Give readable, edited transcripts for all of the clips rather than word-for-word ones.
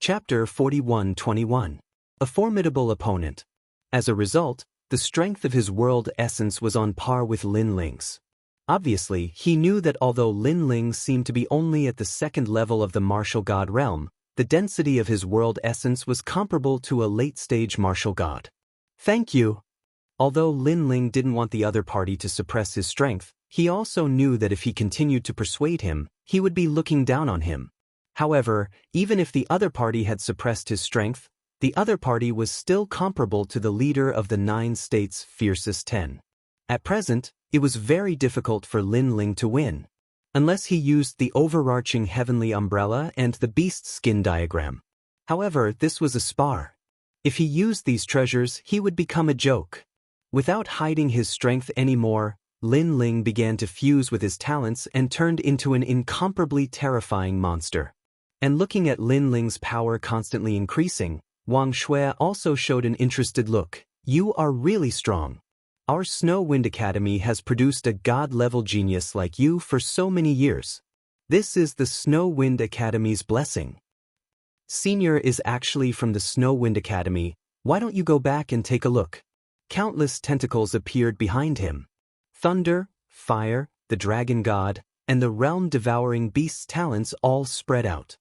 Chapter 41:21. A formidable opponent. As a result, the strength of his world essence was on par with Lin Ling's. Obviously, he knew that although Lin Ling seemed to be only at the second level of the martial god realm, the density of his world essence was comparable to a late-stage martial god. Thank you. Although Lin Ling didn't want the other party to suppress his strength, he also knew that if he continued to persuade him, he would be looking down on him. However, even if the other party had suppressed his strength, the other party was still comparable to the leader of the 9 states' fiercest 10. At present, it was very difficult for Lin Ling to win, unless he used the overarching heavenly umbrella and the beast skin diagram. However, this was a spar. If he used these treasures, he would become a joke. Without hiding his strength anymore, Lin Ling began to fuse with his talents and turned into an incomparably terrifying monster. And looking at Lin Ling's power constantly increasing, Wang Shui also showed an interested look. You are really strong. Our Snow Wind Academy has produced a god-level genius like you for so many years. This is the Snow Wind Academy's blessing. Senior is actually from the Snow Wind Academy. Why don't you go back and take a look? Countless tentacles appeared behind him. Thunder, fire, the dragon god, and the realm-devouring beast's talents all spread out.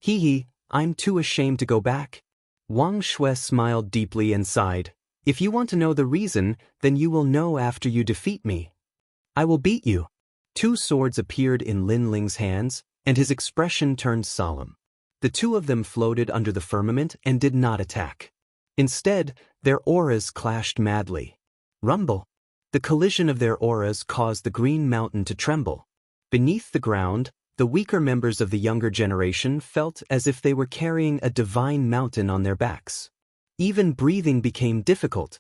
Hee, I'm too ashamed to go back. Wang Shui smiled deeply and sighed. If you want to know the reason, then you will know after you defeat me. I will beat you. 2 swords appeared in Lin Ling's hands, and his expression turned solemn. The 2 of them floated under the firmament and did not attack. Instead, their auras clashed madly. Rumble. The collision of their auras caused the Green Mountain to tremble. Beneath the ground, the weaker members of the younger generation felt as if they were carrying a divine mountain on their backs. Even breathing became difficult.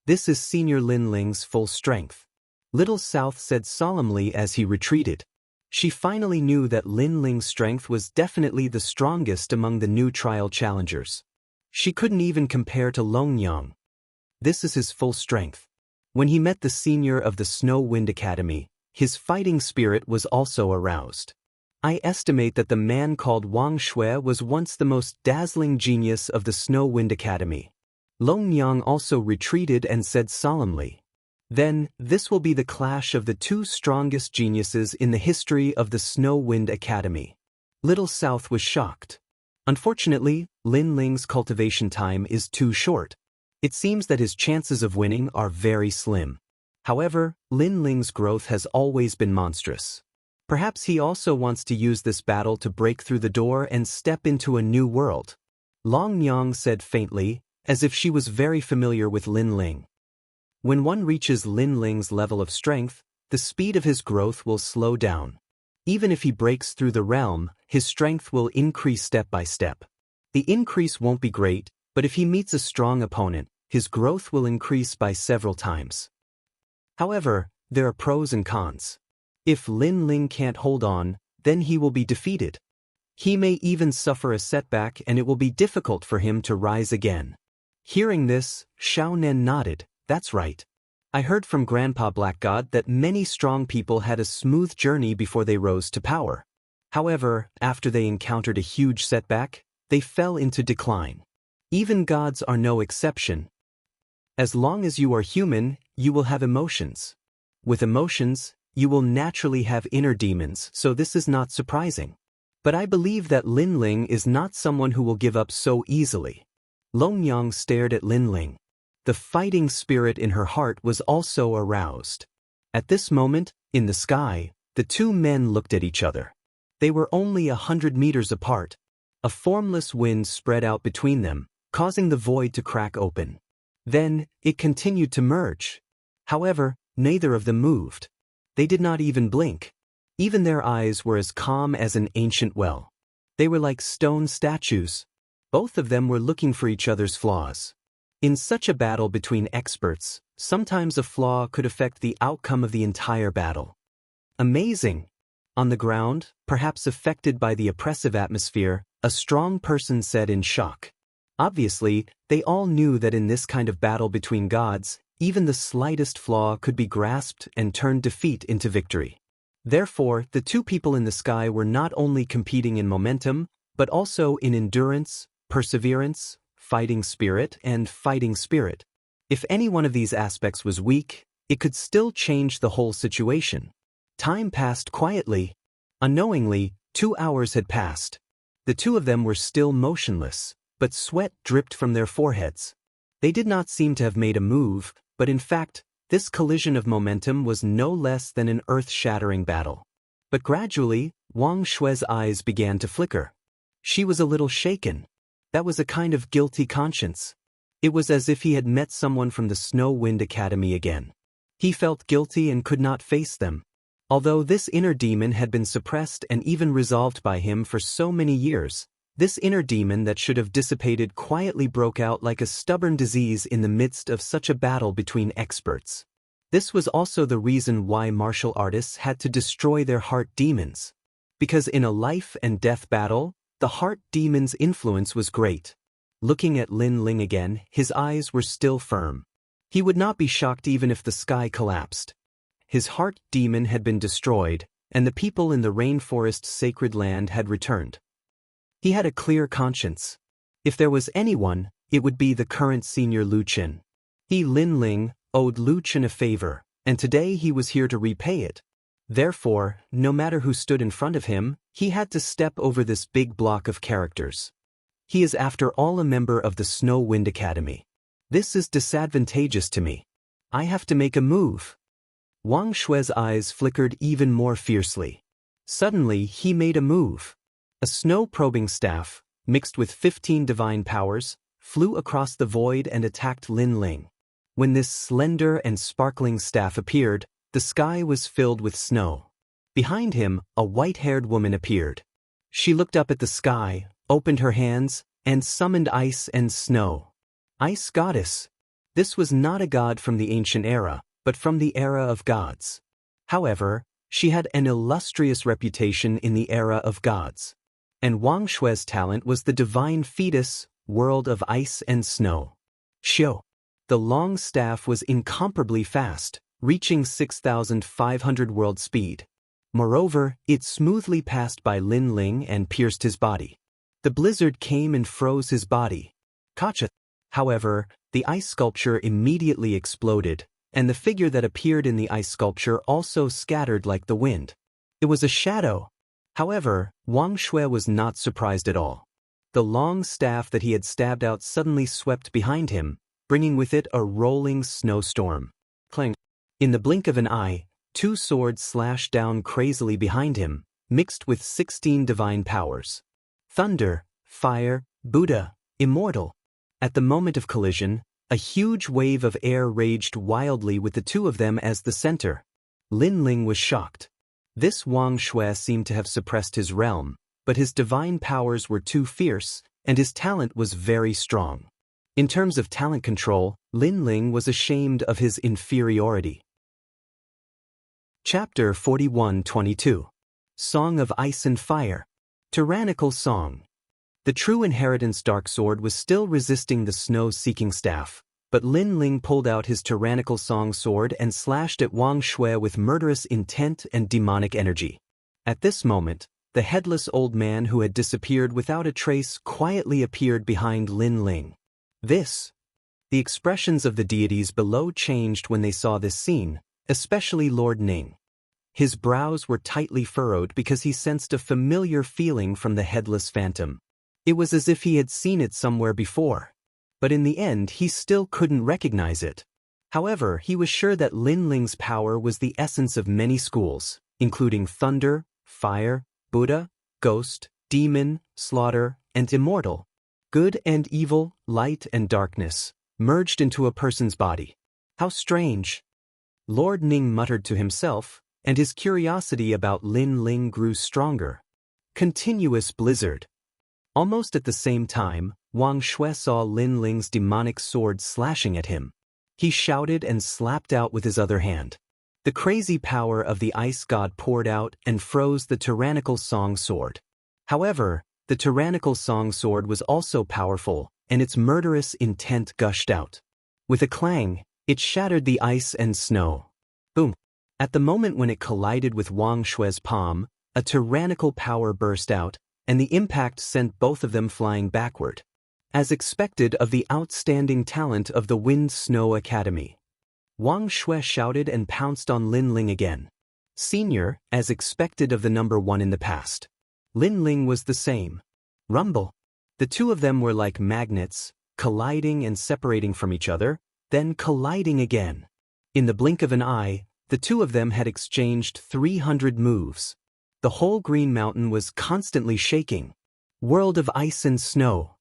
This is Senior Lin Ling's full strength. Little South said solemnly as he retreated. She finally knew that Lin Ling's strength was definitely the strongest among the new trial challengers. She couldn't even compare to Long Yang. This is his full strength. When he met the senior of the Snow Wind Academy, his fighting spirit was also aroused. I estimate that the man called Wang Shui was once the most dazzling genius of the Snow Wind Academy. Long Yang also retreated and said solemnly, then, this will be the clash of the 2 strongest geniuses in the history of the Snow Wind Academy. Little South was shocked. Unfortunately, Lin Ling's cultivation time is too short. It seems that his chances of winning are very slim. However, Lin Ling's growth has always been monstrous. Perhaps he also wants to use this battle to break through the door and step into a new world. Long Yang said faintly, as if she was very familiar with Lin Ling. When one reaches Lin Ling's level of strength, the speed of his growth will slow down. Even if he breaks through the realm, his strength will increase step by step. The increase won't be great, but if he meets a strong opponent, his growth will increase by several times. However, there are pros and cons. If Lin Ling can't hold on, then he will be defeated. He may even suffer a setback and it will be difficult for him to rise again. Hearing this, Xiao Nen nodded. That's right. I heard from Grandpa Black God that many strong people had a smooth journey before they rose to power. However, after they encountered a huge setback, they fell into decline. Even gods are no exception. As long as you are human, you will have emotions. With emotions, you will naturally have inner demons, so this is not surprising. But I believe that Lin Ling is not someone who will give up so easily. Long Yang stared at Lin Ling. The fighting spirit in her heart was also aroused. At this moment, in the sky, the 2 men looked at each other. They were only 100 meters apart. A formless wind spread out between them, causing the void to crack open. Then, it continued to merge. However, neither of them moved. They did not even blink. Even their eyes were as calm as an ancient well. They were like stone statues. Both of them were looking for each other's flaws. In such a battle between experts, sometimes a flaw could affect the outcome of the entire battle. Amazing! On the ground, perhaps affected by the oppressive atmosphere, a strong person said in shock. Obviously, they all knew that in this kind of battle between gods, even the slightest flaw could be grasped and turn defeat into victory. Therefore, the 2 people in the sky were not only competing in momentum, but also in endurance, perseverance, fighting spirit, and fighting spirit. If any one of these aspects was weak, it could still change the whole situation. Time passed quietly. Unknowingly, 2 hours had passed. The two of them were still motionless, but sweat dripped from their foreheads. They did not seem to have made a move, but in fact, this collision of momentum was no less than an earth-shattering battle. But gradually, Wang Shui's eyes began to flicker. She was a little shaken. That was a kind of guilty conscience. It was as if he had met someone from the Snow Wind Academy again. He felt guilty and could not face them. Although this inner demon had been suppressed and even resolved by him for so many years, this inner demon that should have dissipated quietly broke out like a stubborn disease in the midst of such a battle between experts. This was also the reason why martial artists had to destroy their heart demons. Because in a life and death battle, the heart demon's influence was great. Looking at Lin Ling again, his eyes were still firm. He would not be shocked even if the sky collapsed. His heart demon had been destroyed, and the people in the rainforest's sacred land had returned. He had a clear conscience. If there was anyone, it would be the current senior Lu Qin. He, Lin Ling, owed Lu Qin a favor, and today he was here to repay it. Therefore, no matter who stood in front of him, he had to step over this big block of characters. He is after all a member of the Snow Wind Academy. This is disadvantageous to me. I have to make a move. Wang Shui's eyes flickered even more fiercely. Suddenly, he made a move. A snow-probing staff, mixed with 15 divine powers, flew across the void and attacked Lin Ling. When this slender and sparkling staff appeared, the sky was filled with snow. Behind him, a white-haired woman appeared. She looked up at the sky, opened her hands, and summoned ice and snow. Ice goddess. This was not a god from the ancient era, but from the era of gods. However, she had an illustrious reputation in the era of gods. And Wang Shui's talent was the divine fetus, world of ice and snow. Xiu. The long staff was incomparably fast, reaching 6,500 world speed. Moreover, it smoothly passed by Lin Ling and pierced his body. The blizzard came and froze his body. Gotcha. However, the ice sculpture immediately exploded, and the figure that appeared in the ice sculpture also scattered like the wind. It was a shadow. However, Wang Shui was not surprised at all. The long staff that he had stabbed out suddenly swept behind him, bringing with it a rolling snowstorm. Clang! In the blink of an eye, 2 swords slashed down crazily behind him, mixed with 16 divine powers. Thunder, fire, Buddha, immortal. At the moment of collision, a huge wave of air raged wildly with the two of them as the center. Lin Ling was shocked. This Wang Shui seemed to have suppressed his realm, but his divine powers were too fierce, and his talent was very strong. In terms of talent control, Lin Ling was ashamed of his inferiority. Chapter 41-22. Song of Ice and Fire. Tyrannical Song. The true inheritance dark sword was still resisting the snow-seeking staff, but Lin Ling pulled out his tyrannical song sword and slashed at Wang Shui with murderous intent and demonic energy. At this moment, the headless old man who had disappeared without a trace quietly appeared behind Lin Ling. The expressions of the deities below changed when they saw this scene, especially Lord Ning. His brows were tightly furrowed because he sensed a familiar feeling from the headless phantom. It was as if he had seen it somewhere before. But in the end he still couldn't recognize it. However, he was sure that Lin Ling's power was the essence of many schools, including thunder, fire, Buddha, ghost, demon, slaughter, and immortal. Good and evil, light and darkness, merged into a person's body. How strange. Lord Ning muttered to himself, and his curiosity about Lin Ling grew stronger. Continuous blizzard. Almost at the same time, Wang Shui saw Lin Ling's demonic sword slashing at him. He shouted and slapped out with his other hand. The crazy power of the ice god poured out and froze the tyrannical song sword. However, the tyrannical song sword was also powerful, and its murderous intent gushed out. With a clang, it shattered the ice and snow. Boom! At the moment when it collided with Wang Shui's palm, a tyrannical power burst out, and the impact sent both of them flying backward. As expected of the outstanding talent of the Wind Snow Academy, Wang Shui shouted and pounced on Lin Ling again. Senior, as expected of the number one in the past. Lin Ling was the same. Rumble. The two of them were like magnets, colliding and separating from each other, then colliding again. In the blink of an eye, the two of them had exchanged 300 moves. The whole Green Mountain was constantly shaking. World of ice and snow.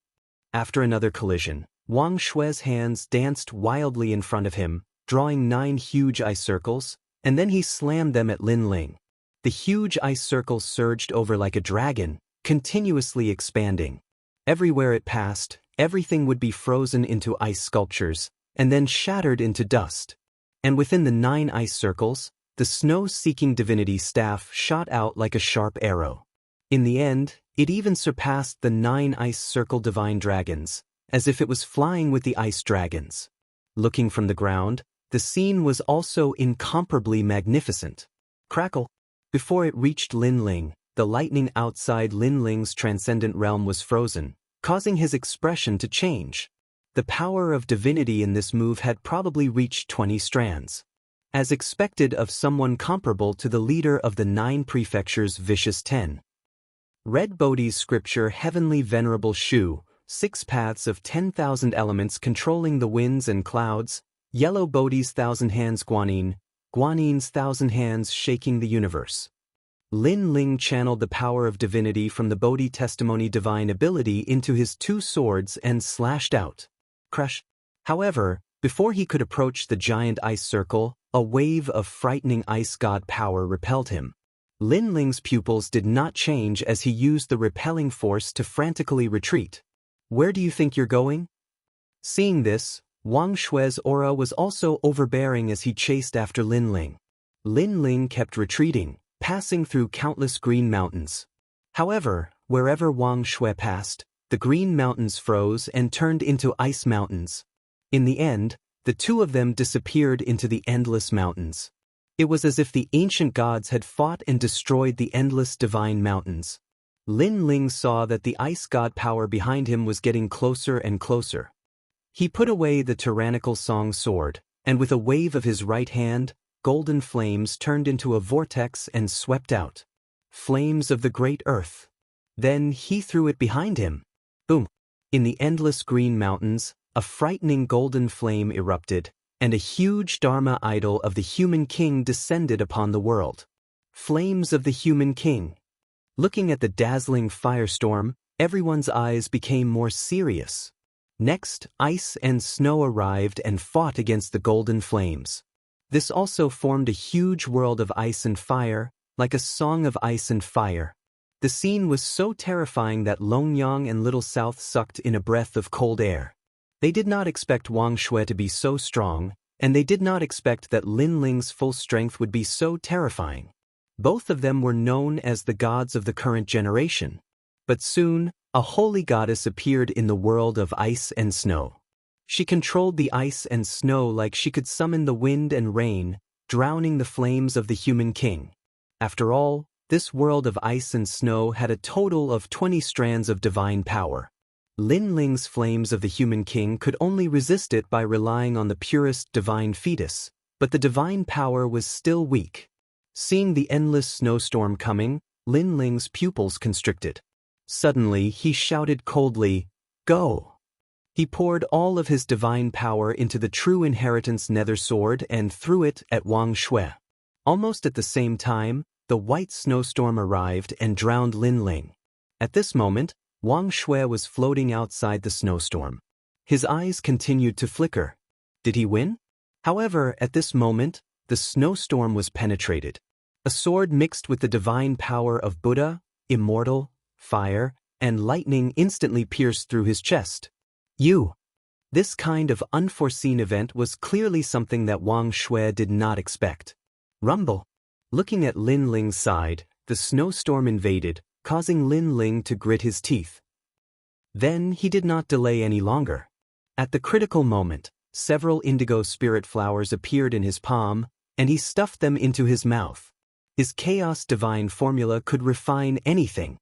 After another collision, Wang Shui's hands danced wildly in front of him, drawing 9 huge ice circles, and then he slammed them at Lin Ling. The huge ice circles surged over like a dragon, continuously expanding. Everywhere it passed, everything would be frozen into ice sculptures, and then shattered into dust. And within the 9 ice circles, the snow-seeking divinity staff shot out like a sharp arrow. In the end, it even surpassed the 9 ice circle divine dragons, as if it was flying with the ice dragons. Looking from the ground, the scene was also incomparably magnificent. Crackle! Before it reached Lin Ling, the lightning outside Lin Ling's transcendent realm was frozen, causing his expression to change. The power of divinity in this move had probably reached 20 strands. As expected of someone comparable to the leader of the 9 prefectures' vicious 10. Red Bodhi's scripture Heavenly Venerable Shu, 6 paths of 10,000 elements controlling the winds and clouds, Yellow Bodhi's 1,000 hands Guanyin, Guanyin's 1,000 hands shaking the universe. Lin Ling channeled the power of divinity from the Bodhi testimony divine ability into his 2 swords and slashed out. Crush. However, before he could approach the giant ice circle, a wave of frightening ice god power repelled him. Lin Ling's pupils did not change as he used the repelling force to frantically retreat. Where do you think you're going? Seeing this, Wang Shui's aura was also overbearing as he chased after Lin Ling. Lin Ling kept retreating, passing through countless green mountains. However, wherever Wang Shui passed, the green mountains froze and turned into ice mountains. In the end, the two of them disappeared into the endless mountains. It was as if the ancient gods had fought and destroyed the endless divine mountains. Lin Ling saw that the ice god power behind him was getting closer and closer. He put away the tyrannical song sword, and with a wave of his right hand, golden flames turned into a vortex and swept out. Flames of the great earth. Then he threw it behind him. Boom! In the endless green mountains, a frightening golden flame erupted, and a huge Dharma idol of the human king descended upon the world. Flames of the human king. Looking at the dazzling firestorm, everyone's eyes became more serious. Next, ice and snow arrived and fought against the golden flames. This also formed a huge world of ice and fire, like a song of ice and fire. The scene was so terrifying that Longyang and Little South sucked in a breath of cold air. They did not expect Wang Shui to be so strong, and they did not expect that Lin Ling's full strength would be so terrifying. Both of them were known as the gods of the current generation. But soon, a holy goddess appeared in the world of ice and snow. She controlled the ice and snow like she could summon the wind and rain, drowning the flames of the human king. After all, this world of ice and snow had a total of 20 strands of divine power. Lin Ling's flames of the human king could only resist it by relying on the purest divine fetus, but the divine power was still weak. Seeing the endless snowstorm coming, Lin Ling's pupils constricted. Suddenly he shouted coldly, "Go!" He poured all of his divine power into the true inheritance nether sword and threw it at Wang Shui. Almost at the same time, the white snowstorm arrived and drowned Lin Ling. At this moment, Wang Shui was floating outside the snowstorm. His eyes continued to flicker. Did he win? However, at this moment, the snowstorm was penetrated. A sword mixed with the divine power of Buddha, immortal, fire, and lightning instantly pierced through his chest. This kind of unforeseen event was clearly something that Wang Shui did not expect. Rumble. Looking at Lin Ling's side, the snowstorm invaded, causing Lin Ling to grit his teeth. Then he did not delay any longer. At the critical moment, several indigo spirit flowers appeared in his palm, and he stuffed them into his mouth. His chaos divine formula could refine anything.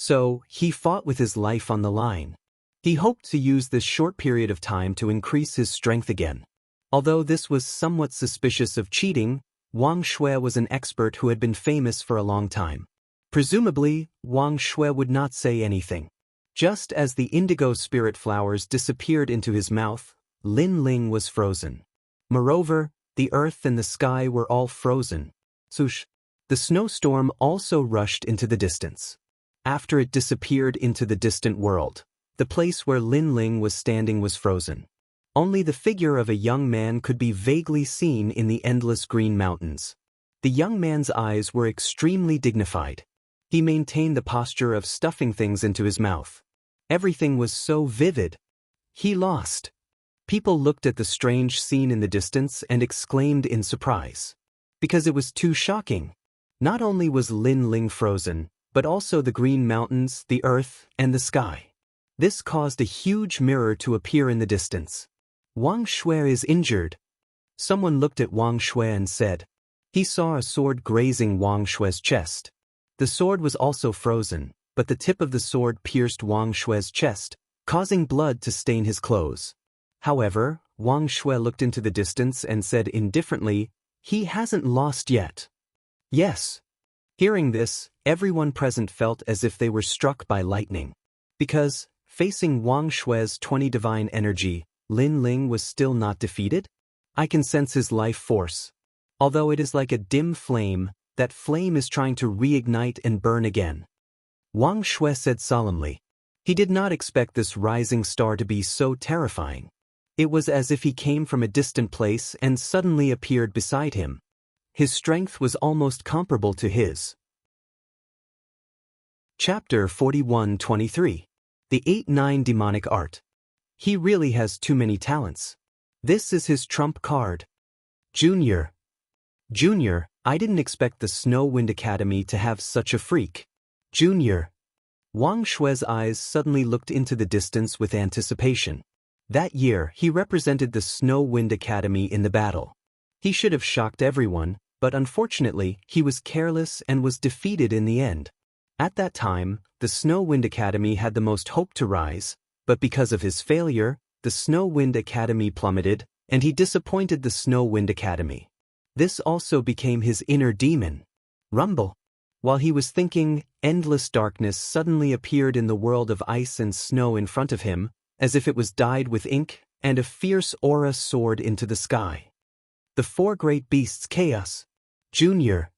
So, he fought with his life on the line. He hoped to use this short period of time to increase his strength again. Although this was somewhat suspicious of cheating, Wang Shui was an expert who had been famous for a long time. Presumably, Wang Shui would not say anything. Just as the indigo spirit flowers disappeared into his mouth, Lin Ling was frozen. Moreover, the earth and the sky were all frozen. Swoosh! The snowstorm also rushed into the distance. After it disappeared into the distant world, the place where Lin Ling was standing was frozen. Only the figure of a young man could be vaguely seen in the endless green mountains. The young man's eyes were extremely dignified. He maintained the posture of stuffing things into his mouth. Everything was so vivid. He lost. People looked at the strange scene in the distance and exclaimed in surprise. Because it was too shocking. Not only was Lin Ling frozen, but also the green mountains, the earth, and the sky. This caused a huge mirror to appear in the distance. Wang Shui is injured. Someone looked at Wang Shui and said. He saw a sword grazing Wang Shui's chest. The sword was also frozen, but the tip of the sword pierced Wang Shui's chest, causing blood to stain his clothes. However, Wang Shui looked into the distance and said indifferently, "He hasn't lost yet." Yes. Hearing this, everyone present felt as if they were struck by lightning. Because, facing Wang Shui's 20 divine energy, Lin Ling was still not defeated? I can sense his life force. Although it is like a dim flame, that flame is trying to reignite and burn again. Wang Shui said solemnly. He did not expect this rising star to be so terrifying. It was as if he came from a distant place and suddenly appeared beside him. His strength was almost comparable to his. Chapter 41-23. The 8-9 Demonic Art. He really has too many talents. This is his trump card. Junior, I didn't expect the Snow Wind Academy to have such a freak. Junior. Wang Shui's eyes suddenly looked into the distance with anticipation. That year, he represented the Snow Wind Academy in the battle. He should have shocked everyone, but unfortunately, he was careless and was defeated in the end. At that time, the Snow Wind Academy had the most hope to rise, but because of his failure, the Snow Wind Academy plummeted, and he disappointed the Snow Wind Academy. This also became his inner demon. Rumble. While he was thinking, endless darkness suddenly appeared in the world of ice and snow in front of him, as if it was dyed with ink, and a fierce aura soared into the sky. The four great beasts chaos. Junior.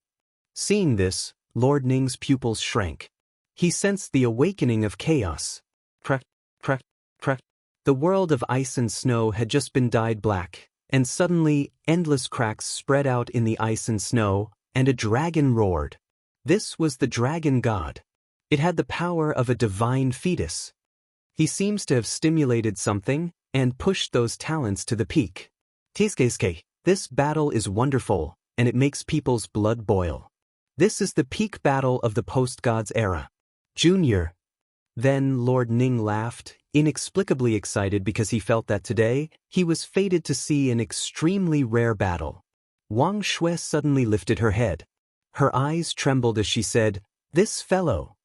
Seeing this, Lord Ning's pupils shrank. He sensed the awakening of chaos. Crack, crack, crack. The world of ice and snow had just been dyed black, and suddenly, endless cracks spread out in the ice and snow, and a dragon roared. This was the dragon god. It had the power of a divine fetus. He seems to have stimulated something, and pushed those talents to the peak. Tsuke, this battle is wonderful, and it makes people's blood boil. This is the peak battle of the post-gods era. Junior. Then Lord Ning laughed, inexplicably excited because he felt that today, he was fated to see an extremely rare battle. Wang Shui suddenly lifted her head. Her eyes trembled as she said, "This fellow."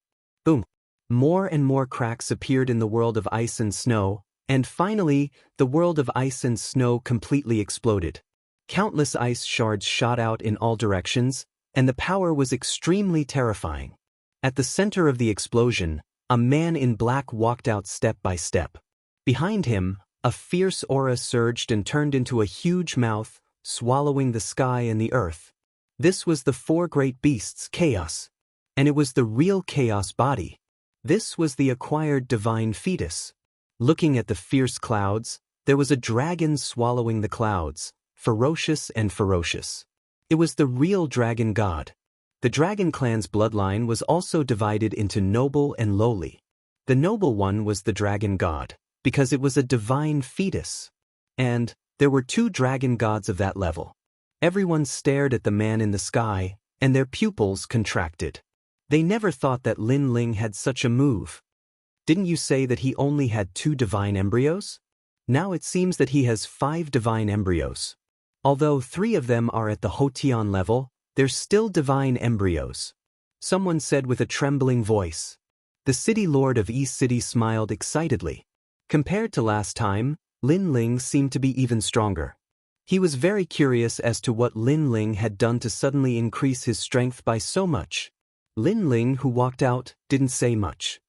Boom. More and more cracks appeared in the world of ice and snow, and finally, the world of ice and snow completely exploded. Countless ice shards shot out in all directions, and the power was extremely terrifying. At the center of the explosion, a man in black walked out step by step. Behind him, a fierce aura surged and turned into a huge mouth, swallowing the sky and the earth. This was the four great beasts chaos. And it was the real chaos body. This was the acquired divine fetus. Looking at the fierce clouds, there was a dragon swallowing the clouds, ferocious and ferocious. It was the real dragon god. The dragon clan's bloodline was also divided into noble and lowly. The noble one was the dragon god, because it was a divine fetus. And there were two dragon gods of that level. Everyone stared at the man in the sky, and their pupils contracted. They never thought that Lin Ling had such a move. Didn't you say that he only had 2 divine embryos? Now it seems that he has 5 divine embryos. Although 3 of them are at the Hotian level, they're still divine embryos. Someone said with a trembling voice. The city lord of East City smiled excitedly. Compared to last time, Lin Ling seemed to be even stronger. He was very curious as to what Lin Ling had done to suddenly increase his strength by so much. Lin Ling, who walked out, didn't say much.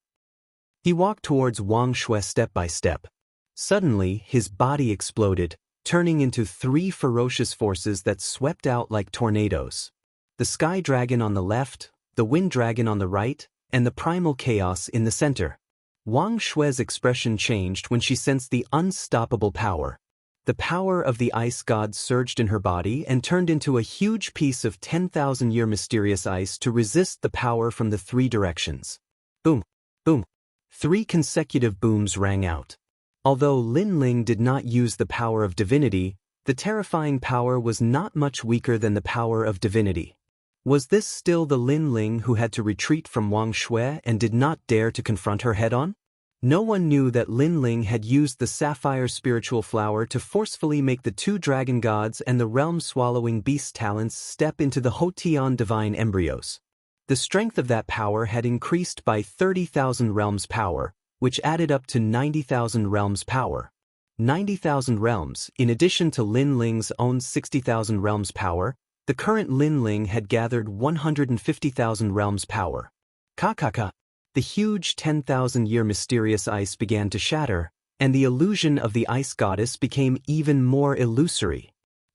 He walked towards Wang Shui step by step. Suddenly, his body exploded, turning into 3 ferocious forces that swept out like tornadoes. The Sky Dragon on the left, the Wind Dragon on the right, and the Primal Chaos in the center. Wang Shui's expression changed when she sensed the unstoppable power. The power of the ice god surged in her body and turned into a huge piece of 10,000-year mysterious ice to resist the power from the 3 directions. Boom! Boom! 3 consecutive booms rang out. Although Lin Ling did not use the power of divinity, the terrifying power was not much weaker than the power of divinity. Was this still the Lin Ling who had to retreat from Wang Shui and did not dare to confront her head-on? No one knew that Lin Ling had used the sapphire spiritual flower to forcefully make the 2 dragon gods and the realm-swallowing beast talents step into the Hotian divine embryos. The strength of that power had increased by 30,000 realms power, which added up to 90,000 realms power. 90,000 realms, in addition to Lin Ling's own 60,000 realms power, the current Lin Ling had gathered 150,000 realms power. Kakaka! The huge 10,000-year mysterious ice began to shatter, and the illusion of the ice goddess became even more illusory.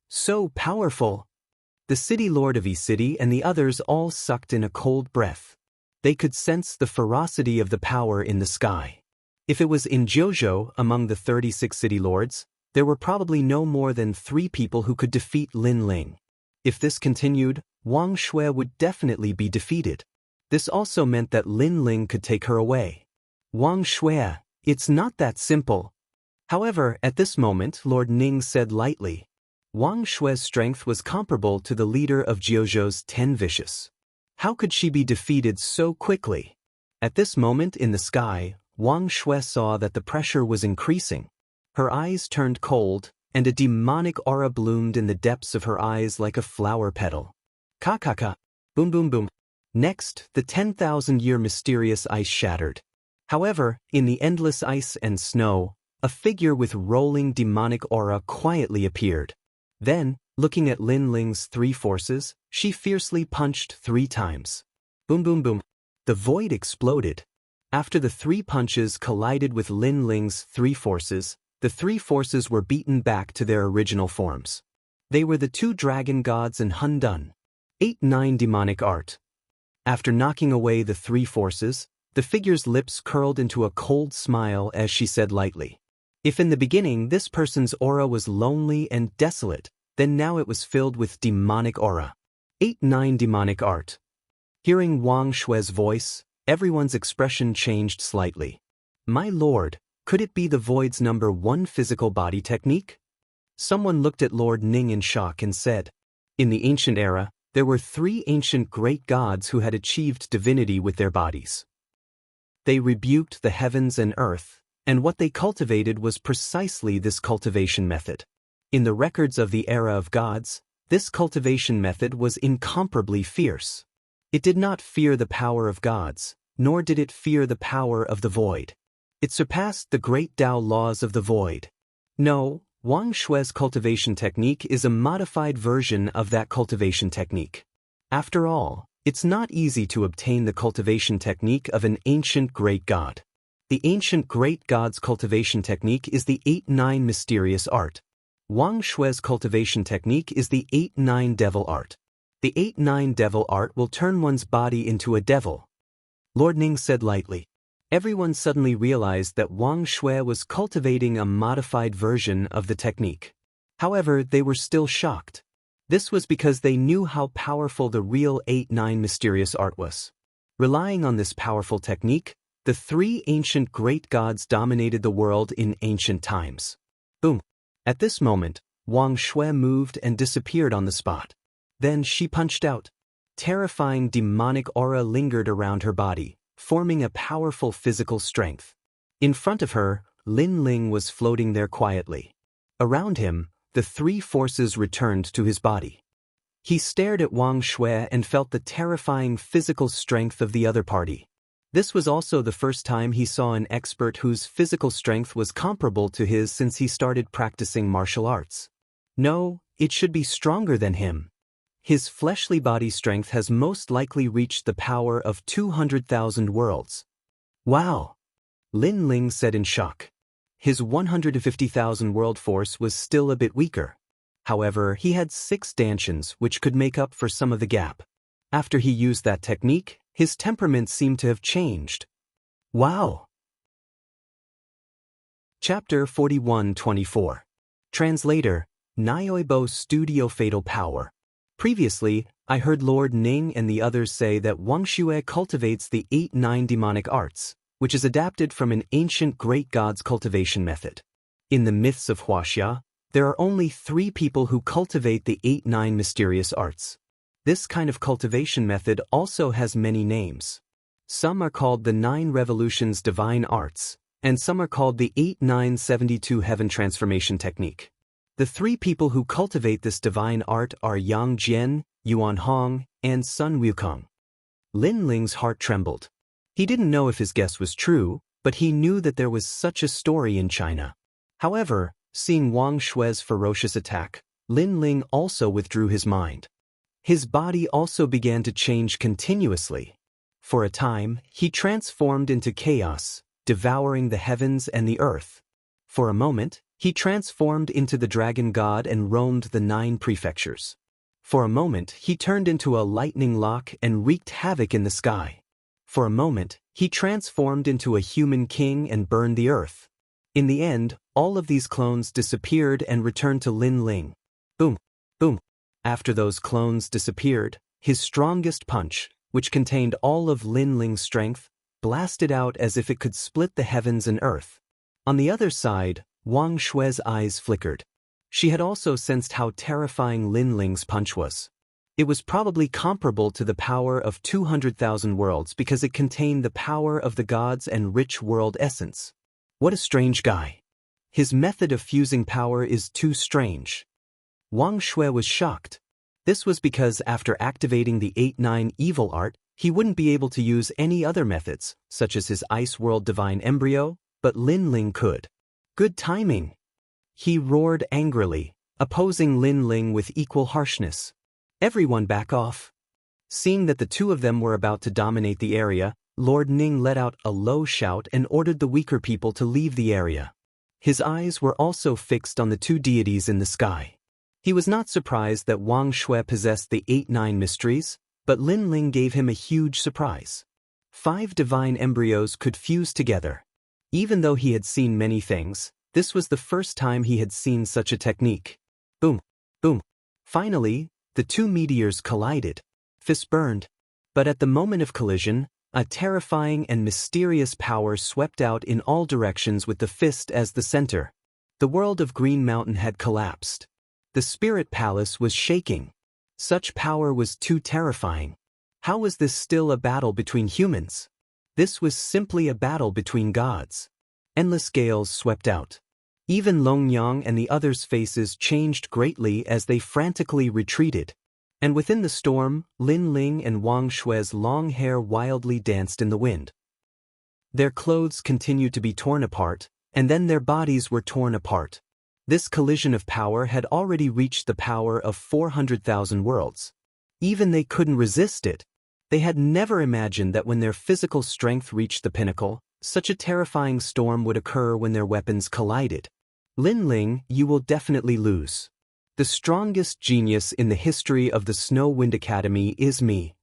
So powerful! The city lord of East City and the others all sucked in a cold breath. They could sense the ferocity of the power in the sky. If it was in Jiuzhou among the 36 city lords, there were probably no more than 3 people who could defeat Lin Ling. If this continued, Wang Shui would definitely be defeated. This also meant that Lin Ling could take her away. Wang Shui, it's not that simple. However, at this moment, Lord Ning said lightly. Wang Shui's strength was comparable to the leader of Jiuzhou's 10 Vicious. How could she be defeated so quickly? At this moment in the sky, Wang Shui saw that the pressure was increasing. Her eyes turned cold, and a demonic aura bloomed in the depths of her eyes like a flower petal. Ka-ka-ka! Boom boom boom! Next, the 10,000-year mysterious ice shattered. However, in the endless ice and snow, a figure with rolling demonic aura quietly appeared. Then, looking at Lin Ling's 3 forces, she fiercely punched 3 times. Boom boom boom! The void exploded. After the 3 punches collided with Lin Ling's 3 forces, the 3 forces were beaten back to their original forms. They were the 2 dragon gods and Hun Dun. 8-9 demonic art. After knocking away the 3 forces, the figure's lips curled into a cold smile as she said lightly. If in the beginning this person's aura was lonely and desolate, then now it was filled with demonic aura. 8-9 demonic art. Hearing Wang Shui's voice, everyone's expression changed slightly. My lord, could it be the void's number 1 physical body technique? Someone looked at Lord Ning in shock and said, in the ancient era, there were 3 ancient great gods who had achieved divinity with their bodies. They rebuked the heavens and earth, and what they cultivated was precisely this cultivation method. In the records of the era of gods, this cultivation method was incomparably fierce. It did not fear the power of gods, nor did it fear the power of the void. It surpassed the great Tao laws of the void. No, Wang Shui's cultivation technique is a modified version of that cultivation technique. After all, it's not easy to obtain the cultivation technique of an ancient great god. The ancient great god's cultivation technique is the 8-9 mysterious art. Wang Shui's cultivation technique is the 8-9 devil art. The 8-9 devil art will turn one's body into a devil. Lord Ning said lightly. Everyone suddenly realized that Wang Shui was cultivating a modified version of the technique. However, they were still shocked. This was because they knew how powerful the real 8-9 mysterious art was. Relying on this powerful technique, the 3 ancient great gods dominated the world in ancient times. Boom! At this moment, Wang Shui moved and disappeared on the spot. Then she punched out. Terrifying demonic aura lingered around her body, forming a powerful physical strength. In front of her, Lin Ling was floating there quietly. Around him, the 3 forces returned to his body. He stared at Wang Shui and felt the terrifying physical strength of the other party. This was also the first time he saw an expert whose physical strength was comparable to his since he started practicing martial arts. No, it should be stronger than him. His fleshly body strength has most likely reached the power of 200,000 worlds. Wow! Lin Ling said in shock. His 150,000 world force was still a bit weaker. However, he had 6 dantians which could make up for some of the gap. After he used that technique, his temperament seemed to have changed. Wow! Chapter 41-24. Translator, Nyoibo Studio Fatal Power. Previously, I heard Lord Ning and the others say that Wang Xue cultivates the 8-9 demonic arts, which is adapted from an ancient great god's cultivation method. In the myths of Huaxia, there are only 3 people who cultivate the 8-9 mysterious arts. This kind of cultivation method also has many names. Some are called the 9 Revolutions Divine Arts, and some are called the 8-9-72 Heaven Transformation Technique. The 3 people who cultivate this divine art are Yang Jian, Yuan Hong, and Sun Wukong. Lin Ling's heart trembled. He didn't know if his guess was true, but he knew that there was such a story in China. However, seeing Wang Xue's ferocious attack, Lin Ling also withdrew his mind. His body also began to change continuously. For a time, he transformed into chaos, devouring the heavens and the earth. For a moment, he transformed into the dragon god and roamed the 9 prefectures. For a moment, he turned into a lightning lock and wreaked havoc in the sky. For a moment, he transformed into a human king and burned the earth. In the end, all of these clones disappeared and returned to Lin Ling. Boom, boom. After those clones disappeared, his strongest punch, which contained all of Lin Ling's strength, blasted out as if it could split the heavens and earth. On the other side, Wang Xue's eyes flickered. She had also sensed how terrifying Lin Ling's punch was. It was probably comparable to the power of 200,000 worlds because it contained the power of the gods and rich world essence. What a strange guy. His method of fusing power is too strange. Wang Xue was shocked. This was because after activating the 8-9 evil art, he wouldn't be able to use any other methods, such as his Ice World Divine Embryo, but Lin Ling could. Good timing! He roared angrily, opposing Lin Ling with equal harshness. Everyone back off! Seeing that the 2 of them were about to dominate the area, Lord Ning let out a low shout and ordered the weaker people to leave the area. His eyes were also fixed on the 2 deities in the sky. He was not surprised that Wang Xue possessed the 8-9 mysteries, but Lin Ling gave him a huge surprise. 5 divine embryos could fuse together. Even though he had seen many things, this was the first time he had seen such a technique. Boom, boom. Finally, the 2 meteors collided. Fists burned. But at the moment of collision, a terrifying and mysterious power swept out in all directions with the fist as the center. The world of Green Mountain had collapsed. The spirit palace was shaking. Such power was too terrifying. How was this still a battle between humans? This was simply a battle between gods. Endless gales swept out. Even Long Yang and the others' faces changed greatly as they frantically retreated. And within the storm, Lin Ling and Wang Xue's long hair wildly danced in the wind. Their clothes continued to be torn apart, and then their bodies were torn apart. This collision of power had already reached the power of 400,000 worlds. Even they couldn't resist it. They had never imagined that when their physical strength reached the pinnacle, such a terrifying storm would occur when their weapons collided. Lin Ling, you will definitely lose. The strongest genius in the history of the Snow Wind Academy is me.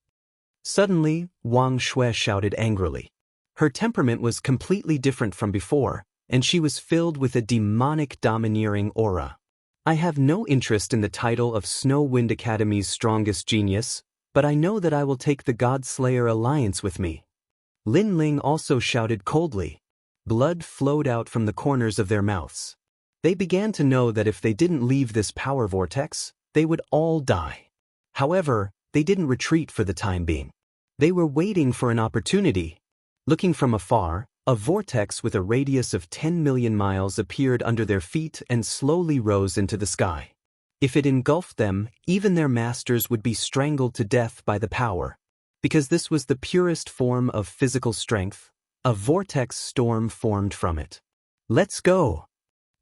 Suddenly, Wang Xue shouted angrily. Her temperament was completely different from before, and she was filled with a demonic domineering aura. I have no interest in the title of Snow Wind Academy's strongest genius, but I know that I will take the God-Slayer alliance with me. Lin Ling also shouted coldly. Blood flowed out from the corners of their mouths. They began to know that if they didn't leave this power vortex, they would all die. However, they didn't retreat for the time being. They were waiting for an opportunity. Looking from afar, a vortex with a radius of 10 million miles appeared under their feet and slowly rose into the sky. If it engulfed them, even their masters would be strangled to death by the power. because this was the purest form of physical strength. A vortex storm formed from it. Let's go!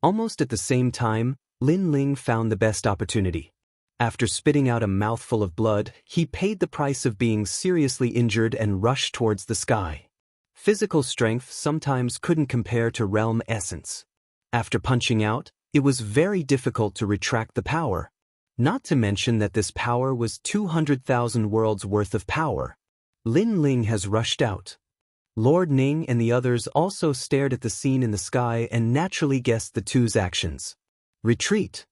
Almost at the same time, Lin Ling found the best opportunity. After spitting out a mouthful of blood, he paid the price of being seriously injured and rushed towards the sky. Physical strength sometimes couldn't compare to realm essence. After punching out, it was very difficult to retract the power. Not to mention that this power was 200,000 worlds worth of power. Lin Ling has rushed out. Lord Ning and the others also stared at the scene in the sky and naturally guessed the two's actions. Retreat!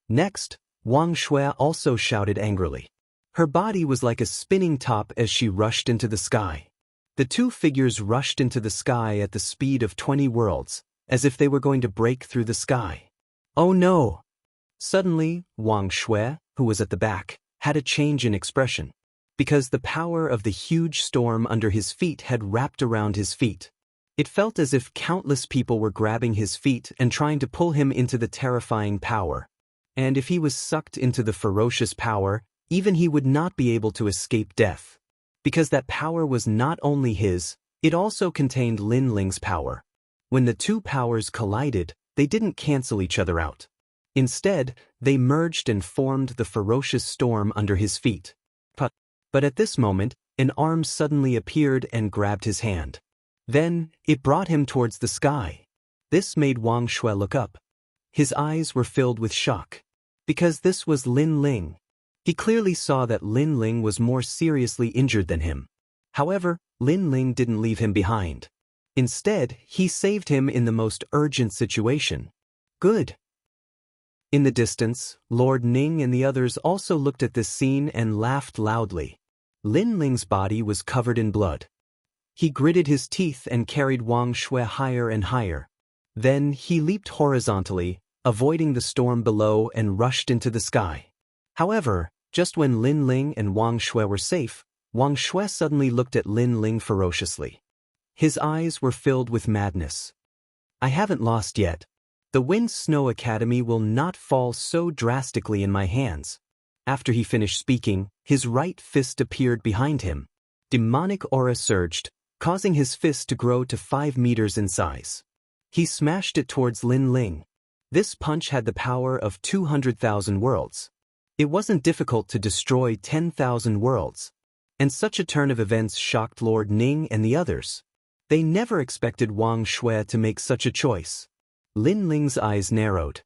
Next, Wang Shui also shouted angrily. Her body was like a spinning top as she rushed into the sky. The two figures rushed into the sky at the speed of 20 worlds, as if they were going to break through the sky. Oh no! Suddenly, Wang Shui, who was at the back, had a change in expression, because the power of the huge storm under his feet had wrapped around his feet. It felt as if countless people were grabbing his feet and trying to pull him into the terrifying power. And if he was sucked into the ferocious power, even he would not be able to escape death. Because that power was not only his, it also contained Lin Ling's power. When the two powers collided, they didn't cancel each other out. Instead, they merged and formed the ferocious storm under his feet. But at this moment, an arm suddenly appeared and grabbed his hand. Then, it brought him towards the sky. This made Wang Shui look up. His eyes were filled with shock. Because this was Lin Ling. He clearly saw that Lin Ling was more seriously injured than him. However, Lin Ling didn't leave him behind. Instead, he saved him in the most urgent situation. Good. In the distance, Lord Ning and the others also looked at this scene and laughed loudly. Lin Ling's body was covered in blood. He gritted his teeth and carried Wang Shui higher and higher. Then he leaped horizontally, avoiding the storm below, and rushed into the sky. However, just when Lin Ling and Wang Shui were safe, Wang Shui suddenly looked at Lin Ling ferociously. His eyes were filled with madness. I haven't lost yet. The Wind Snow Academy will not fall so drastically in my hands. After he finished speaking, his right fist appeared behind him. Demonic aura surged, causing his fist to grow to 5 meters in size. He smashed it towards Lin Ling. This punch had the power of 200,000 worlds. It wasn't difficult to destroy 10,000 worlds. And such a turn of events shocked Lord Ning and the others. They never expected Wang Shui to make such a choice. Lin Ling's eyes narrowed.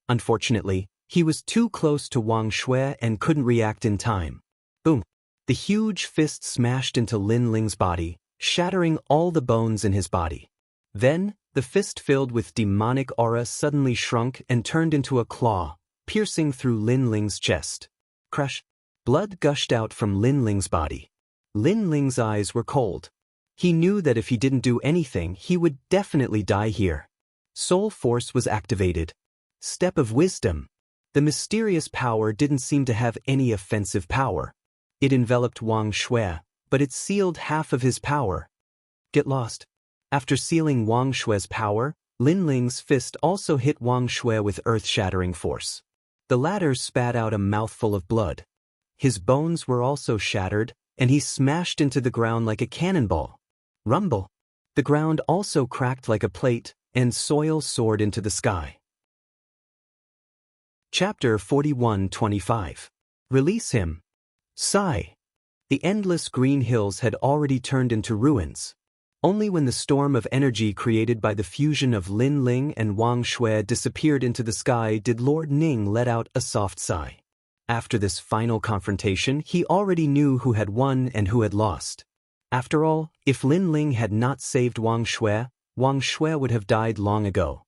Unfortunately, he was too close to Wang Shui and couldn't react in time. Boom! The huge fist smashed into Lin Ling's body, shattering all the bones in his body. Then, the fist filled with demonic aura suddenly shrunk and turned into a claw, piercing through Lin Ling's chest. Crush! Blood gushed out from Lin Ling's body. Lin Ling's eyes were cold. He knew that if he didn't do anything, he would definitely die here. Soul Force was activated. Step of Wisdom. The mysterious power didn't seem to have any offensive power. It enveloped Wang Shui, but it sealed half of his power. Get lost. After sealing Wang Shui's power, Lin Ling's fist also hit Wang Shui with earth-shattering force. The latter spat out a mouthful of blood. His bones were also shattered, and he smashed into the ground like a cannonball. Rumble. The ground also cracked like a plate, and soil soared into the sky. Chapter 41-25. Release him. Sigh. The endless green hills had already turned into ruins. Only when the storm of energy created by the fusion of Lin Ling and Wang Shui disappeared into the sky did Lord Ning let out a soft sigh. After this final confrontation, he already knew who had won and who had lost. After all, if Lin Ling had not saved Wang Shui would have died long ago.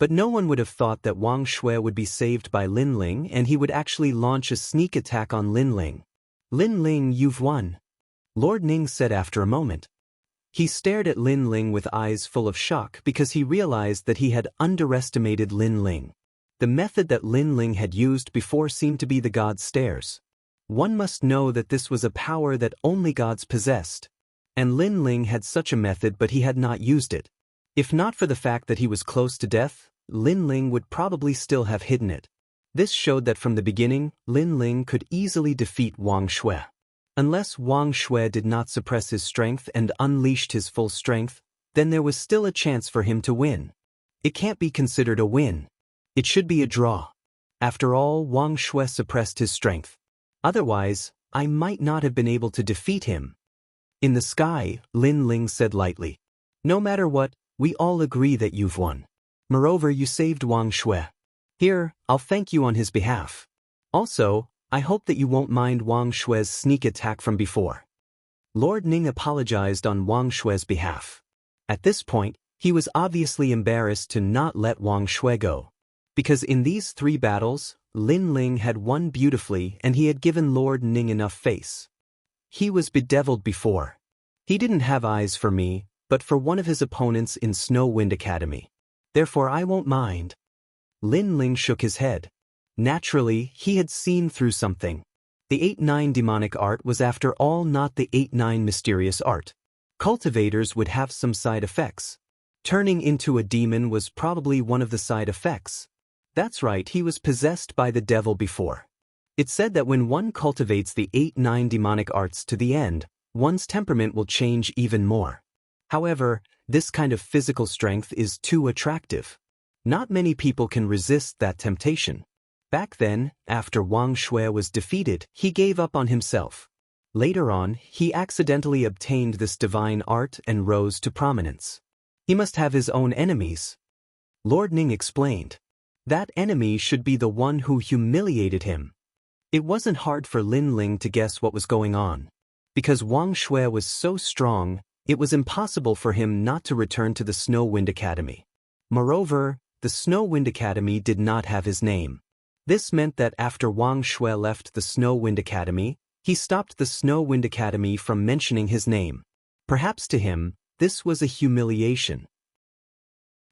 But no one would have thought that Wang Shui would be saved by Lin Ling and he would actually launch a sneak attack on Lin Ling. Lin Ling, you've won, Lord Ning said after a moment. He stared at Lin Ling with eyes full of shock because he realized that he had underestimated Lin Ling. The method that Lin Ling had used before seemed to be the God's Stairs. One must know that this was a power that only gods possessed. And Lin Ling had such a method, but he had not used it. If not for the fact that he was close to death, Lin Ling would probably still have hidden it. This showed that from the beginning, Lin Ling could easily defeat Wang Shui. Unless Wang Shui did not suppress his strength and unleashed his full strength, then there was still a chance for him to win. It can't be considered a win. It should be a draw. After all, Wang Shui suppressed his strength. Otherwise, I might not have been able to defeat him. In the sky, Lin Ling said lightly. No matter what, we all agree that you've won. Moreover, you saved Wang Shui. Here, I'll thank you on his behalf. Also, I hope that you won't mind Wang Shui's sneak attack from before. Lord Ning apologized on Wang Shui's behalf. At this point, he was obviously embarrassed to not let Wang Shui go. Because in these 3 battles, Lin Ling had won beautifully and he had given Lord Ning enough face. He was bedeviled before. He didn't have eyes for me, but for one of his opponents in Snow Wind Academy. Therefore I won't mind. Lin Ling shook his head. Naturally, he had seen through something. The 8-9 demonic art was after all not the 8-9 mysterious art. Cultivators would have some side effects. Turning into a demon was probably one of the side effects. That's right, he was possessed by the devil before. It's said that when one cultivates the 8-9 demonic arts to the end, one's temperament will change even more. However, this kind of physical strength is too attractive. Not many people can resist that temptation. Back then, after Wang Shui was defeated, he gave up on himself. Later on, he accidentally obtained this divine art and rose to prominence. He must have his own enemies. Lord Ning explained. That enemy should be the one who humiliated him. It wasn't hard for Lin Ling to guess what was going on. Because Wang Shui was so strong, it was impossible for him not to return to the Snow Wind Academy. Moreover, the Snow Wind Academy did not have his name. This meant that after Wang Shui left the Snow Wind Academy, he stopped the Snow Wind Academy from mentioning his name. Perhaps to him, this was a humiliation.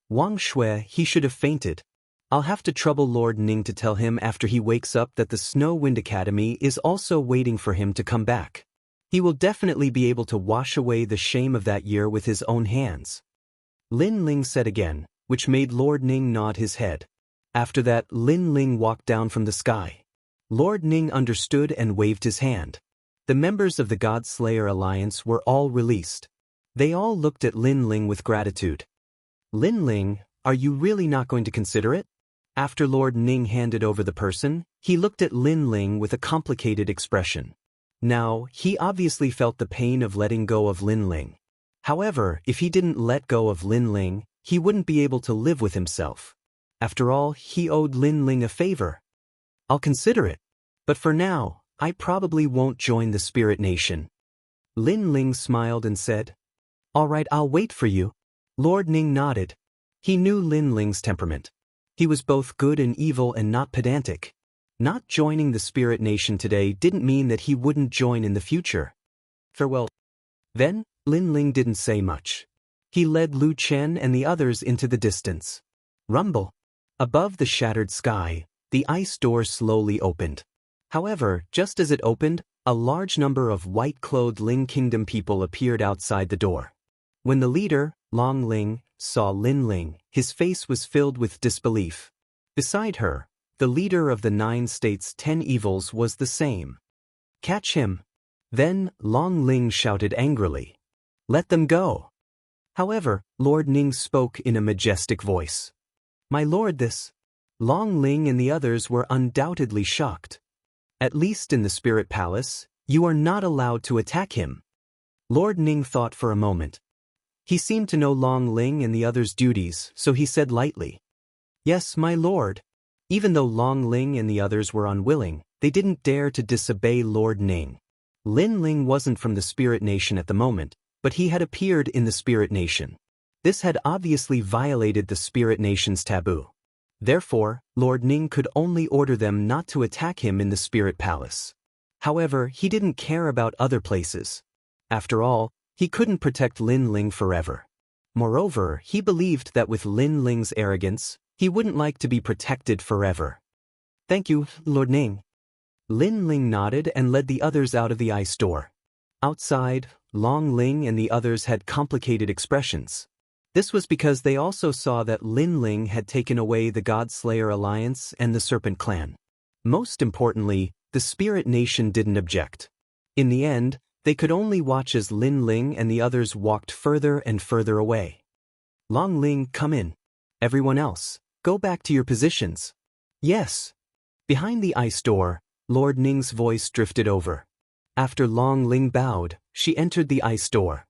Wang Shui, he should have fainted. I'll have to trouble Lord Ning to tell him after he wakes up that the Snow Wind Academy is also waiting for him to come back. He will definitely be able to wash away the shame of that year with his own hands. Lin Ling said again, which made Lord Ning nod his head. After that, Lin Ling walked down from the sky. Lord Ning understood and waved his hand. The members of the God Slayer Alliance were all released. They all looked at Lin Ling with gratitude. Lin Ling, are you really not going to consider it? After Lord Ning handed over the person, he looked at Lin Ling with a complicated expression. Now, he obviously felt the pain of letting go of Lin Ling. However, if he didn't let go of Lin Ling, he wouldn't be able to live with himself. After all, he owed Lin Ling a favor. I'll consider it. But for now, I probably won't join the Spirit Nation. Lin Ling smiled and said, All right, I'll wait for you. Lord Ning nodded. He knew Lin Ling's temperament. He was both good and evil and not pedantic. Not joining the Spirit Nation today didn't mean that he wouldn't join in the future. Farewell. Then, Lin Ling didn't say much. He led Lu Chen and the others into the distance. Rumble. Above the shattered sky, the ice door slowly opened. However, just as it opened, a large number of white-clothed Ling Kingdom people appeared outside the door. When the leader, Long Ling, saw Lin Ling, his face was filled with disbelief. Beside her, the leader of the 9 states' 10 evils was the same. Catch him. Then, Long Ling shouted angrily. Let them go. However, Lord Ning spoke in a majestic voice. My lord, this. Long Ling and the others were undoubtedly shocked. At least in the Spirit Palace, you are not allowed to attack him. Lord Ning thought for a moment. He seemed to know Long Ling and the others' duties, so he said lightly. Yes, my lord. Even though Long Ling and the others were unwilling, they didn't dare to disobey Lord Ning. Lin Ling wasn't from the Spirit Nation at the moment, but he had appeared in the Spirit Nation. This had obviously violated the Spirit Nation's taboo. Therefore, Lord Ning could only order them not to attack him in the Spirit Palace. However, he didn't care about other places. After all, he couldn't protect Lin Ling forever. Moreover, he believed that with Lin Ling's arrogance, he wouldn't like to be protected forever. Thank you, Lord Ning. Lin Ling nodded and led the others out of the ice door. Outside, Long Ling and the others had complicated expressions. This was because they also saw that Lin Ling had taken away the God Slayer Alliance and the Serpent Clan. Most importantly, the Spirit Nation didn't object. In the end, they could only watch as Lin Ling and the others walked further and further away. Long Ling, come in. Everyone else, go back to your positions. Yes. Behind the ice door, Lord Ning's voice drifted over. After Long Ling bowed, she entered the ice door.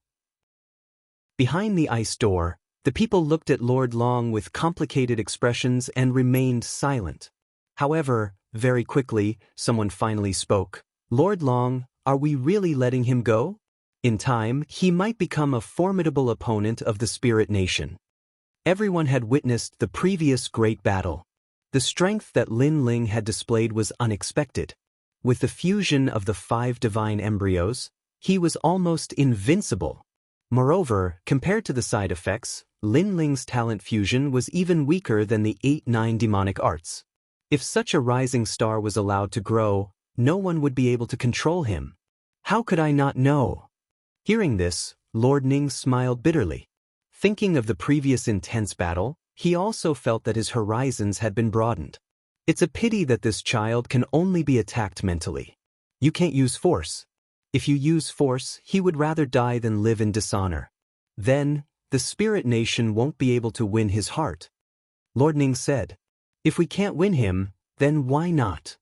Behind the ice door, the people looked at Lord Long with complicated expressions and remained silent. However, very quickly, someone finally spoke. Lord Long, are we really letting him go? In time, he might become a formidable opponent of the Spirit Nation. Everyone had witnessed the previous great battle. The strength that Lin Ling had displayed was unexpected. With the fusion of the 5 divine embryos, he was almost invincible. Moreover, compared to the side effects, Lin Ling's talent fusion was even weaker than the 8-9 demonic arts. If such a rising star was allowed to grow, no one would be able to control him. How could I not know? Hearing this, Lord Ning smiled bitterly. Thinking of the previous intense battle, he also felt that his horizons had been broadened. It's a pity that this child can only be attacked mentally. You can't use force. If you use force, he would rather die than live in dishonor. Then, the Spirit Nation won't be able to win his heart. Lord Ning said, if we can't win him, then why not?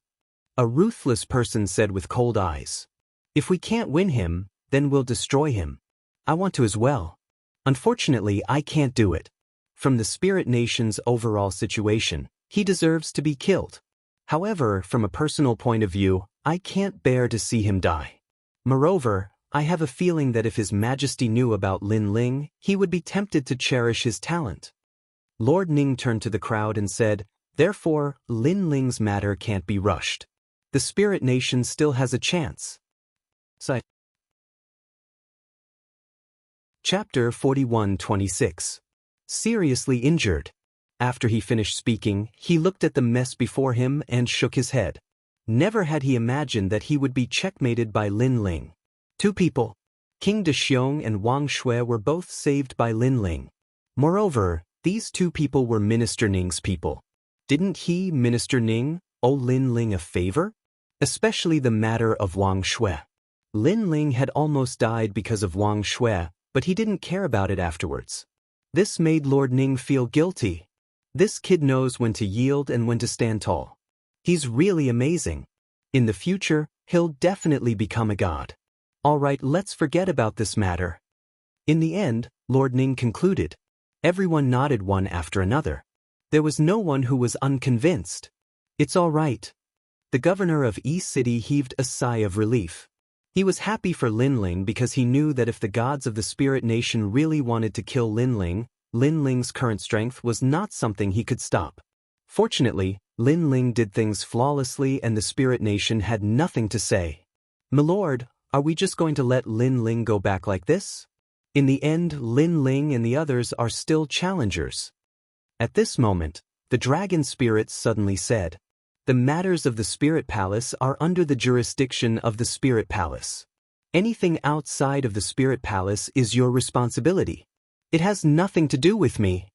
A ruthless person said with cold eyes. If we can't win him, then we'll destroy him. I want to as well. Unfortunately, I can't do it. From the Spirit Nation's overall situation, he deserves to be killed. However, from a personal point of view, I can't bear to see him die. Moreover, I have a feeling that if His Majesty knew about Lin Ling, he would be tempted to cherish his talent. Lord Ning turned to the crowd and said, therefore, Lin Ling's matter can't be rushed. The Spirit Nation still has a chance. Chapter 41-26. Seriously injured. After he finished speaking, he looked at the mess before him and shook his head. Never had he imagined that he would be checkmated by Lin Ling. 2 people, King De Xiong and Wang Shui, were both saved by Lin Ling. Moreover, these 2 people were Minister Ning's people. Didn't he, Minister Ning, owe Lin Ling a favor? Especially the matter of Wang Shui. Lin Ling had almost died because of Wang Shui, but he didn't care about it afterwards. This made Lord Ning feel guilty. This kid knows when to yield and when to stand tall. He's really amazing. In the future, he'll definitely become a god. Alright, let's forget about this matter. In the end, Lord Ning concluded. Everyone nodded one after another. There was no one who was unconvinced. It's all right. The governor of East City heaved a sigh of relief. He was happy for Lin Ling because he knew that if the gods of the Spirit Nation really wanted to kill Lin Ling's current strength was not something he could stop. Fortunately, Lin Ling did things flawlessly and the Spirit Nation had nothing to say. Milord, are we just going to let Lin Ling go back like this? In the end, Lin Ling and the others are still challengers. At this moment, the dragon spirit suddenly said, the matters of the Spirit Palace are under the jurisdiction of the Spirit Palace. Anything outside of the Spirit Palace is your responsibility. It has nothing to do with me.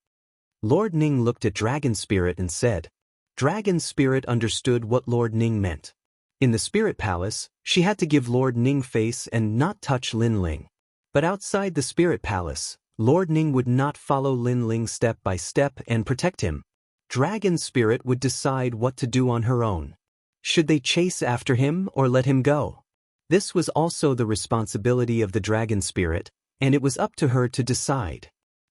Lord Ning looked at Dragon Spirit and said. Dragon Spirit understood what Lord Ning meant. In the Spirit Palace, she had to give Lord Ning face and not touch Lin Ling. But outside the Spirit Palace, Lord Ning would not follow Lin Ling step by step and protect him. Dragon Spirit would decide what to do on her own. Should they chase after him or let him go? This was also the responsibility of the Dragon Spirit, and it was up to her to decide.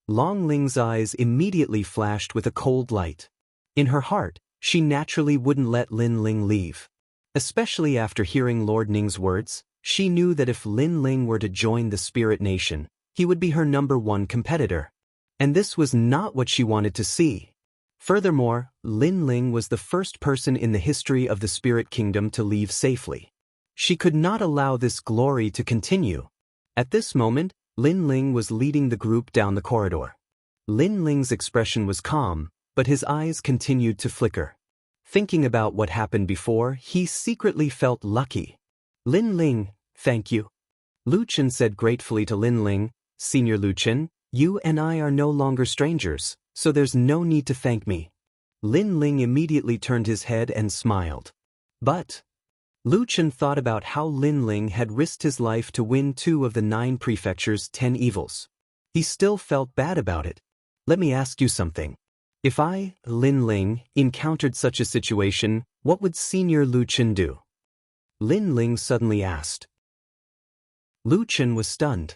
Long Ling's eyes immediately flashed with a cold light. In her heart, she naturally wouldn't let Lin Ling leave. Especially after hearing Lord Ning's words, she knew that if Lin Ling were to join the Spirit Nation, he would be her #1 competitor. And this was not what she wanted to see. Furthermore, Lin Ling was the first person in the history of the Spirit Kingdom to leave safely. She could not allow this glory to continue. At this moment, Lin Ling was leading the group down the corridor. Lin Ling's expression was calm, but his eyes continued to flicker. Thinking about what happened before, he secretly felt lucky. Lin Ling, thank you. Lu Chen said gratefully to Lin Ling, Senior Lu Chen, you and I are no longer strangers, so there's no need to thank me. Lin Ling immediately turned his head and smiled. But Lu Chen thought about how Lin Ling had risked his life to win 2 of the 9 prefecture's 10 evils. He still felt bad about it. Let me ask you something. If I, Lin Ling, encountered such a situation, what would Senior Lu Chen do? Lin Ling suddenly asked. Lu Chen was stunned.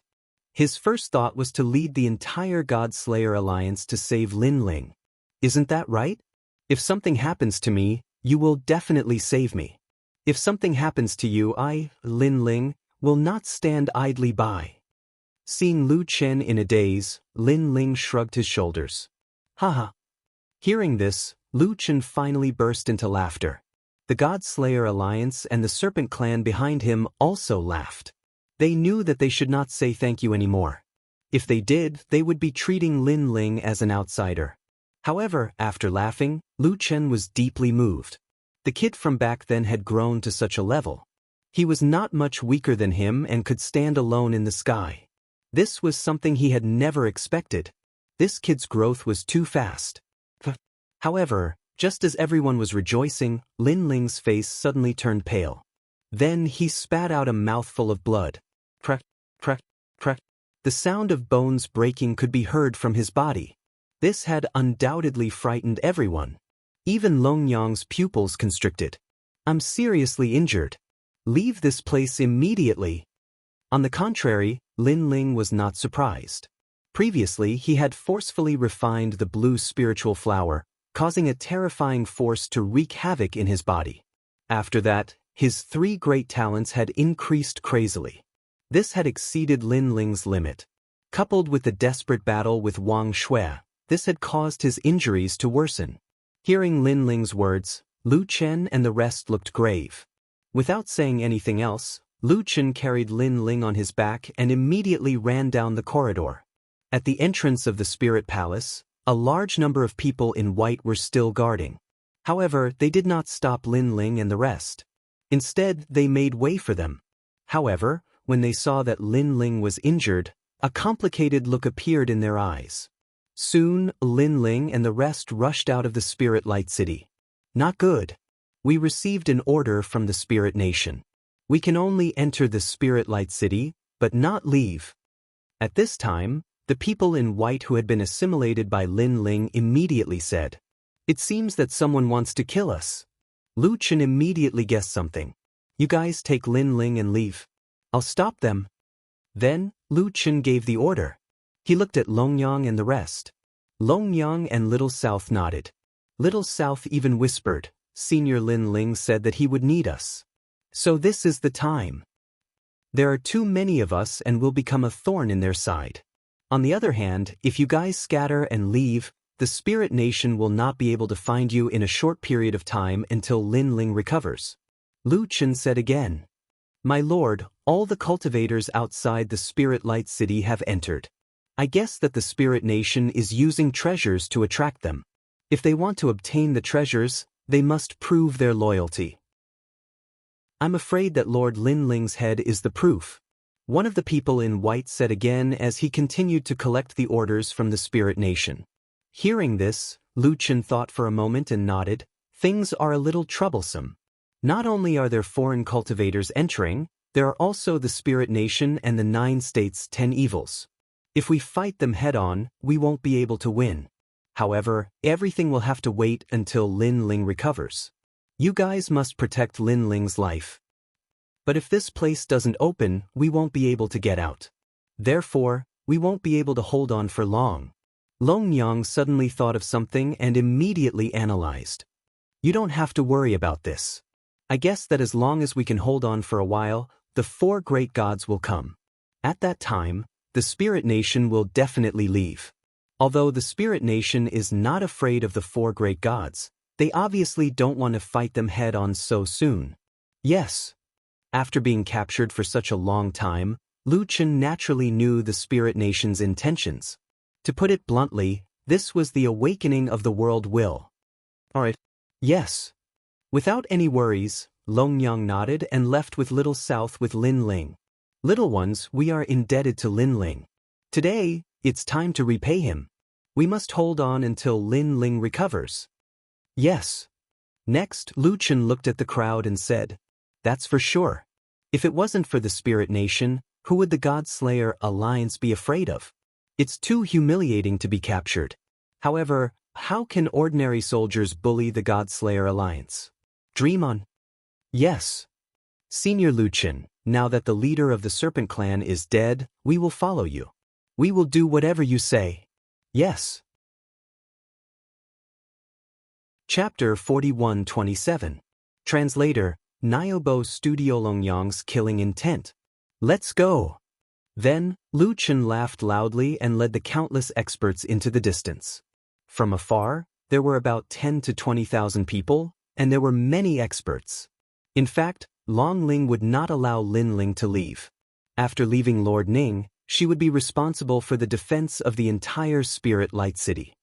His first thought was to lead the entire God Slayer alliance to save Lin Ling. Isn't that right? If something happens to me, you will definitely save me. If something happens to you, I, Lin Ling, will not stand idly by. Seeing Lu Chen in a daze, Lin Ling shrugged his shoulders. Haha. Hearing this, Lu Chen finally burst into laughter. The God Slayer alliance and the Serpent clan behind him also laughed. They knew that they should not say thank you anymore. If they did, they would be treating Lin Ling as an outsider. However, after laughing, Lu Chen was deeply moved. The kid from back then had grown to such a level. He was not much weaker than him and could stand alone in the sky. This was something he had never expected. This kid's growth was too fast. However, just as everyone was rejoicing, Lin Ling's face suddenly turned pale. Then he spat out a mouthful of blood. Crack, crack, crack. The sound of bones breaking could be heard from his body. This had undoubtedly frightened everyone. Even Long Yang's pupils constricted. I'm seriously injured. Leave this place immediately. On the contrary, Lin Ling was not surprised. Previously, he had forcefully refined the blue spiritual flower, causing a terrifying force to wreak havoc in his body. After that, his 3 great talents had increased crazily. This had exceeded Lin Ling's limit. Coupled with the desperate battle with Wang Shui, this had caused his injuries to worsen. Hearing Lin Ling's words, Lu Chen and the rest looked grave. Without saying anything else, Lu Chen carried Lin Ling on his back and immediately ran down the corridor. At the entrance of the Spirit Palace, a large number of people in white were still guarding. However, they did not stop Lin Ling and the rest. Instead, they made way for them. However, when they saw that Lin Ling was injured, a complicated look appeared in their eyes. Soon, Lin Ling and the rest rushed out of the Spirit Light City. Not good. We received an order from the Spirit Nation. We can only enter the Spirit Light City, but not leave. At this time, the people in white who had been assimilated by Lin Ling immediately said, "It seems that someone wants to kill us." Lu Chen immediately guessed something. "You guys take Lin Ling and leave. I'll stop them." Then, Lu Chen gave the order. He looked at Long Yang and the rest. Long Yang and Little South nodded. Little South even whispered, "Senior Lin Ling said that he would need us. So this is the time. There are too many of us and we'll become a thorn in their side. On the other hand, if you guys scatter and leave, the Spirit Nation will not be able to find you in a short period of time until Lin Ling recovers." Lu Chen said again, "My lord, all the cultivators outside the Spirit Light City have entered. I guess that the Spirit Nation is using treasures to attract them. If they want to obtain the treasures, they must prove their loyalty. I'm afraid that Lord Lin Ling's head is the proof," one of the people in white said again as he continued to collect the orders from the Spirit Nation. Hearing this, Lu Chen thought for a moment and nodded. Things are a little troublesome. Not only are there foreign cultivators entering, there are also the Spirit Nation and the 9 states' 10 evils. If we fight them head-on, we won't be able to win. However, everything will have to wait until Lin Ling recovers. You guys must protect Lin Ling's life. But if this place doesn't open, we won't be able to get out. Therefore, we won't be able to hold on for long. Long Yang suddenly thought of something and immediately analyzed. You don't have to worry about this. I guess that as long as we can hold on for a while, the 4 great gods will come. At that time, the Spirit Nation will definitely leave. Although the Spirit Nation is not afraid of the 4 great gods, they obviously don't want to fight them head-on so soon. Yes. After being captured for such a long time, Lu Chen naturally knew the Spirit Nation's intentions. To put it bluntly, this was the awakening of the world will. Alright. Yes. Without any worries, Long Yang nodded and left with Little South with Lin Ling. Little ones, we are indebted to Lin Ling. Today, it's time to repay him. We must hold on until Lin Ling recovers. Yes. Next, Lu Chen looked at the crowd and said, that's for sure. If it wasn't for the Spirit Nation, who would the God-Slayer Alliance be afraid of? It's too humiliating to be captured. However, how can ordinary soldiers bully the God-Slayer Alliance? Dream on. Yes. Senior Luchin, now that the leader of the Serpent Clan is dead, we will follow you. We will do whatever you say. Yes. Chapter 41-27. Translator, Nyobo Studio Longyang's killing intent. Let's go. Then, Lu Chen laughed loudly and led the countless experts into the distance. From afar, there were about 10 to 20,000 people, and there were many experts. In fact, Long Ling would not allow Lin Ling to leave. After leaving Lord Ning, she would be responsible for the defense of the entire Spirit Light City.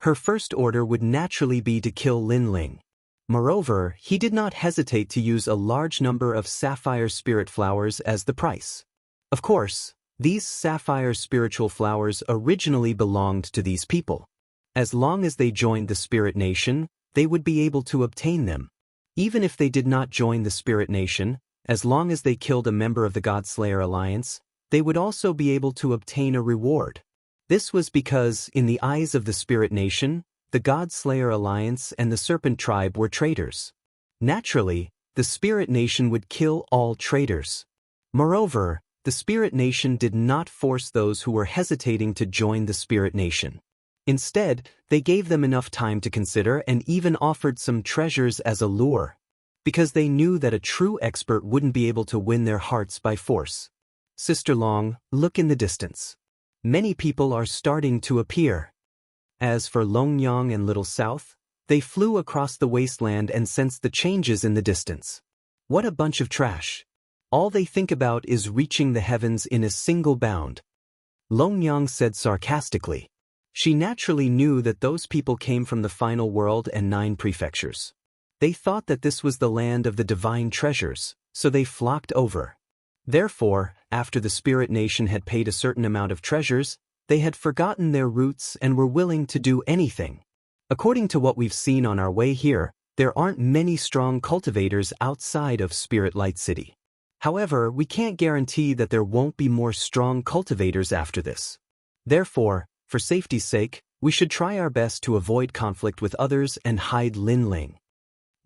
Her first order would naturally be to kill Lin Ling. Moreover, he did not hesitate to use a large number of sapphire spirit flowers as the price. Of course, these sapphire spiritual flowers originally belonged to these people. As long as they joined the Spirit Nation, they would be able to obtain them. Even if they did not join the Spirit Nation, as long as they killed a member of the God-Slayer Alliance, they would also be able to obtain a reward. This was because, in the eyes of the Spirit Nation, the God-Slayer Alliance and the Serpent Tribe were traitors. Naturally, the Spirit Nation would kill all traitors. Moreover, the Spirit Nation did not force those who were hesitating to join the Spirit Nation. Instead, they gave them enough time to consider and even offered some treasures as a lure, because they knew that a true expert wouldn't be able to win their hearts by force. Sister Long, look in the distance. Many people are starting to appear. As for Longyang and Little South, they flew across the wasteland and sensed the changes in the distance. What a bunch of trash. All they think about is reaching the heavens in a single bound. Longyang said sarcastically. She naturally knew that those people came from the final world and 9 prefectures. They thought that this was the land of the divine treasures, so they flocked over. Therefore, after the Spirit Nation had paid a certain amount of treasures, they had forgotten their roots and were willing to do anything. According to what we've seen on our way here, there aren't many strong cultivators outside of Spirit Light City. However, we can't guarantee that there won't be more strong cultivators after this. Therefore, for safety's sake, we should try our best to avoid conflict with others and hide Lin Ling.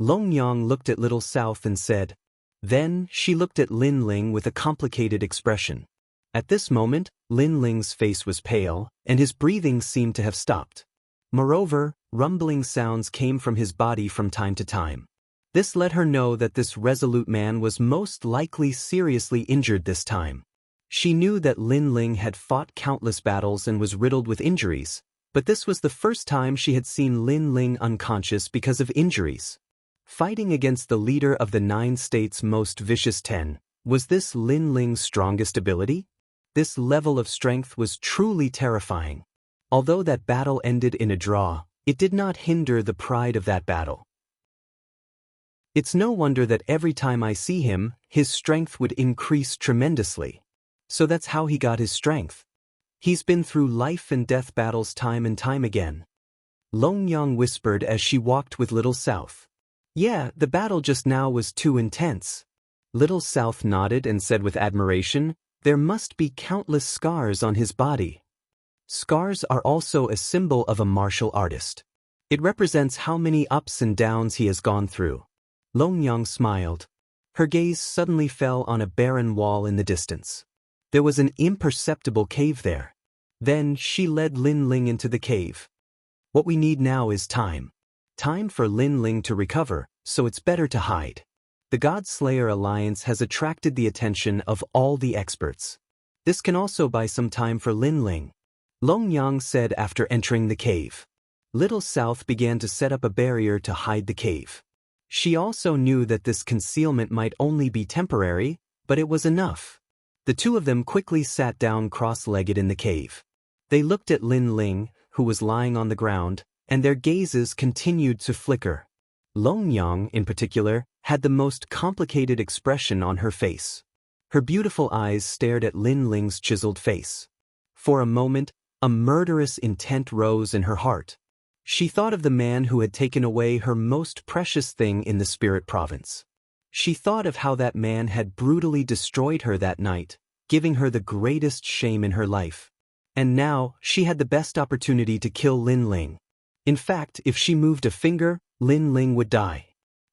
Longyang looked at Little South and said. Then, she looked at Lin Ling with a complicated expression. At this moment, Lin Ling's face was pale, and his breathing seemed to have stopped. Moreover, rumbling sounds came from his body from time to time. This let her know that this resolute man was most likely seriously injured this time. She knew that Lin Ling had fought countless battles and was riddled with injuries, but this was the first time she had seen Lin Ling unconscious because of injuries. Fighting against the leader of the 9 states' most vicious 10, was this Lin Ling's strongest ability? This level of strength was truly terrifying. Although that battle ended in a draw, it did not hinder the pride of that battle. It's no wonder that every time I see him, his strength would increase tremendously. So that's how he got his strength. He's been through life and death battles time and time again. Longyang whispered as she walked with Little South. Yeah, the battle just now was too intense. Little South nodded and said with admiration, there must be countless scars on his body. Scars are also a symbol of a martial artist. It represents how many ups and downs he has gone through. Longyang smiled. Her gaze suddenly fell on a barren wall in the distance. There was an imperceptible cave there. Then she led Lin Ling into the cave. What we need now is time. Time for Lin Ling to recover, so it's better to hide. The God-Slayer Alliance has attracted the attention of all the experts. This can also buy some time for Lin Ling. Longyang said after entering the cave. Little South began to set up a barrier to hide the cave. She also knew that this concealment might only be temporary, but it was enough. The two of them quickly sat down cross-legged in the cave. They looked at Lin Ling, who was lying on the ground, and their gazes continued to flicker. Longyang, in particular, had the most complicated expression on her face. Her beautiful eyes stared at Lin Ling's chiseled face. For a moment, a murderous intent rose in her heart. She thought of the man who had taken away her most precious thing in the Spirit Province. She thought of how that man had brutally destroyed her that night, giving her the greatest shame in her life. And now, she had the best opportunity to kill Lin Ling. In fact, if she moved a finger, Lin Ling would die.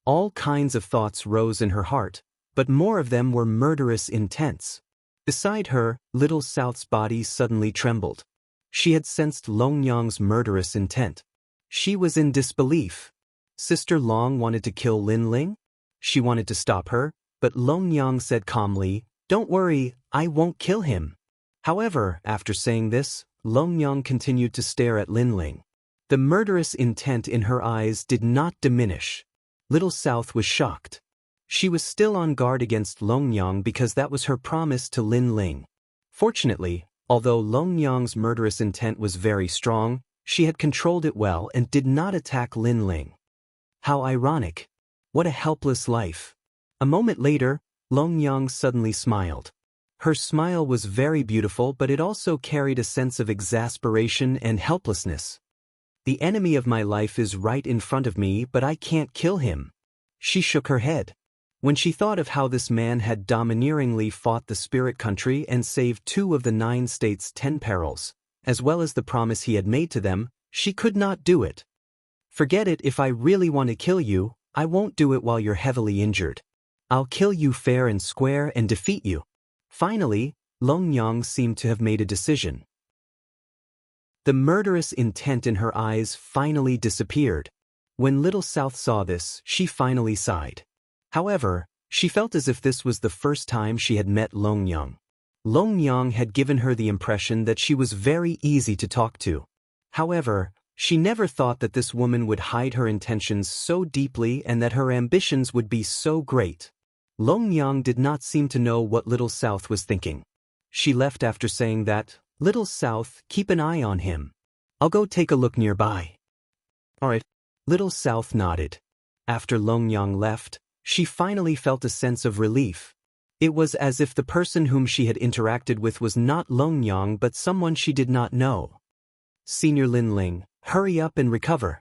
All kinds of thoughts rose in her heart, but more of them were murderous intense. Beside her, Little South's body suddenly trembled. She had sensed Long Yang's murderous intent. She was in disbelief. Sister Long wanted to kill Lin Ling? She wanted to stop her, but Long Yang said calmly, "Don't worry, I won't kill him." However, after saying this, Long Yang continued to stare at Lin Ling. The murderous intent in her eyes did not diminish. Little South was shocked. She was still on guard against Long Yang because that was her promise to Lin Ling. Fortunately, although Long Yang's murderous intent was very strong, she had controlled it well and did not attack Lin Ling. How ironic. What a helpless life. A moment later, Long Yang suddenly smiled. Her smile was very beautiful, but it also carried a sense of exasperation and helplessness. The enemy of my life is right in front of me, but I can't kill him. She shook her head. When she thought of how this man had domineeringly fought the spirit country and saved 2 of the 9 states' 10 perils, as well as the promise he had made to them, she could not do it. Forget it. If I really want to kill you, I won't do it while you're heavily injured. I'll kill you fair and square and defeat you. Finally, Long Yang seemed to have made a decision. The murderous intent in her eyes finally disappeared. When Little South saw this, she finally sighed. However, she felt as if this was the first time she had met Long Yang. Long Yang had given her the impression that she was very easy to talk to. However, she never thought that this woman would hide her intentions so deeply and that her ambitions would be so great. Long Yang did not seem to know what Little South was thinking. She left after saying that, "Little South, keep an eye on him. I'll go take a look nearby." "Alright." Little South nodded. After Long Yang left, she finally felt a sense of relief. It was as if the person whom she had interacted with was not Long Yang but someone she did not know. "Senior Lin Ling, hurry up and recover."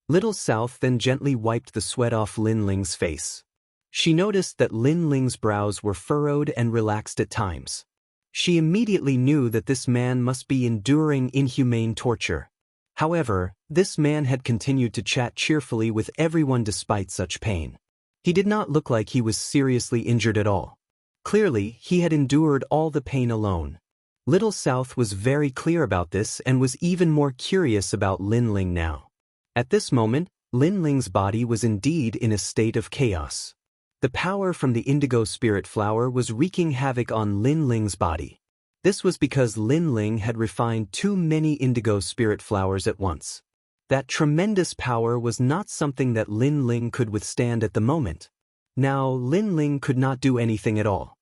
Little South then gently wiped the sweat off Lin Ling's face. She noticed that Lin Ling's brows were furrowed and relaxed at times. She immediately knew that this man must be enduring inhumane torture. However, this man had continued to chat cheerfully with everyone despite such pain. He did not look like he was seriously injured at all. Clearly, he had endured all the pain alone. Little South was very clear about this and was even more curious about Lin Ling now. At this moment, Lin Ling's body was indeed in a state of chaos. The power from the indigo spirit flower was wreaking havoc on Lin Ling's body. This was because Lin Ling had refined too many indigo spirit flowers at once. That tremendous power was not something that Lin Ling could withstand at the moment. Now Lin Ling could not do anything at all.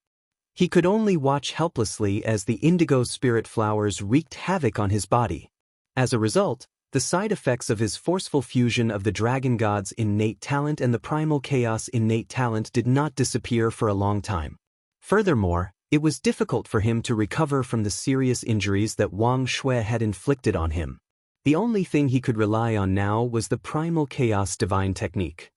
He could only watch helplessly as the indigo spirit flowers wreaked havoc on his body. As a result, the side effects of his forceful fusion of the Dragon God's innate talent and the Primal Chaos innate talent did not disappear for a long time. Furthermore, it was difficult for him to recover from the serious injuries that Wang Shui had inflicted on him. The only thing he could rely on now was the Primal Chaos Divine Technique.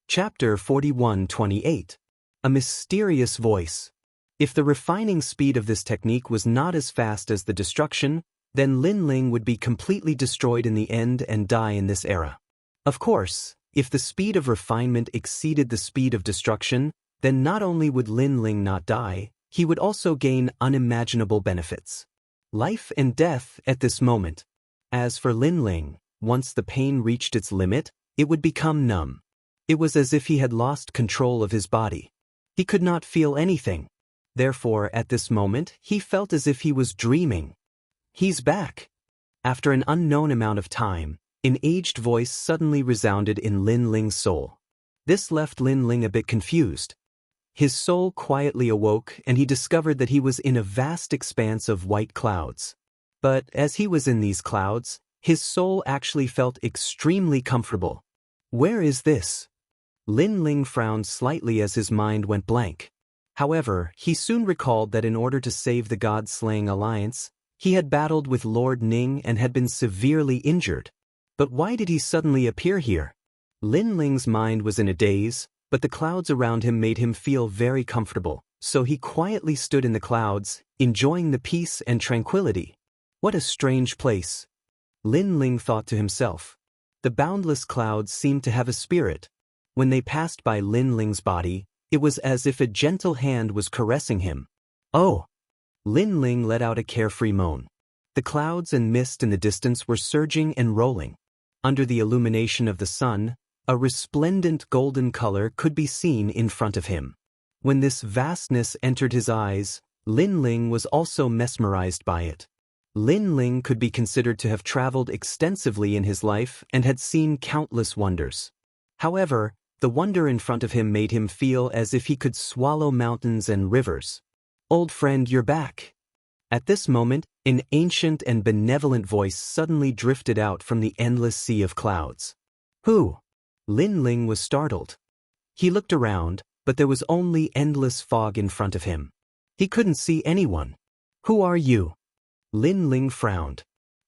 Chapter 41-28. A Mysterious Voice. If the refining speed of this technique was not as fast as the destruction, then Lin Ling would be completely destroyed in the end and die in this era. Of course, if the speed of refinement exceeded the speed of destruction, then not only would Lin Ling not die, he would also gain unimaginable benefits. Life and death at this moment. As for Lin Ling, once the pain reached its limit, it would become numb. It was as if he had lost control of his body. He could not feel anything. Therefore, at this moment, he felt as if he was dreaming. "He's back." After an unknown amount of time, an aged voice suddenly resounded in Lin Ling's soul. This left Lin Ling a bit confused. His soul quietly awoke and he discovered that he was in a vast expanse of white clouds. But as he was in these clouds, his soul actually felt extremely comfortable. Where is this? Lin Ling frowned slightly as his mind went blank. However, he soon recalled that in order to save the God-slaying alliance, he had battled with Lord Ning and had been severely injured. But why did he suddenly appear here? Lin Ling's mind was in a daze, but the clouds around him made him feel very comfortable, so he quietly stood in the clouds, enjoying the peace and tranquility. What a strange place, Lin Ling thought to himself. The boundless clouds seemed to have a spirit. When they passed by Lin Ling's body, it was as if a gentle hand was caressing him. Oh! Lin Ling let out a carefree moan. The clouds and mist in the distance were surging and rolling. Under the illumination of the sun, a resplendent golden color could be seen in front of him. When this vastness entered his eyes, Lin Ling was also mesmerized by it. Lin Ling could be considered to have traveled extensively in his life and had seen countless wonders. However, the wonder in front of him made him feel as if he could swallow mountains and rivers. "Old friend, you're back." At this moment, an ancient and benevolent voice suddenly drifted out from the endless sea of clouds. Who? Lin Ling was startled. He looked around, but there was only endless fog in front of him. He couldn't see anyone. Who are you? Lin Ling frowned.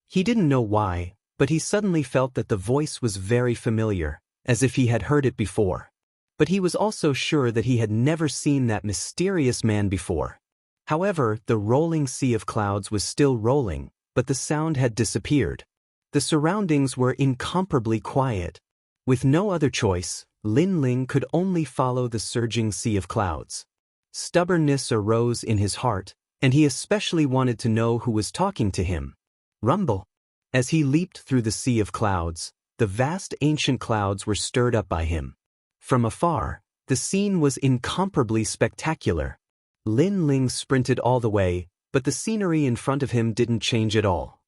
He didn't know why, but he suddenly felt that the voice was very familiar, as if he had heard it before. But he was also sure that he had never seen that mysterious man before. However, the rolling sea of clouds was still rolling, but the sound had disappeared. The surroundings were incomparably quiet. With no other choice, Lin Ling could only follow the surging sea of clouds. Stubbornness arose in his heart, and he especially wanted to know who was talking to him. Rumble. As he leaped through the sea of clouds, the vast ancient clouds were stirred up by him. From afar, the scene was incomparably spectacular. Lin Ling sprinted all the way, but the scenery in front of him didn't change at all.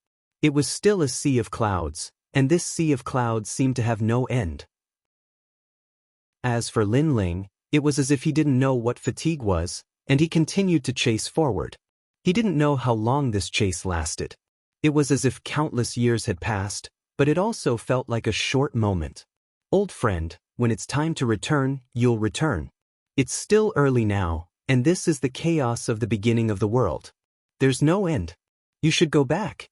It was still a sea of clouds, and this sea of clouds seemed to have no end. As for Lin Ling, it was as if he didn't know what fatigue was, and he continued to chase forward. He didn't know how long this chase lasted. It was as if countless years had passed, but it also felt like a short moment. Old friend, when it's time to return, you'll return. It's still early now, and this is the chaos of the beginning of the world. There's no end. You should go back.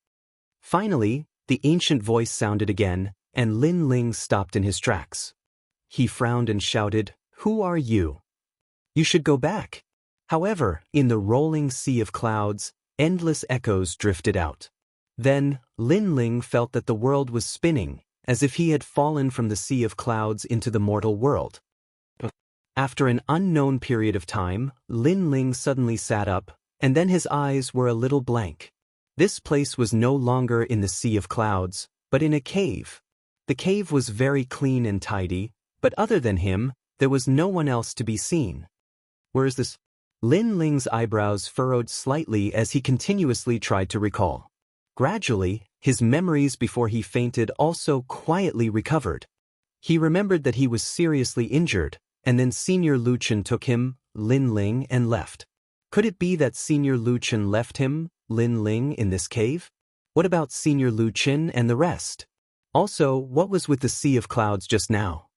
Finally, the ancient voice sounded again, and Lin Ling stopped in his tracks. He frowned and shouted, "Who are you?" "You should go back." However, in the rolling sea of clouds, endless echoes drifted out. Then, Lin Ling felt that the world was spinning, as if he had fallen from the sea of clouds into the mortal world. After an unknown period of time, Lin Ling suddenly sat up, and then his eyes were a little blank. This place was no longer in the sea of clouds, but in a cave. The cave was very clean and tidy, but other than him, there was no one else to be seen. Where is this? Lin Ling's eyebrows furrowed slightly as he continuously tried to recall. Gradually, his memories before he fainted also quietly recovered. He remembered that he was seriously injured, and then Senior Lu Chen took him, Lin Ling, and left. Could it be that Senior Lu Chen left him, Lin Ling, in this cave? What about Senior Lu Chen and the rest? Also, what was with the sea of clouds just now?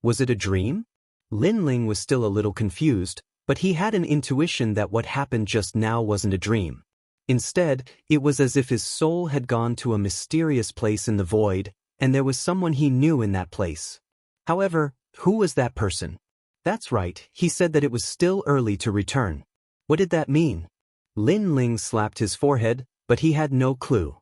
Was it a dream? Lin Ling was still a little confused, but he had an intuition that what happened just now wasn't a dream. Instead, it was as if his soul had gone to a mysterious place in the void, and there was someone he knew in that place. However, who was that person? That's right, he said that it was still early to return. What did that mean? Lin Ling slapped his forehead, but he had no clue.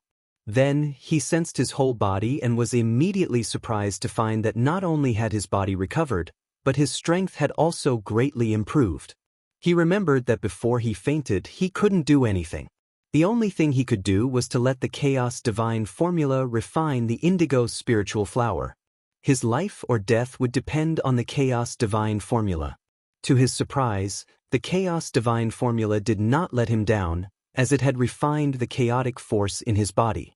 Then, he sensed his whole body and was immediately surprised to find that not only had his body recovered, but his strength had also greatly improved. He remembered that before he fainted, he couldn't do anything. The only thing he could do was to let the Chaos Divine Formula refine the indigo spiritual flower. His life or death would depend on the Chaos Divine Formula. To his surprise, the Chaos Divine Formula did not let him down, as it had refined the chaotic force in his body.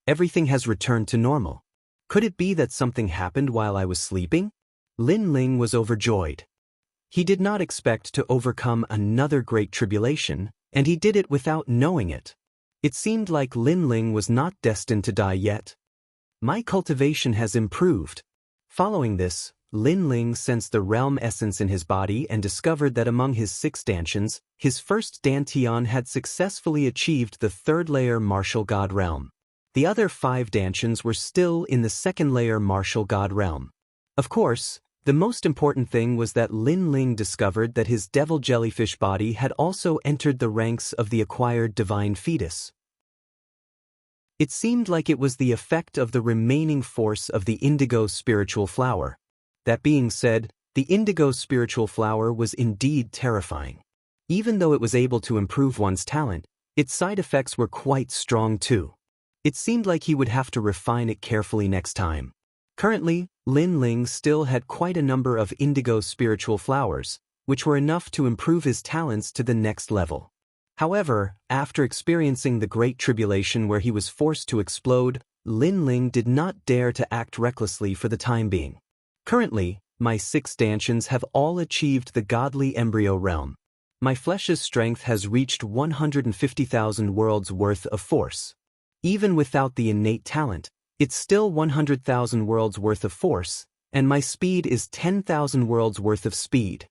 Everything has returned to normal. Could it be that something happened while I was sleeping? Lin Ling was overjoyed. He did not expect to overcome another great tribulation, and he did it without knowing it. It seemed like Lin Ling was not destined to die yet. My cultivation has improved. Following this, Lin Ling sensed the realm essence in his body and discovered that among his 6 dantians, his first dantian had successfully achieved the 3rd layer martial god realm. The other 5 dantians were still in the 2nd layer martial god realm. Of course, the most important thing was that Lin Ling discovered that his devil jellyfish body had also entered the ranks of the acquired divine fetus. It seemed like it was the effect of the remaining force of the indigo spiritual flower. That being said, the indigo spiritual flower was indeed terrifying. Even though it was able to improve one's talent, its side effects were quite strong too. It seemed like he would have to refine it carefully next time. Currently, Lin Ling still had quite a number of indigo spiritual flowers, which were enough to improve his talents to the next level. However, after experiencing the Great Tribulation where he was forced to explode, Lin Ling did not dare to act recklessly for the time being. Currently, my 6 stanchions have all achieved the godly embryo realm. My flesh's strength has reached 150,000 worlds worth of force. Even without the innate talent, it's still 100,000 worlds worth of force, and my speed is 10,000 worlds worth of speed.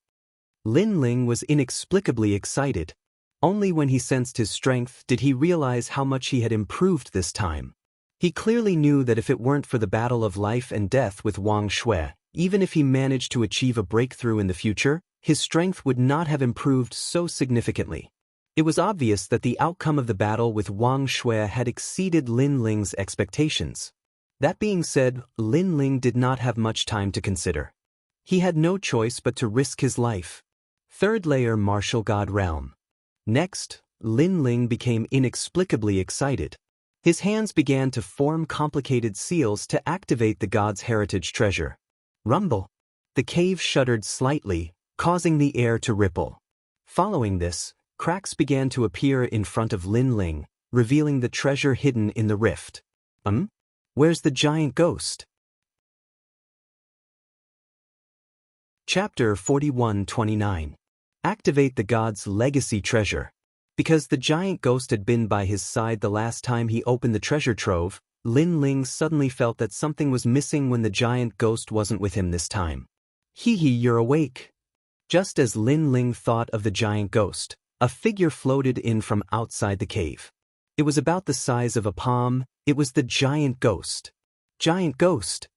Lin Ling was inexplicably excited. Only when he sensed his strength did he realize how much he had improved this time. He clearly knew that if it weren't for the battle of life and death with Wang Shui, even if he managed to achieve a breakthrough in the future, his strength would not have improved so significantly. It was obvious that the outcome of the battle with Wang Shui had exceeded Lin Ling's expectations. That being said, Lin Ling did not have much time to consider. He had no choice but to risk his life. 3rd layer martial god realm. Next, Lin Ling became inexplicably excited. His hands began to form complicated seals to activate the god's heritage treasure. Rumble. The cave shuddered slightly, causing the air to ripple. Following this, cracks began to appear in front of Lin Ling, revealing the treasure hidden in the rift. Where's the giant ghost? Chapter 41-29. Activate the god's legacy treasure. Because the giant ghost had been by his side the last time he opened the treasure trove, Lin Ling suddenly felt that something was missing when the giant ghost wasn't with him this time. You're awake. Just as Lin Ling thought of the giant ghost, a figure floated in from outside the cave. It was about the size of a palm. It was the giant ghost. Giant ghost!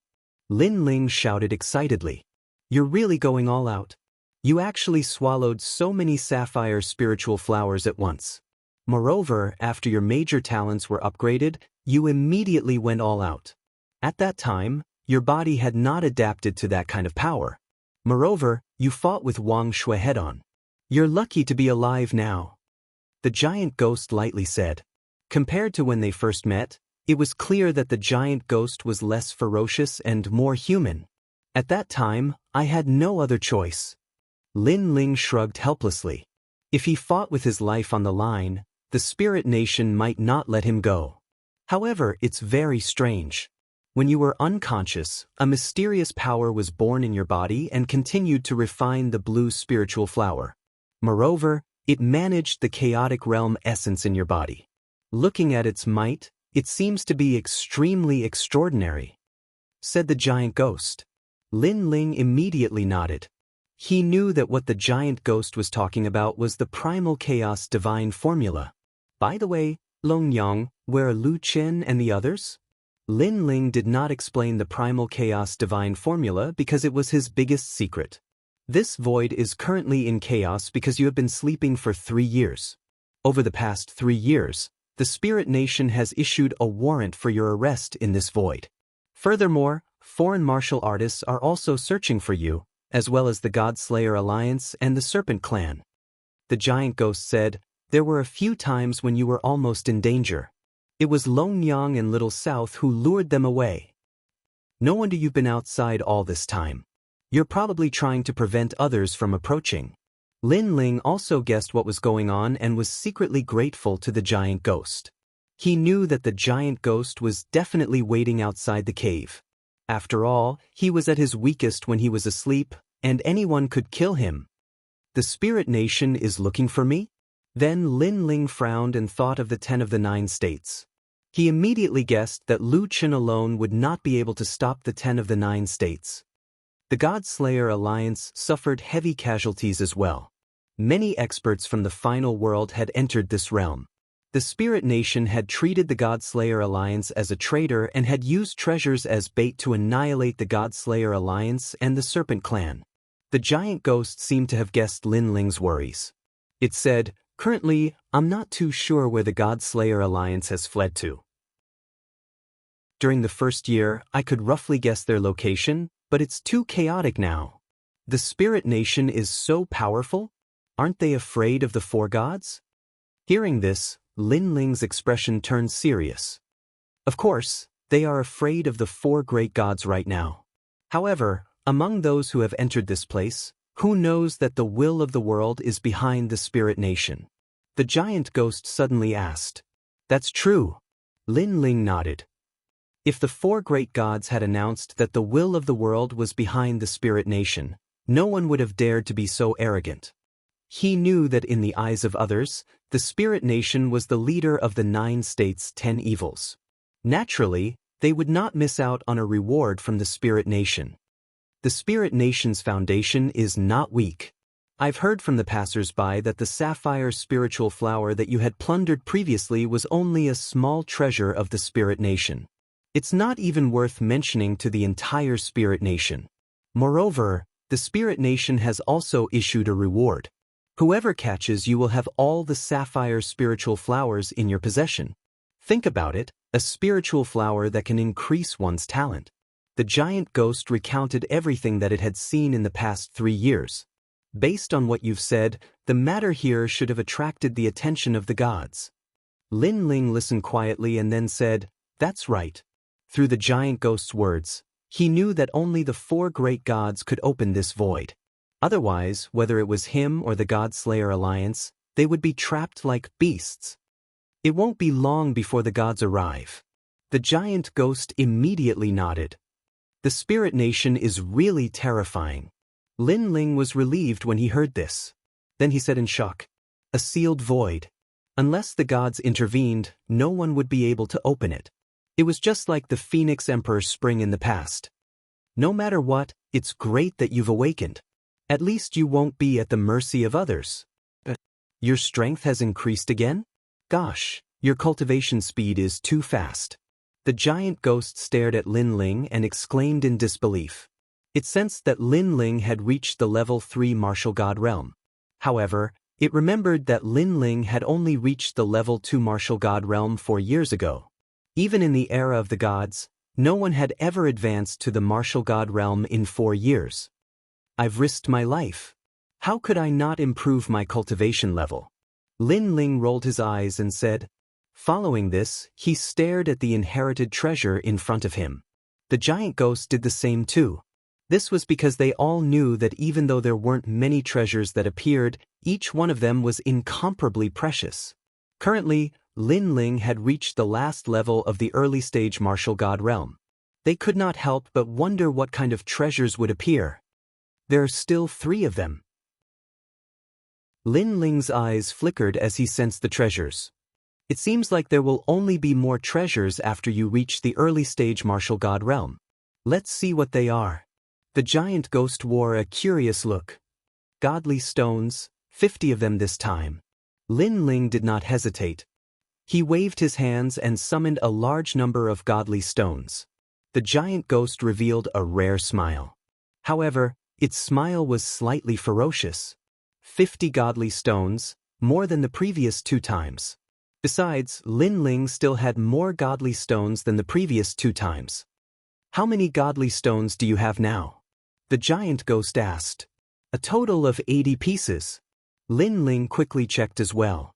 Lin Ling shouted excitedly. You're really going all out. You actually swallowed so many sapphire spiritual flowers at once. Moreover, after your major talents were upgraded, you immediately went all out. At that time, your body had not adapted to that kind of power. Moreover, you fought with Wang Shui head-on. You're lucky to be alive now. The giant ghost lightly said. Compared to when they first met, it was clear that the giant ghost was less ferocious and more human. At that time, I had no other choice. Lin Ling shrugged helplessly. If he fought with his life on the line, the spirit nation might not let him go. However, it's very strange. When you were unconscious, a mysterious power was born in your body and continued to refine the blue spiritual flower. Moreover, it managed the chaotic realm essence in your body. Looking at its might, it seems to be extremely extraordinary, said the giant ghost. Lin Ling immediately nodded. He knew that what the giant ghost was talking about was the primal chaos divine formula. By the way, Long Yang, where are Lu Chen and the others? Lin Ling did not explain the primal chaos divine formula because it was his biggest secret. This void is currently in chaos because you have been sleeping for 3 years. Over the past 3 years, the Spirit Nation has issued a warrant for your arrest in this void. Furthermore, foreign martial artists are also searching for you, as well as the God-Slayer Alliance and the Serpent Clan. The giant ghost said, there were a few times when you were almost in danger. It was Long Yang and Little South who lured them away. No wonder you've been outside all this time. You're probably trying to prevent others from approaching. Lin Ling also guessed what was going on and was secretly grateful to the giant ghost. He knew that the giant ghost was definitely waiting outside the cave. After all, he was at his weakest when he was asleep, and anyone could kill him. The Spirit Nation is looking for me? Then Lin Ling frowned and thought of the 10 of the 9 states. He immediately guessed that Lu Chen alone would not be able to stop the 10 of the 9 states. The God-Slayer Alliance suffered heavy casualties as well. Many experts from the final world had entered this realm. The Spirit Nation had treated the Godslayer Alliance as a traitor and had used treasures as bait to annihilate the Godslayer Alliance and the Serpent Clan. The giant ghost seemed to have guessed Lin Ling's worries. It said, "Currently, I'm not too sure where the Godslayer Alliance has fled to. During the first year, I could roughly guess their location, but it's too chaotic now. The Spirit Nation is so powerful? Aren't they afraid of the four gods?" Hearing this, Lin Ling's expression turned serious. Of course, they are afraid of the four great gods right now. However, among those who have entered this place, who knows that the will of the world is behind the Spirit Nation? The giant ghost suddenly asked. That's true. Lin Ling nodded. If the four great gods had announced that the will of the world was behind the Spirit Nation, no one would have dared to be so arrogant. He knew that in the eyes of others, the Spirit Nation was the leader of the 9 states' 10 evils. Naturally, they would not miss out on a reward from the Spirit Nation. The Spirit Nation's foundation is not weak. I've heard from the passers-by that the sapphire spiritual flower that you had plundered previously was only a small treasure of the Spirit Nation. It's not even worth mentioning to the entire Spirit Nation. Moreover, the Spirit Nation has also issued a reward. Whoever catches you will have all the sapphire spiritual flowers in your possession. Think about it, a spiritual flower that can increase one's talent. The giant ghost recounted everything that it had seen in the past 3 years. Based on what you've said, the matter here should have attracted the attention of the gods. Lin Ling listened quietly and then said, "That's right." Through the giant ghost's words, he knew that only the four great gods could open this void. Otherwise, whether it was him or the Godslayer Alliance, they would be trapped like beasts. It won't be long before the gods arrive. The giant ghost immediately nodded. The Spirit Nation is really terrifying. Lin Ling was relieved when he heard this. Then he said in shock, "A sealed void. Unless the gods intervened, no one would be able to open it. It was just like the Phoenix Emperor's spring in the past. No matter what, it's great that you've awakened. At least you won't be at the mercy of others. Your strength has increased again? Gosh, your cultivation speed is too fast." The giant ghost stared at Lin Ling and exclaimed in disbelief. It sensed that Lin Ling had reached the level 3 martial god realm. However, it remembered that Lin Ling had only reached the level 2 martial god realm 4 years ago. Even in the era of the gods, no one had ever advanced to the martial god realm in 4 years. I've risked my life. How could I not improve my cultivation level? Lin Ling rolled his eyes and said. Following this, he stared at the inherited treasure in front of him. The giant ghost did the same too. This was because they all knew that even though there weren't many treasures that appeared, each one of them was incomparably precious. Currently, Lin Ling had reached the last level of the early stage martial god realm. They could not help but wonder what kind of treasures would appear. There are still 3 of them. Lin Ling's eyes flickered as he sensed the treasures. It seems like there will only be more treasures after you reach the early stage martial god realm. Let's see what they are. The giant ghost wore a curious look. Godly stones, 50 of them this time. Lin Ling did not hesitate. He waved his hands and summoned a large number of godly stones. The giant ghost revealed a rare smile. However, its smile was slightly ferocious. 50 godly stones, more than the previous 2 times. Besides, Lin Ling still had more godly stones than the previous 2 times. How many godly stones do you have now? The giant ghost asked. A total of 80 pieces. Lin Ling quickly checked as well.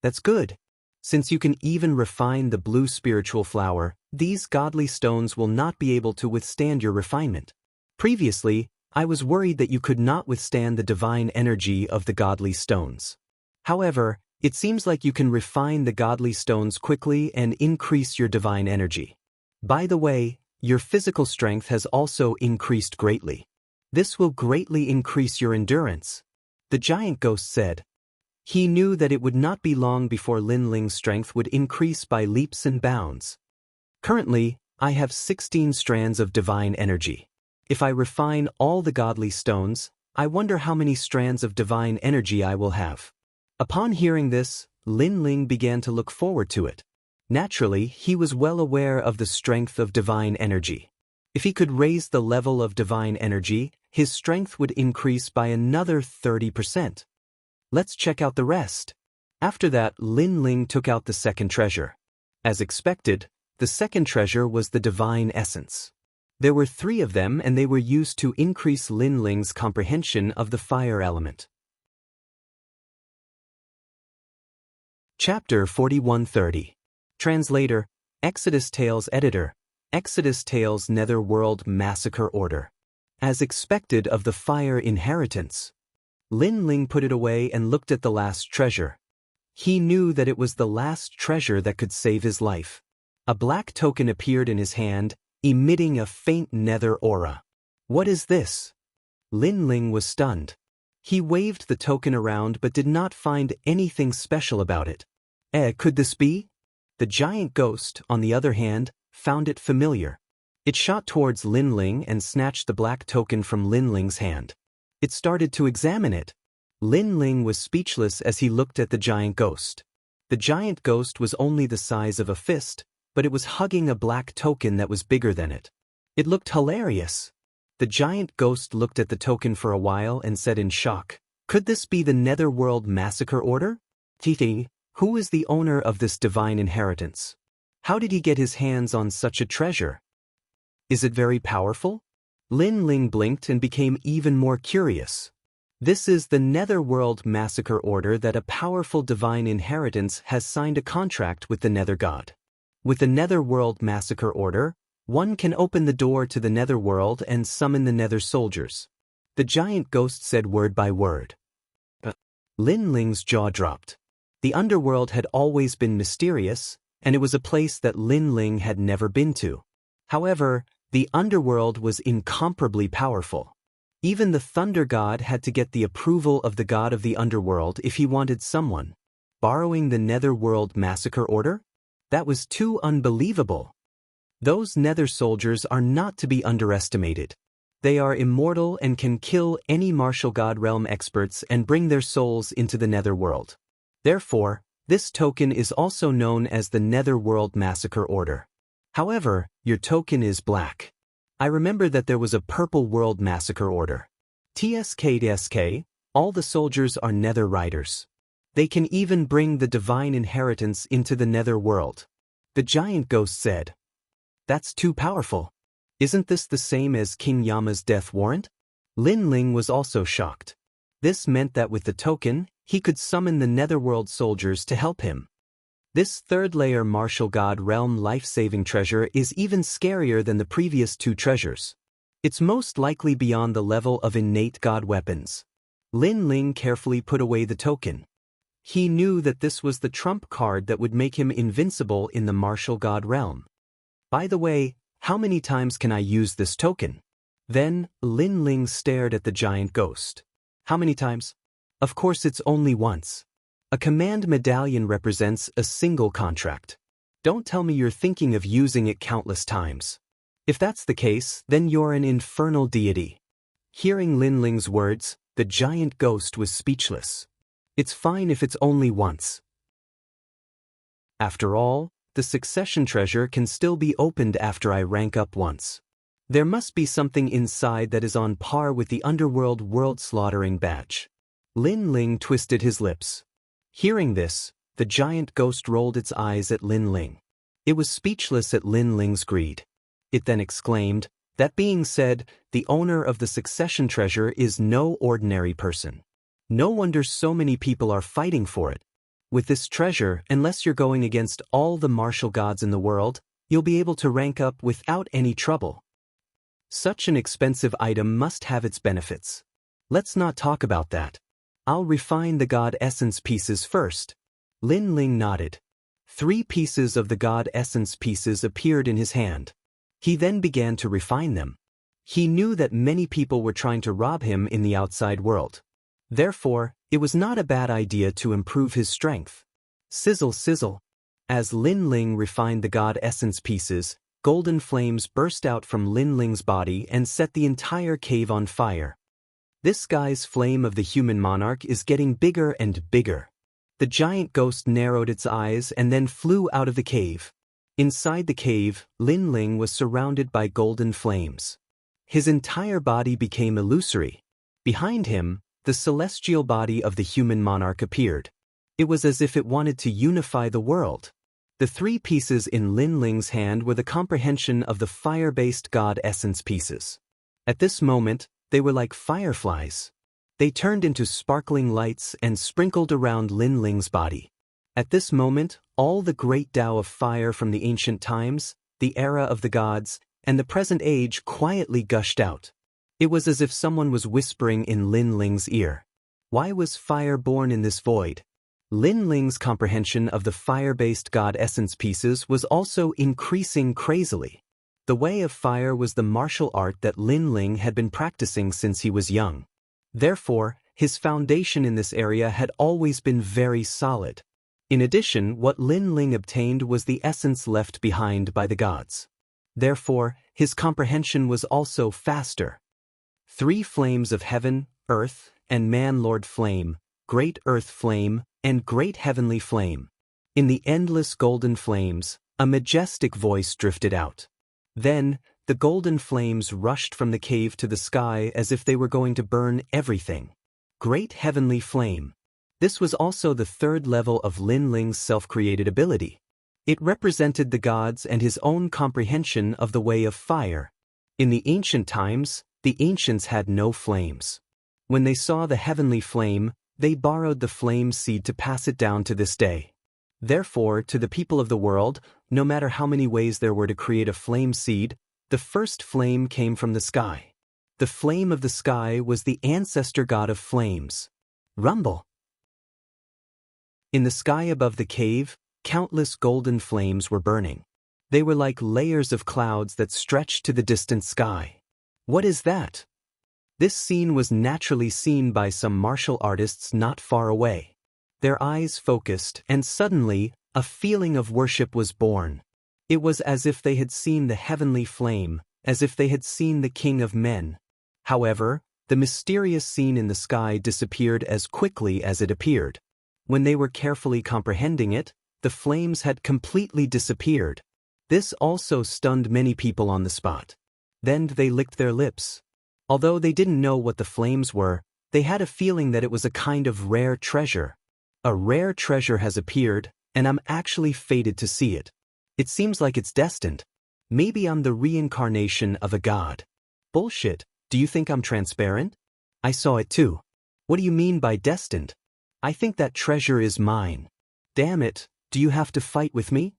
That's good. Since you can even refine the blue spiritual flower, these godly stones will not be able to withstand your refinement. Previously, I was worried that you could not withstand the divine energy of the godly stones. However, it seems like you can refine the godly stones quickly and increase your divine energy. By the way, your physical strength has also increased greatly. This will greatly increase your endurance, the giant ghost said. He knew that it would not be long before Lin Ling's strength would increase by leaps and bounds. Currently, I have 16 strands of divine energy. If I refine all the godly stones, I wonder how many strands of divine energy I will have. Upon hearing this, Lin Ling began to look forward to it. Naturally, he was well aware of the strength of divine energy. If he could raise the level of divine energy, his strength would increase by another 30%. Let's check out the rest. After that, Lin Ling took out the second treasure. As expected, the second treasure was the divine essence. There were 3 of them, and they were used to increase Lin Ling's comprehension of the fire element. Chapter 4130. Translator, Exodus Tales Editor, Exodus Tales Netherworld Massacre Order. As expected of the fire inheritance. Lin Ling put it away and looked at the last treasure. He knew that it was the last treasure that could save his life. A black token appeared in his hand, emitting a faint nether aura. What is this? Lin Ling was stunned. He waved the token around but did not find anything special about it. Could this be? The giant ghost, on the other hand, found it familiar. It shot towards Lin Ling and snatched the black token from Lin Ling's hand. It started to examine it. Lin Ling was speechless as he looked at the giant ghost. The giant ghost was only the size of a fist, but it was hugging a black token that was bigger than it. It looked hilarious. The giant ghost looked at the token for a while and said in shock, "Could this be the Netherworld Massacre Order? Titi, who is the owner of this divine inheritance? How did he get his hands on such a treasure? Is it very powerful?" Lin Ling blinked and became even more curious. This is the Netherworld Massacre Order, that a powerful divine inheritance has signed a contract with the Nether God. With the Netherworld Massacre Order, one can open the door to the Netherworld and summon the Nether soldiers. The giant ghost said word by word. Lin Ling's jaw dropped. The underworld had always been mysterious, and it was a place that Lin Ling had never been to. However, the underworld was incomparably powerful. Even the Thunder God had to get the approval of the god of the underworld if he wanted someone. Borrowing the Netherworld Massacre Order? That was too unbelievable. Those Nether soldiers are not to be underestimated. They are immortal and can kill any martial god realm experts and bring their souls into the Netherworld. Therefore, this token is also known as the Netherworld Massacre Order. However, your token is black. I remember that there was a Purple World Massacre Order. TSK, all the soldiers are Nether Riders. They can even bring the divine inheritance into the Nether world. The giant ghost said. That's too powerful. Isn't this the same as King Yama's death warrant? Lin Ling was also shocked. This meant that with the token, he could summon the Netherworld soldiers to help him. This third-layer martial god realm life-saving treasure is even scarier than the previous 2 treasures. It's most likely beyond the level of innate god weapons. Lin Ling carefully put away the token. He knew that this was the trump card that would make him invincible in the martial god realm. By the way, how many times can I use this token? Then, Lin Ling stared at the giant ghost. How many times? Of course it's only once. A command medallion represents a single contract. Don't tell me you're thinking of using it countless times. If that's the case, then you're an infernal deity. Hearing Lin Ling's words, the giant ghost was speechless. It's fine if it's only once. After all, the succession treasure can still be opened after I rank up once. There must be something inside that is on par with the Underworld World Slaughtering badge. Lin Ling twisted his lips. Hearing this, the giant ghost rolled its eyes at Lin Ling. It was speechless at Lin Ling's greed. It then exclaimed, "That being said, the owner of the succession treasure is no ordinary person. No wonder so many people are fighting for it. With this treasure, unless you're going against all the martial gods in the world, you'll be able to rank up without any trouble. Such an expensive item must have its benefits. Let's not talk about that. I'll refine the god essence pieces first." Lin Ling nodded. 3 pieces of the god essence pieces appeared in his hand. He then began to refine them. He knew that many people were trying to rob him in the outside world. Therefore, it was not a bad idea to improve his strength. Sizzle sizzle. As Lin Ling refined the god essence pieces, golden flames burst out from Lin Ling's body and set the entire cave on fire. This guy's flame of the human monarch is getting bigger and bigger. The giant ghost narrowed its eyes and then flew out of the cave. Inside the cave, Lin Ling was surrounded by golden flames. His entire body became illusory. Behind him, the celestial body of the human monarch appeared. It was as if it wanted to unify the world. The 3 pieces in Lin Ling's hand were the comprehension of the fire-based god essence pieces. At this moment, they were like fireflies. They turned into sparkling lights and sprinkled around Lin Ling's body. At this moment, all the great Tao of fire from the ancient times, the era of the gods, and the present age quietly gushed out. It was as if someone was whispering in Lin Ling's ear. Why was fire born in this void? Lin Ling's comprehension of the fire-based god essence pieces was also increasing crazily. The way of fire was the martial art that Lin Ling had been practicing since he was young. Therefore, his foundation in this area had always been very solid. In addition, what Lin Ling obtained was the essence left behind by the gods. Therefore, his comprehension was also faster. 3 flames of heaven, earth, and man-lord flame, great earth flame, and great heavenly flame. In the endless golden flames, a majestic voice drifted out. Then, the golden flames rushed from the cave to the sky as if they were going to burn everything. Great heavenly flame. This was also the 3rd level of Lin Ling's self-created ability. It represented the gods and his own comprehension of the way of fire. In the ancient times, the ancients had no flames. When they saw the heavenly flame, they borrowed the flame seed to pass it down to this day. Therefore, to the people of the world, no matter how many ways there were to create a flame seed, the first flame came from the sky. The flame of the sky was the ancestor god of flames. Rumble. In the sky above the cave, countless golden flames were burning. They were like layers of clouds that stretched to the distant sky. What is that? This scene was naturally seen by some martial artists not far away. Their eyes focused, and suddenly, a feeling of worship was born. It was as if they had seen the heavenly flame, as if they had seen the King of Men. However, the mysterious scene in the sky disappeared as quickly as it appeared. When they were carefully comprehending it, the flames had completely disappeared. This also stunned many people on the spot. Then they licked their lips. Although they didn't know what the flames were, they had a feeling that it was a kind of rare treasure. A rare treasure has appeared, and I'm actually fated to see it. It seems like it's destined. Maybe I'm the reincarnation of a god. Bullshit, do you think I'm transparent? I saw it too. What do you mean by destined? I think that treasure is mine. Damn it, do you have to fight with me?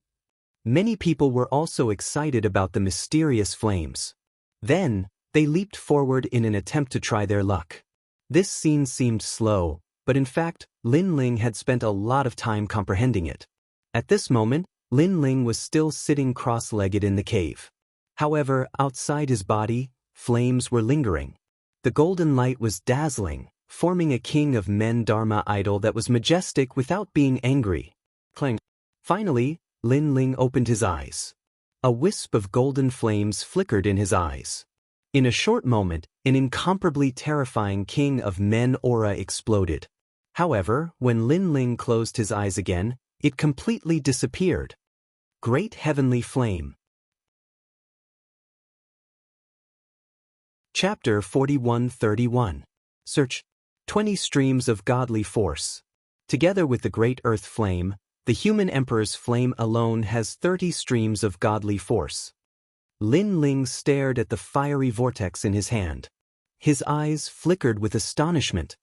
Many people were also excited about the mysterious flames. Then, they leaped forward in an attempt to try their luck. This scene seemed slow, but in fact, Lin Ling had spent a lot of time comprehending it. At this moment, Lin Ling was still sitting cross-legged in the cave. However, outside his body, flames were lingering. The golden light was dazzling, forming a King of Men Dharma idol that was majestic without being angry. Clang. Finally, Lin Ling opened his eyes. A wisp of golden flames flickered in his eyes. In a short moment, an incomparably terrifying King of Men aura exploded. However, when Lin Ling closed his eyes again, it completely disappeared. Great Heavenly Flame. Chapter 41-31. Search 20 streams of godly force. Together with the Great Earth Flame, the human Emperor's flame alone has 30 streams of godly force. Lin Ling stared at the fiery vortex in his hand. His eyes flickered with astonishment,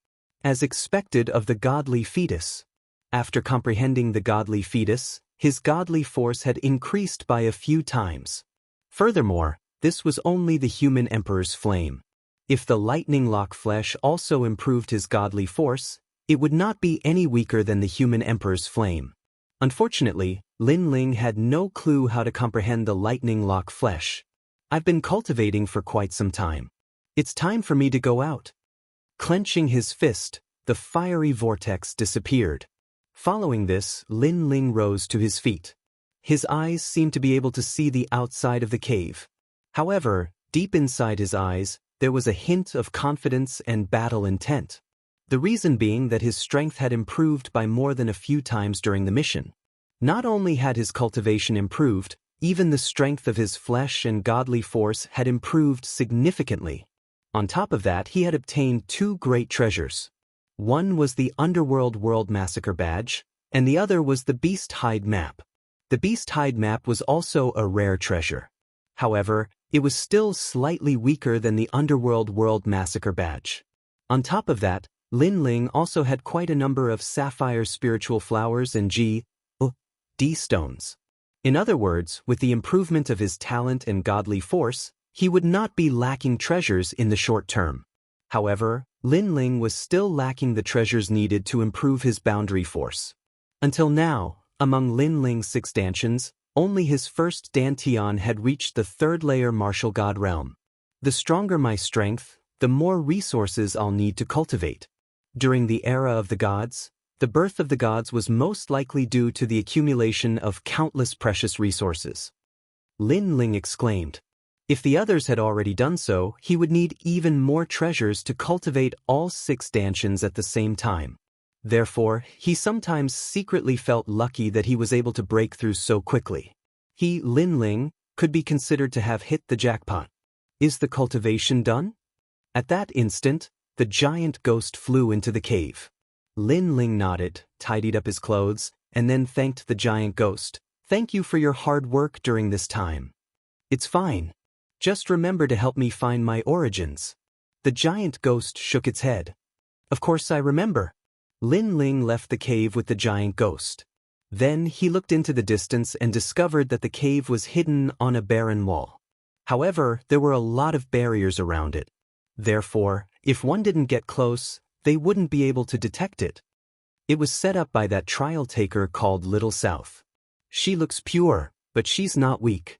as expected of the godly fetus. After comprehending the godly fetus, his godly force had increased by a few times. Furthermore, this was only the human Emperor's flame. If the lightning lock flesh also improved his godly force, it would not be any weaker than the human Emperor's flame. Unfortunately, Lin Ling had no clue how to comprehend the lightning lock flesh. I've been cultivating for quite some time. It's time for me to go out. Clenching his fist, the fiery vortex disappeared. Following this, Lin Ling rose to his feet. His eyes seemed to be able to see the outside of the cave. However, deep inside his eyes, there was a hint of confidence and battle intent. The reason being that his strength had improved by more than a few times during the mission. Not only had his cultivation improved, even the strength of his flesh and godly force had improved significantly. On top of that, he had obtained two great treasures. One was the Underworld World Massacre Badge, and the other was the Beast Hide Map. The Beast Hide Map was also a rare treasure. However, it was still slightly weaker than the Underworld World Massacre Badge. On top of that, Lin Ling also had quite a number of sapphire spiritual flowers and D stones. In other words, with the improvement of his talent and godly force, he would not be lacking treasures in the short term. However, Lin Ling was still lacking the treasures needed to improve his boundary force. Until now, among Lin Ling's 6 dantians, only his first dantian had reached the 3rd layer martial god realm. The stronger my strength, the more resources I'll need to cultivate. During the era of the gods, the birth of the gods was most likely due to the accumulation of countless precious resources. Lin Ling exclaimed. If the others had already done so, he would need even more treasures to cultivate all 6 dantians at the same time. Therefore, he sometimes secretly felt lucky that he was able to break through so quickly. He, Lin Ling, could be considered to have hit the jackpot. Is the cultivation done? At that instant, the giant ghost flew into the cave. Lin Ling nodded, tidied up his clothes, and then thanked the giant ghost. Thank you for your hard work during this time. It's fine. Just remember to help me find my origins. The giant ghost shook its head. Of course I remember. Lin Ling left the cave with the giant ghost. Then he looked into the distance and discovered that the cave was hidden on a barren wall. However, there were a lot of barriers around it. Therefore, if one didn't get close, they wouldn't be able to detect it. It was set up by that trial taker called Little South. She looks pure, but she's not weak.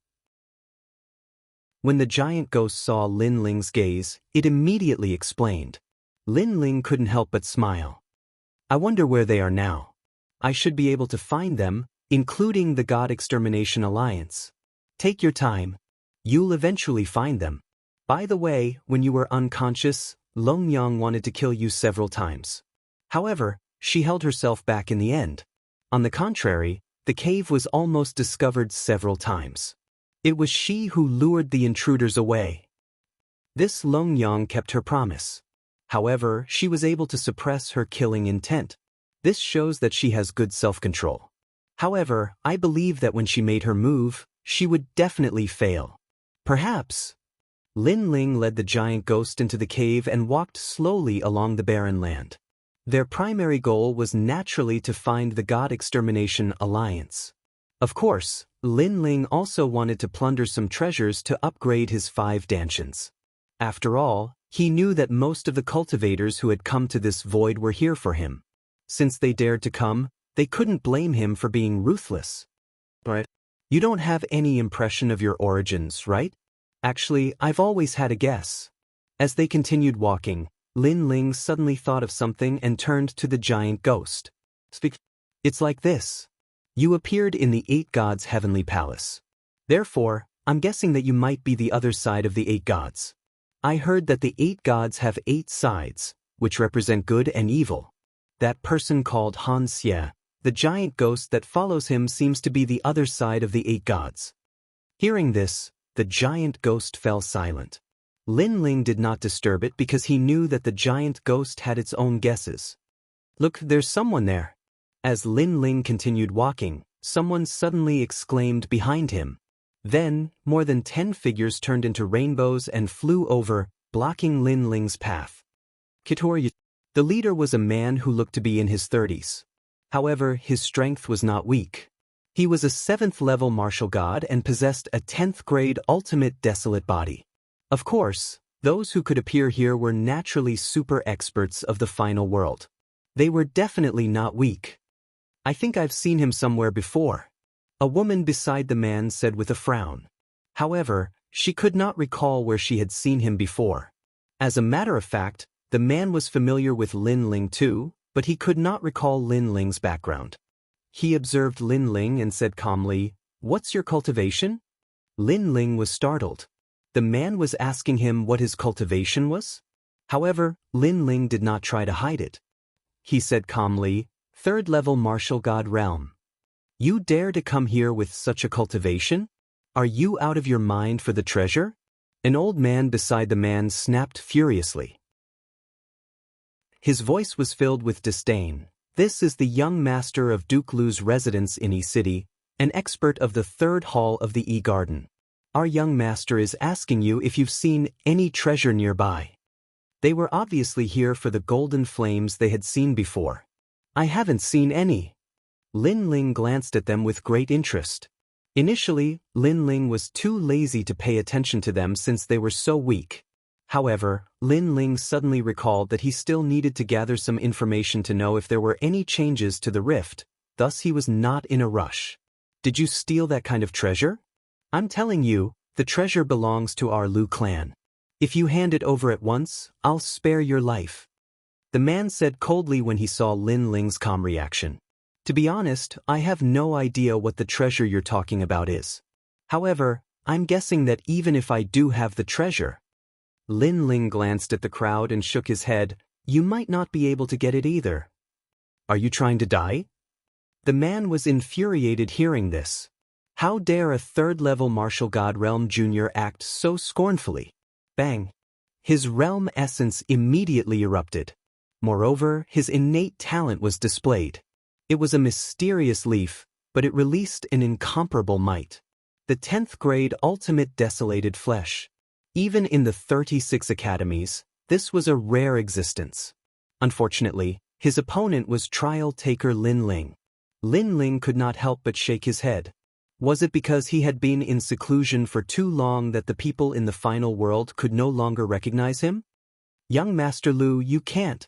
When the giant ghost saw Lin Ling's gaze, it immediately explained. Lin Ling couldn't help but smile. I wonder where they are now. I should be able to find them, including the God Extermination Alliance. Take your time. You'll eventually find them. By the way, when you were unconscious, Long Yang wanted to kill you several times. However, she held herself back in the end. On the contrary, the cave was almost discovered several times. It was she who lured the intruders away. This Long Yang kept her promise. However, she was able to suppress her killing intent. This shows that she has good self-control. However, I believe that when she made her move, she would definitely fail. Perhaps. Lin Ling led the giant ghost into the cave and walked slowly along the barren land. Their primary goal was naturally to find the God Extermination Alliance. Of course, Lin Ling also wanted to plunder some treasures to upgrade his 5 dantians. After all, he knew that most of the cultivators who had come to this void were here for him. Since they dared to come, they couldn't blame him for being ruthless. But you don't have any impression of your origins, right? Actually, I've always had a guess. As they continued walking, Lin Ling suddenly thought of something and turned to the giant ghost. It's like this. You appeared in the 8 gods' heavenly palace. Therefore, I'm guessing that you might be the other side of the 8 gods. I heard that the 8 gods have 8 sides, which represent good and evil. That person called Han Xie, the giant ghost that follows him, seems to be the other side of the 8 gods. Hearing this, the giant ghost fell silent. Lin Ling did not disturb it because he knew that the giant ghost had its own guesses. Look, there's someone there. As Lin Ling continued walking, someone suddenly exclaimed behind him. Then, more than 10 figures turned into rainbows and flew over, blocking Lin Ling's path. The leader was a man who looked to be in his 30s. However, his strength was not weak. He was a 7th level martial god and possessed a 10th grade ultimate desolate body. Of course, those who could appear here were naturally super experts of the final world. They were definitely not weak. I think I've seen him somewhere before. A woman beside the man said with a frown. However, she could not recall where she had seen him before. As a matter of fact, the man was familiar with Lin Ling too, but he could not recall Lin Ling's background. He observed Lin Ling and said calmly, "What's your cultivation?" Lin Ling was startled. The man was asking him what his cultivation was? However, Lin Ling did not try to hide it. He said calmly, "Third level martial god realm. You dare to come here with such a cultivation? Are you out of your mind for the treasure?" An old man beside the man snapped furiously. His voice was filled with disdain. "This is the young master of Duke Lu's residence in E-City, an expert of the third hall of the E-Garden. Our young master is asking you if you've seen any treasure nearby." They were obviously here for the golden flames they had seen before. "I haven't seen any." Lin Ling glanced at them with great interest. Initially, Lin Ling was too lazy to pay attention to them since they were so weak. However, Lin Ling suddenly recalled that he still needed to gather some information to know if there were any changes to the rift, thus he was not in a rush. "Did you steal that kind of treasure? I'm telling you, the treasure belongs to our Lu clan. If you hand it over at once, I'll spare your life," the man said coldly when he saw Lin Ling's calm reaction. "To be honest, I have no idea what the treasure you're talking about is. However, I'm guessing that even if I do have the treasure..." Lin Ling glanced at the crowd and shook his head. "You might not be able to get it either." "Are you trying to die?" The man was infuriated hearing this. How dare a third-level martial god realm junior act so scornfully? Bang! His realm essence immediately erupted. Moreover, his innate talent was displayed. It was a mysterious leaf, but it released an incomparable might. The 10th grade ultimate desolated flesh. Even in the 36 academies, this was a rare existence. Unfortunately, his opponent was trial taker Lin Ling. Lin Ling could not help but shake his head. Was it because he had been in seclusion for too long that the people in the final world could no longer recognize him? "Young Master Lu, you can't."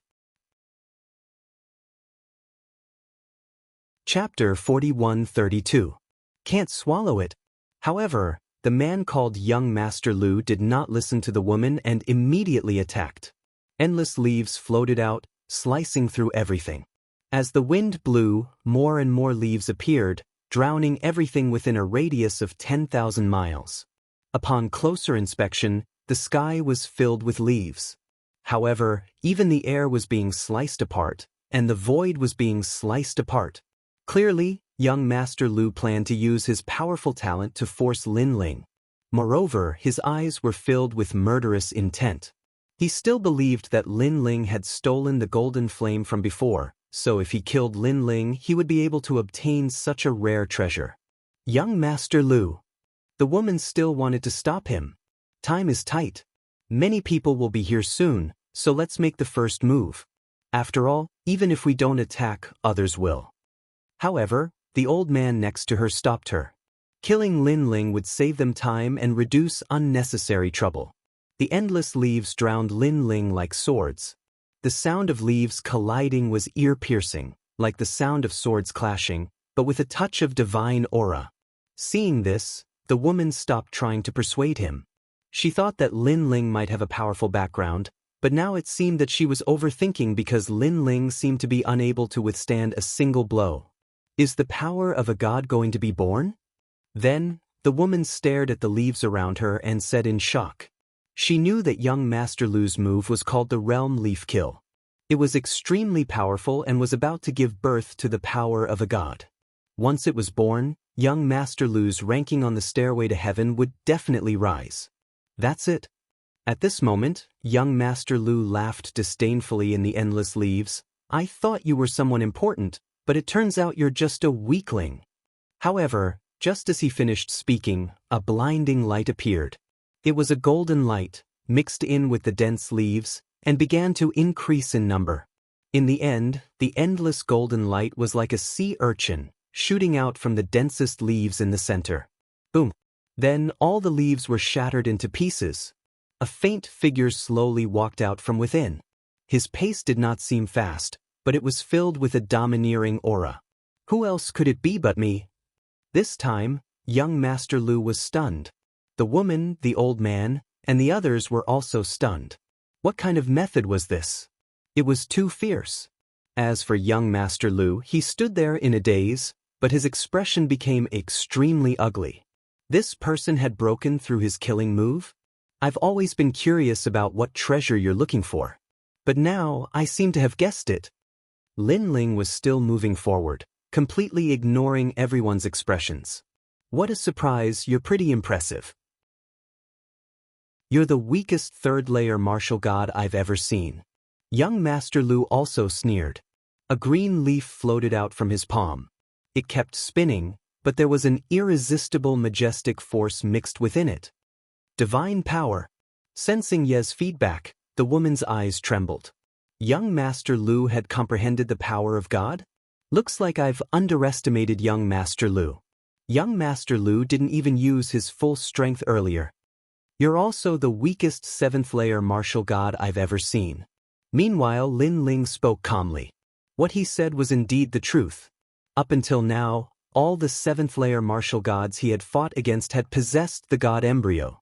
Chapter 41-32. Can't swallow it. However, the man called Young Master Lu did not listen to the woman and immediately attacked. Endless leaves floated out, slicing through everything. As the wind blew, more and more leaves appeared, drowning everything within a radius of 10,000 miles. Upon closer inspection, the sky was filled with leaves. However, even the air was being sliced apart, and the void was being sliced apart. Clearly, young Master Lu planned to use his powerful talent to force Lin Ling. Moreover, his eyes were filled with murderous intent. He still believed that Lin Ling had stolen the golden flame from before, so if he killed Lin Ling, he would be able to obtain such a rare treasure. "Young Master Lu." The woman still wanted to stop him. "Time is tight. Many people will be here soon, so let's make the first move. After all, even if we don't attack, others will." However, the old man next to her stopped her. Killing Lin Ling would save them time and reduce unnecessary trouble. The endless leaves drowned Lin Ling like swords. The sound of leaves colliding was ear-piercing, like the sound of swords clashing, but with a touch of divine aura. Seeing this, the woman stopped trying to persuade him. She thought that Lin Ling might have a powerful background, but now it seemed that she was overthinking because Lin Ling seemed to be unable to withstand a single blow. Is the power of a god going to be born? Then, the woman stared at the leaves around her and said in shock. She knew that young Master Lu's move was called the Realm Leaf Kill. It was extremely powerful and was about to give birth to the power of a god. Once it was born, young Master Lu's ranking on the stairway to heaven would definitely rise. That's it. At this moment, young Master Lu laughed disdainfully in the endless leaves. "I thought you were someone important, but it turns out you're just a weakling." However, just as he finished speaking, a blinding light appeared. It was a golden light, mixed in with the dense leaves, and began to increase in number. In the end, the endless golden light was like a sea urchin, shooting out from the densest leaves in the center. Boom! Then all the leaves were shattered into pieces. A faint figure slowly walked out from within. His pace did not seem fast, but it was filled with a domineering aura. Who else could it be but me? This time, young Master Lu was stunned. The woman, the old man, and the others were also stunned. What kind of method was this? It was too fierce. As for young Master Lu, he stood there in a daze, but his expression became extremely ugly. This person had broken through his killing move? I've always been curious about what treasure you're looking for. But now, I seem to have guessed it. Lin Ling was still moving forward, completely ignoring everyone's expressions. What a surprise, you're pretty impressive. You're the weakest third-layer martial god I've ever seen. Young Master Lu also sneered. A green leaf floated out from his palm. It kept spinning, but there was an irresistible majestic force mixed within it. Divine power. Sensing Ye's feedback, the woman's eyes trembled. Young Master Lu had comprehended the power of God? Looks like I've underestimated young Master Lu. Young Master Lu didn't even use his full strength earlier. You're also the weakest 7th-layer martial god I've ever seen. Meanwhile, Lin Ling spoke calmly. What he said was indeed the truth. Up until now, all the 7th-layer martial gods he had fought against had possessed the god embryo.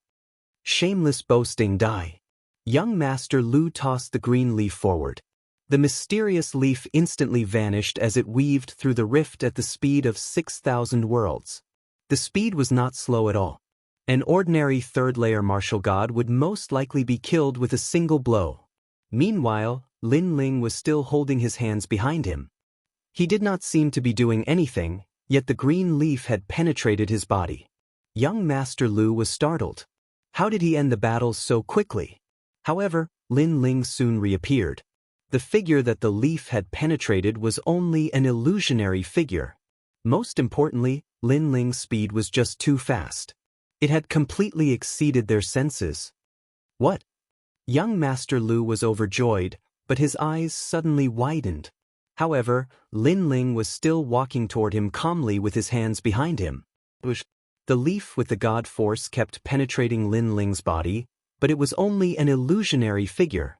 Shameless boasting, die. Young Master Lu tossed the green leaf forward. The mysterious leaf instantly vanished as it weaved through the rift at the speed of 6,000 worlds. The speed was not slow at all. An ordinary 3rd-layer martial god would most likely be killed with a single blow. Meanwhile, Lin Ling was still holding his hands behind him. He did not seem to be doing anything, yet the green leaf had penetrated his body. Young Master Lu was startled. How did he end the battles so quickly? However, Lin Ling soon reappeared. The figure that the leaf had penetrated was only an illusionary figure. Most importantly, Lin Ling's speed was just too fast. It had completely exceeded their senses. What? Young Master Lu was overjoyed, but his eyes suddenly widened. However, Lin Ling was still walking toward him calmly with his hands behind him. The leaf with the god force kept penetrating Lin Ling's body, but it was only an illusionary figure.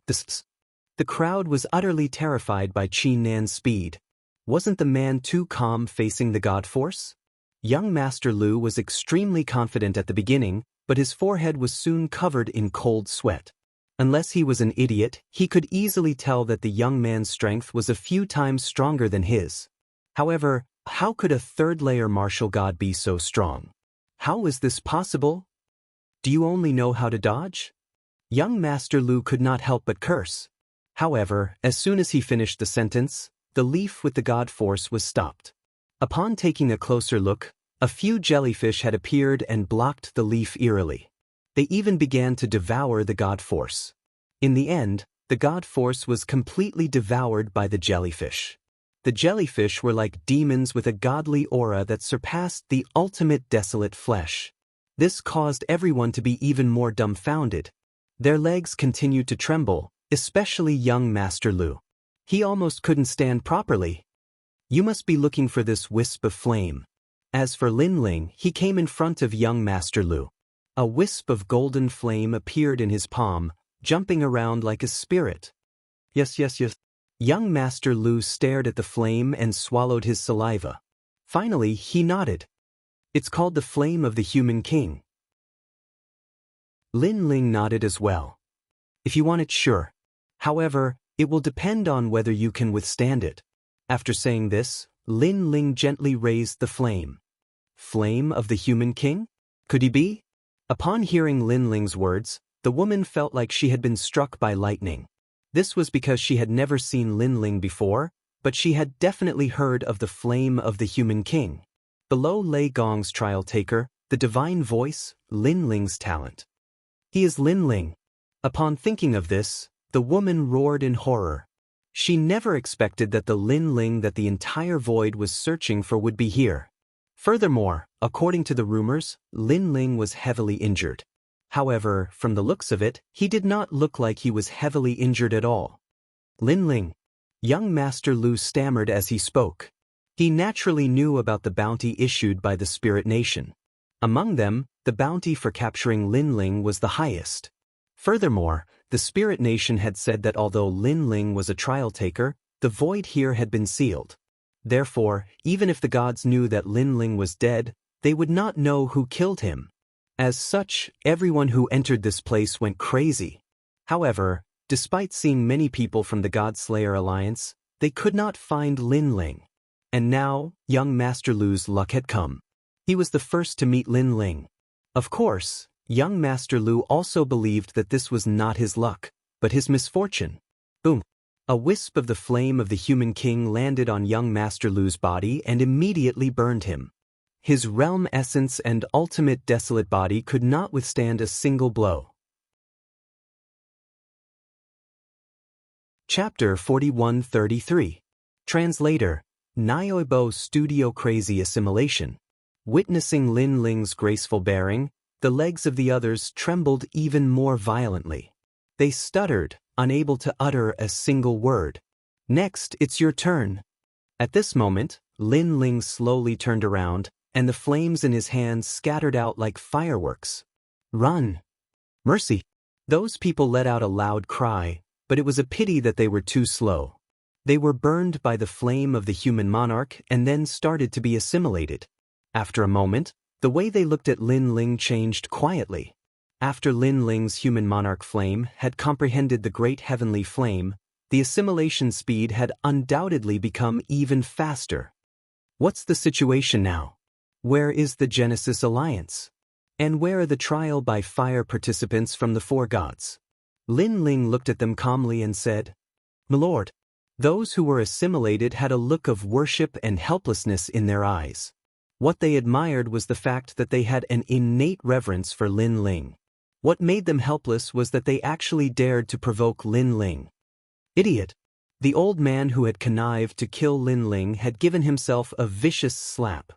The crowd was utterly terrified by Qi Nan's speed. Wasn't the man too calm facing the god force? Young Master Lu was extremely confident at the beginning, but his forehead was soon covered in cold sweat. Unless he was an idiot, he could easily tell that the young man's strength was a few times stronger than his. However, how could a 3rd-layer martial god be so strong? How is this possible? Do you only know how to dodge? Young Master Lu could not help but curse. However, as soon as he finished the sentence, the leaf with the god force was stopped. Upon taking a closer look, a few jellyfish had appeared and blocked the leaf eerily. They even began to devour the god force. In the end, the god force was completely devoured by the jellyfish. The jellyfish were like demons with a godly aura that surpassed the ultimate desolate flesh. This caused everyone to be even more dumbfounded. Their legs continued to tremble, especially young Master Lu. He almost couldn't stand properly. You must be looking for this wisp of flame. As for Lin Ling, he came in front of young Master Lu. A wisp of golden flame appeared in his palm, jumping around like a spirit. Yes. Young Master Lu stared at the flame and swallowed his saliva. Finally, he nodded. It's called the Flame of the Human King. Lin Ling nodded as well. If you want it, sure. However, it will depend on whether you can withstand it. After saying this, Lin Ling gently raised the flame. Flame of the Human King? Could he be? Upon hearing Lin Ling's words, the woman felt like she had been struck by lightning. This was because she had never seen Lin Ling before, but she had definitely heard of the Flame of the Human King. Below lay Gong's trial taker, the divine voice, Lin Ling's talent. He is Lin Ling. Upon thinking of this, the woman roared in horror. She never expected that the Lin Ling that the entire void was searching for would be here. Furthermore, according to the rumors, Lin Ling was heavily injured. However, from the looks of it, he did not look like he was heavily injured at all. Lin Ling. Young Master Lu stammered as he spoke. He naturally knew about the bounty issued by the Spirit Nation. Among them, the bounty for capturing Lin Ling was the highest. Furthermore, the Spirit Nation had said that although Lin Ling was a trial taker, the void here had been sealed. Therefore, even if the gods knew that Lin Ling was dead, they would not know who killed him. As such, everyone who entered this place went crazy. However, despite seeing many people from the God-Slayer Alliance, they could not find Lin Ling. And now, young Master Lu's luck had come. He was the first to meet Lin Ling. Of course, Young Master Lu also believed that this was not his luck, but his misfortune. Boom! A wisp of the flame of the human king landed on young Master Lu's body and immediately burned him. His realm essence and ultimate desolate body could not withstand a single blow. Chapter 4133. Translator, Nyoibo Studio. Crazy assimilation. Witnessing Lin Ling's graceful bearing, the legs of the others trembled even more violently. They stuttered, unable to utter a single word. Next, it's your turn. At this moment, Lin Ling slowly turned around, and the flames in his hands scattered out like fireworks. Run! Mercy! Those people let out a loud cry, but it was a pity that they were too slow. They were burned by the flame of the human monarch and then started to be assimilated. After a moment, the way they looked at Lin Ling changed quietly. After Lin Ling's human monarch flame had comprehended the great heavenly flame, the assimilation speed had undoubtedly become even faster. What's the situation now? Where is the Genesis Alliance? And where are the trial by fire participants from the four gods? Lin Ling looked at them calmly and said, "My lord." Those who were assimilated had a look of worship and helplessness in their eyes. What they admired was the fact that they had an innate reverence for Lin Ling. What made them helpless was that they actually dared to provoke Lin Ling. Idiot! The old man who had connived to kill Lin Ling had given himself a vicious slap.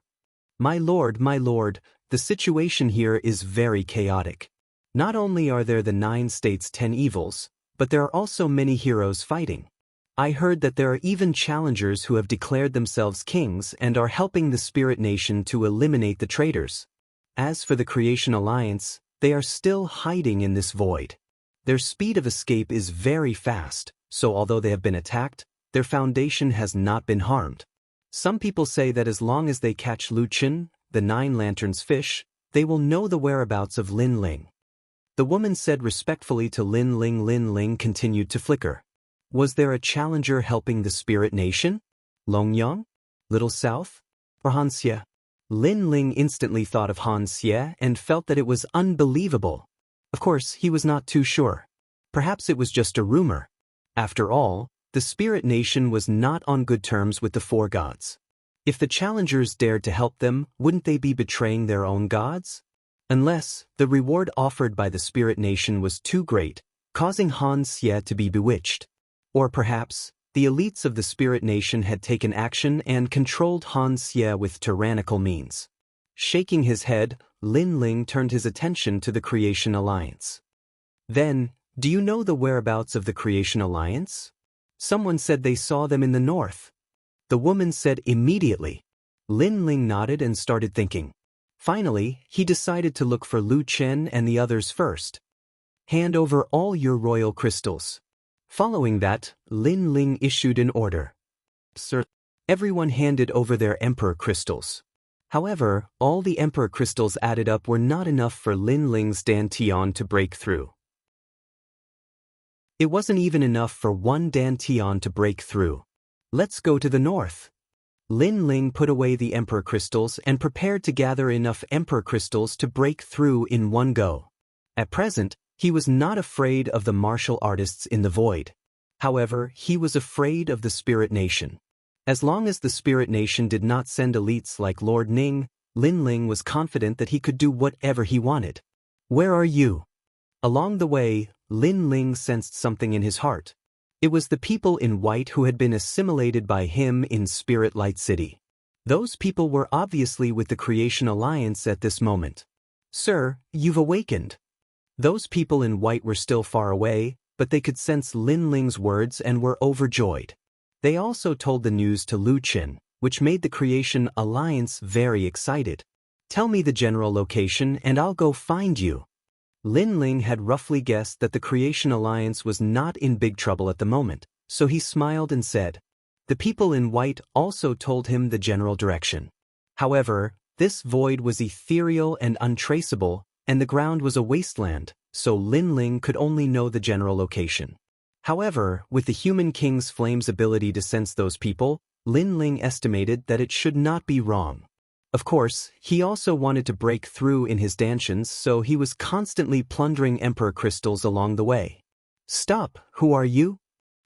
My lord, the situation here is very chaotic. Not only are there the 9 states 10 evils, but there are also many heroes fighting. I heard that there are even challengers who have declared themselves kings and are helping the Spirit Nation to eliminate the traitors. As for the Creation Alliance, they are still hiding in this void. Their speed of escape is very fast, so although they have been attacked, their foundation has not been harmed. Some people say that as long as they catch Lu Qin, the 9 lanterns fish, they will know the whereabouts of Lin Ling. The woman said respectfully to Lin Ling. Lin Ling continued to flicker. Was there a challenger helping the Spirit Nation? Longyang? Little South? Or Han Xie? Lin Ling instantly thought of Han Xie and felt that it was unbelievable. Of course, he was not too sure. Perhaps it was just a rumor. After all, the Spirit Nation was not on good terms with the four gods. If the challengers dared to help them, wouldn't they be betraying their own gods? Unless the reward offered by the Spirit Nation was too great, causing Han Xie to be bewitched. Or perhaps, the elites of the Spirit Nation had taken action and controlled Han Xie with tyrannical means. Shaking his head, Lin Ling turned his attention to the Creation Alliance. Then, do you know the whereabouts of the Creation Alliance? Someone said they saw them in the north. The woman said immediately. Lin Ling nodded and started thinking. Finally, he decided to look for Lu Qin and the others first. Hand over all your royal crystals. Following that, Lin Ling issued an order. Sir, everyone handed over their emperor crystals. However, all the emperor crystals added up were not enough for Lin Ling's dantian to break through. It wasn't even enough for one dantian to break through. Let's go to the north. Lin Ling put away the emperor crystals and prepared to gather enough emperor crystals to break through in one go. At present, he was not afraid of the martial artists in the void. However, he was afraid of the Spirit Nation. As long as the Spirit Nation did not send elites like Lord Ning, Lin Ling was confident that he could do whatever he wanted. Where are you? Along the way, Lin Ling sensed something in his heart. It was the people in white who had been assimilated by him in Spirit Light City. Those people were obviously with the Creation Alliance at this moment. Sir, you've awakened. Those people in white were still far away, but they could sense Lin Ling's words and were overjoyed. They also told the news to Lu Qin, which made the Creation Alliance very excited. Tell me the general location and I'll go find you. Lin Ling had roughly guessed that the Creation Alliance was not in big trouble at the moment, so he smiled and said. The people in white also told him the general direction. However, this void was ethereal and untraceable, and the ground was a wasteland, so Lin Ling could only know the general location. However, with the Human King's Flame's ability to sense those people, Lin Ling estimated that it should not be wrong. Of course, he also wanted to break through in his dantions, so he was constantly plundering Emperor crystals along the way. Stop, who are you?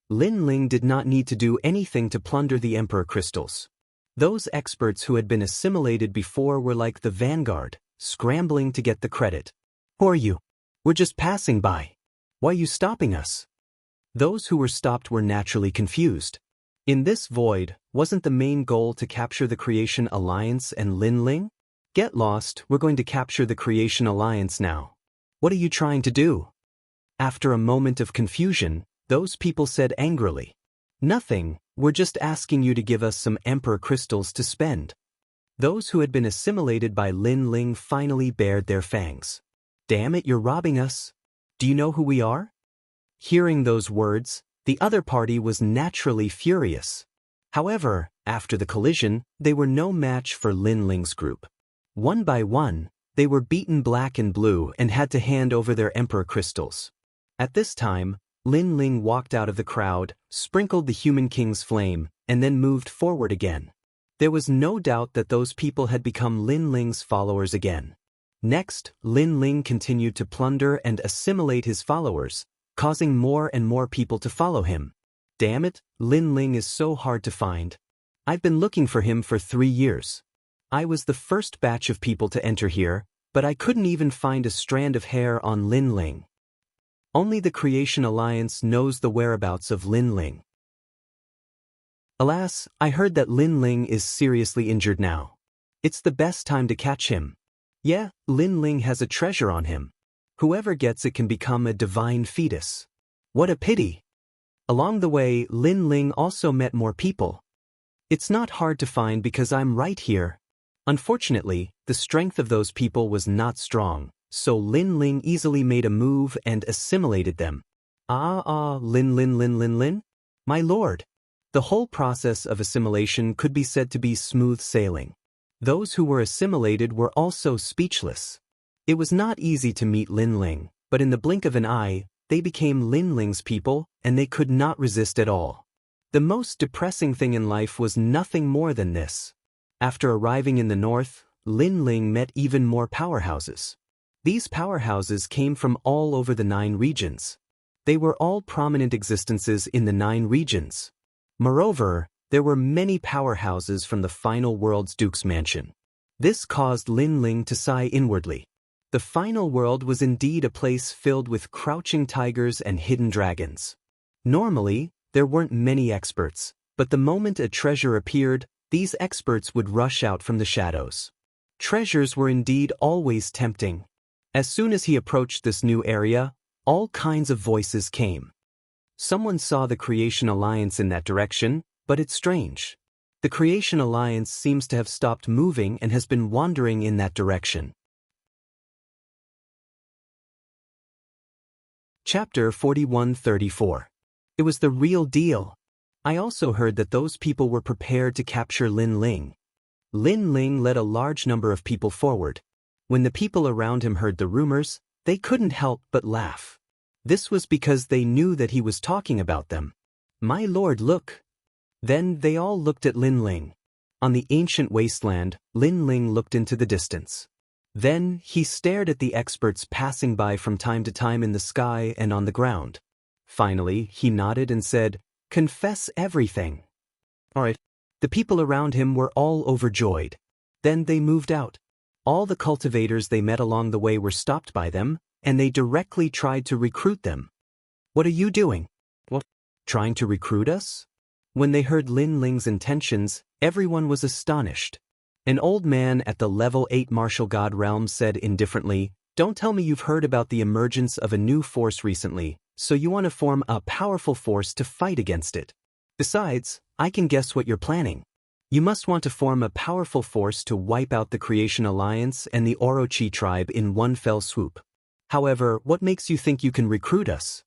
Lin Ling did not need to do anything to plunder the Emperor crystals. Those experts who had been assimilated before were like the vanguard, scrambling to get the credit. Who are you? We're just passing by. Why are you stopping us? Those who were stopped were naturally confused. In this void, wasn't the main goal to capture the Creation Alliance and Lin Ling? Get lost, we're going to capture the Creation Alliance now. What are you trying to do? After a moment of confusion, those people said angrily. Nothing, we're just asking you to give us some Emperor crystals to spend. Those who had been assimilated by Lin Ling finally bared their fangs. Damn it, you're robbing us. Do you know who we are? Hearing those words, the other party was naturally furious. However, after the collision, they were no match for Lin Ling's group. One by one, they were beaten black and blue and had to hand over their Emperor crystals. At this time, Lin Ling walked out of the crowd, sprinkled the Human King's flame, and then moved forward again. There was no doubt that those people had become Lin Ling's followers again. Next, Lin Ling continued to plunder and assimilate his followers, causing more and more people to follow him. Damn it, Lin Ling is so hard to find. I've been looking for him for 3 years. I was the first batch of people to enter here, but I couldn't even find a strand of hair on Lin Ling. Only the Creation Alliance knows the whereabouts of Lin Ling. Alas, I heard that Lin Ling is seriously injured now. It's the best time to catch him. Yeah, Lin Ling has a treasure on him. Whoever gets it can become a divine fetus. What a pity. Along the way, Lin Ling also met more people. It's not hard to find because I'm right here. Unfortunately, the strength of those people was not strong, so Lin Ling easily made a move and assimilated them. Lin. My lord. The whole process of assimilation could be said to be smooth sailing. Those who were assimilated were also speechless. It was not easy to meet Lin Ling, but in the blink of an eye, they became Lin Ling's people, and they could not resist at all. The most depressing thing in life was nothing more than this. After arriving in the north, Lin Ling met even more powerhouses. These powerhouses came from all over the 9 regions. They were all prominent existences in the 9 regions. Moreover, there were many powerhouses from the final world's Duke's mansion. This caused Lin Ling to sigh inwardly. The final world was indeed a place filled with crouching tigers and hidden dragons. Normally, there weren't many experts, but the moment a treasure appeared, these experts would rush out from the shadows. Treasures were indeed always tempting. As soon as he approached this new area, all kinds of voices came. Someone saw the Creation Alliance in that direction, but it's strange. The Creation Alliance seems to have stopped moving and has been wandering in that direction. Chapter 41-34. It was the real deal. I also heard that those people were prepared to capture Lin Ling. Lin Ling led a large number of people forward. When the people around him heard the rumors, they couldn't help but laugh. This was because they knew that he was talking about them. My lord, look. Then they all looked at Lin Ling. On the ancient wasteland, Lin Ling looked into the distance. Then he stared at the experts passing by from time to time in the sky and on the ground. Finally, he nodded and said, "Confess everything." All right. The people around him were all overjoyed. Then they moved out. All the cultivators they met along the way were stopped by them, and they directly tried to recruit them. What are you doing? What? Trying to recruit us? When they heard Lin Ling's intentions, everyone was astonished. An old man at the level 8 martial god realm said indifferently, "Don't tell me you've heard about the emergence of a new force recently, so you want to form a powerful force to fight against it. Besides, I can guess what you're planning. You must want to form a powerful force to wipe out the Creation Alliance and the Orochi tribe in one fell swoop. However, what makes you think you can recruit us?"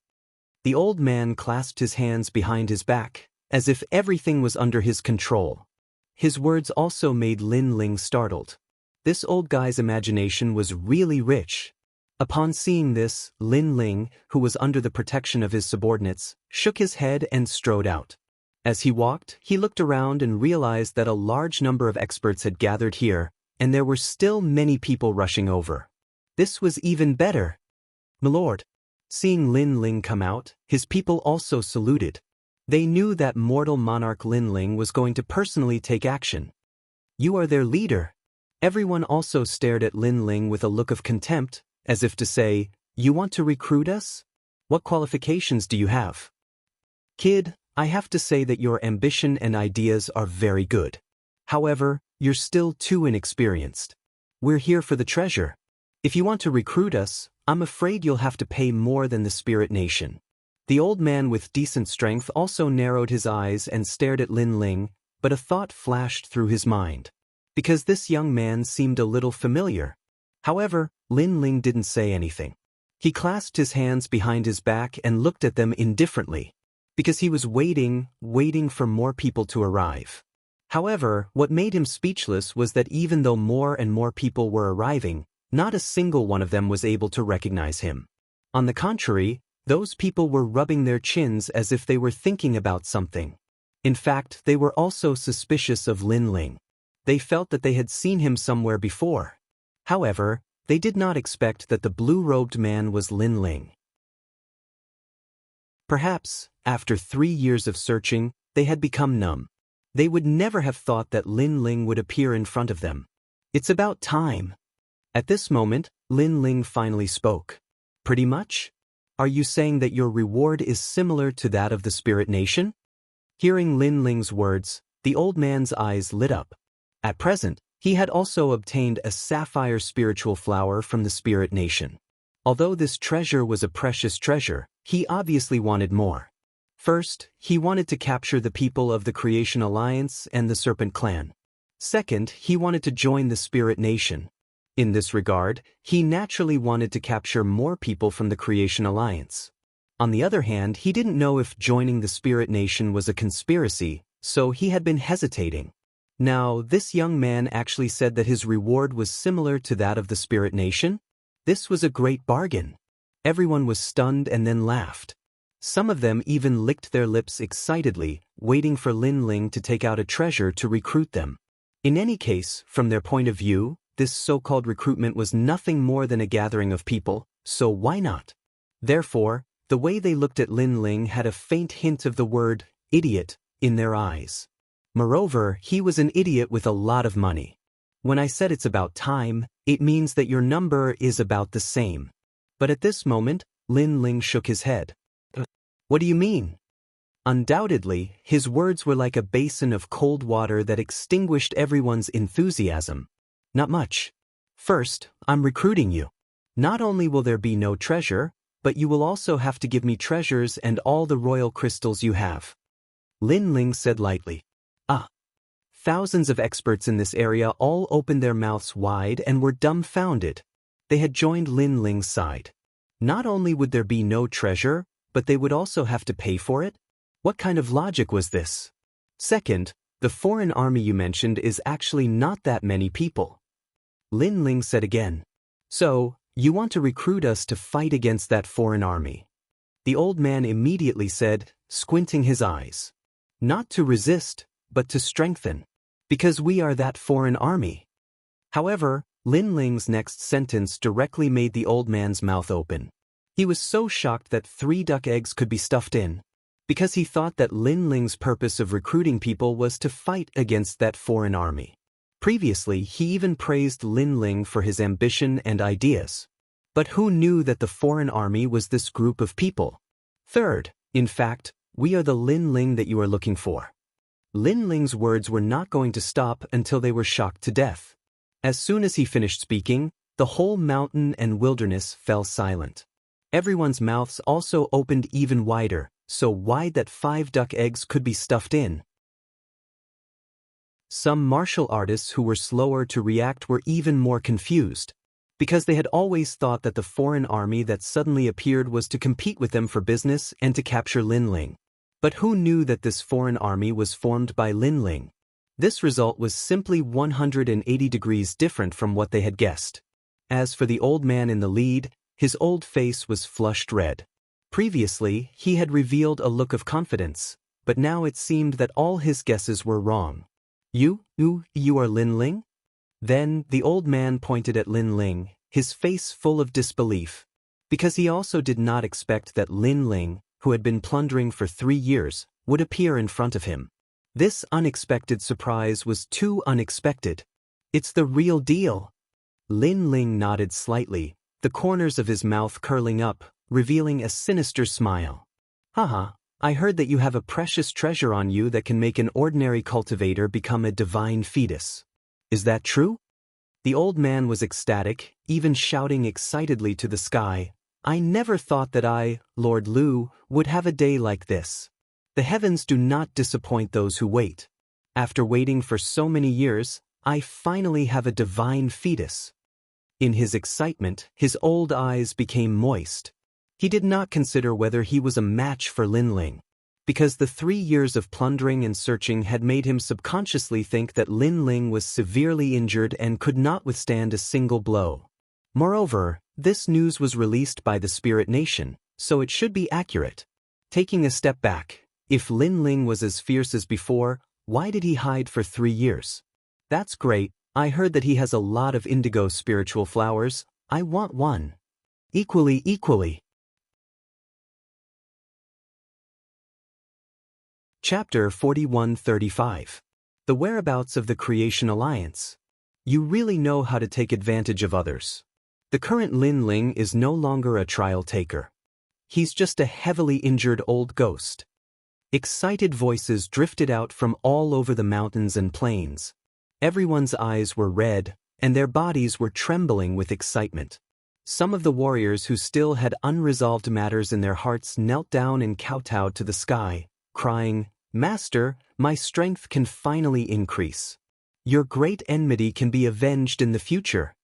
The old man clasped his hands behind his back, as if everything was under his control. His words also made Lin Ling startled. This old guy's imagination was really rich. Upon seeing this, Lin Ling, who was under the protection of his subordinates, shook his head and strode out. As he walked, he looked around and realized that a large number of experts had gathered here, and there were still many people rushing over. This was even better. "Milord." Seeing Lin Ling come out, his people also saluted. They knew that mortal monarch Lin Ling was going to personally take action. "You are their leader." Everyone also stared at Lin Ling with a look of contempt, as if to say, "You want to recruit us? What qualifications do you have?" "Kid, I have to say that your ambition and ideas are very good. However, you're still too inexperienced. We're here for the treasure. If you want to recruit us, I'm afraid you'll have to pay more than the Spirit Nation." The old man with decent strength also narrowed his eyes and stared at Lin Ling, but a thought flashed through his mind. Because this young man seemed a little familiar. However, Lin Ling didn't say anything. He clasped his hands behind his back and looked at them indifferently. Because he was waiting for more people to arrive. However, what made him speechless was that even though more and more people were arriving, not a single one of them was able to recognize him. On the contrary, those people were rubbing their chins as if they were thinking about something. In fact, they were also suspicious of Lin Ling. They felt that they had seen him somewhere before. However, they did not expect that the blue-robed man was Lin Ling. Perhaps, after 3 years of searching, they had become numb. They would never have thought that Lin Ling would appear in front of them. "It's about time." At this moment, Lin Ling finally spoke. "Pretty much? Are you saying that your reward is similar to that of the Spirit Nation?" Hearing Lin Ling's words, the old man's eyes lit up. At present, he had also obtained a sapphire spiritual flower from the Spirit Nation. Although this treasure was a precious treasure, he obviously wanted more. First, he wanted to capture the people of the Creation Alliance and the Serpent Clan. Second, he wanted to join the Spirit Nation. In this regard, he naturally wanted to capture more people from the Creation Alliance. On the other hand, he didn't know if joining the Spirit Nation was a conspiracy, so he had been hesitating. Now, this young man actually said that his reward was similar to that of the Spirit Nation? This was a great bargain. Everyone was stunned and then laughed. Some of them even licked their lips excitedly, waiting for Lin Ling to take out a treasure to recruit them. In any case, from their point of view, this so-called recruitment was nothing more than a gathering of people, so why not? Therefore, the way they looked at Lin Ling had a faint hint of the word, idiot, in their eyes. Moreover, he was an idiot with a lot of money. When I said it's about time, it means that your number is about the same. But at this moment, Lin Ling shook his head. "What do you mean?" Undoubtedly, his words were like a basin of cold water that extinguished everyone's enthusiasm. "Not much. First, I'm recruiting you. Not only will there be no treasure, but you will also have to give me treasures and all the royal crystals you have." Lin Ling said lightly. "Ah." Thousands of experts in this area all opened their mouths wide and were dumbfounded. They had joined Lin Ling's side. Not only would there be no treasure, but they would also have to pay for it? What kind of logic was this? Second, the foreign army you mentioned is actually not that many people. Lin Ling said again. "So, you want to recruit us to fight against that foreign army?" The old man immediately said, squinting his eyes. "Not to resist, but to strengthen. Because we are that foreign army." However, Lin Ling's next sentence directly made the old man's mouth open. He was so shocked that 3 duck eggs could be stuffed in. Because he thought that Lin Ling's purpose of recruiting people was to fight against that foreign army. Previously, he even praised Lin Ling for his ambition and ideas. But who knew that the foreign army was this group of people? Third, in fact, we are the Lin Ling that you are looking for. Lin Ling's words were not going to stop until they were shocked to death. As soon as he finished speaking, the whole mountain and wilderness fell silent. Everyone's mouths also opened even wider, so wide that 5 duck eggs could be stuffed in. Some martial artists who were slower to react were even more confused, because they had always thought that the foreign army that suddenly appeared was to compete with them for business and to capture Lin Ling. But who knew that this foreign army was formed by Lin Ling? This result was simply 180 degrees different from what they had guessed. As for the old man in the lead, his old face was flushed red. Previously, he had revealed a look of confidence, but now it seemed that all his guesses were wrong. You are Lin Ling?" Then the old man pointed at Lin Ling, his face full of disbelief, because he also did not expect that Lin Ling, who had been plundering for 3 years, would appear in front of him. This unexpected surprise was too unexpected. It's the real deal. Lin Ling nodded slightly, the corners of his mouth curling up, revealing a sinister smile. Haha, I heard that you have a precious treasure on you that can make an ordinary cultivator become a divine fetus. Is that true? The old man was ecstatic, even shouting excitedly to the sky, I never thought that I, Lord Lu, would have a day like this. The heavens do not disappoint those who wait. After waiting for so many years, I finally have a divine fetus. In his excitement, his old eyes became moist. He did not consider whether he was a match for Lin Ling, because the 3 years of plundering and searching had made him subconsciously think that Lin Ling was severely injured and could not withstand a single blow. Moreover, this news was released by the Spirit Nation, so it should be accurate. Taking a step back, if Lin Ling was as fierce as before, why did he hide for 3 years? That's great. I heard that he has a lot of indigo spiritual flowers. I want one. Equally. Chapter 4135. The Whereabouts of the Creation Alliance. You really know how to take advantage of others. The current Lin Ling is no longer a trial taker. He's just a heavily injured old ghost. Excited voices drifted out from all over the mountains and plains. Everyone's eyes were red, and their bodies were trembling with excitement. Some of the warriors who still had unresolved matters in their hearts knelt down and kowtowed to the sky, crying, Master, my strength can finally increase. Your great enmity can be avenged in the future.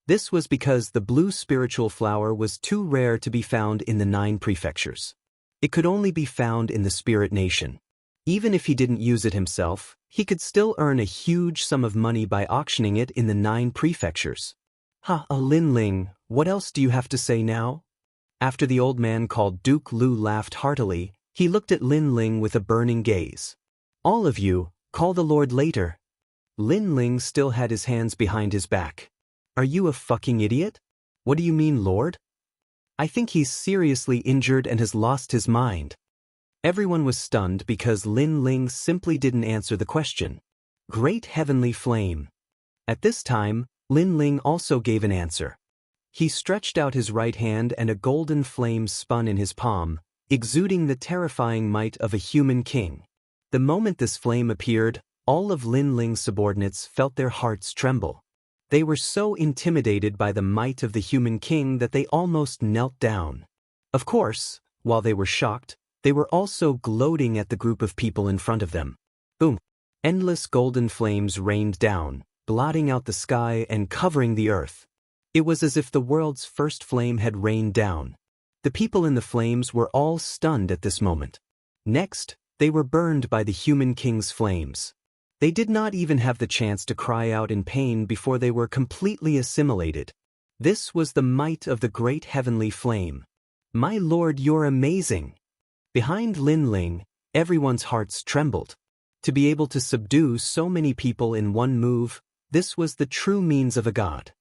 This was because the blue spiritual flower was too rare to be found in the 9 prefectures. It could only be found in the Spirit Nation. Even if he didn't use it himself, he could still earn a huge sum of money by auctioning it in the 9 prefectures. Lin Ling, what else do you have to say now? After the old man called Duke Lu laughed heartily, he looked at Lin Ling with a burning gaze. All of you, call the Lord later. Lin Ling still had his hands behind his back. Are you a fucking idiot? What do you mean, Lord? I think he's seriously injured and has lost his mind. Everyone was stunned because Lin Ling simply didn't answer the question. Great heavenly flame. At this time, Lin Ling also gave an answer. He stretched out his right hand and a golden flame spun in his palm, exuding the terrifying might of a human king. The moment this flame appeared, all of Lin Ling's subordinates felt their hearts tremble. They were so intimidated by the might of the human king that they almost knelt down. Of course, while they were shocked, they were also gloating at the group of people in front of them. Boom! Endless golden flames rained down, blotting out the sky and covering the earth. It was as if the world's first flame had rained down. The people in the flames were all stunned at this moment. Next, they were burned by the human king's flames. They did not even have the chance to cry out in pain before they were completely assimilated. This was the might of the great heavenly flame. My lord, you're amazing. Behind Lin Ling, everyone's hearts trembled. To be able to subdue so many people in one move, this was the true means of a god.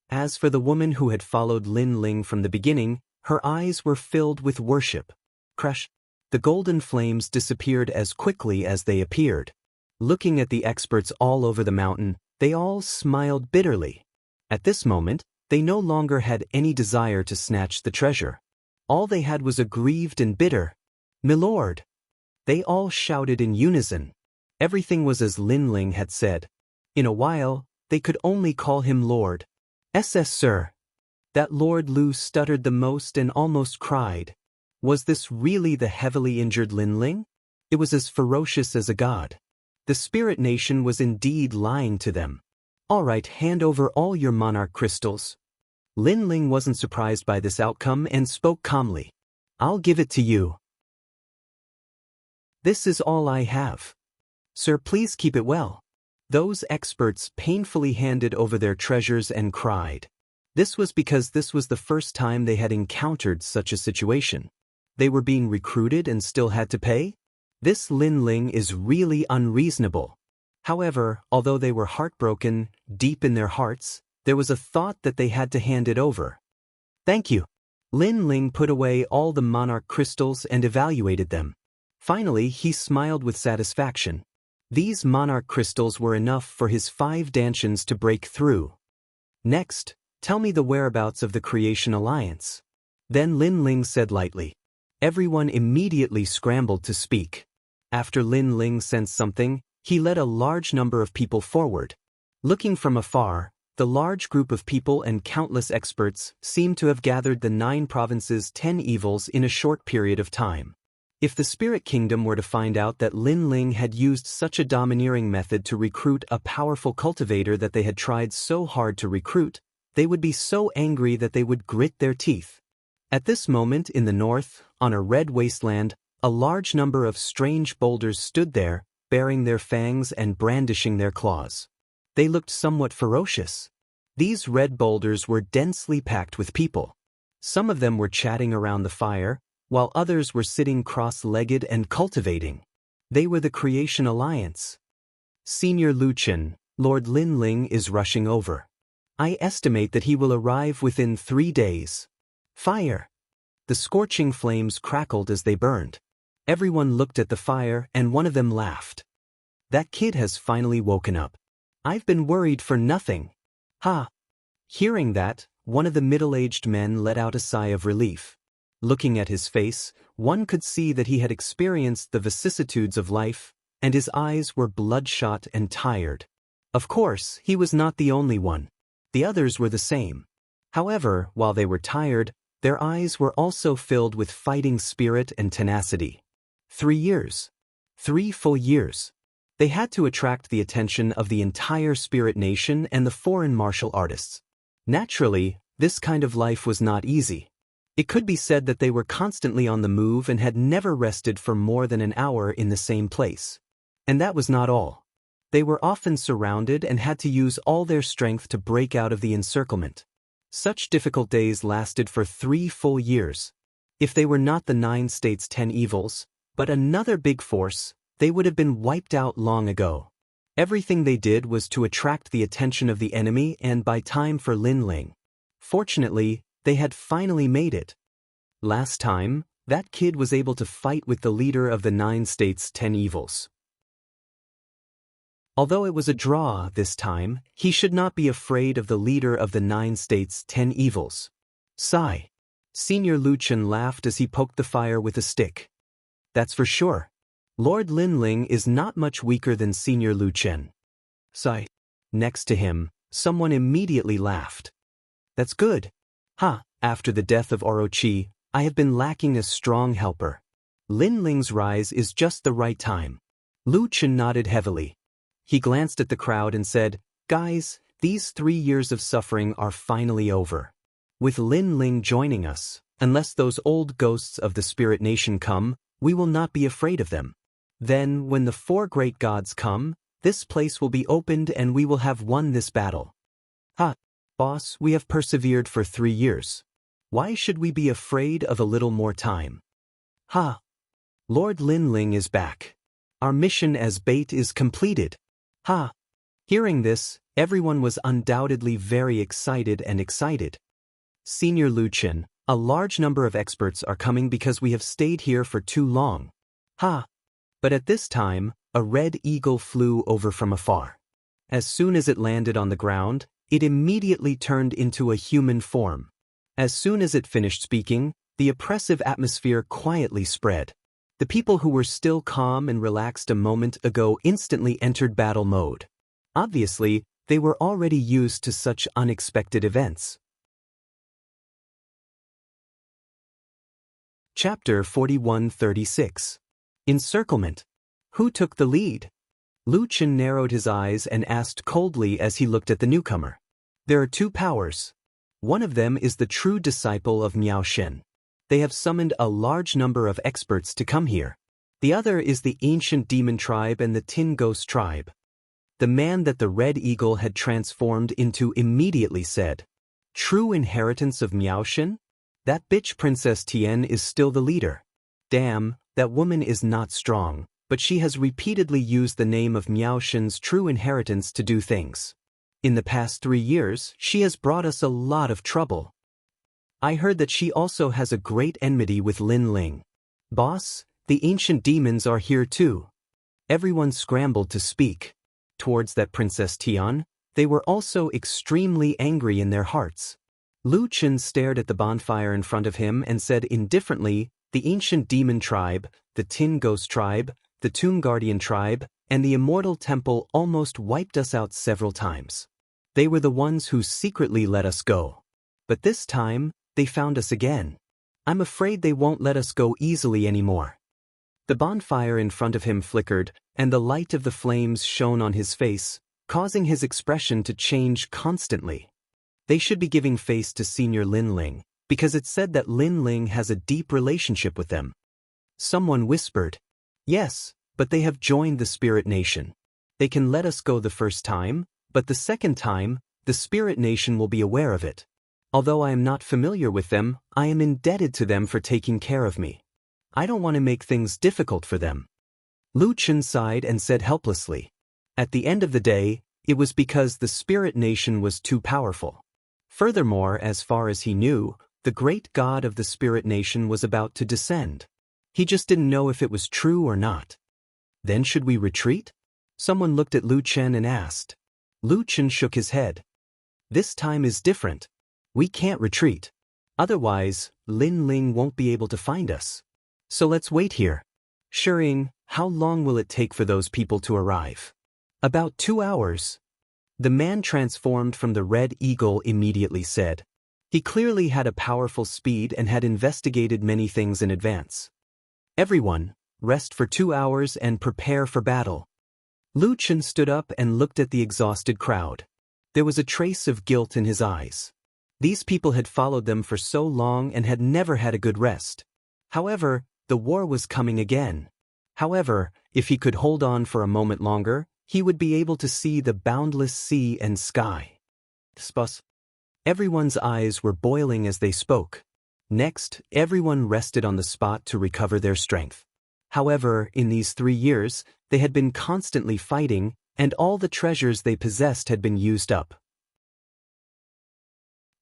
As for the woman who had followed Lin Ling from the beginning, her eyes were filled with worship. Crash! The golden flames disappeared as quickly as they appeared. Looking at the experts all over the mountain, they all smiled bitterly. At this moment, they no longer had any desire to snatch the treasure. All they had was a grieved and bitter, "Milord!" They all shouted in unison. Everything was as Lin Ling had said. In a while, they could only call him Lord. SS sir. That Lord Lu stuttered the most and almost cried. Was this really the heavily injured Lin Ling? It was as ferocious as a god. The Spirit Nation was indeed lying to them. All right, hand over all your monarch crystals. Lin Ling wasn't surprised by this outcome and spoke calmly. I'll give it to you. This is all I have. Sir, please keep it well. Those experts painfully handed over their treasures and cried. This was because this was the first time they had encountered such a situation. They were being recruited and still had to pay? This Lin Ling is really unreasonable. However, although they were heartbroken, deep in their hearts, there was a thought that they had to hand it over. Thank you. Lin Ling put away all the monarch crystals and evaluated them. Finally, he smiled with satisfaction. These monarch crystals were enough for his 5 dantians to break through. Next, tell me the whereabouts of the Creation Alliance. Then Lin Ling said lightly. Everyone immediately scrambled to speak. After Lin Ling sensed something, he led a large number of people forward. Looking from afar, the large group of people and countless experts seemed to have gathered the 9 provinces' 10 evils in a short period of time. If the Spirit Kingdom were to find out that Lin Ling had used such a domineering method to recruit a powerful cultivator that they had tried so hard to recruit, they would be so angry that they would grit their teeth. At this moment in the north, on a red wasteland, a large number of strange boulders stood there, baring their fangs and brandishing their claws. They looked somewhat ferocious. These red boulders were densely packed with people. Some of them were chatting around the fire, while others were sitting cross-legged and cultivating. They were the Creation Alliance. Senior Luchan, Lord Lin Ling is rushing over. I estimate that he will arrive within 3 days. Fire! The scorching flames crackled as they burned. Everyone looked at the fire and one of them laughed. That kid has finally woken up. I've been worried for nothing. Ha! Hearing that, one of the middle-aged men let out a sigh of relief. Looking at his face, one could see that he had experienced the vicissitudes of life, and his eyes were bloodshot and tired. Of course, he was not the only one. The others were the same. However, while they were tired, their eyes were also filled with fighting spirit and tenacity. 3 years. 3 full years. They had to attract the attention of the entire Spirit Nation and the foreign martial artists. Naturally, this kind of life was not easy. It could be said that they were constantly on the move and had never rested for more than an hour in the same place. And that was not all. They were often surrounded and had to use all their strength to break out of the encirclement. Such difficult days lasted for 3 full years. If they were not the 9 states' 10 evils, but another big force, they would have been wiped out long ago. Everything they did was to attract the attention of the enemy and buy time for Lin Ling. Fortunately, they had finally made it. Last time, that kid was able to fight with the leader of the 9 states' 10 evils. Although it was a draw this time, he should not be afraid of the leader of the 9 states' 10 evils. Sigh. Senior Luchan laughed as he poked the fire with a stick. That's for sure. Lord Lin Ling is not much weaker than Senior Luchan. Sigh. Next to him, someone immediately laughed. That's good. Ha, after the death of Orochi, I have been lacking a strong helper. Lin Ling's rise is just the right time. Luchan nodded heavily. He glanced at the crowd and said, Guys, these 3 years of suffering are finally over. With Lin Ling joining us, unless those old ghosts of the Spirit Nation come, we will not be afraid of them. Then, when the 4 great gods come, this place will be opened and we will have won this battle. Ha, boss, we have persevered for 3 years. Why should we be afraid of a little more time? Ha! Lord Lin Ling is back. Our mission as bait is completed. Ha! Hearing this, everyone was undoubtedly very excited. Senior Luchan, a large number of experts are coming because we have stayed here for too long. Ha! But at this time, a red eagle flew over from afar. As soon as it landed on the ground, it immediately turned into a human form. As soon as it finished speaking, the oppressive atmosphere quietly spread. The people who were still calm and relaxed a moment ago instantly entered battle mode. Obviously, they were already used to such unexpected events. Chapter 41-36. Encirclement. Who took the lead? Luchan narrowed his eyes and asked coldly as he looked at the newcomer. There are 2 powers. One of them is the true disciple of Miao Shen. They have summoned a large number of experts to come here. The other is the ancient demon tribe and the Tin Ghost tribe. The man that the red eagle had transformed into immediately said, True inheritance of Miao Shen? That bitch Princess Tian is still the leader. Damn, that woman is not strong, but she has repeatedly used the name of Miao Shen's true inheritance to do things. In the past 3 years, she has brought us a lot of trouble. I heard that she also has a great enmity with Lin Ling. Boss, the ancient demons are here too. Everyone scrambled to speak. Towards that Princess Tian, they were also extremely angry in their hearts. Lu Chen stared at the bonfire in front of him and said indifferently, the ancient demon tribe, the Tin Ghost tribe, the Tomb Guardian tribe, and the Immortal Temple almost wiped us out several times. They were the ones who secretly let us go. But this time, they found us again. I'm afraid they won't let us go easily anymore. The bonfire in front of him flickered, and the light of the flames shone on his face, causing his expression to change constantly. They should be giving face to Senior Lin Ling, because it said that Lin Ling has a deep relationship with them. Someone whispered, yes, but they have joined the Spirit Nation. They can let us go the first time, but the second time, the Spirit Nation will be aware of it. Although I am not familiar with them, I am indebted to them for taking care of me. I don't want to make things difficult for them. Lu Chen sighed and said helplessly. At the end of the day, it was because the Spirit Nation was too powerful. Furthermore, as far as he knew, the great god of the Spirit Nation was about to descend. He just didn't know if it was true or not. Then should we retreat? Someone looked at Lu Chen and asked. Lu Chen shook his head. This time is different. We can't retreat. Otherwise, Lin Ling won't be able to find us. So let's wait here. Shering, how long will it take for those people to arrive? About 2 hours. The man transformed from the Red Eagle immediately said. He clearly had a powerful speed and had investigated many things in advance. Everyone, rest for 2 hours and prepare for battle. Lu Chen stood up and looked at the exhausted crowd. There was a trace of guilt in his eyes. These people had followed them for so long and had never had a good rest. However, the war was coming again. However, if he could hold on for a moment longer, he would be able to see the boundless sea and sky. Everyone's eyes were boiling as they spoke. Next, everyone rested on the spot to recover their strength. However, in these 3 years, they had been constantly fighting, and all the treasures they possessed had been used up.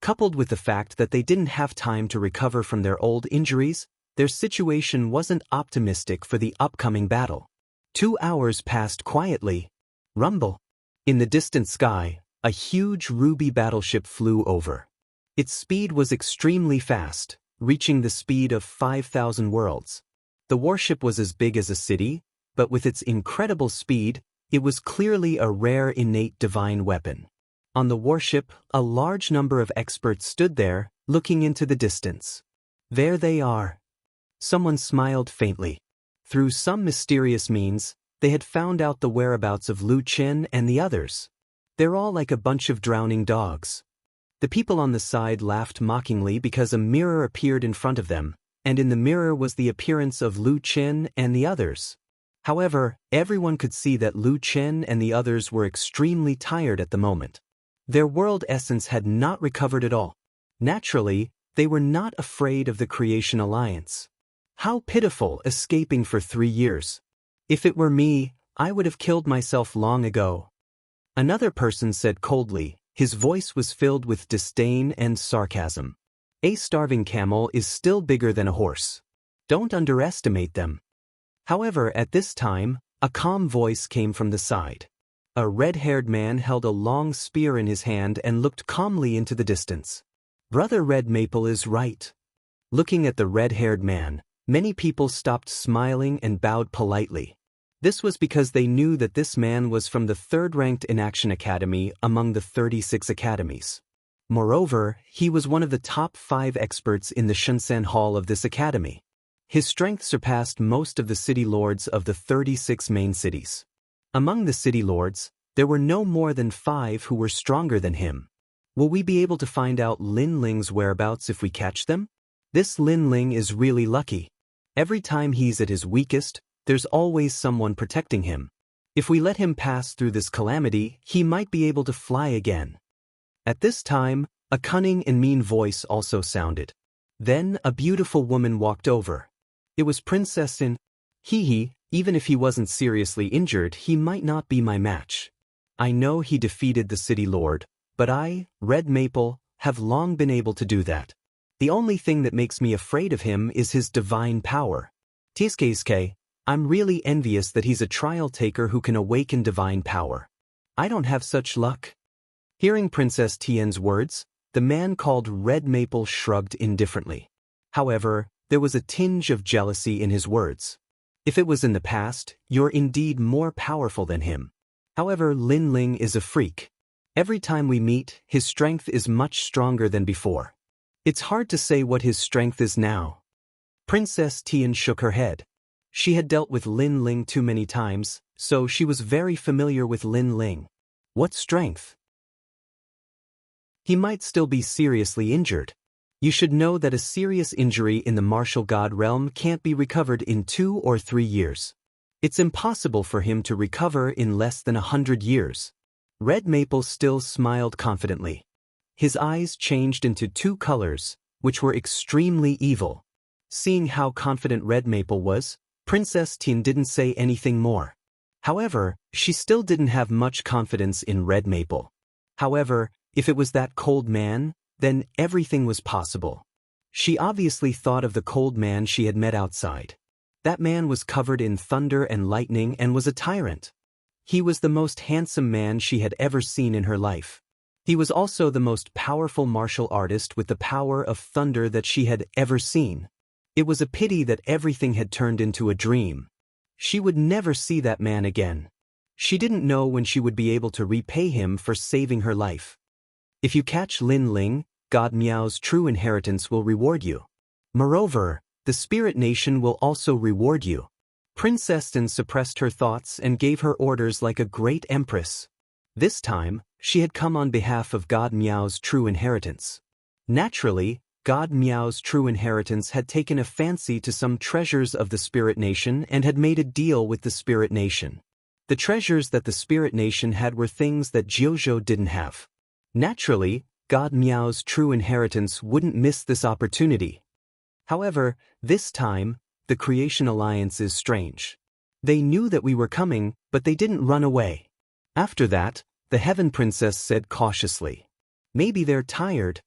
Coupled with the fact that they didn't have time to recover from their old injuries, their situation wasn't optimistic for the upcoming battle. 2 hours passed quietly. Rumble. In the distant sky, a huge ruby battleship flew over. Its speed was extremely fast, reaching the speed of 5,000 worlds. The warship was as big as a city, but with its incredible speed, it was clearly a rare innate divine weapon. On the warship, a large number of experts stood there, looking into the distance. There they are. Someone smiled faintly. Through some mysterious means, they had found out the whereabouts of Lu Chen and the others. They're all like a bunch of drowning dogs. The people on the side laughed mockingly because a mirror appeared in front of them, and in the mirror was the appearance of Lu Chen and the others. However, everyone could see that Lu Chen and the others were extremely tired at the moment. Their world essence had not recovered at all. Naturally, they were not afraid of the Creation Alliance. How pitiful, escaping for 3 years. If it were me, I would have killed myself long ago. Another person said coldly, his voice was filled with disdain and sarcasm. A starving camel is still bigger than a horse. Don't underestimate them. However, at this time, a calm voice came from the side. A red-haired man held a long spear in his hand and looked calmly into the distance. Brother Red Maple is right. Looking at the red-haired man, many people stopped smiling and bowed politely. This was because they knew that this man was from the 3rd-ranked Inaction Academy among the 36 academies. Moreover, he was one of the top 5 experts in the Shunsan Hall of this academy. His strength surpassed most of the city lords of the 36 main cities. Among the city lords, there were no more than 5 who were stronger than him. Will we be able to find out Lin Ling's whereabouts if we catch them? This Lin Ling is really lucky. Every time he's at his weakest, there's always someone protecting him. If we let him pass through this calamity, he might be able to fly again. At this time, a cunning and mean voice also sounded. Then a beautiful woman walked over. It was Princess In. Hee, Even if he wasn't seriously injured, he might not be my match. I know he defeated the city lord, but I, Red Maple, have long been able to do that. The only thing that makes me afraid of him is his divine power. Tsk, I'm really envious that he's a trial taker who can awaken divine power. I don't have such luck. Hearing Princess Tien's words, the man called Red Maple shrugged indifferently. However, there was a tinge of jealousy in his words. If it was in the past, you're indeed more powerful than him. However, Lin Ling is a freak. Every time we meet, his strength is much stronger than before. It's hard to say what his strength is now. Princess Tien shook her head. She had dealt with Lin Ling too many times, so she was very familiar with Lin Ling. What strength? He might still be seriously injured. You should know that a serious injury in the martial god realm can't be recovered in 2 or 3 years. It's impossible for him to recover in less than 100 years. Red Maple still smiled confidently. His eyes changed into 2 colors, which were extremely evil. Seeing how confident Red Maple was, Princess Tien didn't say anything more. However, she still didn't have much confidence in Red Maple. However, if it was that cold man, then everything was possible. She obviously thought of the cold man she had met outside. That man was covered in thunder and lightning and was a tyrant. He was the most handsome man she had ever seen in her life. He was also the most powerful martial artist with the power of thunder that she had ever seen. It was a pity that everything had turned into a dream. She would never see that man again. She didn't know when she would be able to repay him for saving her life. If you catch Lin Ling, God Miao's true inheritance will reward you. Moreover, the Spirit Nation will also reward you. Princess Tien suppressed her thoughts and gave her orders like a great empress. This time, she had come on behalf of God Miao's true inheritance. Naturally, God Miao's true inheritance had taken a fancy to some treasures of the Spirit Nation and had made a deal with the Spirit Nation. The treasures that the Spirit Nation had were things that Jiuzhou didn't have. Naturally, God Miao's true inheritance wouldn't miss this opportunity. However, this time, the Creation Alliance is strange. They knew that we were coming, but they didn't run away. After that, the Heaven Princess said cautiously, "Maybe they're tired."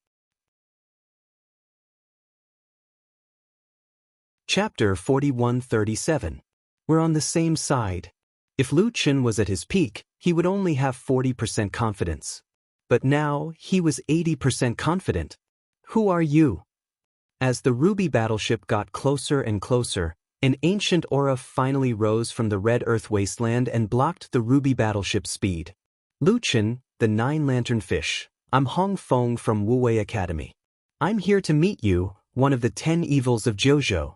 Chapter 41-37. We're on the same side. If Lu Chen was at his peak, he would only have 40% confidence. But now, he was 80% confident. Who are you? As the Ruby battleship got closer and closer, an ancient aura finally rose from the Red Earth wasteland and blocked the Ruby battleship's speed. Lu Chen, the 9-lantern fish. I'm Hong Feng from Wuwei Academy. I'm here to meet you, one of the 10 evils of Jiuzhou.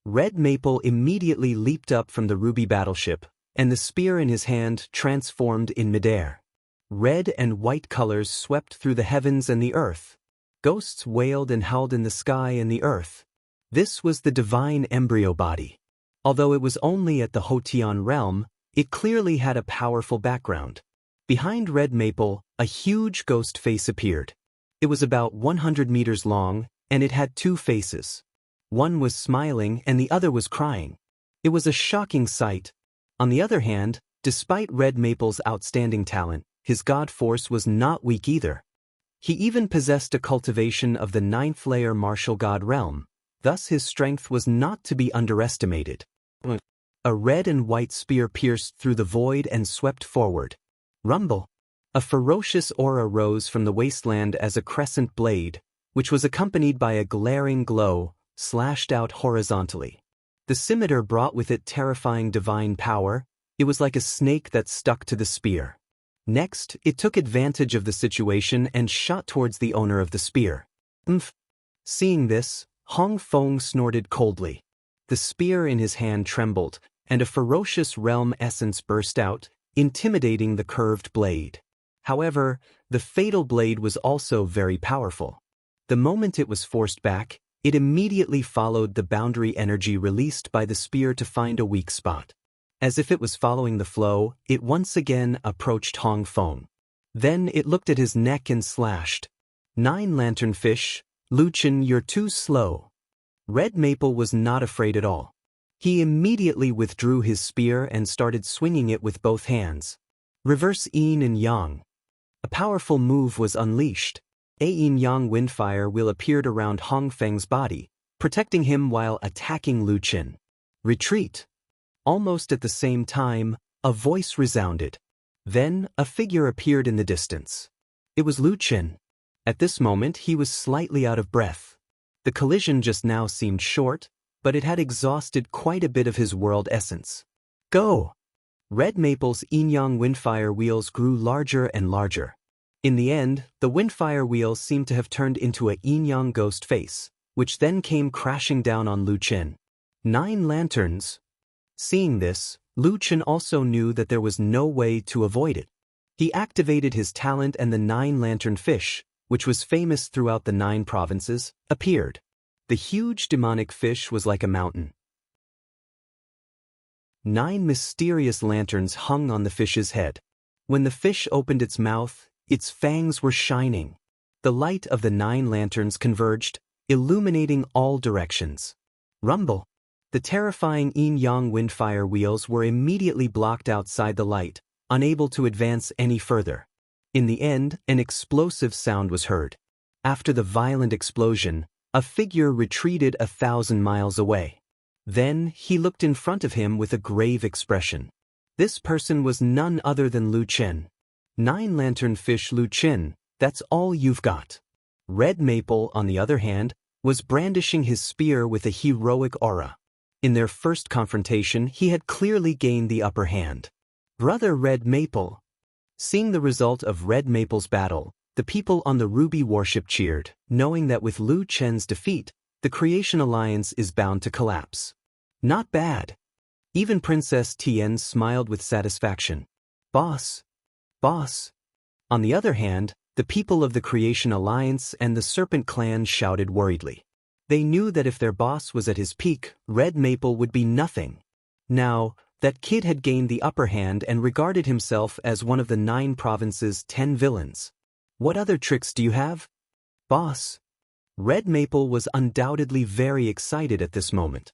Red Maple immediately leaped up from the Ruby battleship, and the spear in his hand transformed in midair. Red and white colors swept through the heavens and the earth. Ghosts wailed and howled in the sky and the earth. This was the divine embryo body. Although it was only at the Hotian realm, it clearly had a powerful background. Behind Red Maple, a huge ghost face appeared. It was about 100 meters long, and it had 2 faces. One was smiling and the other was crying. It was a shocking sight. On the other hand, despite Red Maple's outstanding talent, his god force was not weak either. He even possessed a cultivation of the 9th layer martial god realm, thus his strength was not to be underestimated. A red and white spear pierced through the void and swept forward. Rumble! A ferocious aura rose from the wasteland as a crescent blade, which was accompanied by a glaring glow, slashed out horizontally. The scimitar brought with it terrifying divine power. It was like a snake that stuck to the spear. Next, it took advantage of the situation and shot towards the owner of the spear. Umph! Seeing this, Hong Feng snorted coldly. The spear in his hand trembled, and a ferocious realm essence burst out, intimidating the curved blade. However, the fatal blade was also very powerful. The moment it was forced back, it immediately followed the boundary energy released by the spear to find a weak spot. As if it was following the flow, it once again approached Hong Feng. Then it looked at his neck and slashed. 9-lantern fish, Lu Chen, you're too slow. Red Maple was not afraid at all. He immediately withdrew his spear and started swinging it with both hands. Reverse yin and yang. A powerful move was unleashed. A yin-yang windfire wheel appeared around Hong Feng's body, protecting him while attacking Lu Qin. Retreat. Almost at the same time, a voice resounded. Then, a figure appeared in the distance. It was Lu Qin. At this moment he was slightly out of breath. The collision just now seemed short, but it had exhausted quite a bit of his world essence. Go! Red Maple's yin-yang windfire wheels grew larger and larger. In the end, the windfire wheels seemed to have turned into a yin-yang ghost face, which then came crashing down on Lu Qin. 9 lanterns. Seeing this, Lu Qin also knew that there was no way to avoid it. He activated his talent and the 9-lantern fish, which was famous throughout the 9 provinces, appeared. The huge demonic fish was like a mountain. 9 mysterious lanterns hung on the fish's head. When the fish opened its mouth, its fangs were shining. The light of the 9 lanterns converged, illuminating all directions. Rumble! The terrifying yin-yang windfire wheels were immediately blocked outside the light, unable to advance any further. In the end, an explosive sound was heard. After the violent explosion, a figure retreated 1,000 miles away. Then, he looked in front of him with a grave expression. This person was none other than Lu Qin. 9-lantern fish Lu Qin, that's all you've got. Red Maple, on the other hand, was brandishing his spear with a heroic aura. In their first confrontation, he had clearly gained the upper hand. Brother Red Maple. Seeing the result of Red Maple's battle, the people on the Ruby warship cheered, knowing that with Lu Qin's defeat, the Creation Alliance is bound to collapse. Not bad. Even Princess Tian smiled with satisfaction. Boss. Boss. On the other hand, the people of the Creation Alliance and the Serpent Clan shouted worriedly. They knew that if their boss was at his peak, Red Maple would be nothing. Now, that kid had gained the upper hand and regarded himself as one of the 9 provinces' 10 villains. What other tricks do you have? Boss. Red Maple was undoubtedly very excited at this moment.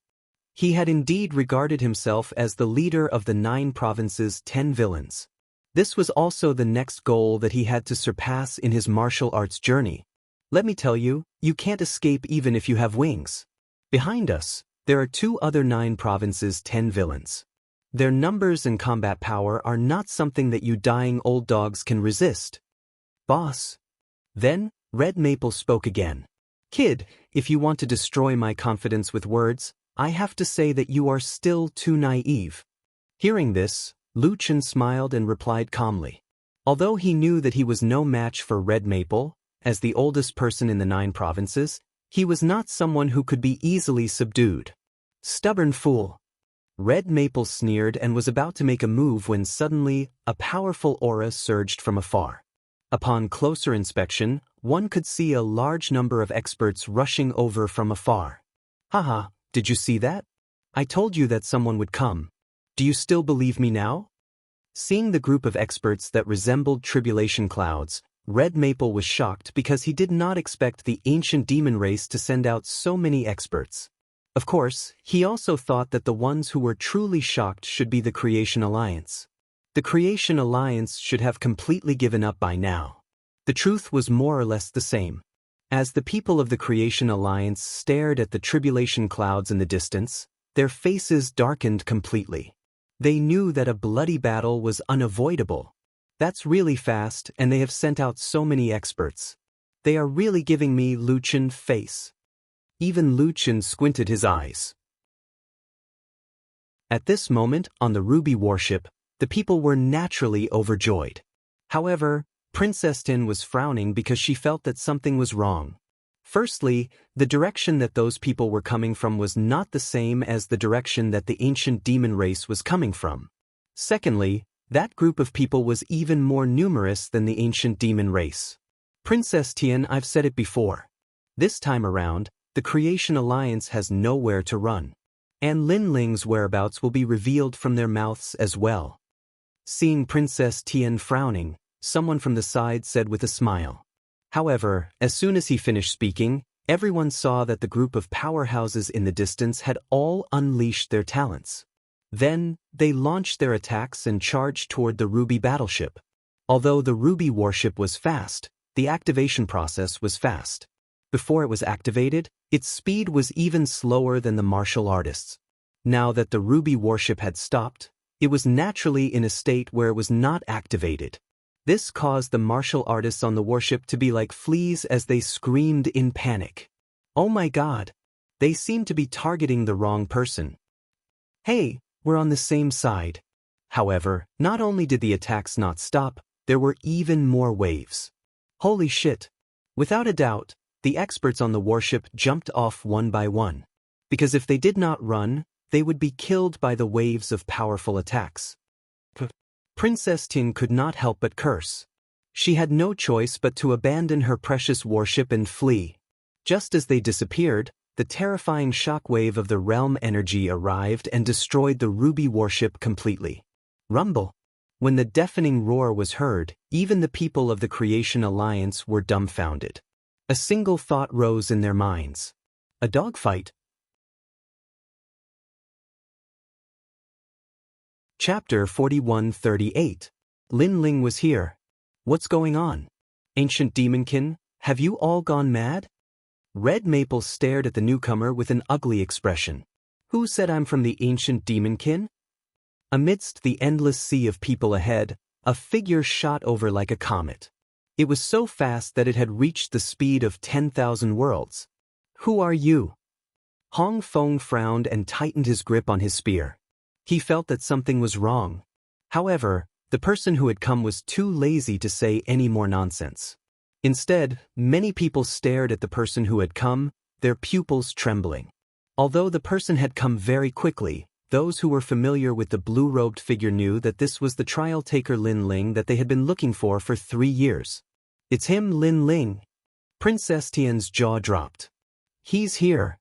He had indeed regarded himself as the leader of the 9 provinces' 10 villains. This was also the next goal that he had to surpass in his martial arts journey. Let me tell you, you can't escape even if you have wings. Behind us, there are 2 other 9 provinces' 10 villains. Their numbers and combat power are not something that you dying old dogs can resist. Boss. Then, Red Maple spoke again. Kid, if you want to destroy my confidence with words, I have to say that you are still too naive. Hearing this, Lu Qin smiled and replied calmly. Although he knew that he was no match for Red Maple, as the oldest person in the 9 provinces, he was not someone who could be easily subdued. Stubborn fool. Red Maple sneered and was about to make a move when suddenly, a powerful aura surged from afar. Upon closer inspection, one could see a large number of experts rushing over from afar. Haha, did you see that? I told you that someone would come. Do you still believe me now? Seeing the group of experts that resembled tribulation clouds, Red Maple was shocked because he did not expect the ancient demon race to send out so many experts. Of course, he also thought that the ones who were truly shocked should be the Creation Alliance. The Creation Alliance should have completely given up by now. The truth was more or less the same. As the people of the Creation Alliance stared at the tribulation clouds in the distance, their faces darkened completely. They knew that a bloody battle was unavoidable. That's really fast, and they have sent out so many experts. They are really giving me Lu Qin face. Even Lu Qin squinted his eyes. At this moment, on the Ruby warship, the people were naturally overjoyed. However, Princess Tin was frowning because she felt that something was wrong. Firstly, the direction that those people were coming from was not the same as the direction that the ancient demon race was coming from. Secondly, that group of people was even more numerous than the ancient demon race. Princess Tian, I've said it before. This time around, the Creation Alliance has nowhere to run. And Lin Ling's whereabouts will be revealed from their mouths as well. Seeing Princess Tian frowning, someone from the side said with a smile. However, as soon as he finished speaking, Everyone saw that the group of powerhouses in the distance had all unleashed their talents. Then, they launched their attacks and charged toward the Ruby battleship. Although the Ruby warship was fast, the activation process was fast. Before it was activated, its speed was even slower than the martial artists. Now that the Ruby warship had stopped, it was naturally in a state where it was not activated. This caused the martial artists on the warship to be like fleas as they screamed in panic. Oh my God! They seemed to be targeting the wrong person. Hey, we're on the same side. However, not only did the attacks not stop, there were even more waves. Holy shit! Without a doubt, the experts on the warship jumped off one by one. Because if they did not run, they would be killed by the waves of powerful attacks. Princess Tin could not help but curse. She had no choice but to abandon her precious warship and flee. Just as they disappeared, the terrifying shockwave of the realm energy arrived and destroyed the Ruby warship completely. Rumble. When the deafening roar was heard, even the people of the Creation Alliance were dumbfounded. A single thought rose in their minds. A dogfight? Chapter 4138. Lin Ling was here. What's going on? Ancient Demonkin, have you all gone mad? Red Maple stared at the newcomer with an ugly expression. Who said I'm from the Ancient Demonkin? Amidst the endless sea of people ahead, a figure shot over like a comet. It was so fast that it had reached the speed of 10,000 worlds. Who are you? Hong Feng frowned and tightened his grip on his spear. He felt that something was wrong. However, the person who had come was too lazy to say any more nonsense. Instead, many people stared at the person who had come, their pupils trembling. Although the person had come very quickly, those who were familiar with the blue-robed figure knew that this was the trial taker Lin Ling that they had been looking for 3 years. It's him, Lin Ling. Princess Tian's jaw dropped. He's here.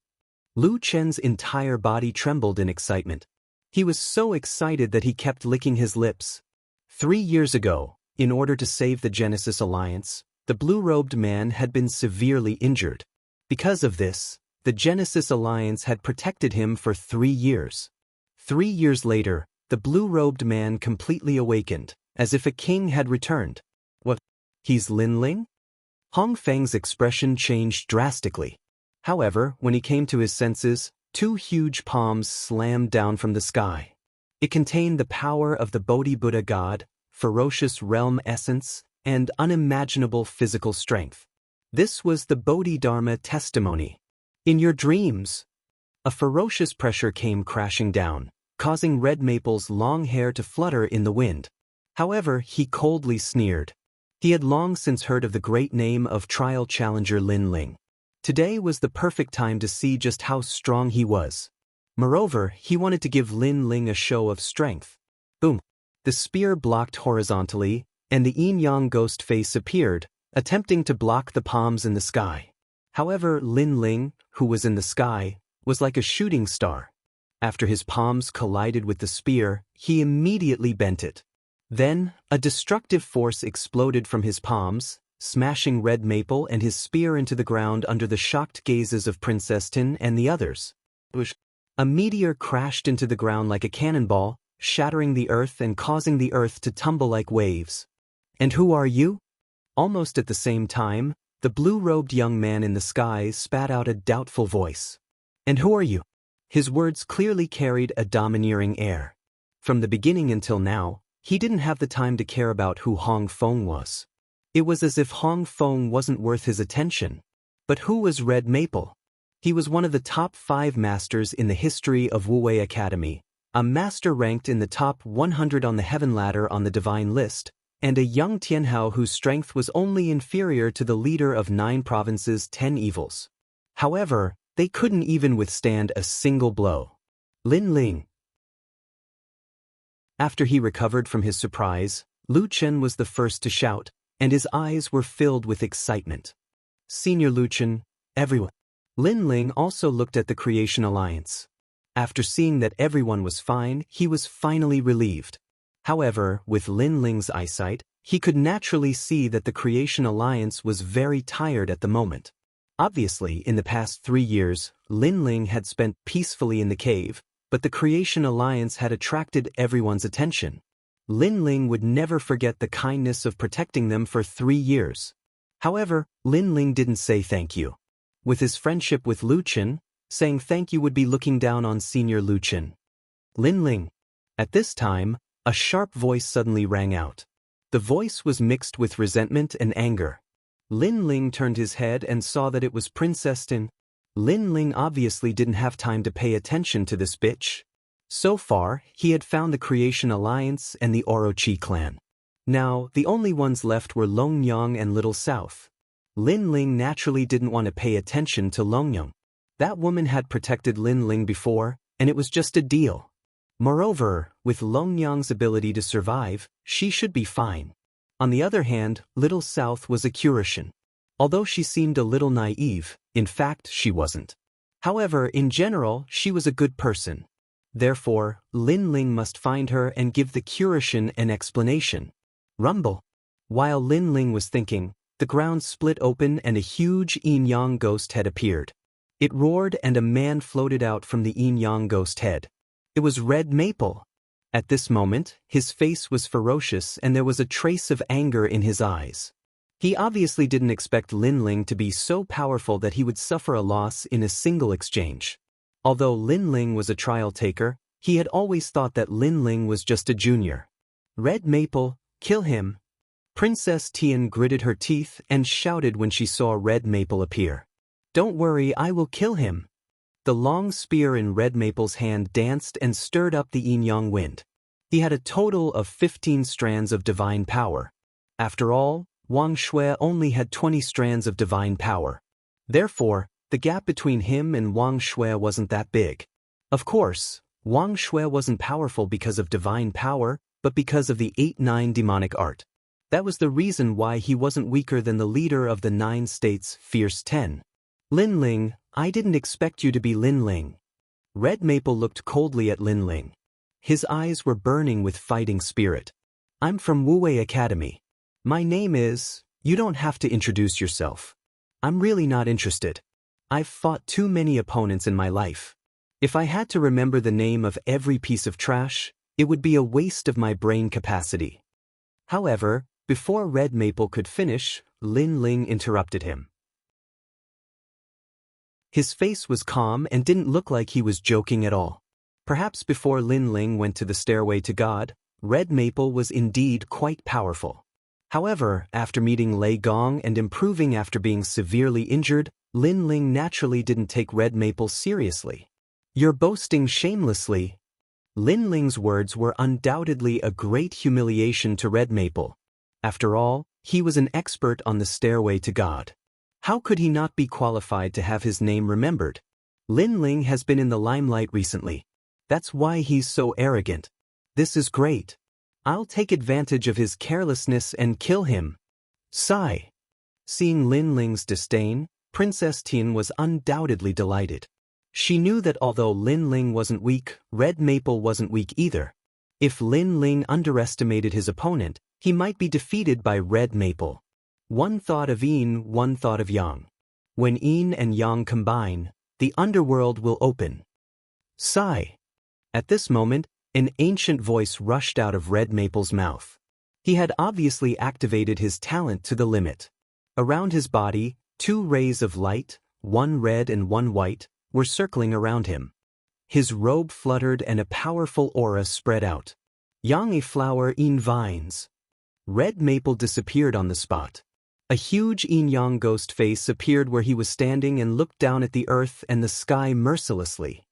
Lu Chen's entire body trembled in excitement. He was so excited that he kept licking his lips. 3 years ago, in order to save the Genesis Alliance, the blue-robed man had been severely injured. Because of this, the Genesis Alliance had protected him for 3 years. 3 years later, the blue-robed man completely awakened, as if a king had returned. What? He's Lin Ling? Hong Feng's expression changed drastically. However, when he came to his senses, 2 huge palms slammed down from the sky. It contained the power of the Bodhi Buddha God, ferocious realm essence, and unimaginable physical strength. This was the Bodhidharma testimony. In your dreams. A ferocious pressure came crashing down, causing Red Maple's long hair to flutter in the wind. However, he coldly sneered. He had long since heard of the great name of trial challenger Lin Ling. Today was the perfect time to see just how strong he was. Moreover, he wanted to give Lin Ling a show of strength. Boom! The spear blocked horizontally, and the yin-yang ghost face appeared, attempting to block the palms in the sky. However, Lin Ling, who was in the sky, was like a shooting star. After his palms collided with the spear, he immediately bent it. Then, a destructive force exploded from his palms, smashing Red Maple and his spear into the ground under the shocked gazes of Princess Tin and the others. A meteor crashed into the ground like a cannonball, shattering the earth and causing the earth to tumble like waves. And who are you? Almost at the same time, the blue-robed young man in the sky spat out a doubtful voice. And who are you? His words clearly carried a domineering air. From the beginning until now, he didn't have the time to care about who Hong Feng was. It was as if Hong Feng wasn't worth his attention. But who was Red Maple? He was one of the top 5 masters in the history of Wu Wei Academy, a master ranked in the top 100 on the Heaven Ladder on the Divine List, and a young Tianhao whose strength was only inferior to the leader of 9 provinces' 10 evils. However, they couldn't even withstand a single blow. Lin Ling. After he recovered from his surprise, Lu Chen was the first to shout, and his eyes were filled with excitement. Senior Lu Chen, everyone. Lin Ling also looked at the Creation Alliance. After seeing that everyone was fine, he was finally relieved. However, with Lin Ling's eyesight, he could naturally see that the Creation Alliance was very tired at the moment. Obviously, in the past 3 years, Lin Ling had spent peacefully in the cave, but the Creation Alliance had attracted everyone's attention. Lin Ling would never forget the kindness of protecting them for 3 years. However, Lin Ling didn't say thank you. With his friendship with Lu Chen, saying thank you would be looking down on Senior Lu Chen. Lin Ling. At this time, a sharp voice suddenly rang out. The voice was mixed with resentment and anger. Lin Ling turned his head and saw that it was Princess Tin. Lin Ling obviously didn't have time to pay attention to this bitch. So far, he had found the Creation Alliance and the Orochi clan. Now, the only ones left were Longyang and Little South. Lin Ling naturally didn't want to pay attention to Longyang. That woman had protected Lin Ling before, and it was just a deal. Moreover, with Longyang's ability to survive, she should be fine. On the other hand, Little South was a Kurishin. Although she seemed a little naive, in fact she wasn't. However, in general, she was a good person. Therefore, Lin Ling must find her and give the Kurishin an explanation. Rumble. While Lin Ling was thinking, the ground split open and a huge yin-yang ghost head appeared. It roared and a man floated out from the yin-yang ghost head. It was Red Maple. At this moment, his face was ferocious and there was a trace of anger in his eyes. He obviously didn't expect Lin Ling to be so powerful that he would suffer a loss in a single exchange. Although Lin Ling was a trial taker, he had always thought that Lin Ling was just a junior. Red Maple, kill him. Princess Tian gritted her teeth and shouted when she saw Red Maple appear. Don't worry, I will kill him. The long spear in Red Maple's hand danced and stirred up the yin-yang wind. He had a total of 15 strands of divine power. After all, Wang Shui only had 20 strands of divine power. Therefore, the gap between him and Wang Shui wasn't that big. Of course, Wang Shui wasn't powerful because of divine power, but because of the 8-9 demonic art. That was the reason why he wasn't weaker than the leader of the 9 states, Fierce 10. Lin Ling, I didn't expect you to be Lin Ling. Red Maple looked coldly at Lin Ling. His eyes were burning with fighting spirit. I'm from Wuwei Academy. My name is... You don't have to introduce yourself. I'm really not interested. I've fought too many opponents in my life. If I had to remember the name of every piece of trash, it would be a waste of my brain capacity. However, before Red Maple could finish, Lin Ling interrupted him. His face was calm and didn't look like he was joking at all. Perhaps before Lin Ling went to the stairway to God, Red Maple was indeed quite powerful. However, after meeting Lei Gong and improving after being severely injured, Lin Ling naturally didn't take Red Maple seriously. You're boasting shamelessly. Lin Ling's words were undoubtedly a great humiliation to Red Maple. After all, he was an expert on the stairway to God. How could he not be qualified to have his name remembered? Lin Ling has been in the limelight recently. That's why he's so arrogant. This is great. I'll take advantage of his carelessness and kill him. Sigh. Seeing Lin Ling's disdain, Princess Tian was undoubtedly delighted. She knew that although Lin Ling wasn't weak, Red Maple wasn't weak either. If Lin Ling underestimated his opponent, he might be defeated by Red Maple. One thought of yin, one thought of yang. When yin and yang combine, the underworld will open. Sigh. At this moment, an ancient voice rushed out of Red Maple's mouth. He had obviously activated his talent to the limit. Around his body, 2 rays of light, one red and one white, were circling around him. His robe fluttered and a powerful aura spread out. Yang a flower in vines. Red Maple disappeared on the spot. A huge yin-yang ghost face appeared where he was standing and looked down at the earth and the sky mercilessly.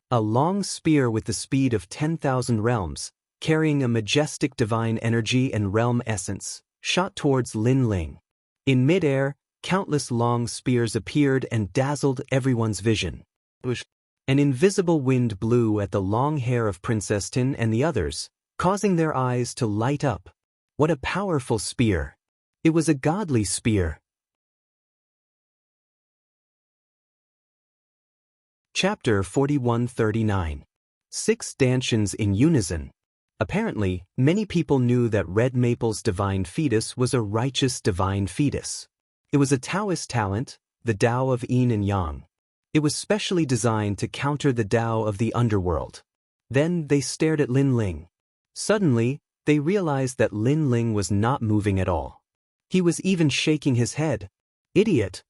A long spear with the speed of 10,000 realms, carrying a majestic divine energy and realm essence, shot towards Lin Ling. In midair, countless long spears appeared and dazzled everyone's vision. An invisible wind blew at the long hair of Princess Tin and the others, causing their eyes to light up. What a powerful spear! It was a godly spear. Chapter 4139. 6 Dantians in Unison. Apparently, many people knew that Red Maple's divine fetus was a righteous divine fetus. It was a Taoist talent, the Tao of Yin and Yang. It was specially designed to counter the Tao of the underworld. Then they stared at Lin Ling. Suddenly, they realized that Lin Ling was not moving at all. He was even shaking his head. Idiot!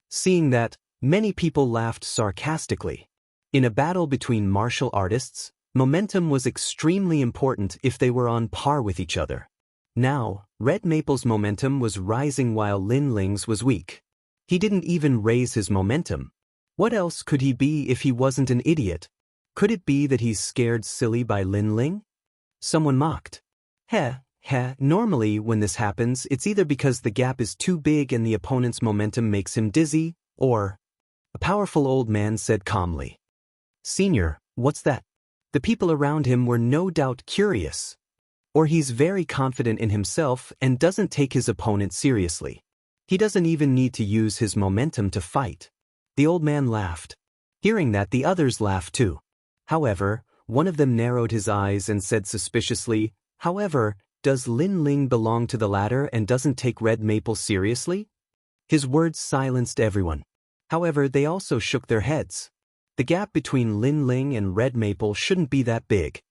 Seeing that, many people laughed sarcastically. In a battle between martial artists, momentum was extremely important if they were on par with each other. Now, Red Maple's momentum was rising while Lin Ling's was weak. He didn't even raise his momentum. What else could he be if he wasn't an idiot? Could it be that he's scared silly by Lin Ling? Someone mocked. Normally when this happens, it's either because the gap is too big and the opponent's momentum makes him dizzy, or... A powerful old man said calmly. Senior, what's that? The people around him were no doubt curious. Or he's very confident in himself and doesn't take his opponent seriously. He doesn't even need to use his momentum to fight. The old man laughed. Hearing that, the others laughed too. However, one of them narrowed his eyes and said suspiciously, however, does Lin Ling belong to the latter and doesn't take Red Maple seriously? His words silenced everyone. However, they also shook their heads. The gap between Lin Ling and Red Maple shouldn't be that big.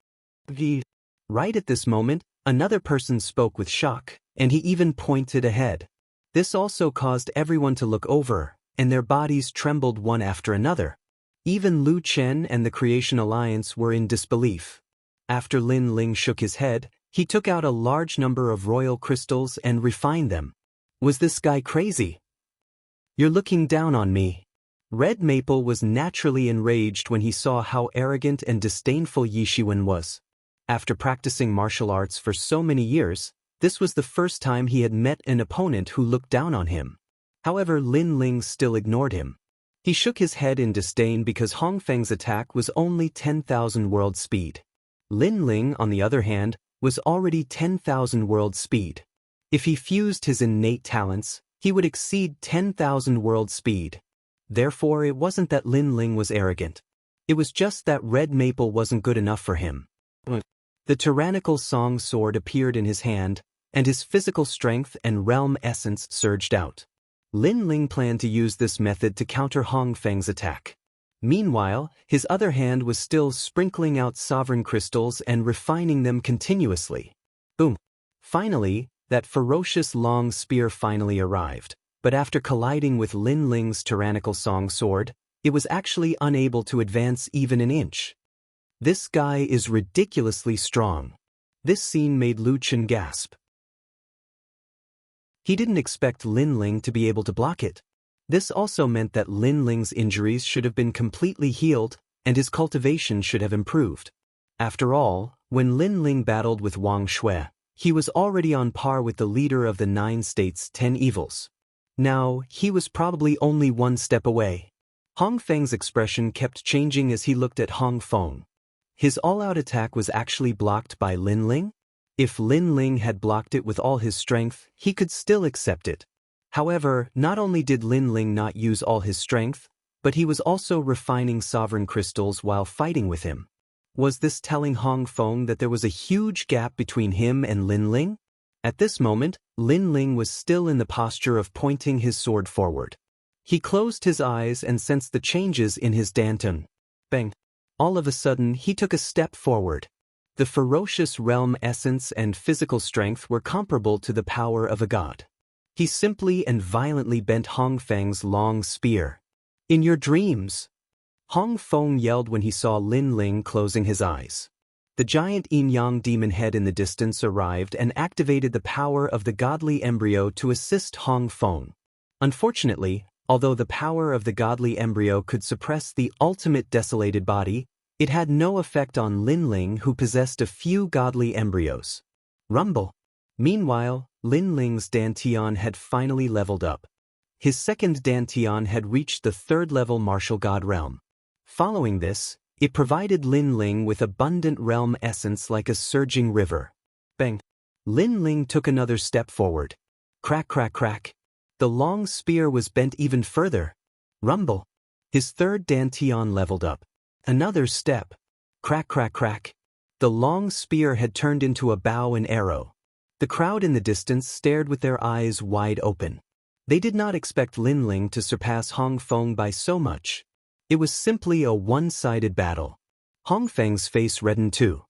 Right at this moment, another person spoke with shock, and he even pointed ahead. This also caused everyone to look over, and their bodies trembled one after another. Even Lu Chen and the Creation Alliance were in disbelief. After Lin Ling shook his head, he took out a large number of royal crystals and refined them. Was this guy crazy? You're looking down on me. Red Maple was naturally enraged when he saw how arrogant and disdainful Yi Shiwen was. After practicing martial arts for so many years, this was the first time he had met an opponent who looked down on him. However, Lin Ling still ignored him. He shook his head in disdain because Hong Feng's attack was only 10,000 world speed. Lin Ling, on the other hand, was already 10,000 world speed. If he fused his innate talents, he would exceed 10,000 world speed. Therefore, it wasn't that Lin Ling was arrogant. It was just that Red Maple wasn't good enough for him. The tyrannical song sword appeared in his hand, and his physical strength and realm essence surged out. Lin Ling planned to use this method to counter Hong Feng's attack. Meanwhile, his other hand was still sprinkling out sovereign crystals and refining them continuously. Boom! Finally, that ferocious long spear finally arrived, but after colliding with Lin Ling's tyrannical song sword, it was actually unable to advance even an inch. This guy is ridiculously strong. This scene made Lu Chen gasp. He didn't expect Lin Ling to be able to block it. This also meant that Lin Ling's injuries should have been completely healed, and his cultivation should have improved. After all, when Lin Ling battled with Wang Shui, he was already on par with the leader of the 9 states' 10 evils. Now, he was probably only one step away. Hong Feng's expression kept changing as he looked at Hong Feng. His all-out attack was actually blocked by Lin Ling? If Lin Ling had blocked it with all his strength, he could still accept it. However, not only did Lin Ling not use all his strength, but he was also refining sovereign crystals while fighting with him. Was this telling Hong Feng that there was a huge gap between him and Lin Ling? At this moment, Lin Ling was still in the posture of pointing his sword forward. He closed his eyes and sensed the changes in his Danton. Bang! All of a sudden, he took a step forward. The ferocious realm essence and physical strength were comparable to the power of a god. He simply and violently bent Hong Feng's long spear. In your dreams! Hong Feng yelled when he saw Lin Ling closing his eyes. The giant yin-yang demon head in the distance arrived and activated the power of the godly embryo to assist Hong Feng. Unfortunately, although the power of the godly embryo could suppress the ultimate desolated body, it had no effect on Lin Ling, who possessed a few godly embryos. Rumble! Meanwhile, Lin Ling's Dantian had finally leveled up. His second Dantian had reached the 3rd level martial god realm. Following this, it provided Lin Ling with abundant realm essence like a surging river. Bang! Lin Ling took another step forward. Crack, crack, crack. The long spear was bent even further. Rumble! His 3rd Dantian leveled up. Another step. Crack, crack, crack. The long spear had turned into a bow and arrow. The crowd in the distance stared with their eyes wide open. They did not expect Lin Ling to surpass Hong Feng by so much. It was simply a one-sided battle. Hong Feng's face reddened too.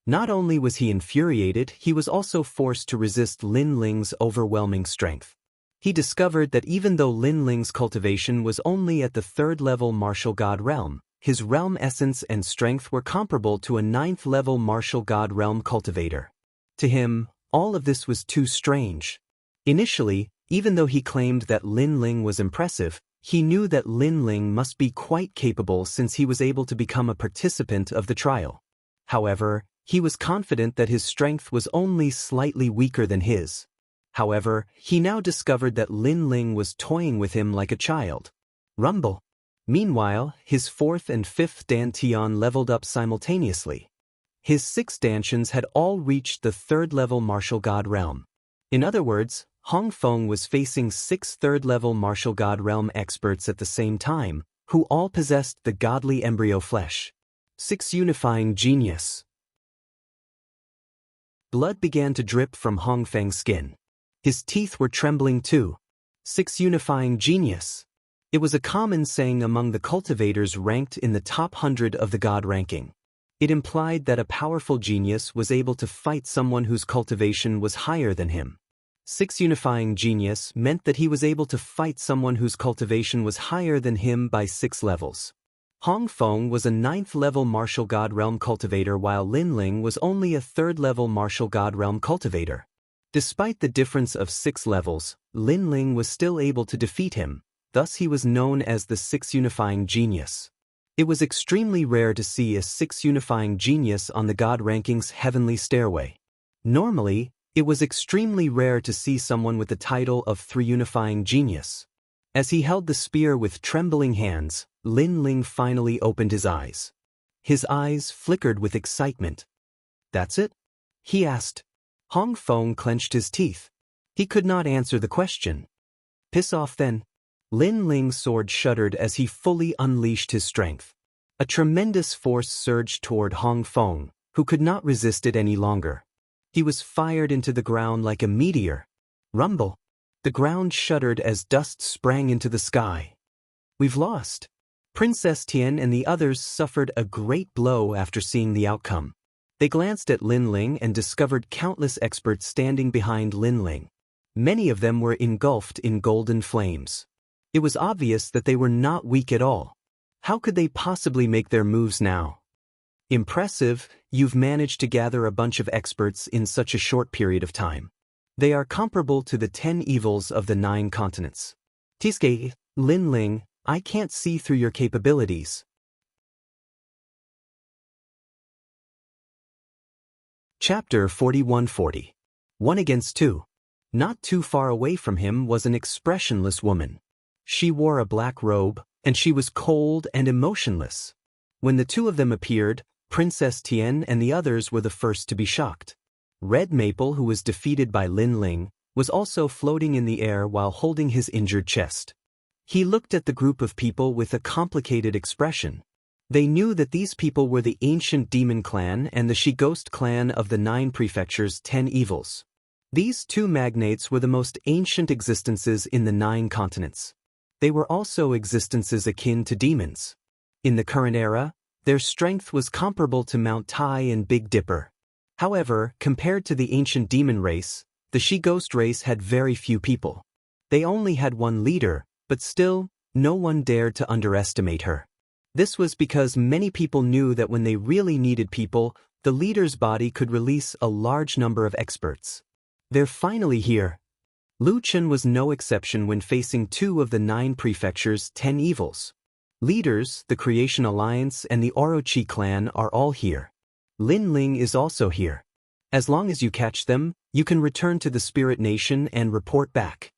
Not only was he infuriated, he was also forced to resist Lin Ling's overwhelming strength. He discovered that even though Lin Ling's cultivation was only at the 3rd-level martial god realm, his realm essence and strength were comparable to a 9th-level martial god realm cultivator. To him, all of this was too strange. Initially, even though he claimed that Lin Ling was impressive, he knew that Lin Ling must be quite capable since he was able to become a participant of the trial. However, he was confident that his strength was only slightly weaker than his. However, he now discovered that Lin Ling was toying with him like a child. Rumble. Meanwhile, his 4th and 5th dantian leveled up simultaneously. His 6 dantians had all reached the 3rd-level martial god realm. In other words, Hong Feng was facing 6 3rd-level martial god realm experts at the same time, who all possessed the godly embryo flesh. 6 unifying genius. Blood began to drip from Hong Feng's skin. His teeth were trembling too. 6 unifying genius. It was a common saying among the cultivators ranked in the top 100 of the god ranking. It implied that a powerful genius was able to fight someone whose cultivation was higher than him. 6 unifying genius meant that he was able to fight someone whose cultivation was higher than him by 6 levels. Hong Feng was a 9th-level martial god realm cultivator while Lin Ling was only a 3rd-level martial god realm cultivator. Despite the difference of 6 levels, Lin Ling was still able to defeat him, thus he was known as the 6 unifying genius. It was extremely rare to see a 6 unifying genius on the god ranking's heavenly stairway. Normally, it was extremely rare to see someone with the title of 3 unifying genius. As he held the spear with trembling hands, Lin Ling finally opened his eyes. His eyes flickered with excitement. "That's it?" he asked. Hong Feng clenched his teeth. He could not answer the question. "Piss off then." Lin Ling's sword shuddered as he fully unleashed his strength. A tremendous force surged toward Hong Feng, who could not resist it any longer. He was fired into the ground like a meteor. Rumble. The ground shuddered as dust sprang into the sky. "We've lost." Princess Tian and the others suffered a great blow after seeing the outcome. They glanced at Lin Ling and discovered countless experts standing behind Lin Ling. Many of them were engulfed in golden flames. It was obvious that they were not weak at all. How could they possibly make their moves now? "Impressive, you've managed to gather a bunch of experts in such a short period of time. They are comparable to the 10 evils of the 9 continents. Tiske, Lin Ling, I can't see through your capabilities." Chapter 4140. 1 against 2. Not too far away from him was an expressionless woman. She wore a black robe, and she was cold and emotionless. When the two of them appeared, Princess Tian and the others were the first to be shocked. Red Maple, who was defeated by Lin Ling, was also floating in the air while holding his injured chest. He looked at the group of people with a complicated expression. They knew that these people were the ancient demon clan and the She-Ghost clan of the 9 prefectures' 10 evils. These 2 magnates were the most ancient existences in the 9 continents. They were also existences akin to demons. In the current era, their strength was comparable to Mount Tai and Big Dipper. However, compared to the ancient demon race, the She-Ghost race had very few people. They only had one leader, but still, no one dared to underestimate her. This was because many people knew that when they really needed people, the leader's body could release a large number of experts. "They're finally here." Lu Chen was no exception when facing 2 of the 9 prefectures' 10 evils. Leaders, the Creation Alliance and the Orochi clan are all here. Lin Ling is also here. As long as you catch them, you can return to the Spirit Nation and report back.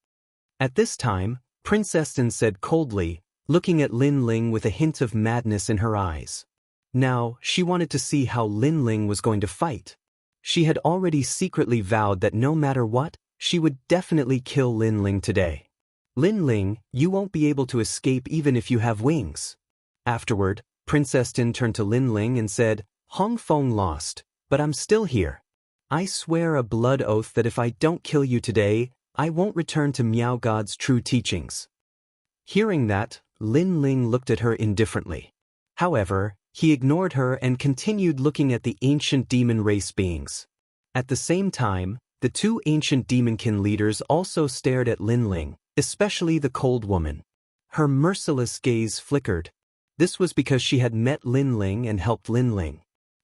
At this time, Princess Tin said coldly, looking at Lin Ling with a hint of madness in her eyes. Now, she wanted to see how Lin Ling was going to fight. She had already secretly vowed that no matter what, she would definitely kill Lin Ling today. "Lin Ling, you won't be able to escape even if you have wings." Afterward, Princess Tin turned to Lin Ling and said, "Hong Feng lost, but I'm still here. I swear a blood oath that if I don't kill you today, I won't return to Miao God's true teachings. Hearing that, Lin Ling looked at her indifferently. However, he ignored her and continued looking at the ancient demon race beings. At the same time, the two ancient demonkin leaders also stared at Lin Ling, especially the cold woman. Her merciless gaze flickered. This was because she had met Lin Ling and helped Lin Ling.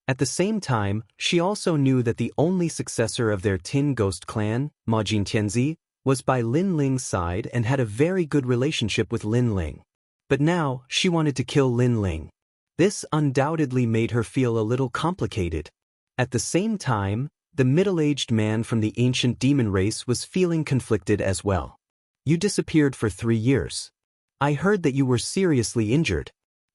At the same time, she also knew that the only successor of their Tin Ghost clan, Majin Tianzi, was by Lin Ling's side and had a very good relationship with Lin Ling. But now, she wanted to kill Lin Ling. This undoubtedly made her feel a little complicated. At the same time, the middle-aged man from the ancient demon race was feeling conflicted as well. You disappeared for 3 years. I heard that you were seriously injured.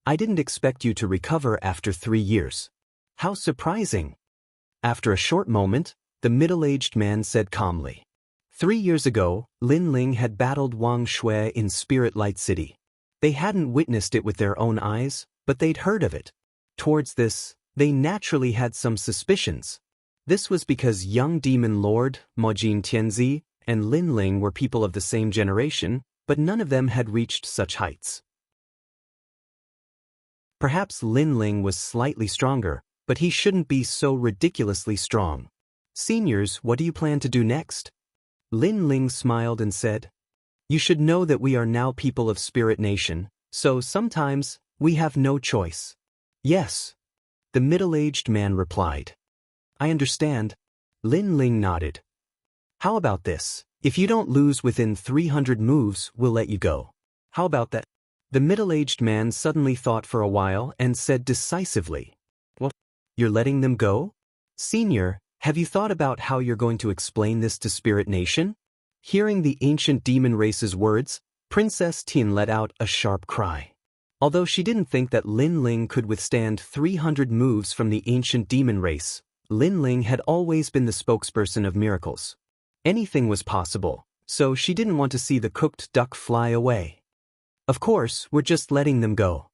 I didn't expect you to recover after 3 years. How surprising. After a short moment, the middle-aged man said calmly. 3 years ago, Lin Ling had battled Wang Shui in Spirit Light City. They hadn't witnessed it with their own eyes, but they'd heard of it. Towards this, they naturally had some suspicions. This was because young demon lord, Majin Tianzi, and Lin Ling were people of the same generation, but none of them had reached such heights. Perhaps Lin Ling was slightly stronger, but he shouldn't be so ridiculously strong. Seniors, what do you plan to do next? Lin Ling smiled and said, You should know that we are now people of Spirit Nation, so sometimes, we have no choice. Yes. The middle-aged man replied. I understand. Lin Ling nodded. How about this? If you don't lose within 300 moves, we'll let you go. How about that? The middle-aged man suddenly thought for a while and said decisively. What? You're letting them go? Senior, have you thought about how you're going to explain this to Spirit Nation? Hearing the ancient demon race's words, Princess Tian let out a sharp cry. Although she didn't think that Lin Ling could withstand 300 moves from the ancient demon race, Lin Ling had always been the spokesperson of miracles. Anything was possible, so she didn't want to see the cooked duck fly away. Of course, we're just letting them go.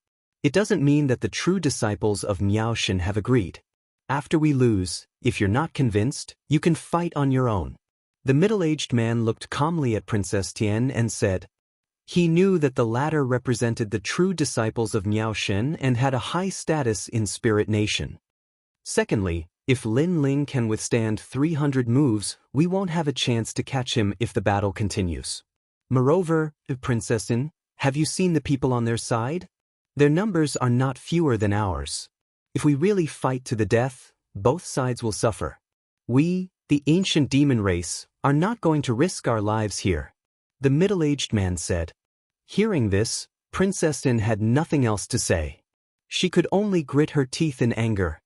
It doesn't mean that the true disciples of Miao Shen have agreed. After we lose, if you're not convinced, you can fight on your own. The middle-aged man looked calmly at Princess Tian and said, he knew that the latter represented the true disciples of Miao Shen and had a high status in Spirit Nation. Secondly, if Lin Ling can withstand 300 moves, we won't have a chance to catch him if the battle continues. Moreover, Princess Tian, have you seen the people on their side? Their numbers are not fewer than ours. If we really fight to the death, both sides will suffer. We, the ancient demon race, are not going to risk our lives here. The middle-aged man said. Hearing this, Princess Tian had nothing else to say. She could only grit her teeth in anger.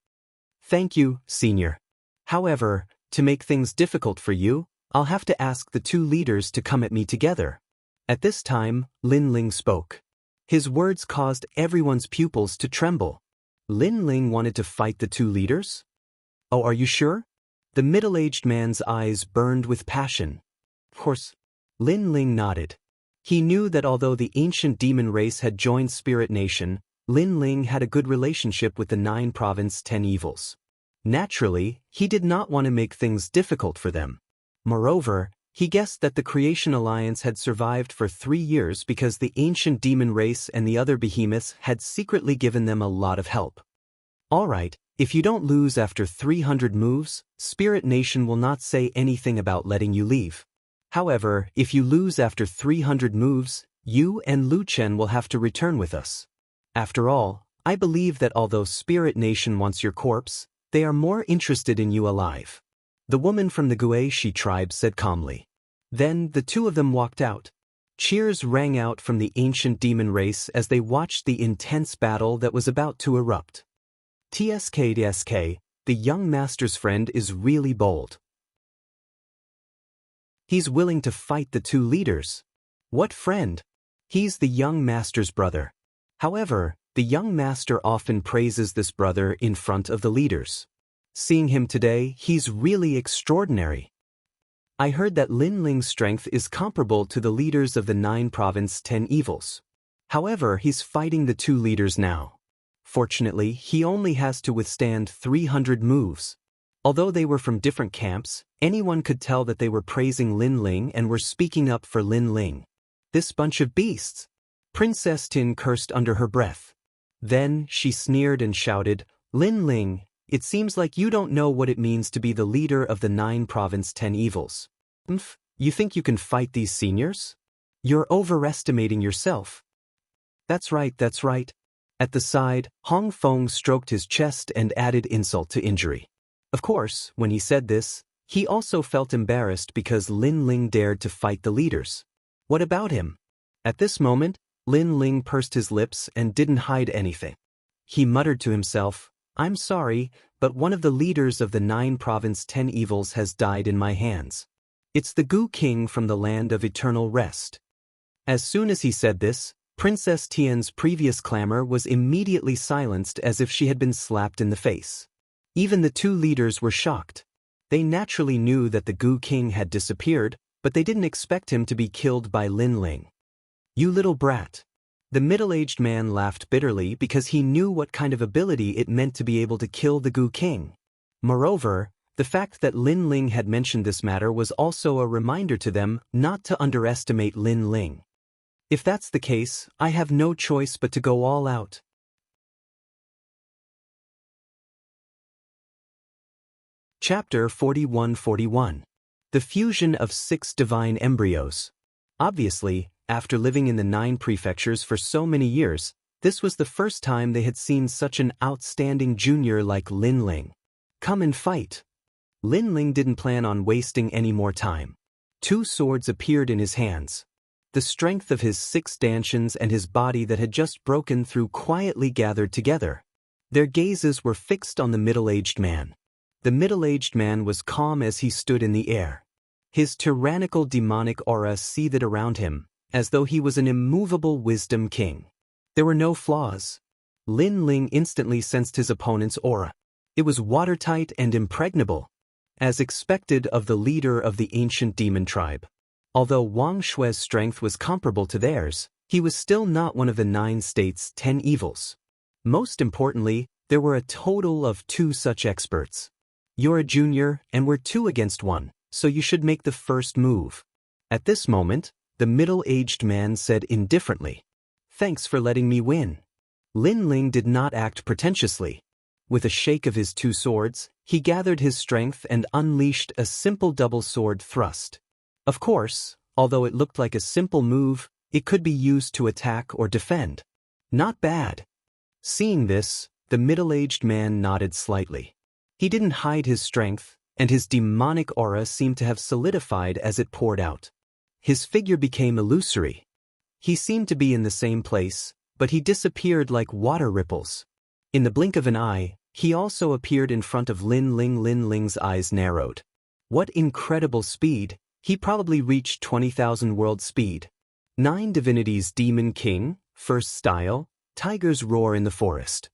Thank you, Senior. However, to make things difficult for you, I'll have to ask the two leaders to come at me together. At this time, Lin Ling spoke. His words caused everyone's pupils to tremble. Lin Ling wanted to fight the two leaders? Oh, are you sure? The middle-aged man's eyes burned with passion. Of course. Lin Ling nodded. He knew that although the ancient demon race had joined Spirit Nation, Lin Ling had a good relationship with the 9 province 10 evils. Naturally, he did not want to make things difficult for them. Moreover, he guessed that the Creation Alliance had survived for 3 years because the ancient demon race and the other behemoths had secretly given them a lot of help. Alright, if you don't lose after 300 moves, Spirit Nation will not say anything about letting you leave. However, if you lose after 300 moves, you and Lu Chen will have to return with us. After all, I believe that although Spirit Nation wants your corpse, they are more interested in you alive. The woman from the Guishi tribe said calmly. Then the two of them walked out. Cheers rang out from the ancient demon race as they watched the intense battle that was about to erupt. TSK, the young master's friend is really bold. He's willing to fight the two leaders. What friend? He's the young master's brother. However, the young master often praises this brother in front of the leaders. Seeing him today, he's really extraordinary. I heard that Lin Ling's strength is comparable to the leaders of the 9 province 10 evils. However, he's fighting the two leaders now. Fortunately, he only has to withstand 300 moves. Although they were from different camps, anyone could tell that they were praising Lin Ling and were speaking up for Lin Ling. This bunch of beasts! Princess Tin cursed under her breath. Then, she sneered and shouted, Lin Ling, it seems like you don't know what it means to be the leader of the 9 Province 10 Evils. You think you can fight these seniors? You're overestimating yourself. That's right, that's right. At the side, Hong Feng stroked his chest and added insult to injury. Of course, when he said this, he also felt embarrassed because Lin Ling dared to fight the leaders. What about him? At this moment, Lin Ling pursed his lips and didn't hide anything. He muttered to himself, I'm sorry, but one of the leaders of the 9 Province 10 Evils has died in my hands. It's the Gu King from the land of eternal rest. As soon as he said this, Princess Tian's previous clamor was immediately silenced as if she had been slapped in the face. Even the 2 leaders were shocked. They naturally knew that the Gu King had disappeared, but they didn't expect him to be killed by Lin Ling. You little brat. The middle-aged man laughed bitterly because he knew what kind of ability it meant to be able to kill the Gu King. Moreover, the fact that Lin Ling had mentioned this matter was also a reminder to them not to underestimate Lin Ling. If that's the case, I have no choice but to go all out. Chapter 41-41. The Fusion of 6 Divine Embryos. Obviously, after living in the 9 prefectures for so many years, this was the first time they had seen such an outstanding junior like Lin Ling. Come and fight. Lin Ling didn't plan on wasting any more time. 2 swords appeared in his hands. The strength of his 6 stanchions and his body that had just broken through quietly gathered together. Their gazes were fixed on the middle-aged man. The middle-aged man was calm as he stood in the air. His tyrannical demonic aura seethed around him, as though he was an immovable wisdom king. There were no flaws. Lin Ling instantly sensed his opponent's aura. It was watertight and impregnable, as expected of the leader of the ancient demon tribe. Although Wang Shui's strength was comparable to theirs, he was still not one of the 9 states' 10 evils. Most importantly, there were a total of 2 such experts. You're a junior, and we're 2 against 1, so you should make the first move. At this moment, the middle-aged man said indifferently, Thanks for letting me win. Lin Ling did not act pretentiously. With a shake of his 2 swords, he gathered his strength and unleashed a simple double sword thrust. Of course, although it looked like a simple move, it could be used to attack or defend. Not bad. Seeing this, the middle-aged man nodded slightly. He didn't hide his strength, and his demonic aura seemed to have solidified as it poured out. His figure became illusory. He seemed to be in the same place, but he disappeared like water ripples. In the blink of an eye, he also appeared in front of Lin Ling. Lin Ling's eyes narrowed. What incredible speed! He probably reached 20,000 world speed. 9 divinities Demon King, first style, Tiger's Roar in the Forest.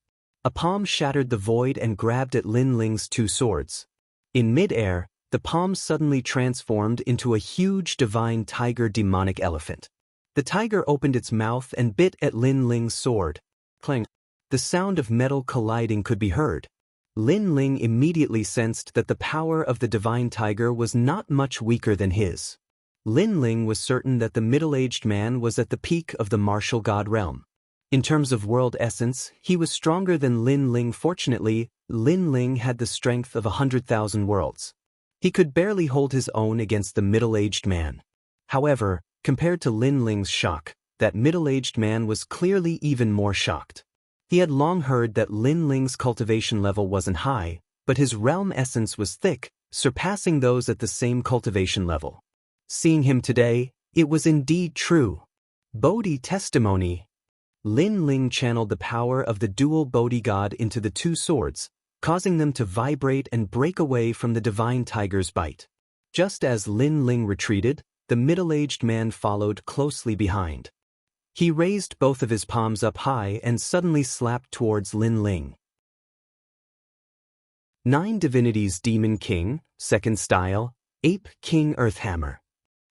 A palm shattered the void and grabbed at Lin Ling's 2 swords. In mid-air, the palm suddenly transformed into a huge divine tiger demonic elephant. The tiger opened its mouth and bit at Lin Ling's sword. Clang! The sound of metal colliding could be heard. Lin Ling immediately sensed that the power of the divine tiger was not much weaker than his. Lin Ling was certain that the middle-aged man was at the peak of the martial god realm. In terms of world essence, he was stronger than Lin Ling. Fortunately, Lin Ling had the strength of 100,000 worlds. He could barely hold his own against the middle-aged man. However, compared to Lin Ling's shock, that middle-aged man was clearly even more shocked. He had long heard that Lin Ling's cultivation level wasn't high, but his realm essence was thick, surpassing those at the same cultivation level. Seeing him today, it was indeed true. Bodhi testimony. Lin Ling channeled the power of the dual Bodhi god into the 2 swords, causing them to vibrate and break away from the divine tiger's bite. Just as Lin Ling retreated, the middle-aged man followed closely behind. He raised both of his palms up high and suddenly slapped towards Lin Ling. 9 divinities Demon King, second style, Ape King Earthhammer.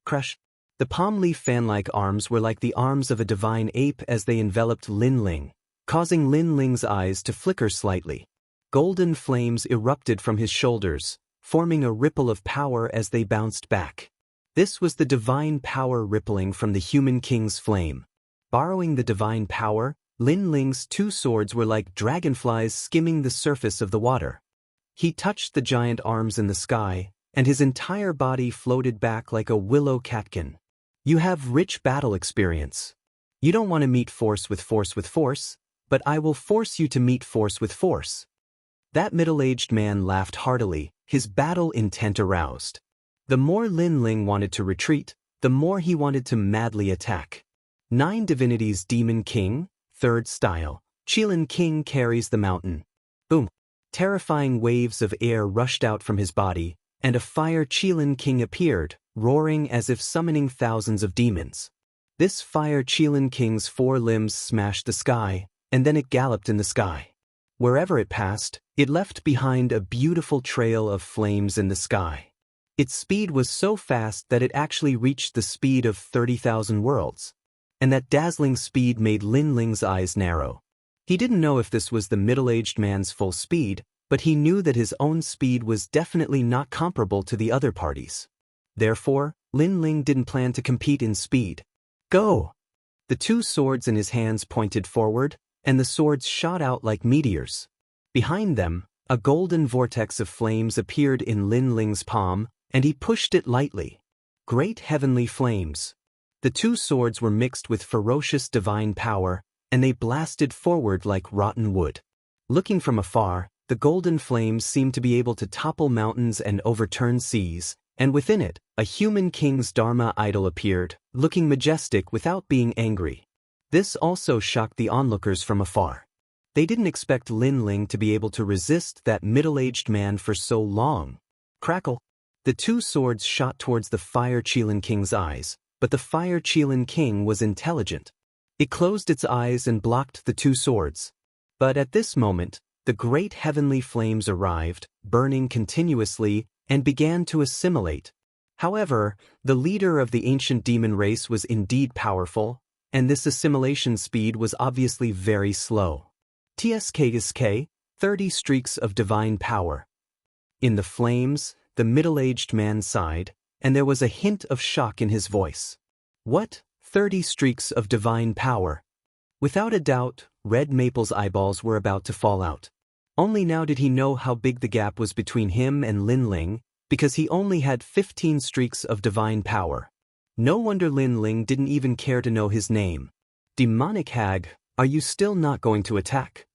Crush. The palm leaf fan-like arms were like the arms of a divine ape as they enveloped Lin Ling, causing Lin Ling's eyes to flicker slightly. Golden flames erupted from his shoulders, forming a ripple of power as they bounced back. This was the divine power rippling from the human king's flame. Borrowing the divine power, Lin Ling's two swords were like dragonflies skimming the surface of the water. He touched the giant arms in the sky, and his entire body floated back like a willow catkin. You have rich battle experience. You don't want to meet force with force, but I will force you to meet force with force. That middle-aged man laughed heartily, his battle intent aroused. The more Lin Ling wanted to retreat, the more he wanted to madly attack. 9 Divinities Demon King, 3rd Style, Qilin King carries the mountain. Boom! Terrifying waves of air rushed out from his body, and a fire Qilin King appeared, roaring as if summoning thousands of demons. This fire Qilin King's 4 limbs smashed the sky, and then it galloped in the sky. Wherever it passed, it left behind a beautiful trail of flames in the sky. Its speed was so fast that it actually reached the speed of 30,000 worlds. And that dazzling speed made Lin Ling's eyes narrow. He didn't know if this was the middle-aged man's full speed, but he knew that his own speed was definitely not comparable to the other parties. Therefore, Lin Ling didn't plan to compete in speed. Go! The 2 swords in his hands pointed forward, and the swords shot out like meteors. Behind them, a golden vortex of flames appeared in Lin Ling's palm, and he pushed it lightly. Great heavenly flames. The 2 swords were mixed with ferocious divine power, and they blasted forward like rotten wood. Looking from afar, the golden flames seemed to be able to topple mountains and overturn seas, and within it, a human king's Dharma idol appeared, looking majestic without being angry. This also shocked the onlookers from afar. They didn't expect Lin Ling to be able to resist that middle-aged man for so long. Crackle! The 2 swords shot towards the fire Qilin King's eyes, but the fire Qilin King was intelligent. It closed its eyes and blocked the 2 swords. But at this moment, the great heavenly flames arrived, burning continuously, and began to assimilate. However, the leader of the ancient demon race was indeed powerful, and this assimilation speed was obviously very slow. TSK 30 streaks of divine power. In the flames, the middle-aged man sighed, and there was a hint of shock in his voice. What? 30 streaks of divine power? Without a doubt, Red Maple's eyeballs were about to fall out. Only now did he know how big the gap was between him and Lin Ling, because he only had 15 streaks of divine power. No wonder Lin Ling didn't even care to know his name. Demonic hag, are you still not going to attack?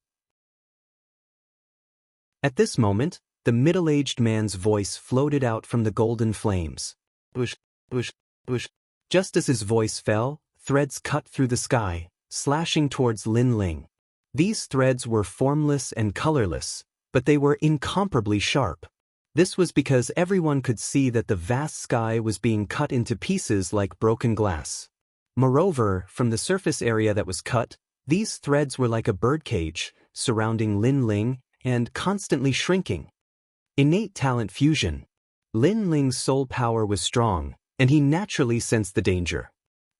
At this moment, the middle-aged man's voice floated out from the golden flames. Bush, bush, bush. Just as his voice fell, threads cut through the sky, slashing towards Lin Ling. These threads were formless and colorless, but they were incomparably sharp. This was because everyone could see that the vast sky was being cut into pieces like broken glass. Moreover, from the surface area that was cut, these threads were like a birdcage, surrounding Lin Ling and constantly shrinking. Innate talent fusion. Lin Ling's soul power was strong, and he naturally sensed the danger.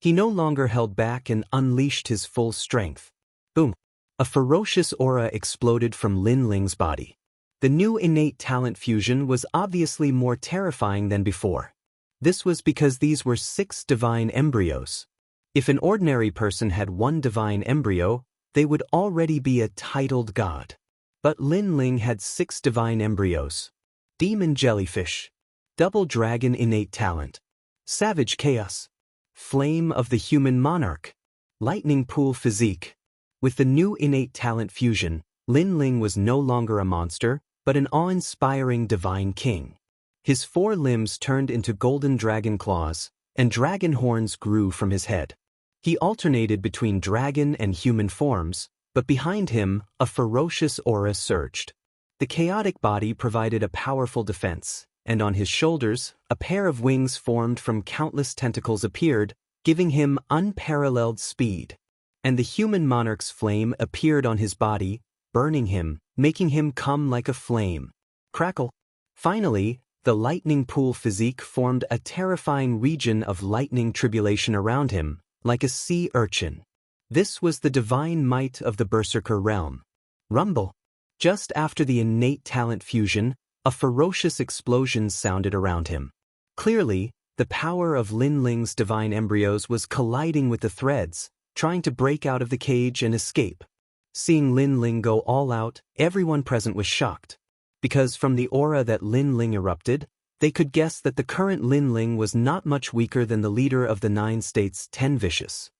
He no longer held back and unleashed his full strength. Boom! A ferocious aura exploded from Lin Ling's body. The new innate talent fusion was obviously more terrifying than before. This was because these were 6 divine embryos. If an ordinary person had 1 divine embryo, they would already be a titled god. But Lin Ling had 6 divine embryos. Demon jellyfish. Double dragon innate talent. Savage chaos. Flame of the human monarch. Lightning pool physique. With the new innate talent fusion, Lin Ling was no longer a monster, but an awe-inspiring divine king. His 4 limbs turned into golden dragon claws, and dragon horns grew from his head. He alternated between dragon and human forms, but behind him, a ferocious aura surged. The chaotic body provided a powerful defense, and on his shoulders, a pair of wings formed from countless tentacles appeared, giving him unparalleled speed. And the human monarch's flame appeared on his body, burning him, making him come like a flame. Crackle! Finally, the lightning pool physique formed a terrifying region of lightning tribulation around him, like a sea urchin. This was the divine might of the Berserker realm. Rumble! Just after the innate talent fusion, a ferocious explosion sounded around him. Clearly, the power of Lin Ling's divine embryos was colliding with the threads, trying to break out of the cage and escape. Seeing Lin Ling go all out, everyone present was shocked. Because from the aura that Lin Ling erupted, they could guess that the current Lin Ling was not much weaker than the leader of the 9 states, 10 Vicious.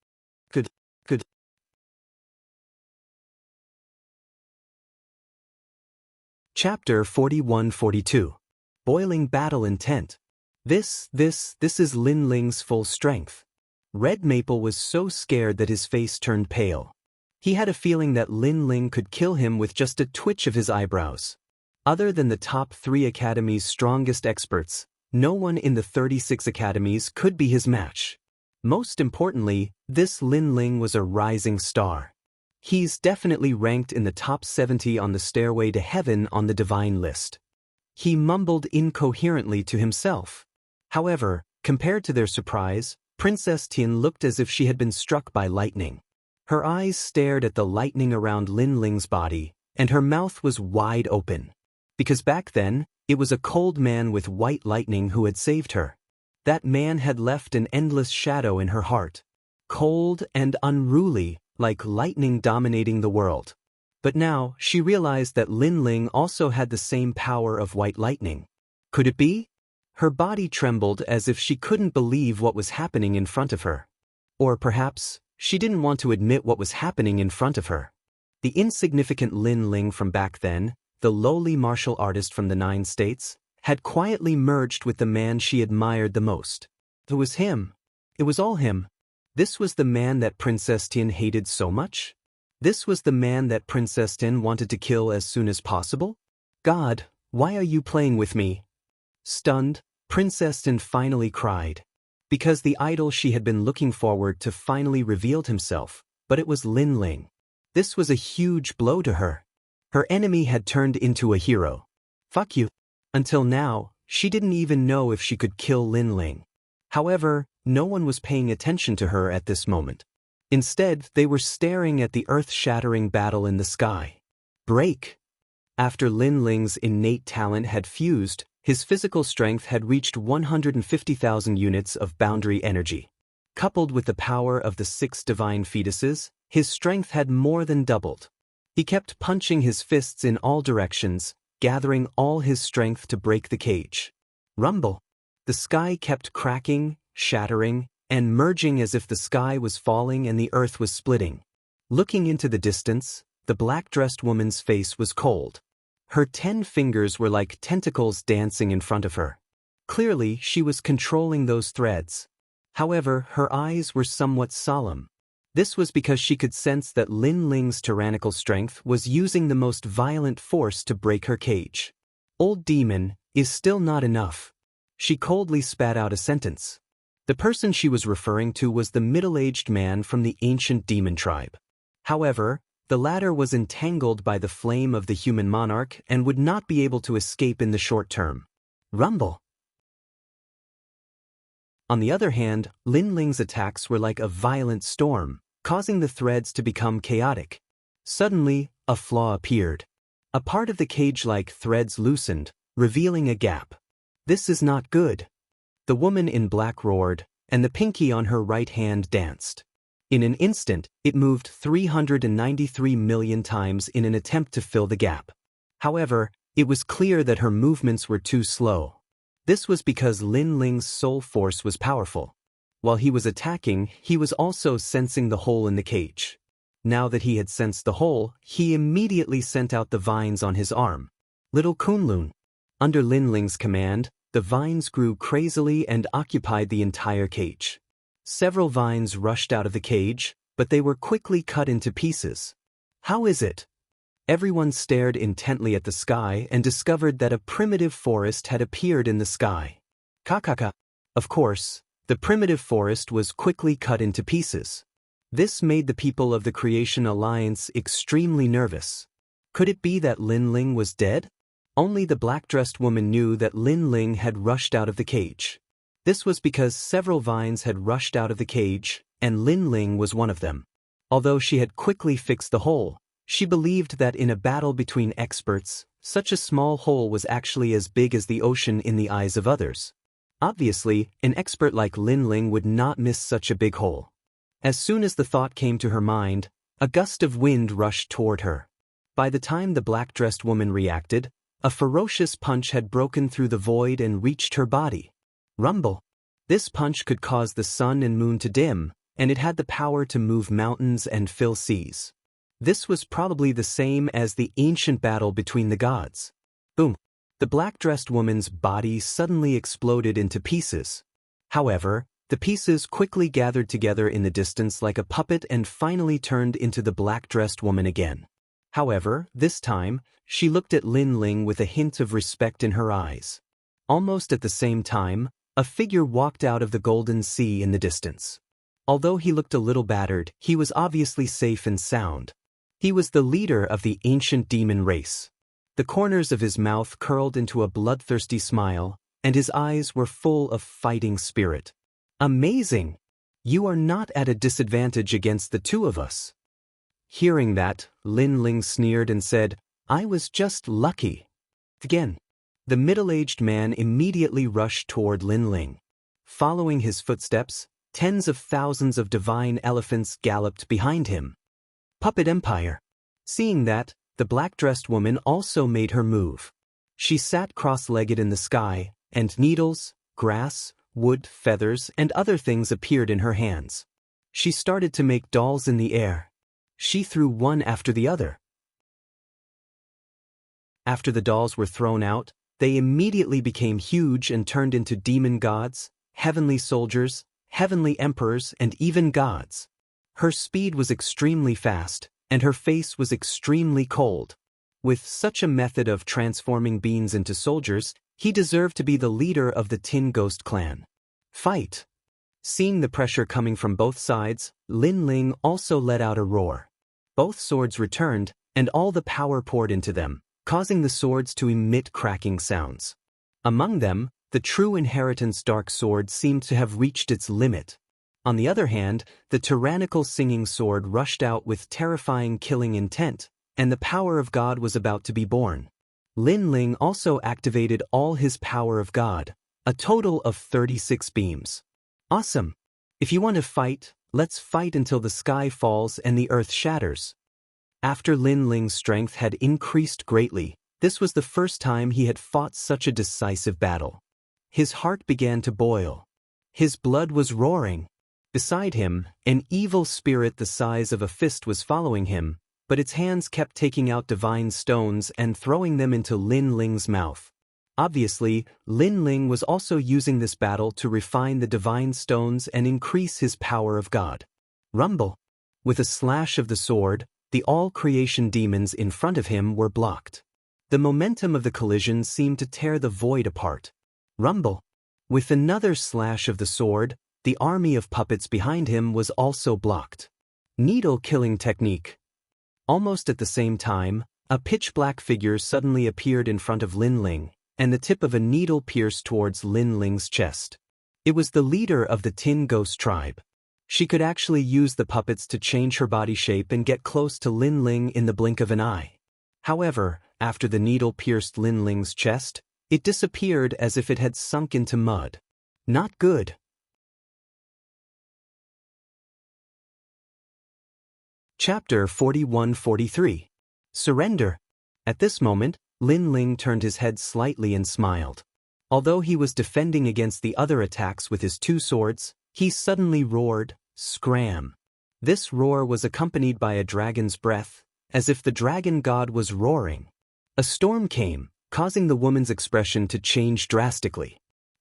Good. Chapter 41-42. Boiling Battle Intent. This is Lin Ling's full strength. Red Maple was so scared that his face turned pale. He had a feeling that Lin Ling could kill him with just a twitch of his eyebrows. Other than the top 3 academies' strongest experts, no one in the 36 academies could be his match. Most importantly, this Lin Ling was a rising star. He's definitely ranked in the top 70 on the Stairway to Heaven on the Divine list. He mumbled incoherently to himself. However, compared to their surprise, Princess Tian looked as if she had been struck by lightning. Her eyes stared at the lightning around Lin Ling's body, and her mouth was wide open. Because back then, it was a cold man with white lightning who had saved her. That man had left an endless shadow in her heart. Cold and unruly, like lightning dominating the world. But now, she realized that Lin Ling also had the same power of white lightning. Could it be? Her body trembled as if she couldn't believe what was happening in front of her. Or perhaps, she didn't want to admit what was happening in front of her. The insignificant Lin Ling from back then, the lowly martial artist from the 9 states, had quietly merged with the man she admired the most. It was him. It was all him. This was the man that Princess Tian hated so much? This was the man that Princess Tian wanted to kill as soon as possible? God, why are you playing with me? Stunned, Princess Tian finally cried. Because the idol she had been looking forward to finally revealed himself, but it was Lin Ling. This was a huge blow to her. Her enemy had turned into a hero. Fuck you. Until now, she didn't even know if she could kill Lin Ling. However, no one was paying attention to her at this moment. Instead, they were staring at the earth-shattering battle in the sky. Break! After Lin Ling's innate talent had fused, his physical strength had reached 150,000 units of boundary energy. Coupled with the power of the 6 divine fetuses, his strength had more than doubled. He kept punching his fists in all directions, gathering all his strength to break the cage. Rumble! The sky kept cracking, shattering, and merging as if the sky was falling and the earth was splitting. Looking into the distance, the black-dressed woman's face was cold. Her 10 fingers were like tentacles dancing in front of her. Clearly, she was controlling those threads. However, her eyes were somewhat solemn. This was because she could sense that Lin Ling's tyrannical strength was using the most violent force to break her cage. Old demon, is still not enough. She coldly spat out a sentence. The person she was referring to was the middle-aged man from the ancient demon tribe. However, the latter was entangled by the flame of the human monarch and would not be able to escape in the short term. Rumble! On the other hand, Lin Ling's attacks were like a violent storm, causing the threads to become chaotic. Suddenly, a flaw appeared. A part of the cage-like threads loosened, revealing a gap. This is not good. The woman in black roared, and the pinky on her right hand danced. In an instant, it moved 393 million times in an attempt to fill the gap. However, it was clear that her movements were too slow. This was because Lin Ling's soul force was powerful. While he was attacking, he was also sensing the hole in the cage. Now that he had sensed the hole, he immediately sent out the vines on his arm. Little Kunlun. Under Lin Ling's command, the vines grew crazily and occupied the entire cage. Several vines rushed out of the cage, but they were quickly cut into pieces. How is it? Everyone stared intently at the sky and discovered that a primitive forest had appeared in the sky. Kakaka. Of course, the primitive forest was quickly cut into pieces. This made the people of the Creation Alliance extremely nervous. Could it be that Lin Ling was dead? Only the black-dressed woman knew that Lin Ling had rushed out of the cage. This was because several vines had rushed out of the cage, and Lin Ling was one of them. Although she had quickly fixed the hole, She believed that in a battle between experts, such a small hole was actually as big as the ocean in the eyes of others. Obviously, an expert like Lin Ling would not miss such a big hole. As soon as the thought came to her mind, a gust of wind rushed toward her. By the time the black-dressed woman reacted, a ferocious punch had broken through the void and reached her body. Rumble! This punch could cause the sun and moon to dim, and it had the power to move mountains and fill seas. This was probably the same as the ancient battle between the gods. Boom! The black-dressed woman's body suddenly exploded into pieces. However, the pieces quickly gathered together in the distance like a puppet and finally turned into the black-dressed woman again. However, this time, she looked at Lin Ling with a hint of respect in her eyes. Almost at the same time, a figure walked out of the golden sea in the distance. Although he looked a little battered, he was obviously safe and sound. He was the leader of the ancient demon race. The corners of his mouth curled into a bloodthirsty smile, and his eyes were full of fighting spirit. Amazing! You are not at a disadvantage against the two of us. Hearing that, Lin Ling sneered and said, I was just lucky. Again. The middle-aged man immediately rushed toward Lin Ling. Following his footsteps, tens of thousands of divine elephants galloped behind him. Puppet Empire. Seeing that, the black-dressed woman also made her move. She sat cross-legged in the sky, and needles, grass, wood, feathers, and other things appeared in her hands. She started to make dolls in the air. She threw one after the other. After the dolls were thrown out, they immediately became huge and turned into demon gods, heavenly soldiers, heavenly emperors, and even gods. Her speed was extremely fast, and her face was extremely cold. With such a method of transforming beings into soldiers, he deserved to be the leader of the Tin Ghost clan. Fight! Seeing the pressure coming from both sides, Lin Ling also let out a roar. Both swords returned, and all the power poured into them, causing the swords to emit cracking sounds. Among them, the true inheritance dark sword seemed to have reached its limit. On the other hand, the tyrannical singing sword rushed out with terrifying killing intent, and the power of God was about to be born. Lin Ling also activated all his power of God, a total of 36 beams. Awesome! If you want to fight, let's fight until the sky falls and the earth shatters. After Lin Ling's strength had increased greatly, this was the first time he had fought such a decisive battle. His heart began to boil. His blood was roaring. Beside him, an evil spirit the size of a fist was following him, but its hands kept taking out divine stones and throwing them into Lin Ling's mouth. Obviously, Lin Ling was also using this battle to refine the divine stones and increase his power of God. Rumble! With a slash of the sword, the all-creation demons in front of him were blocked. The momentum of the collision seemed to tear the void apart. Rumble! With another slash of the sword, the army of puppets behind him was also blocked. Needle-killing technique. Almost at the same time, a pitch-black figure suddenly appeared in front of Lin Ling, and the tip of a needle pierced towards Lin Ling's chest. It was the leader of the Tin Ghost tribe. She could actually use the puppets to change her body shape and get close to Lin Ling in the blink of an eye. However, after the needle pierced Lin Ling's chest, it disappeared as if it had sunk into mud. Not good. Chapter 41-43. Surrender. At this moment, Lin Ling turned his head slightly and smiled. Although he was defending against the other attacks with his two swords, he suddenly roared, "Scram!" This roar was accompanied by a dragon's breath, as if the dragon god was roaring. A storm came, causing the woman's expression to change drastically.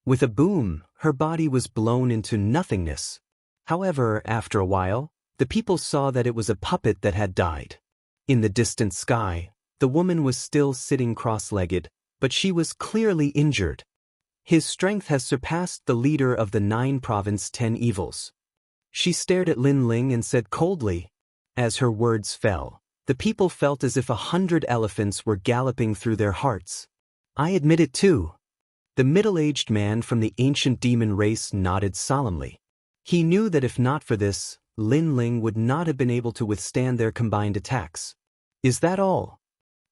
With a boom, her body was blown into nothingness. However, after a while, the people saw that it was a puppet that had died. In the distant sky, the woman was still sitting cross-legged, but she was clearly injured. His strength has surpassed the leader of the 9-province 10 evils. She stared at Lin Ling and said coldly. As her words fell, the people felt as if 100 elephants were galloping through their hearts. I admit it too. The middle-aged man from the ancient demon race nodded solemnly. He knew that if not for this, Lin Ling would not have been able to withstand their combined attacks. Is that all?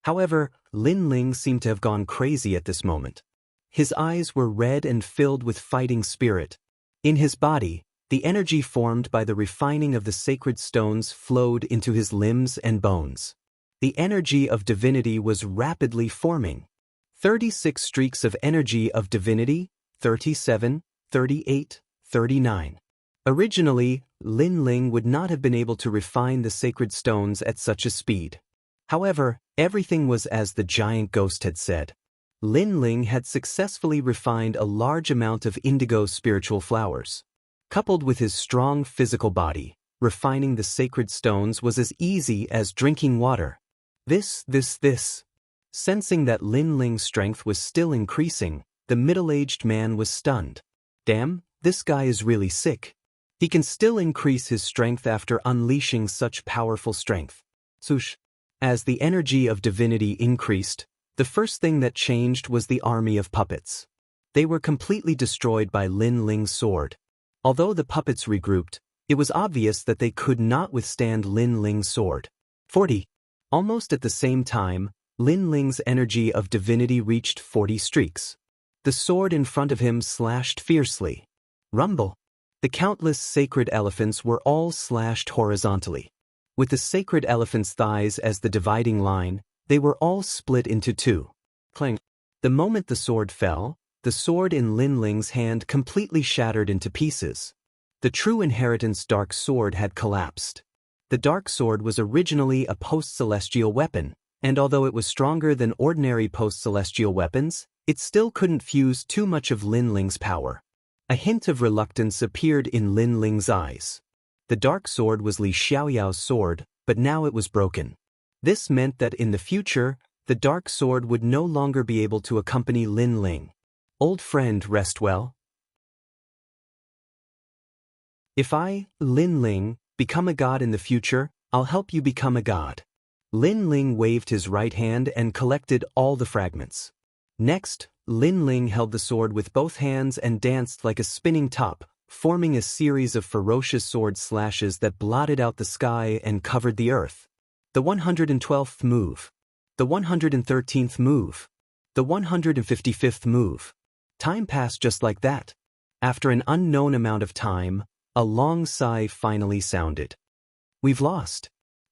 However, Lin Ling seemed to have gone crazy at this moment. His eyes were red and filled with fighting spirit. In his body, the energy formed by the refining of the sacred stones flowed into his limbs and bones. The energy of divinity was rapidly forming. 36 streaks of energy of divinity, 37, 38, 39. Originally, Lin Ling would not have been able to refine the sacred stones at such a speed. However, everything was as the giant ghost had said. Lin Ling had successfully refined a large amount of indigo spiritual flowers. Coupled with his strong physical body, refining the sacred stones was as easy as drinking water. This. Sensing that Lin Ling's strength was still increasing, the middle-aged man was stunned. Damn, this guy is really sick. He can still increase his strength after unleashing such powerful strength. Swoosh. As the energy of divinity increased, the first thing that changed was the army of puppets. They were completely destroyed by Lin Ling's sword. Although the puppets regrouped, it was obvious that they could not withstand Lin Ling's sword. 40. Almost at the same time, Lin Ling's energy of divinity reached 40 streaks. The sword in front of him slashed fiercely. Rumble. The countless sacred elephants were all slashed horizontally. With the sacred elephant's thighs as the dividing line, they were all split into two. Clang. The moment the sword fell, the sword in Lin Ling's hand completely shattered into pieces. The true inheritance dark sword had collapsed. The dark sword was originally a post-celestial weapon, and although it was stronger than ordinary post-celestial weapons, it still couldn't fuse too much of Lin Ling's power. A hint of reluctance appeared in Lin Ling's eyes. The dark sword was Li Xiaoyao's sword, but now it was broken. This meant that in the future, the dark sword would no longer be able to accompany Lin Ling. Old friend, rest well. If I, Lin Ling, become a god in the future, I'll help you become a god. Lin Ling waved his right hand and collected all the fragments. Next, Lin Ling held the sword with both hands and danced like a spinning top, forming a series of ferocious sword slashes that blotted out the sky and covered the earth. The 112th move. The 113th move. The 155th move. Time passed just like that. After an unknown amount of time, a long sigh finally sounded. We've lost.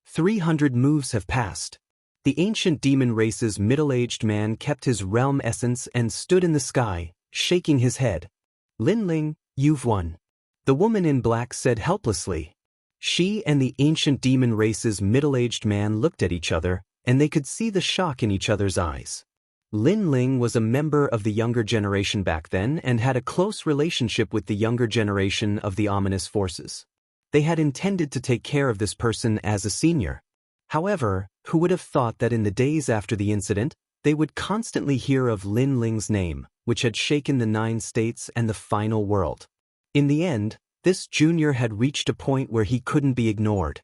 300 moves have passed. The ancient demon race's middle-aged man kept his realm essence and stood in the sky, shaking his head. Lin Ling, you've won. The woman in black said helplessly. She and the ancient demon race's middle-aged man looked at each other, and they could see the shock in each other's eyes. Lin Ling was a member of the younger generation back then and had a close relationship with the younger generation of the ominous forces. They had intended to take care of this person as a senior. However, who would have thought that in the days after the incident, they would constantly hear of Lin Ling's name, which had shaken the 9 states and the final world. In the end, this junior had reached a point where he couldn't be ignored.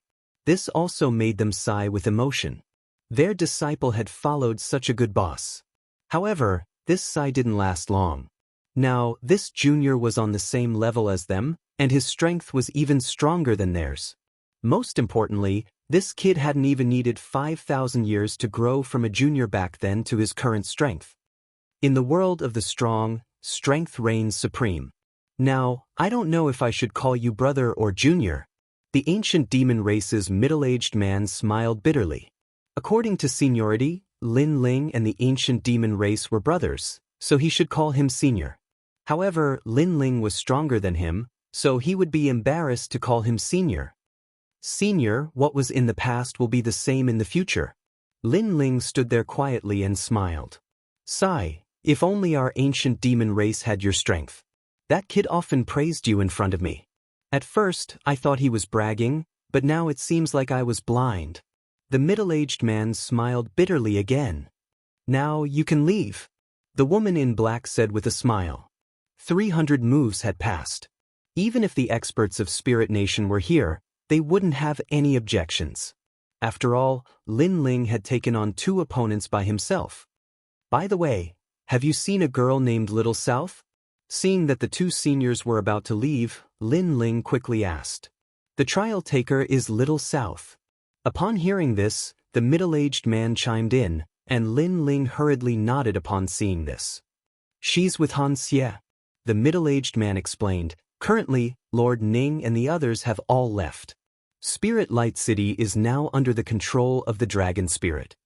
This also made them sigh with emotion. Their disciple had followed such a good boss. However, this sigh didn't last long. Now, this junior was on the same level as them, and his strength was even stronger than theirs. Most importantly, this kid hadn't even needed 5,000 years to grow from a junior back then to his current strength. In the world of the strong, strength reigns supreme. Now, I don't know if I should call you brother or junior. The ancient demon race's middle-aged man smiled bitterly. According to seniority, Lin Ling and the ancient demon race were brothers, so he should call him senior. However, Lin Ling was stronger than him, so he would be embarrassed to call him senior. Senior, what was in the past will be the same in the future. Lin Ling stood there quietly and smiled. Sigh, if only our ancient demon race had your strength. That kid often praised you in front of me. At first, I thought he was bragging, but now it seems like I was blind. The middle-aged man smiled bitterly again. Now you can leave, the woman in black said with a smile. 300 moves had passed. Even if the experts of Spirit Nation were here, they wouldn't have any objections. After all, Lin Ling had taken on 2 opponents by himself. By the way, have you seen a girl named Little South? Seeing that the 2 seniors were about to leave, Lin Ling quickly asked. The trial taker is Little South. Upon hearing this, The middle-aged man chimed in, and Lin Ling hurriedly nodded upon seeing this. She's with Han Xie. The middle-aged man explained. Currently, Lord Ning and the others have all left. Spirit Light City is now under the control of the Dragon Spirit.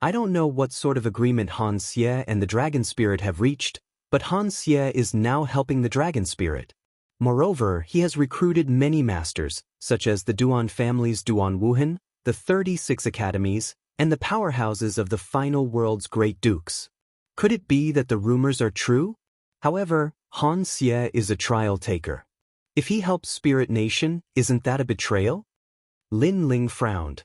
I don't know what sort of agreement Han Xie and the Dragon Spirit have reached, but Han Xie is now helping the Dragon Spirit. Moreover, he has recruited many masters, such as the Duan family's Duan Wuhan, the 36 academies, and the powerhouses of the final world's great dukes. Could it be that the rumors are true? However, Han Xie is a trial taker. If he helps Spirit Nation, isn't that a betrayal? Lin Ling frowned.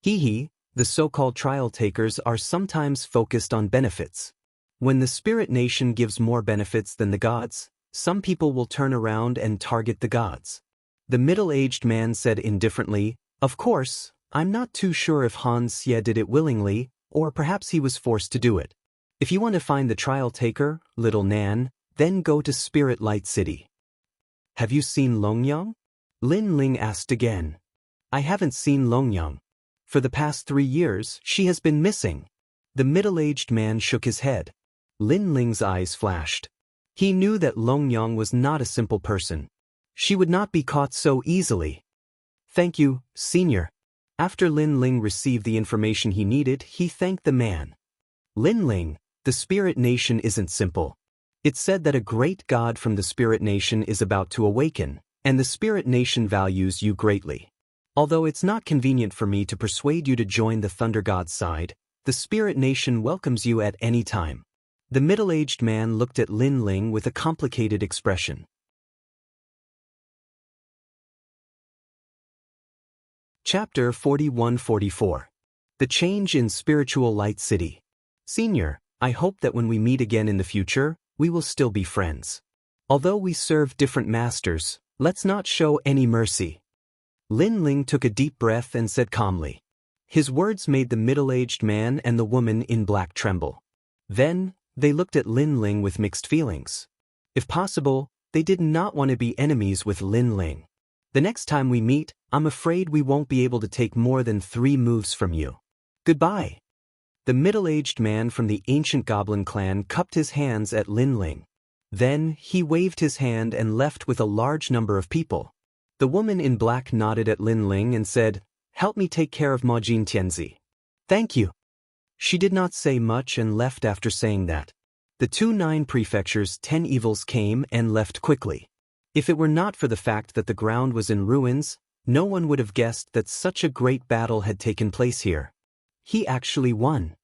The so-called trial takers are sometimes focused on benefits. When the Spirit Nation gives more benefits than the gods, some people will turn around and target the gods. The middle-aged man said indifferently, "Of course, I'm not too sure if Han Xie did it willingly, or perhaps he was forced to do it. If you want to find the trial taker, little Nan, then go to Spirit Light City." "Have you seen Longyang?" Lin Ling asked again. "I haven't seen Longyang. For the past 3 years, she has been missing." The middle-aged man shook his head. Lin Ling's eyes flashed. He knew that Longyang was not a simple person. She would not be caught so easily. "Thank you, Senior." After Lin Ling received the information he needed, he thanked the man. "Lin Ling, the Spirit Nation isn't simple. It's said that a great god from the Spirit Nation is about to awaken, and the Spirit Nation values you greatly. Although it's not convenient for me to persuade you to join the Thunder God's side, the Spirit Nation welcomes you at any time." The middle-aged man looked at Lin Ling with a complicated expression. Chapter 41-44. The Change in Spiritual Light City. "Senior, I hope that when we meet again in the future, we will still be friends. Although we serve different masters, let's not show any mercy." Lin Ling took a deep breath and said calmly. His words made the middle-aged man and the woman in black tremble. Then, they looked at Lin Ling with mixed feelings. If possible, they did not want to be enemies with Lin Ling. "The next time we meet, I'm afraid we won't be able to take more than 3 moves from you. Goodbye." The middle-aged man from the ancient goblin clan cupped his hands at Lin Ling. Then, he waved his hand and left with a large number of people. The woman in black nodded at Lin Ling and said, "Help me take care of Majin Tianzi." "Thank you." She did not say much and left after saying that. The 2 prefectures' 10 evils came and left quickly. If it were not for the fact that the ground was in ruins, no one would have guessed that such a great battle had taken place here. He actually won.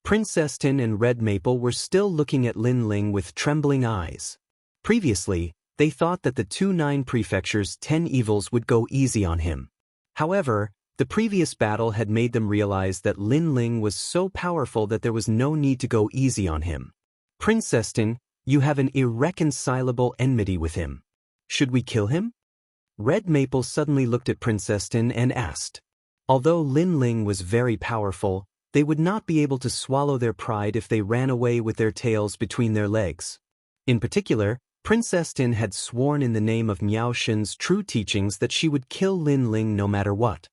Princess Tin and Red Maple were still looking at Lin Ling with trembling eyes. Previously, they thought that the 2 prefectures' 10 evils would go easy on him. However, the previous battle had made them realize that Lin Ling was so powerful that there was no need to go easy on him. "Princess Tin, you have an irreconcilable enmity with him. Should we kill him?" Red Maple suddenly looked at Princess Tin and asked. Although Lin Ling was very powerful, they would not be able to swallow their pride if they ran away with their tails between their legs. In particular, Princess Tin had sworn in the name of Miao Shen's true teachings that she would kill Lin Ling no matter what.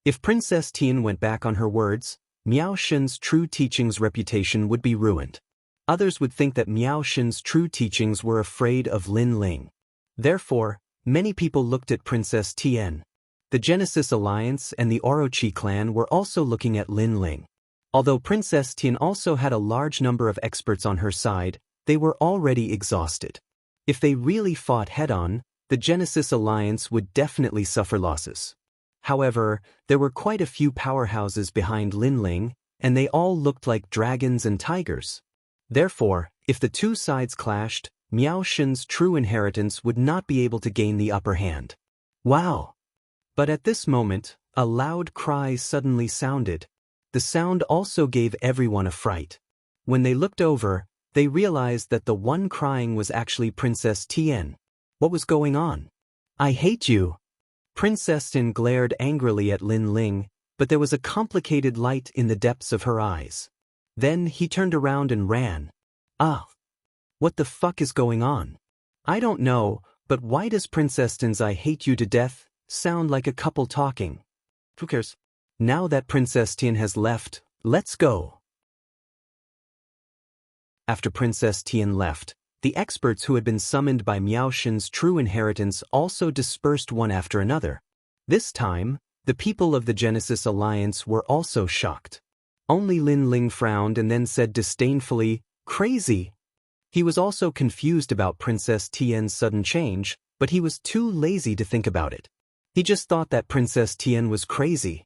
If Princess Tin went back on her words, Miao Shen's true teachings' reputation would be ruined. Others would think that Miao Shen's true teachings were afraid of Lin Ling. Therefore, many people looked at Princess Tien. The Genesis Alliance and the Orochi clan were also looking at Lin Ling. Although Princess Tien also had a large number of experts on her side, they were already exhausted. If they really fought head-on, the Genesis Alliance would definitely suffer losses. However, there were quite a few powerhouses behind Lin Ling, and they all looked like dragons and tigers. Therefore, if the 2 sides clashed, Miao Shen's true inheritance would not be able to gain the upper hand. Wow! But at this moment, a loud cry suddenly sounded. The sound also gave everyone a fright. When they looked over, they realized that the one crying was actually Princess Tien. What was going on? "I hate you!" Princess Tien glared angrily at Lin Ling, but there was a complicated light in the depths of her eyes. Then he turned around and ran. "Ah! What the fuck is going on? I don't know, but why does Princess Tien's 'I hate you to death' sound like a couple talking?" Who cares? Now that Princess Tian has left, let's go. After Princess Tian left, the experts who had been summoned by Miao Shen's true inheritance also dispersed one after another. This time, the people of the Genesis Alliance were also shocked. Only Lin Ling frowned and then said disdainfully, "Crazy." He was also confused about Princess Tian's sudden change, but he was too lazy to think about it. He just thought that Princess Tian was crazy.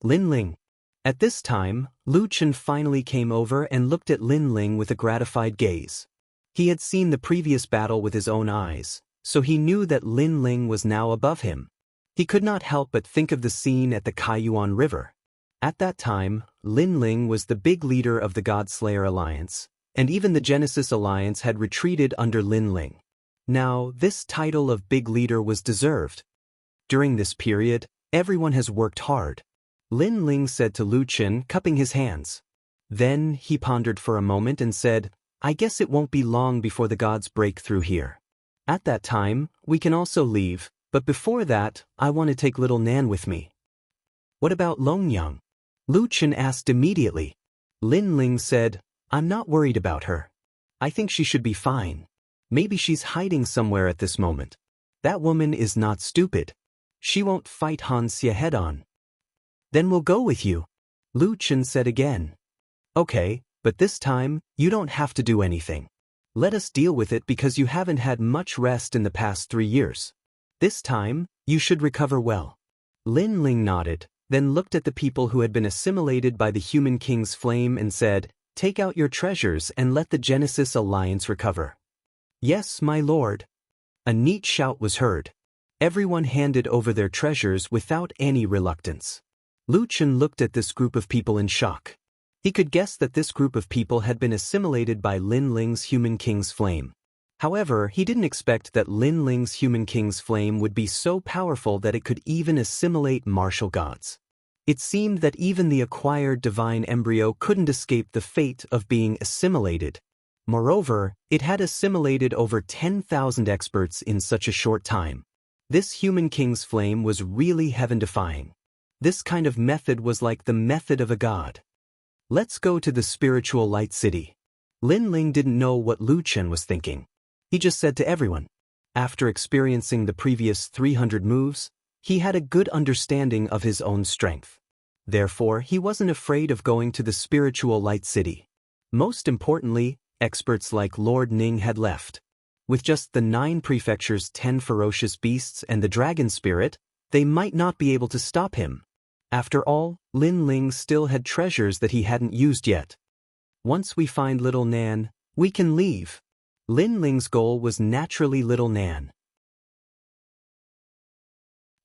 Lin Ling. At this time, Lu Chen finally came over and looked at Lin Ling with a gratified gaze. He had seen the previous battle with his own eyes, so he knew that Lin Ling was now above him. He could not help but think of the scene at the Kaiyuan River. At that time, Lin Ling was the big leader of the Godslayer Alliance, and even the Genesis Alliance had retreated under Lin Ling. Now, this title of big leader was deserved. During this period, everyone has worked hard. Lin Ling said to Lu Chen, cupping his hands. Then he pondered for a moment and said, "I guess it won't be long before the gods break through here. At that time, we can also leave, but before that, I want to take little Nan with me." "What about Longyang?" Lu Chen asked immediately. Lin Ling said, "I'm not worried about her. I think she should be fine. Maybe she's hiding somewhere at this moment. That woman is not stupid. She won't fight Han Xie head-on." "Then we'll go with you," Lu Chen said again. "Okay, but this time, you don't have to do anything. Let us deal with it because you haven't had much rest in the past 3 years. This time, you should recover well." Lin Ling nodded, then looked at the people who had been assimilated by the human king's flame and said, "Take out your treasures and let the Genesis Alliance recover." "Yes, my lord." A neat shout was heard. Everyone handed over their treasures without any reluctance. Lu Chen looked at this group of people in shock. He could guess that this group of people had been assimilated by Lin Ling's human king's flame. However, he didn't expect that Lin Ling's human king's flame would be so powerful that it could even assimilate martial gods. It seemed that even the acquired divine embryo couldn't escape the fate of being assimilated. Moreover, it had assimilated over 10,000 experts in such a short time. This human king's flame was really heaven-defying. This kind of method was like the method of a god. "Let's go to the spiritual light city." Lin Ling didn't know what Lu Chen was thinking. He just said to everyone. After experiencing the previous 300 moves, he had a good understanding of his own strength. Therefore, he wasn't afraid of going to the spiritual light city. Most importantly, experts like Lord Ning had left. With just the 9 prefectures, 10 ferocious beasts and the dragon spirit, they might not be able to stop him. After all, Lin Ling still had treasures that he hadn't used yet. "Once we find little Nan, we can leave." Lin Ling's goal was naturally little Nan.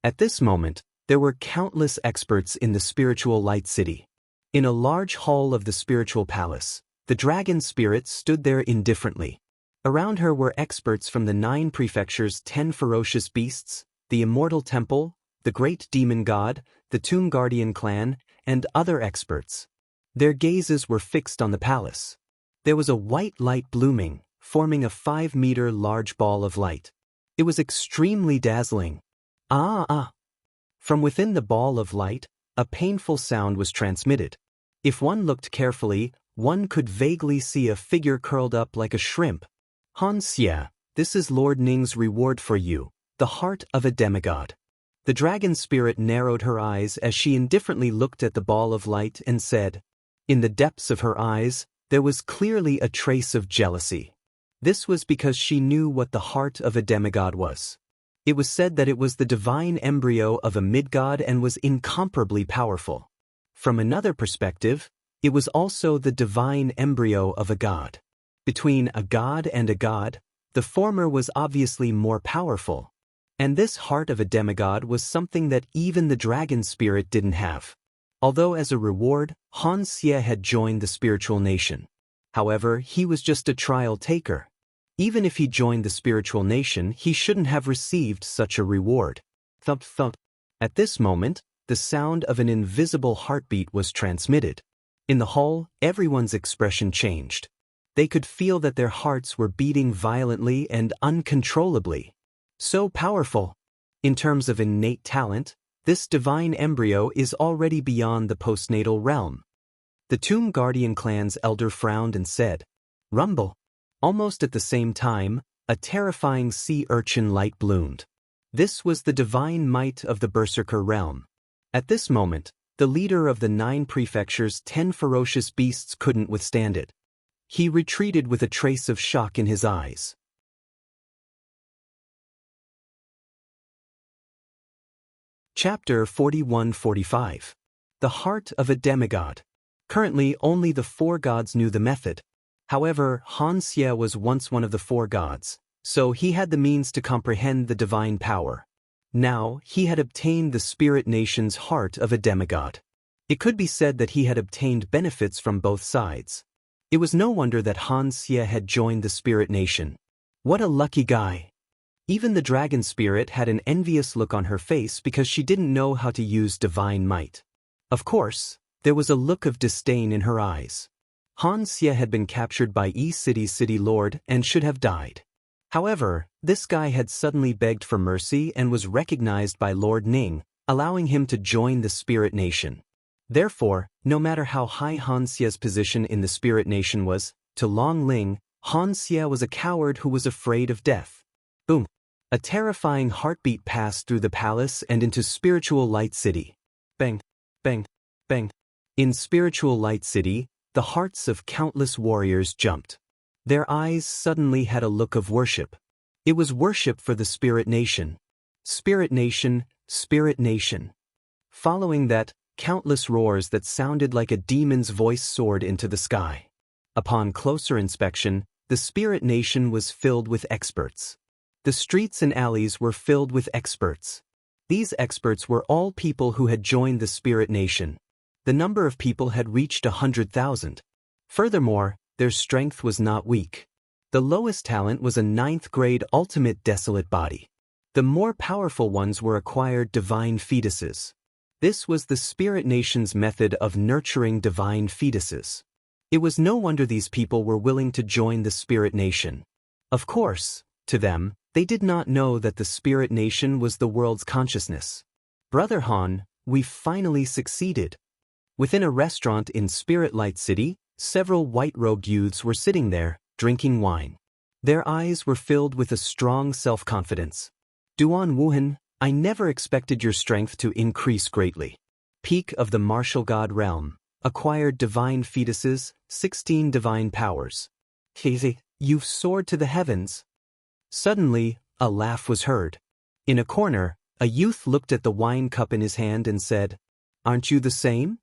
At this moment, there were countless experts in the spiritual light city. In a large hall of the spiritual palace, the dragon spirit stood there indifferently. Around her were experts from the 9 prefectures, 10 ferocious beasts, the immortal temple, the great demon god, the tomb guardian clan, and other experts. Their gazes were fixed on the palace. There was a white light blooming, forming a 5-meter large ball of light. It was extremely dazzling. Ah! From within the ball of light, a painful sound was transmitted. If one looked carefully, one could vaguely see a figure curled up like a shrimp. "Han Xie, this is Lord Ning's reward for you, the heart of a demigod." The dragon spirit narrowed her eyes as she indifferently looked at the ball of light and said, in the depths of her eyes, there was clearly a trace of jealousy. This was because she knew what the heart of a demigod was. It was said that it was the divine embryo of a mid-god and was incomparably powerful. From another perspective, it was also the divine embryo of a god. Between a god and a god, the former was obviously more powerful. And this heart of a demigod was something that even the dragon spirit didn't have. Although as a reward, Han Xie had joined the spiritual nation. However, he was just a trial taker. Even if he joined the spiritual nation, he shouldn't have received such a reward. Thump thump. At this moment, the sound of an invisible heartbeat was transmitted. In the hall, everyone's expression changed. They could feel that their hearts were beating violently and uncontrollably. So powerful. In terms of innate talent, This divine embryo is already beyond the postnatal realm. The Tomb Guardian clan's elder frowned and said, "Rumble." Almost at the same time, a terrifying sea urchin light bloomed. This was the divine might of the Berserker realm. At this moment, the leader of the 9 prefectures' 10 ferocious beasts couldn't withstand it. He retreated with a trace of shock in his eyes. Chapter 41-45. The Heart of a Demigod. Currently, only the 4 gods knew the method. However, Han Xie was once one of the 4 gods, so he had the means to comprehend the divine power. Now, he had obtained the spirit nation's heart of a demigod. It could be said that he had obtained benefits from both sides. It was no wonder that Han Xie had joined the spirit nation. What a lucky guy! Even the dragon spirit had an envious look on her face because she didn't know how to use divine might. Of course, there was a look of disdain in her eyes. Han Xie had been captured by E-City's city lord and should have died. However, this guy had suddenly begged for mercy and was recognized by Lord Ning, allowing him to join the spirit nation. Therefore, no matter how high Han Xie's position in the spirit nation was, to Long Ling, Han Xie was a coward who was afraid of death. Boom! A terrifying heartbeat passed through the palace and into Spiritual Light City. Bang! Bang! Bang! In Spiritual Light City, the hearts of countless warriors jumped. Their eyes suddenly had a look of worship. It was worship for the Spirit Nation. Spirit Nation, Spirit Nation. Following that, countless roars that sounded like a demon's voice soared into the sky. Upon closer inspection, the Spirit Nation was filled with experts. The streets and alleys were filled with experts. These experts were all people who had joined the Spirit Nation. The number of people had reached 100,000. Furthermore, their strength was not weak. The lowest talent was a 9th grade ultimate desolate body. The more powerful ones were acquired divine fetuses. This was the Spirit Nation's method of nurturing divine fetuses. It was no wonder these people were willing to join the Spirit Nation. Of course, to them, they did not know that the Spirit Nation was the world's consciousness. Brother Han, we finally succeeded. Within a restaurant in Spirit Light City, several white-robed youths were sitting there, drinking wine. Their eyes were filled with a strong self-confidence. Duan Wuhan, I never expected your strength to increase greatly. Peak of the martial god realm. Acquired divine fetuses, 16 divine powers. Hehe, you've soared to the heavens. Suddenly, a laugh was heard. In a corner, a youth looked at the wine cup in his hand and said, "Aren't you the same?"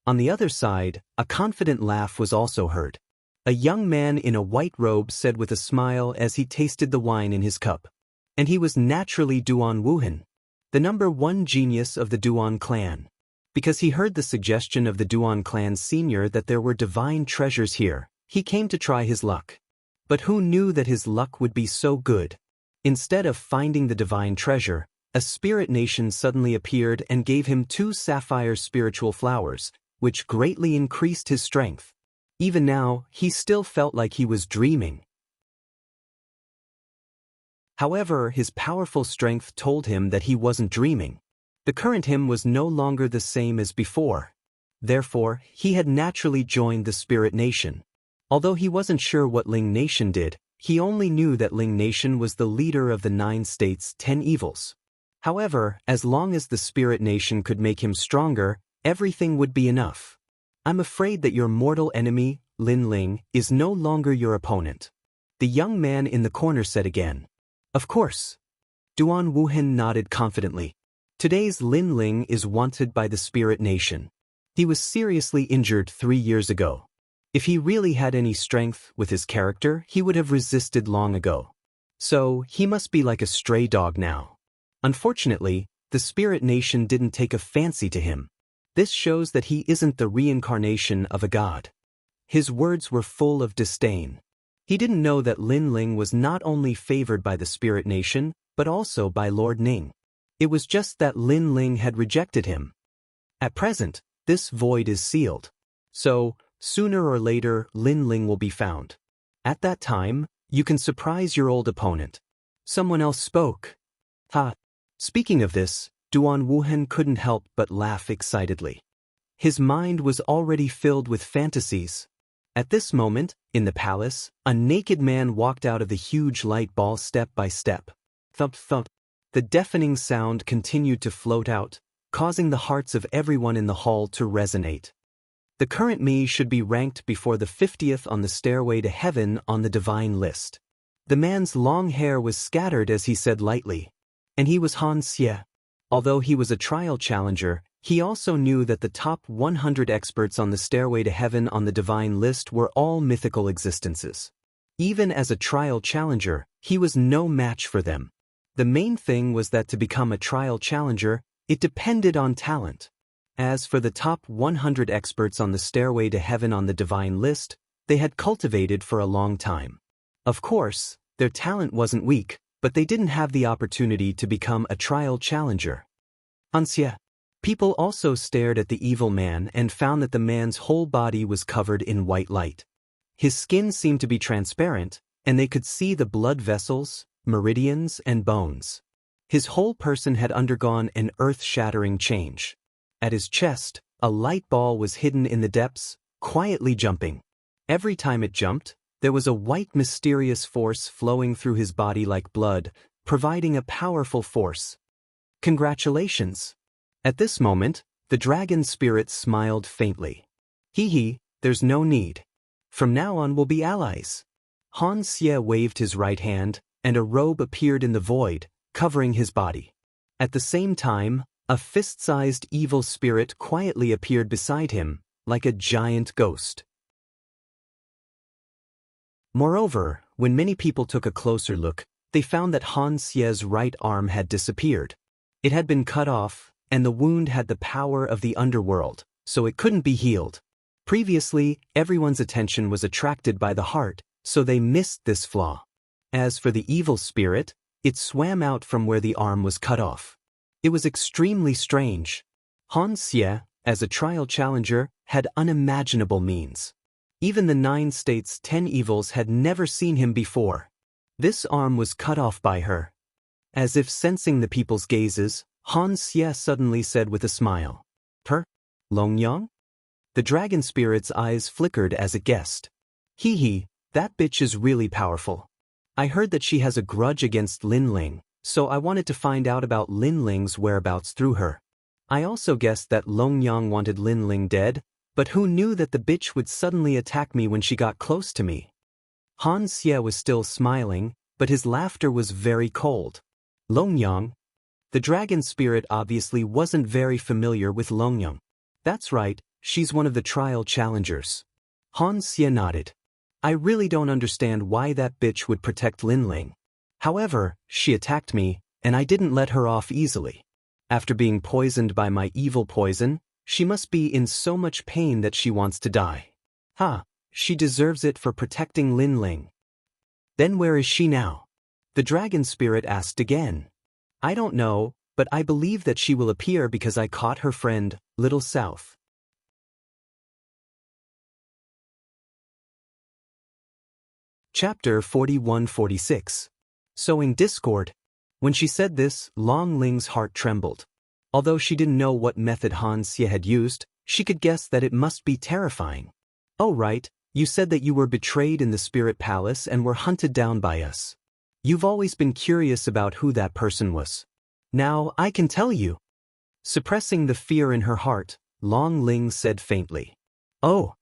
On the other side, a confident laugh was also heard. A young man in a white robe said with a smile as he tasted the wine in his cup. And he was naturally Duan Wuhan, the number 1 genius of the Duan clan. Because he heard the suggestion of the Duan clan's senior that there were divine treasures here, he came to try his luck. But who knew that his luck would be so good? Instead of finding the divine treasure, a spirit nation suddenly appeared and gave him 2 sapphire spiritual flowers, which greatly increased his strength. Even now, he still felt like he was dreaming. However, his powerful strength told him that he wasn't dreaming. The current him was no longer the same as before. Therefore, he had naturally joined the Spirit Nation. Although he wasn't sure what Ling Nation did, he only knew that Ling Nation was the leader of the 9 states' 10 evils. However, as long as the Spirit Nation could make him stronger, everything would be enough. I'm afraid that your mortal enemy, Lin Ling, is no longer your opponent. The young man in the corner said again. Of course. Duan Wuhan nodded confidently. Today's Lin Ling is wanted by the Spirit Nation. He was seriously injured 3 years ago. If he really had any strength with his character, he would have resisted long ago. So, he must be like a stray dog now. Unfortunately, the Spirit Nation didn't take a fancy to him. This shows that he isn't the reincarnation of a god. His words were full of disdain. He didn't know that Lin Ling was not only favored by the Spirit Nation, but also by Lord Ning. It was just that Lin Ling had rejected him. At present, this void is sealed. So, sooner or later, Lin Ling will be found. At that time, you can surprise your old opponent. Someone else spoke. Ha! Speaking of this, Duan Wuhan couldn't help but laugh excitedly. His mind was already filled with fantasies. At this moment, in the palace, a naked man walked out of the huge light ball step by step. Thump thump. The deafening sound continued to float out, causing the hearts of everyone in the hall to resonate. The current me should be ranked before the 50th on the stairway to heaven on the divine list. The man's long hair was scattered as he said lightly. And he was Han Xie. Although he was a trial challenger, he also knew that the top 100 experts on the stairway to heaven on the divine list were all mythical existences. Even as a trial challenger, he was no match for them. The main thing was that to become a trial challenger, it depended on talent. As for the top 100 experts on the stairway to heaven on the divine list, they had cultivated for a long time. Of course, their talent wasn't weak, but they didn't have the opportunity to become a trial challenger. Han Xie. People also stared at the evil man and found that the man's whole body was covered in white light. His skin seemed to be transparent, and they could see the blood vessels, meridians, and bones. His whole person had undergone an earth-shattering change. At his chest, a light ball was hidden in the depths, quietly jumping. Every time it jumped, there was a white mysterious force flowing through his body like blood, providing a powerful force. Congratulations! At this moment, the dragon spirit smiled faintly. Hee, there's no need. From now on we'll be allies. Han Xie waved his right hand, and a robe appeared in the void, covering his body. At the same time, a fist-sized evil spirit quietly appeared beside him, like a giant ghost. Moreover, when many people took a closer look, they found that Han Xie's right arm had disappeared. It had been cut off, and the wound had the power of the underworld, so it couldn't be healed. Previously, everyone's attention was attracted by the heart, so they missed this flaw. As for the evil spirit, it swam out from where the arm was cut off. It was extremely strange. Han Xie, as a trial challenger, had unimaginable means. Even the 9 states' 10 evils had never seen him before. This arm was cut off by her. As if sensing the people's gazes, Han Xie suddenly said with a smile, "Per? Longyang?" The dragon spirit's eyes flickered as it guessed. Hee, that bitch is really powerful. I heard that she has a grudge against Lin Ling, so I wanted to find out about Lin Ling's whereabouts through her. I also guessed that Longyang wanted Lin Ling dead, but who knew that the bitch would suddenly attack me when she got close to me? Han Xie was still smiling, but his laughter was very cold. Longyang? The dragon spirit obviously wasn't very familiar with Longyang. That's right, she's one of the trial challengers. Han Xie nodded. I really don't understand why that bitch would protect Lin Ling. However, she attacked me, and I didn't let her off easily. After being poisoned by my evil poison, she must be in so much pain that she wants to die. She deserves it for protecting Lin Ling. Then where is she now? The dragon spirit asked again. I don't know, but I believe that she will appear because I caught her friend, Little South. Chapter 41-46. Sowing Discord. When she said this, Long Ling's heart trembled. Although she didn't know what method Han Xie had used, she could guess that it must be terrifying. Oh right, you said that you were betrayed in the spirit palace and were hunted down by us. You've always been curious about who that person was. Now I can tell you. Suppressing the fear in her heart, Long Ling said faintly. Oh.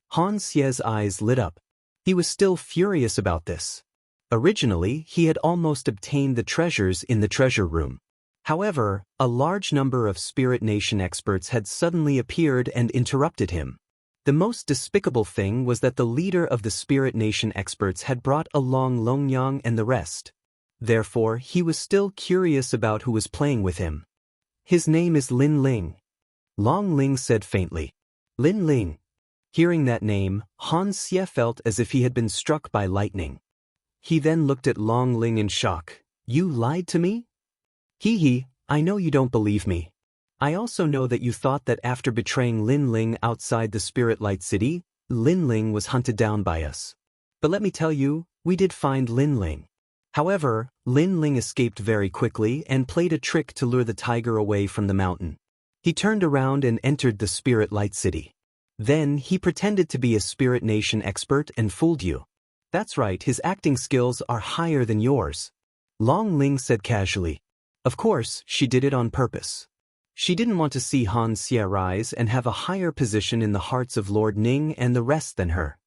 Han Xie's eyes lit up. He was still furious about this. Originally, he had almost obtained the treasures in the treasure room. However, a large number of Spirit Nation experts had suddenly appeared and interrupted him. The most despicable thing was that the leader of the Spirit Nation experts had brought along Longyang and the rest. Therefore, he was still curious about who was playing with him. His name is Lin Ling. Long Ling said faintly. Lin Ling. Hearing that name, Han Xie felt as if he had been struck by lightning. He then looked at Long Ling in shock. You lied to me? I know you don't believe me. I also know that you thought that after betraying Lin Ling outside the Spirit Light City, Lin Ling was hunted down by us. But let me tell you, we did find Lin Ling. However, Lin Ling escaped very quickly and played a trick to lure the tiger away from the mountain. He turned around and entered the Spirit Light City. Then he pretended to be a Spirit Nation expert and fooled you. That's right, his acting skills are higher than yours. Long Ling said casually. Of course, she did it on purpose. She didn't want to see Han Xie rise and have a higher position in the hearts of Lord Ning and the rest than her.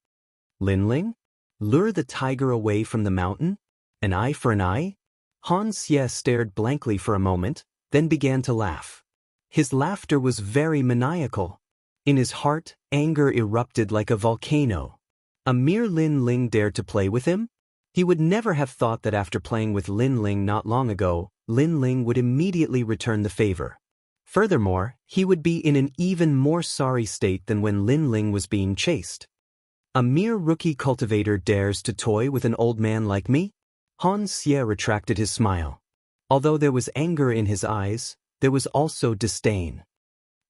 Lin Ling? Lure the tiger away from the mountain? An eye for an eye? Han Xie stared blankly for a moment, then began to laugh. His laughter was very maniacal. In his heart, anger erupted like a volcano. A mere Lin Ling dared to play with him? He would never have thought that after playing with Lin Ling not long ago, Lin Ling would immediately return the favor. Furthermore, he would be in an even more sorry state than when Lin Ling was being chased. A mere rookie cultivator dares to toy with an old man like me? Han Xie retracted his smile. Although there was anger in his eyes, there was also disdain.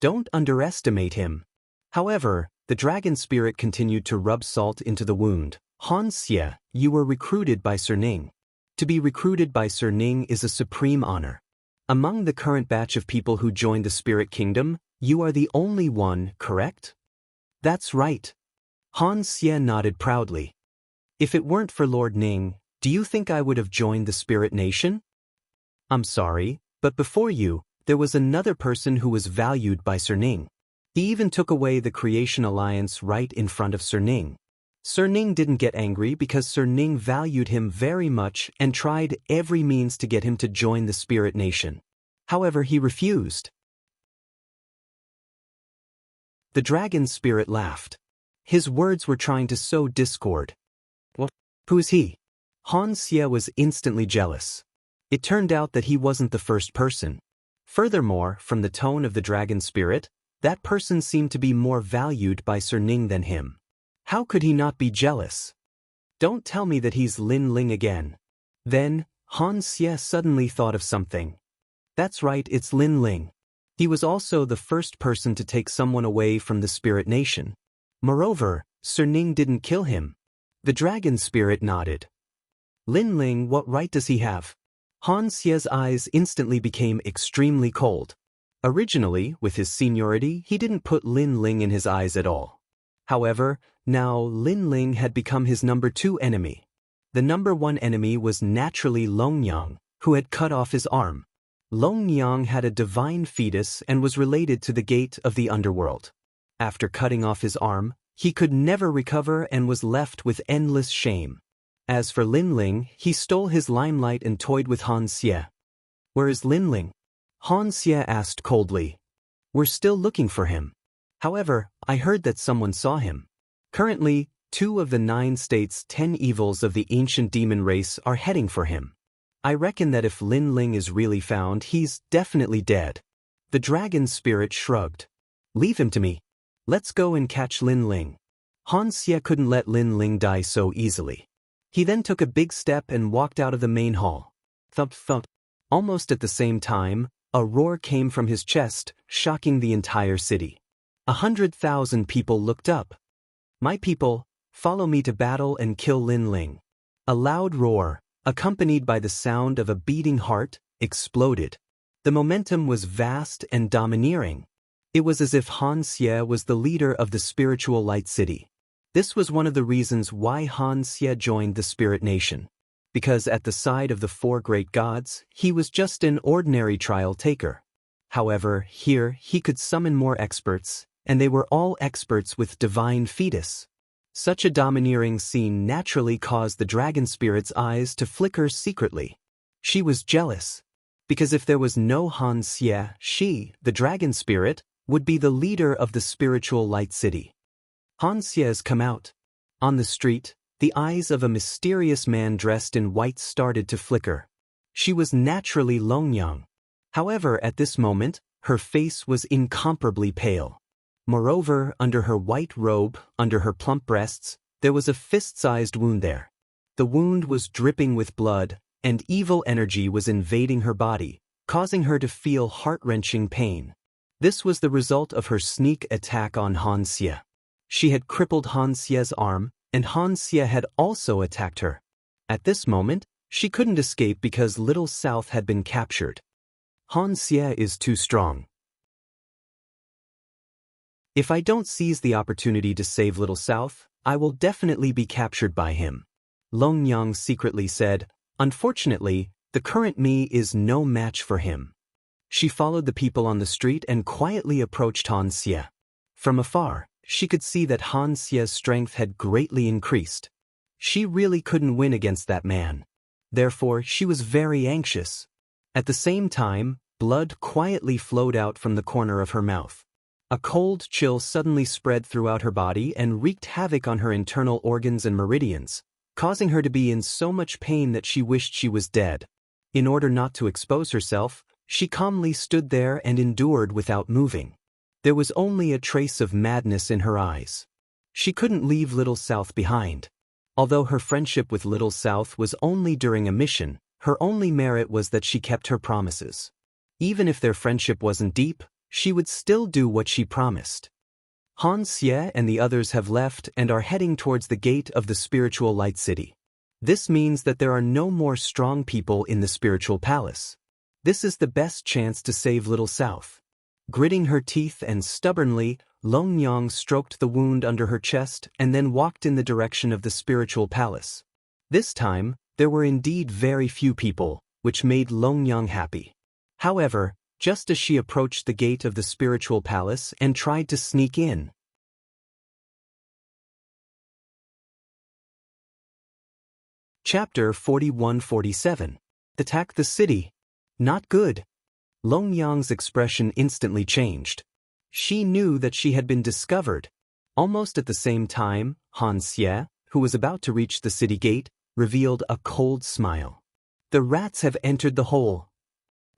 Don't underestimate him. However, the dragon spirit continued to rub salt into the wound. Han Xie, you were recruited by Sir Ning. To be recruited by Sir Ning is a supreme honor. Among the current batch of people who joined the Spirit Kingdom, you are the only one, correct? That's right. Han Xie nodded proudly. If it weren't for Lord Ning, do you think I would have joined the Spirit Nation? I'm sorry, but before you, there was another person who was valued by Sir Ning. He even took away the Creation Alliance right in front of Sir Ning. Sir Ning didn't get angry because Sir Ning valued him very much and tried every means to get him to join the Spirit Nation. However, he refused. The dragon spirit laughed. His words were trying to sow discord. What? Who's he? Han Xie was instantly jealous. It turned out that he wasn't the first person. Furthermore, from the tone of the dragon spirit, that person seemed to be more valued by Sir Ning than him. How could he not be jealous? Don't tell me that he's Lin Ling again. Then, Han Xie suddenly thought of something. That's right, it's Lin Ling. He was also the first person to take someone away from the Spirit Nation. Moreover, Sir Ning didn't kill him. The dragon spirit nodded. Lin Ling, what right does he have? Han Xie's eyes instantly became extremely cold. Originally, with his seniority, he didn't put Lin Ling in his eyes at all. However, now Lin Ling had become his number 2 enemy. The number 1 enemy was naturally Longyang, who had cut off his arm. Longyang had a divine fetus and was related to the gate of the underworld. After cutting off his arm, he could never recover and was left with endless shame. As for Lin Ling, he stole his limelight and toyed with Han Xie. Where is Lin Ling? Han Xie asked coldly. We're still looking for him. However, I heard that someone saw him. Currently, 2 of the 9 states' 10 evils of the ancient demon race are heading for him. I reckon that if Lin Ling is really found, he's definitely dead. The dragon spirit shrugged. Leave him to me. Let's go and catch Lin Ling. Han Xie couldn't let Lin Ling die so easily. He then took a big step and walked out of the main hall. Thump thump. Almost at the same time, a roar came from his chest, shocking the entire city. 100,000 people looked up. My people, follow me to battle and kill Lin Ling. A loud roar, accompanied by the sound of a beating heart, exploded. The momentum was vast and domineering. It was as if Han Xie was the leader of the spiritual light city. This was one of the reasons why Han Xie joined the Spirit Nation. Because at the side of the 4 great gods, he was just an ordinary trial taker. However, here he could summon more experts, and they were all experts with divine fetus. Such a domineering scene naturally caused the dragon spirit's eyes to flicker secretly. She was jealous. Because if there was no Han Xie, she, the dragon spirit, would be the leader of the spiritual light city. Han Xie's come out. On the street, the eyes of a mysterious man dressed in white started to flicker. She was naturally Longyang. However, at this moment, her face was incomparably pale. Moreover, under her white robe, under her plump breasts, there was a fist-sized wound there. The wound was dripping with blood, and evil energy was invading her body, causing her to feel heart-wrenching pain. This was the result of her sneak attack on Han Xie. She had crippled Han Xie's arm, and Han Xie had also attacked her. At this moment, She couldn't escape because Little South had been captured. Han Xie is too strong. If I don't seize the opportunity to save Little South, I will definitely be captured by him. Long Yang secretly said. Unfortunately, the current me is no match for him. She followed the people on the street and quietly approached Han Xie. From afar, she could see that Han Xie's strength had greatly increased. She really couldn't win against that man. Therefore, she was very anxious. At the same time, blood quietly flowed out from the corner of her mouth. A cold chill suddenly spread throughout her body and wreaked havoc on her internal organs and meridians, causing her to be in so much pain that she wished she was dead. In order not to expose herself, she calmly stood there and endured without moving. There was only a trace of madness in her eyes. She couldn't leave Little South behind. Although her friendship with Little South was only during a mission, her only merit was that she kept her promises. Even if their friendship wasn't deep, she would still do what she promised. Han Xie and the others have left and are heading towards the gate of the spiritual light city. This means that there are no more strong people in the spiritual palace. This is the best chance to save Little South. Gritting her teeth and stubbornly, Long Yang stroked the wound under her chest and then walked in the direction of the spiritual palace. This time, there were indeed very few people, which made Long Yang happy. However, just as she approached the gate of the spiritual palace and tried to sneak in. Chapter 41-47. Attack the city. Not good. Long Yang's expression instantly changed. She knew that she had been discovered. Almost at the same time, Han Xie, who was about to reach the city gate, revealed a cold smile. The rats have entered the hole.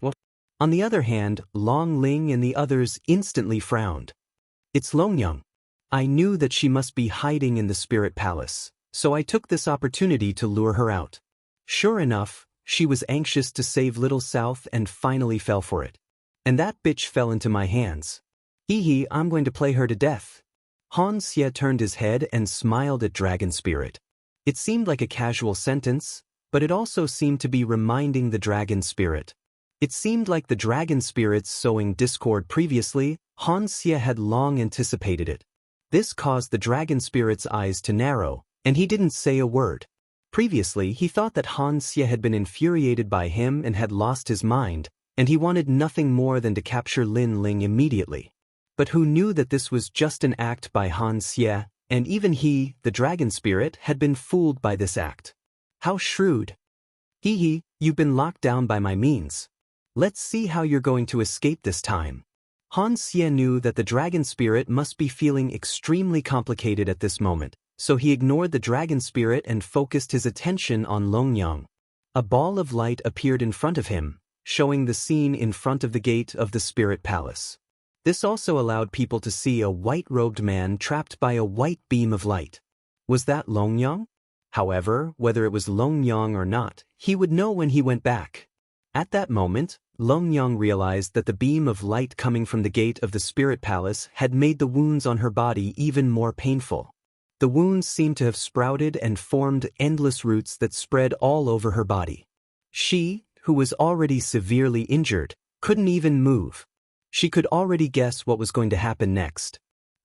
What? On the other hand, Long Ling and the others instantly frowned. It's Long Yang. I knew that she must be hiding in the spirit palace, so I took this opportunity to lure her out. Sure enough, she was anxious to save Little South and finally fell for it. And that bitch fell into my hands. Hee, I'm going to play her to death. Han Xie turned his head and smiled at Dragon Spirit. It seemed like a casual sentence, but it also seemed to be reminding the Dragon Spirit. It seemed like the Dragon Spirits sowing discord previously, Han Xie had long anticipated it. This caused the Dragon Spirit's eyes to narrow, and he didn't say a word. Previously, he thought that Han Xie had been infuriated by him and had lost his mind, and he wanted nothing more than to capture Lin Ling immediately. But who knew that this was just an act by Han Xie, and even he, the Dragon Spirit, had been fooled by this act. How shrewd. Hee, you've been locked down by my means. Let's see how you're going to escape this time. Han Xie knew that the Dragon Spirit must be feeling extremely complicated at this moment, so he ignored the Dragon Spirit and focused his attention on Long Yang. A ball of light appeared in front of him, showing the scene in front of the gate of the Spirit Palace. This also allowed people to see a white-robed man trapped by a white beam of light. Was that Long Yang? However, whether it was Long Yang or not, he would know when he went back. At that moment, Long Yang realized that the beam of light coming from the gate of the Spirit Palace had made the wounds on her body even more painful. The wounds seemed to have sprouted and formed endless roots that spread all over her body. She, who was already severely injured, couldn't even move. She could already guess what was going to happen next.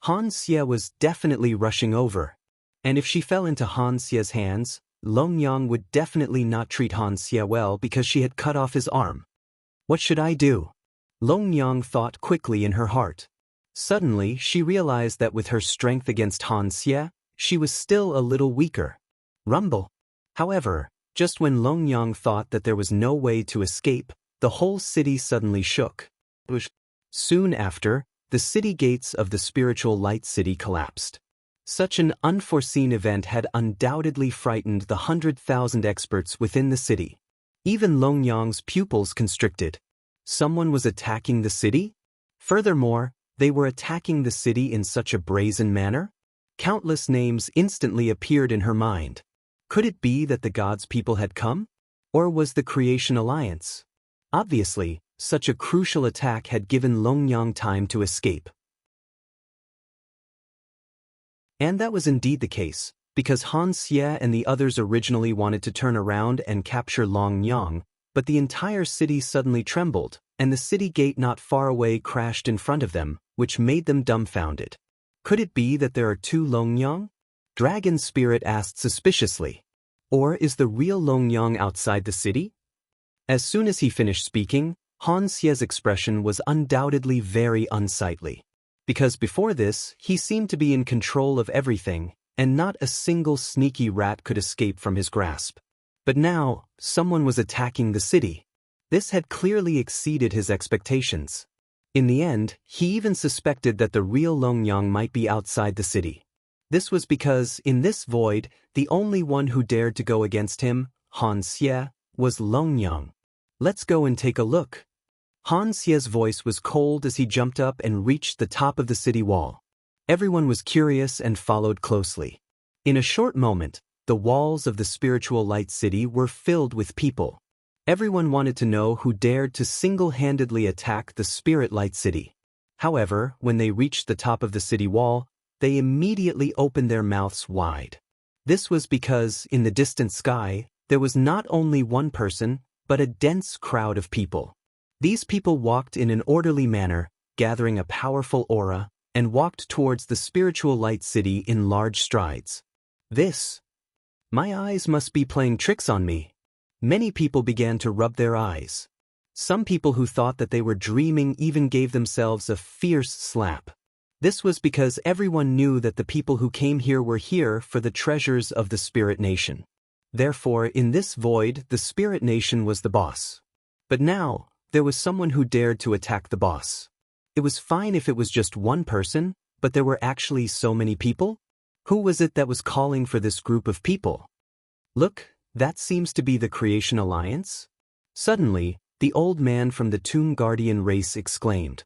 Han Xie was definitely rushing over. And if she fell into Han Xie's hands, Long Yang would definitely not treat Han Xie well because she had cut off his arm. What should I do? Long Yang thought quickly in her heart. Suddenly, she realized that with her strength against Han Xie, she was still a little weaker. Rumble. However, just when Long Yang thought that there was no way to escape, the whole city suddenly shook. Soon after, the city gates of the spiritual light city collapsed. Such an unforeseen event had undoubtedly frightened the 100,000 experts within the city. Even Long Yang's pupils constricted. Someone was attacking the city? Furthermore, they were attacking the city in such a brazen manner? Countless names instantly appeared in her mind. Could it be that the gods' people had come? Or was the Creation Alliance? Obviously, such a crucial attack had given Long Yang time to escape. And that was indeed the case. because Han Xie and the others originally wanted to turn around and capture Longyang, but the entire city suddenly trembled, and the city gate not far away crashed in front of them, which made them dumbfounded. Could it be that there are two Longyang? Dragon Spirit asked suspiciously. Or is the real Longyang outside the city? As soon as he finished speaking, Han Xie's expression was undoubtedly very unsightly. Because before this, he seemed to be in control of everything, and not a single sneaky rat could escape from his grasp. But now, someone was attacking the city. This had clearly exceeded his expectations. In the end, he even suspected that the real Longyang might be outside the city. This was because, in this void, the only one who dared to go against him, Han Xie, was Longyang. Let's go and take a look. Han Xie's voice was cold as he jumped up and reached the top of the city wall. Everyone was curious and followed closely. In a short moment, the walls of the spiritual light city were filled with people. Everyone wanted to know who dared to single-handedly attack the spirit light city. However, when they reached the top of the city wall, they immediately opened their mouths wide. This was because, in the distant sky, there was not only one person, but a dense crowd of people. These people walked in an orderly manner, gathering a powerful aura, and walked towards the spiritual light city in large strides. My eyes must be playing tricks on me. Many people began to rub their eyes. Some people who thought that they were dreaming even gave themselves a fierce slap. This was because everyone knew that the people who came here were here for the treasures of the Spirit Nation. Therefore, in this void, the Spirit Nation was the boss. But now, there was someone who dared to attack the boss. It was fine if it was just one person, but there were actually so many people? Who was it that was calling for this group of people? Look, that seems to be the Creation Alliance? Suddenly, the old man from the Tomb Guardian race exclaimed.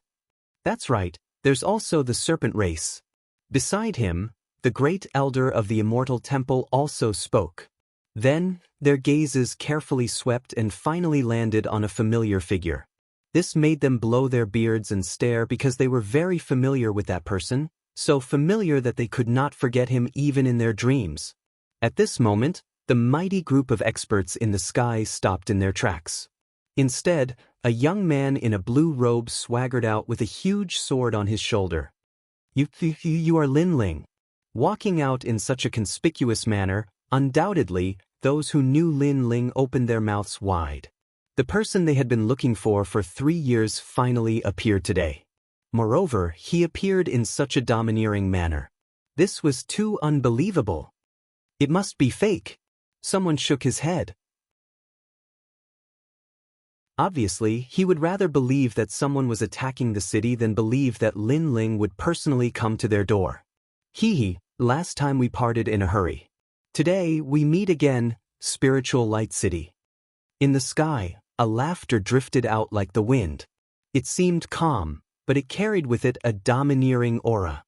That's right, there's also the Serpent race. Beside him, the great elder of the Immortal Temple also spoke. Then, their gazes carefully swept and finally landed on a familiar figure. This made them blow their beards and stare because they were very familiar with that person, so familiar that they could not forget him even in their dreams. At this moment, the mighty group of experts in the sky stopped in their tracks. Instead, a young man in a blue robe swaggered out with a huge sword on his shoulder. You are Lin Ling. Walking out in such a conspicuous manner, undoubtedly, those who knew Lin Ling opened their mouths wide. The person they had been looking for 3 years finally appeared today. Moreover, he appeared in such a domineering manner. This was too unbelievable. It must be fake. Someone shook his head. Obviously, he would rather believe that someone was attacking the city than believe that Lin Ling would personally come to their door. Last time we parted in a hurry. Today, we meet again, Spiritual Light City. In the sky, a laughter drifted out like the wind. It seemed calm, but it carried with it a domineering aura.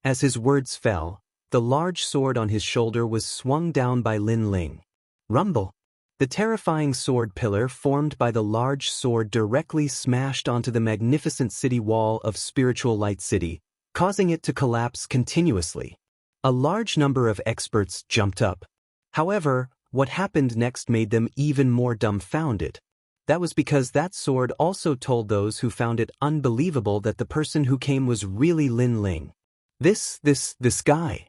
As his words fell, the large sword on his shoulder was swung down by Lin Ling. Rumble! The terrifying sword pillar formed by the large sword directly smashed onto the magnificent city wall of Spiritual Light City, causing it to collapse continuously. A large number of experts jumped up. However, what happened next made them even more dumbfounded. That was because that sword also told those who found it unbelievable that the person who came was really Lin Ling. This guy.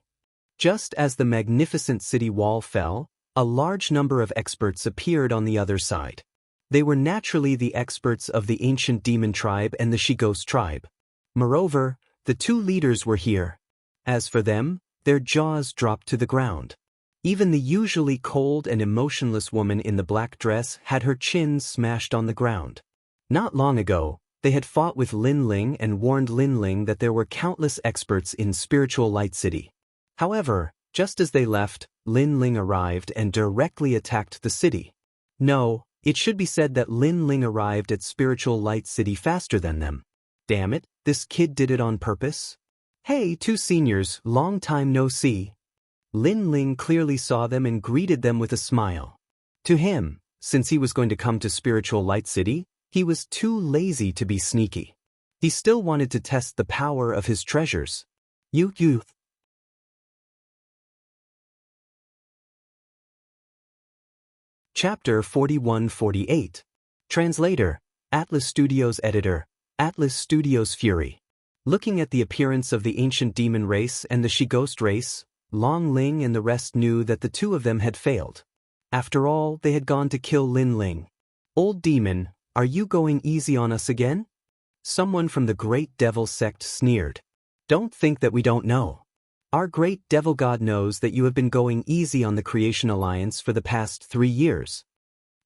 Just as the magnificent city wall fell, a large number of experts appeared on the other side. They were naturally the experts of the ancient demon tribe and the She-Ghost tribe. Moreover, the two leaders were here. As for them, their jaws dropped to the ground. Even the usually cold and emotionless woman in the black dress had her chin smashed on the ground. Not long ago, they had fought with Lin Ling and warned Lin Ling that there were countless experts in Spiritual Light City. However, just as they left, Lin Ling arrived and directly attacked the city. No, it should be said that Lin Ling arrived at Spiritual Light City faster than them. Damn it, this kid did it on purpose. Hey, two seniors, long time no see. Lin Ling clearly saw them and greeted them with a smile. To him, since he was going to come to Spiritual Light City, he was too lazy to be sneaky. He still wanted to test the power of his treasures. You Chapter 41-48. Translator, Atlas Studios Editor, Atlas Studios Fury. Looking at the appearance of the ancient demon race and the she-ghost race, Long Ling and the rest knew that the two of them had failed. After all, they had gone to kill Lin Ling. Old demon, are you going easy on us again? Someone from the Great Devil sect sneered. Don't think that we don't know. Our great devil god knows that you have been going easy on the Creation Alliance for the past 3 years.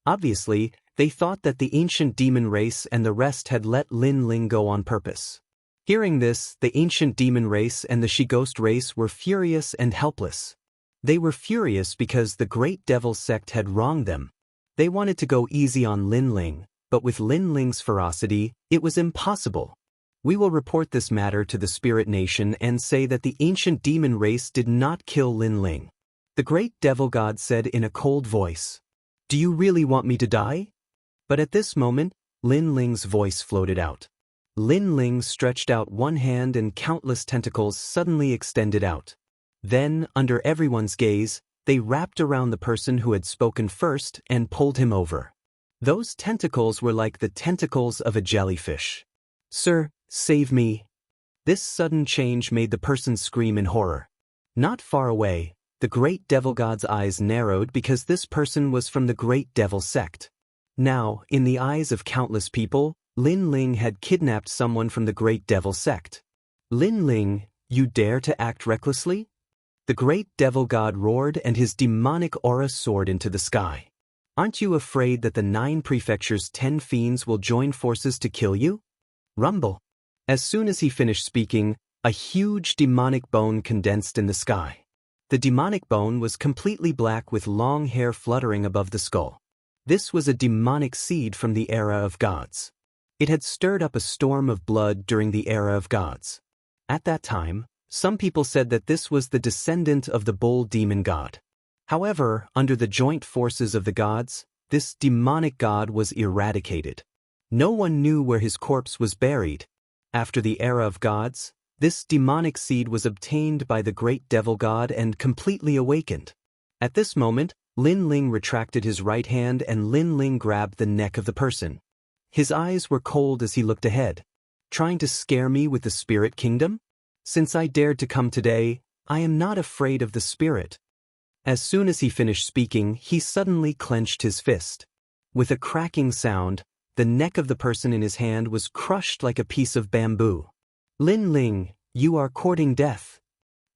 Obviously, they thought that the ancient demon race and the rest had let Lin Ling go on purpose. Hearing this, the ancient demon race and the she-ghost race were furious and helpless. They were furious because the Great Devil sect had wronged them. They wanted to go easy on Lin Ling, but with Lin Ling's ferocity, it was impossible. We will report this matter to the Spirit Nation and say that the ancient demon race did not kill Lin Ling. The Great Devil God said in a cold voice. Do you really want me to die? But at this moment, Lin Ling's voice floated out. Lin Ling stretched out one hand and countless tentacles suddenly extended out. Then, under everyone's gaze, they wrapped around the person who had spoken first and pulled him over. Those tentacles were like the tentacles of a jellyfish. Sir, save me. This sudden change made the person scream in horror. Not far away, the Great Devil God's eyes narrowed because this person was from the Great Devil sect. Now, in the eyes of countless people, Lin Ling had kidnapped someone from the Great Devil sect. Lin Ling, you dare to act recklessly? The Great Devil God roared and his demonic aura soared into the sky. Aren't you afraid that the 9 prefectures' 10 fiends will join forces to kill you? Rumble. As soon as he finished speaking, a huge demonic bone condensed in the sky. The demonic bone was completely black with long hair fluttering above the skull. This was a demonic seed from the era of gods. It had stirred up a storm of blood during the era of gods. At that time, some people said that this was the descendant of the bull demon god. However, under the joint forces of the gods, this demonic god was eradicated. No one knew where his corpse was buried. After the era of gods, this demonic seed was obtained by the Great Devil God and completely awakened. At this moment, Lin Ling retracted his right hand and Lin Ling grabbed the neck of the person. His eyes were cold as he looked ahead. Trying to scare me with the spirit kingdom? Since I dared to come today, I am not afraid of the spirit. As soon as he finished speaking, he suddenly clenched his fist. With a cracking sound, the neck of the person in his hand was crushed like a piece of bamboo. Lin Ling, you are courting death.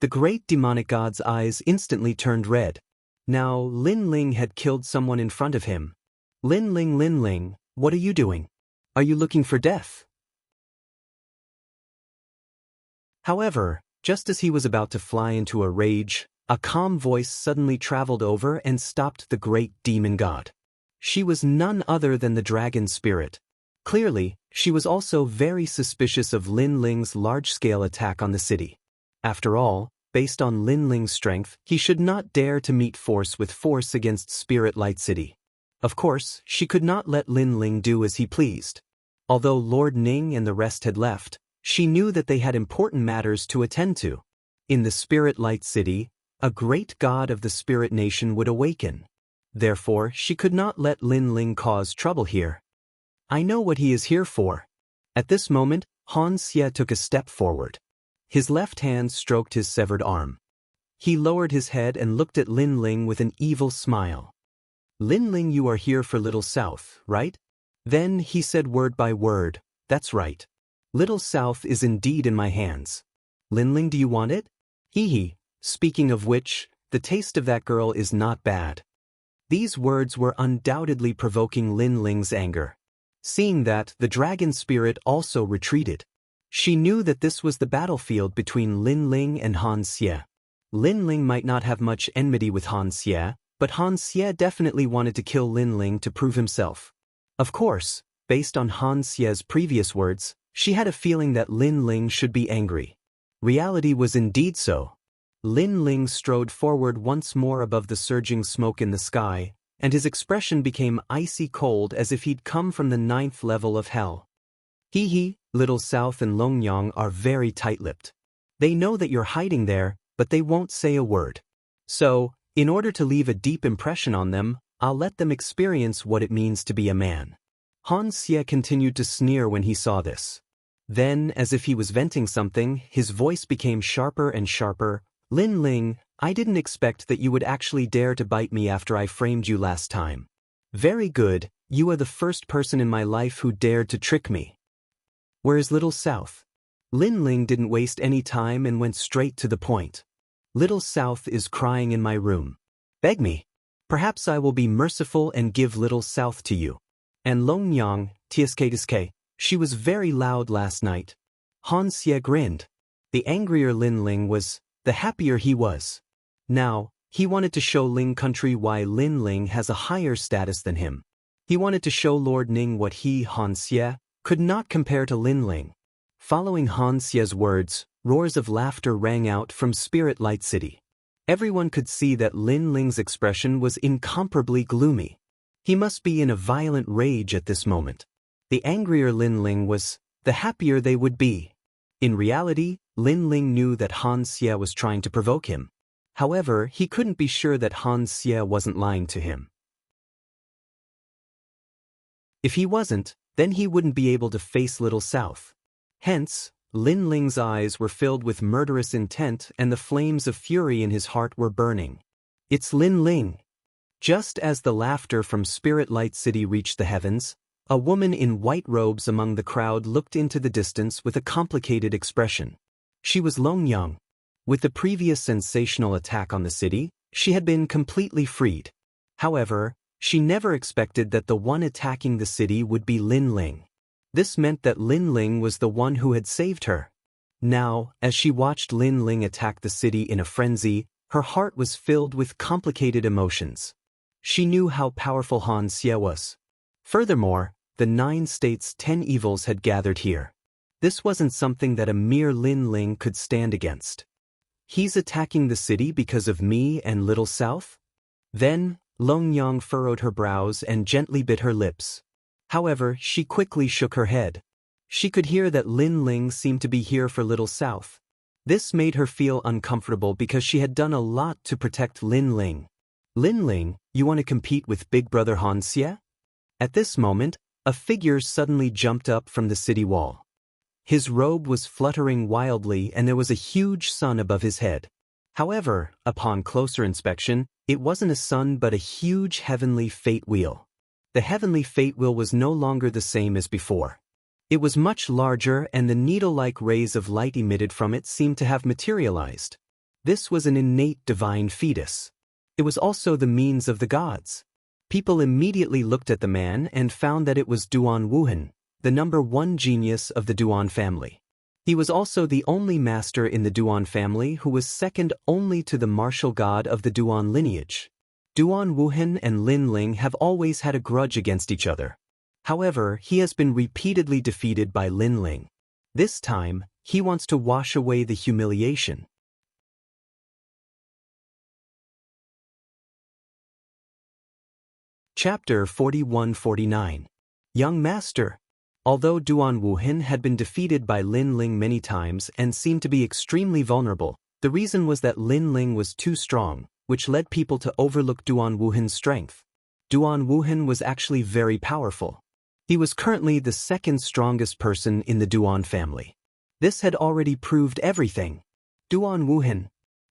The great demonic god's eyes instantly turned red. Now Lin Ling had killed someone in front of him. Lin Ling, what are you doing? Are you looking for death? However, just as he was about to fly into a rage, a calm voice suddenly traveled over and stopped the great demon god. She was none other than the dragon spirit. Clearly, she was also very suspicious of Lin Ling's large-scale attack on the city. After all, based on Lin Ling's strength, he should not dare to meet force with force against Spirit Light City. Of course, she could not let Lin Ling do as he pleased. Although Lord Ning and the rest had left, she knew that they had important matters to attend to. In the Spirit Light City, a great god of the Spirit Nation would awaken. Therefore, she could not let Lin Ling cause trouble here. I know what he is here for. At this moment, Han Xie took a step forward. His left hand stroked his severed arm. He lowered his head and looked at Lin Ling with an evil smile. Lin Ling, you are here for Little South, right? Then he said word by word, that's right. Little South is indeed in my hands. Lin Ling, do you want it? Hee. Speaking of which, the taste of that girl is not bad. These words were undoubtedly provoking Lin Ling's anger. Seeing that, the dragon spirit also retreated. She knew that this was the battlefield between Lin Ling and Han Xie. Lin Ling might not have much enmity with Han Xie, but Han Xie definitely wanted to kill Lin Ling to prove himself. Of course, based on Han Xie's previous words, she had a feeling that Lin Ling should be angry. Reality was indeed so. Lin Ling strode forward once more above the surging smoke in the sky, and his expression became icy cold as if he'd come from the 9th level of hell. Hee, Little South and Longyang are very tight-lipped. They know that you're hiding there, but they won't say a word. So, in order to leave a deep impression on them, I'll let them experience what it means to be a man. Han Xie continued to sneer when he saw this. Then, as if he was venting something, his voice became sharper and sharper. Lin Ling, I didn't expect that you would actually dare to bite me after I framed you last time. Very good, you are the first person in my life who dared to trick me. Where's Little South? Lin Ling didn't waste any time and went straight to the point. Little South is crying in my room. Beg me. Perhaps I will be merciful and give Little South to you. And Long Yang, Tsk, she was very loud last night. Han Xie grinned. The angrier Lin Ling was, the happier he was. Now, he wanted to show Ling Country why Lin Ling has a higher status than him. He wanted to show Lord Ning what he, Han Xie, could not compare to Lin Ling. Following Han Xie's words, roars of laughter rang out from Spirit Light City. Everyone could see that Lin Ling's expression was incomparably gloomy. He must be in a violent rage at this moment. The angrier Lin Ling was, the happier they would be. In reality, Lin Ling knew that Han Xie was trying to provoke him. However, he couldn't be sure that Han Xie wasn't lying to him. If he wasn't, then he wouldn't be able to face Little South. Hence, Lin Ling's eyes were filled with murderous intent and the flames of fury in his heart were burning. It's Lin Ling. Just as the laughter from Spirit Light City reached the heavens, a woman in white robes among the crowd looked into the distance with a complicated expression. She was Long Yang. With the previous sensational attack on the city, she had been completely freed. However, she never expected that the one attacking the city would be Lin Ling. This meant that Lin Ling was the one who had saved her. Now, as she watched Lin Ling attack the city in a frenzy, her heart was filled with complicated emotions. She knew how powerful Han Xie was. Furthermore, the 9 states' 10 evils had gathered here. This wasn't something that a mere Lin Ling could stand against. He's attacking the city because of me and Little South? Then, Long Yang furrowed her brows and gently bit her lips. However, she quickly shook her head. She could hear that Lin Ling seemed to be here for Little South. This made her feel uncomfortable because she had done a lot to protect Lin Ling. Lin Ling, you want to compete with Big Brother Han Xie? At this moment, a figure suddenly jumped up from the city wall. His robe was fluttering wildly and there was a huge sun above his head. However, upon closer inspection, it wasn't a sun but a huge heavenly fate wheel. The heavenly fate wheel was no longer the same as before. It was much larger and the needle-like rays of light emitted from it seemed to have materialized. This was an innate divine fetus. It was also the means of the gods. People immediately looked at the man and found that it was Duan Wuhan, the number 1 genius of the Duan family. He was also the only master in the Duan family who was second only to the martial god of the Duan lineage. Duan Wuhan and Lin Ling have always had a grudge against each other. However, he has been repeatedly defeated by Lin Ling. This time, he wants to wash away the humiliation. Chapter 41-49. Young Master. Although Duan Wuhan had been defeated by Lin Ling many times and seemed to be extremely vulnerable, the reason was that Lin Ling was too strong, which led people to overlook Duan Wuhan's strength. Duan Wuhan was actually very powerful. He was currently the second strongest person in the Duan family. This had already proved everything. Duan Wuhan.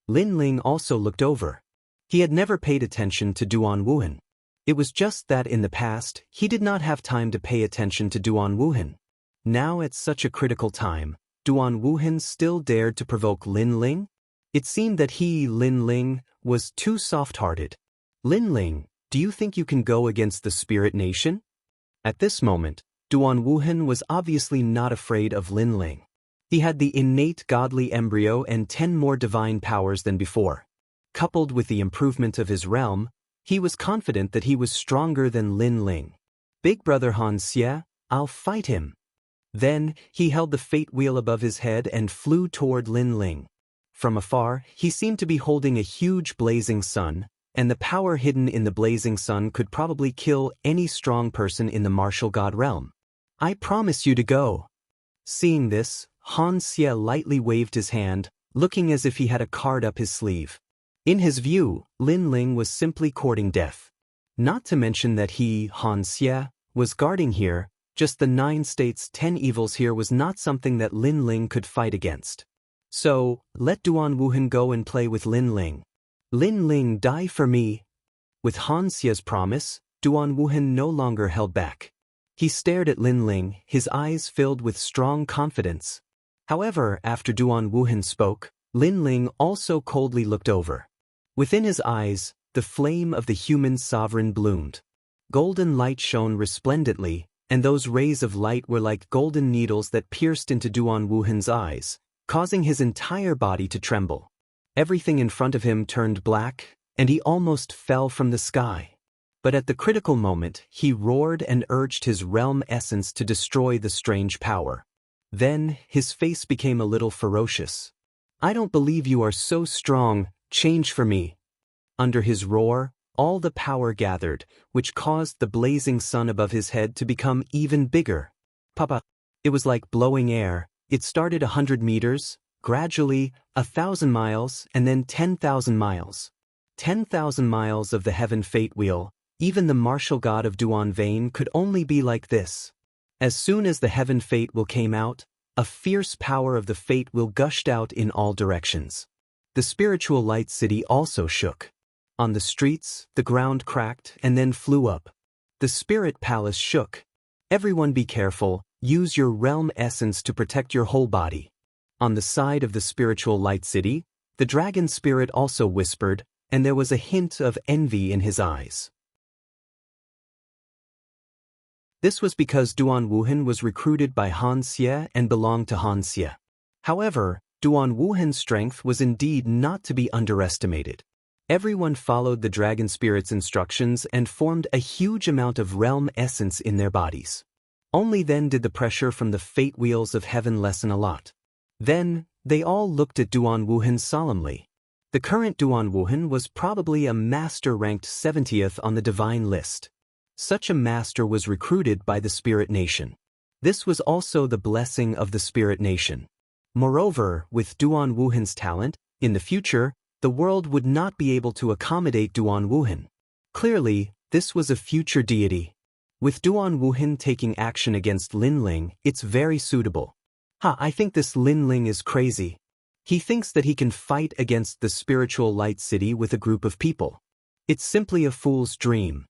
Lin Ling also looked over. He had never paid attention to Duan Wuhan. It was just that in the past, he did not have time to pay attention to Duan Wuhan. Now at such a critical time, Duan Wuhan still dared to provoke Lin Ling? It seemed that he, Lin Ling, was too soft-hearted. Lin Ling, do you think you can go against the Spirit Nation? At this moment, Duan Wuhan was obviously not afraid of Lin Ling. He had the innate godly embryo and 10 more divine powers than before. Coupled with the improvement of his realm, he was confident that he was stronger than Lin Ling. Big Brother Han Xie, I'll fight him. Then, he held the fate wheel above his head and flew toward Lin Ling. From afar, he seemed to be holding a huge blazing sun, and the power hidden in the blazing sun could probably kill any strong person in the martial god realm. I promise you to go. Seeing this, Han Xie lightly waved his hand, looking as if he had a card up his sleeve. In his view, Lin Ling was simply courting death. Not to mention that he, Han Xie, was guarding here. Just the 9 states 10 evils here was not something that Lin Ling could fight against. So, let Duan Wuhan go and play with Lin Ling. Lin Ling, die for me. With Han Xie's promise, Duan Wuhan no longer held back. He stared at Lin Ling, his eyes filled with strong confidence. However, after Duan Wuhan spoke, Lin Ling also coldly looked over. Within his eyes, the flame of the human sovereign bloomed. Golden light shone resplendently, and those rays of light were like golden needles that pierced into Duan Wuhan's eyes, causing his entire body to tremble. Everything in front of him turned black, and he almost fell from the sky. But at the critical moment, he roared and urged his realm essence to destroy the strange power. Then, his face became a little ferocious. I don't believe you are so strong, change for me. Under his roar, all the power gathered, which caused the blazing sun above his head to become even bigger. Papa. It was like blowing air. It started 100 meters, gradually 1,000 miles, and then 10,000 miles. 10,000 miles of the heaven fate wheel. Even the martial god of Duan Vane could only be like this. As soon as the heaven fate wheel came out, a fierce power of the fate wheel gushed out in all directions. The spiritual light city also shook. On the streets, the ground cracked and then flew up. The spirit palace shook. Everyone be careful, use your realm essence to protect your whole body. On the side of the spiritual light city, the dragon spirit also whispered, and there was a hint of envy in his eyes. This was because Duan Wuhan was recruited by Han Xie and belonged to Han Xie. However, Duan Wuhan's strength was indeed not to be underestimated. Everyone followed the dragon spirit's instructions and formed a huge amount of realm essence in their bodies. Only then did the pressure from the fate wheels of heaven lessen a lot. Then, they all looked at Duan Wuhan solemnly. The current Duan Wuhan was probably a master ranked 70th on the divine list. Such a master was recruited by the Spirit Nation. This was also the blessing of the Spirit Nation. Moreover, with Duan Wuhan's talent, in the future, the world would not be able to accommodate Duan Wuhan. Clearly, this was a future deity. With Duan Wuhan taking action against Lin Ling, it's very suitable. I think this Lin Ling is crazy. He thinks that he can fight against the spiritual light city with a group of people. It's simply a fool's dream.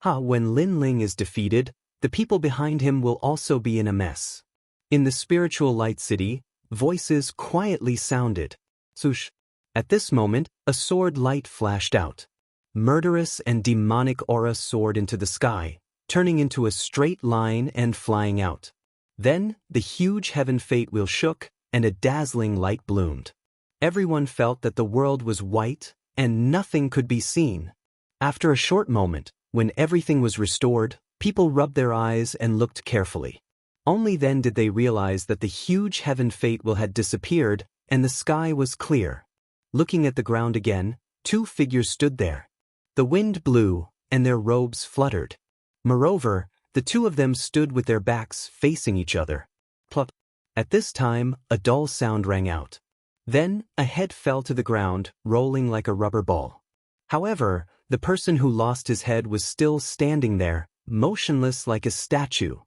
When Lin Ling is defeated, the people behind him will also be in a mess. In the spiritual light city, voices quietly sounded. Sush. At this moment, a sword light flashed out. Murderous and demonic aura soared into the sky, turning into a straight line and flying out. Then, the huge heaven fate wheel shook, and a dazzling light bloomed. Everyone felt that the world was white, and nothing could be seen. After a short moment, when everything was restored, people rubbed their eyes and looked carefully. Only then did they realize that the huge heaven fate wheel had disappeared, and the sky was clear. Looking at the ground again, 2 figures stood there. The wind blew, and their robes fluttered. Moreover, the 2 of them stood with their backs facing each other. Plop. At this time, a dull sound rang out. Then, a head fell to the ground, rolling like a rubber ball. However, the person who lost his head was still standing there, motionless like a statue.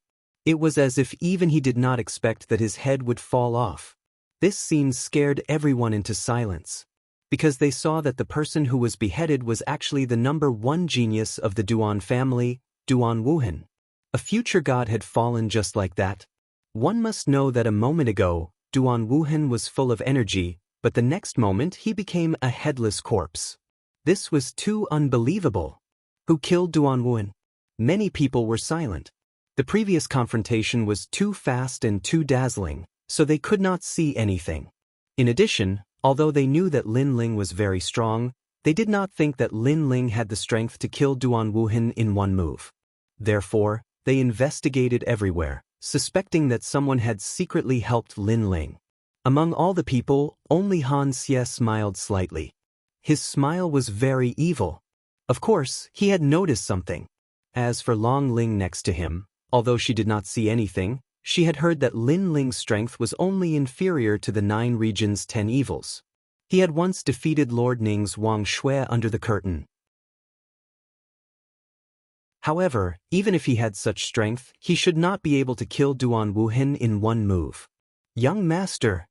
It was as if even he did not expect that his head would fall off. This scene scared everyone into silence, because they saw that the person who was beheaded was actually the #1 genius of the Duan family, Duan Wuhan. A future god had fallen just like that. One must know that a moment ago, Duan Wuhan was full of energy, but the next moment he became a headless corpse. This was too unbelievable. Who killed Duan Wuhan? Many people were silent. The previous confrontation was too fast and too dazzling, so they could not see anything. In addition, although they knew that Lin Ling was very strong, they did not think that Lin Ling had the strength to kill Duan Wuhan in one move. Therefore, they investigated everywhere, suspecting that someone had secretly helped Lin Ling. Among all the people, only Han Xie smiled slightly. His smile was very evil. Of course, he had noticed something. As for Long Ling next to him, although she did not see anything, she had heard that Lin Ling's strength was only inferior to the 9 regions' 10 evils. He had once defeated Lord Ning's Wang Shui under the curtain. However, even if he had such strength, he should not be able to kill Duan Wuhan in one move. Young master!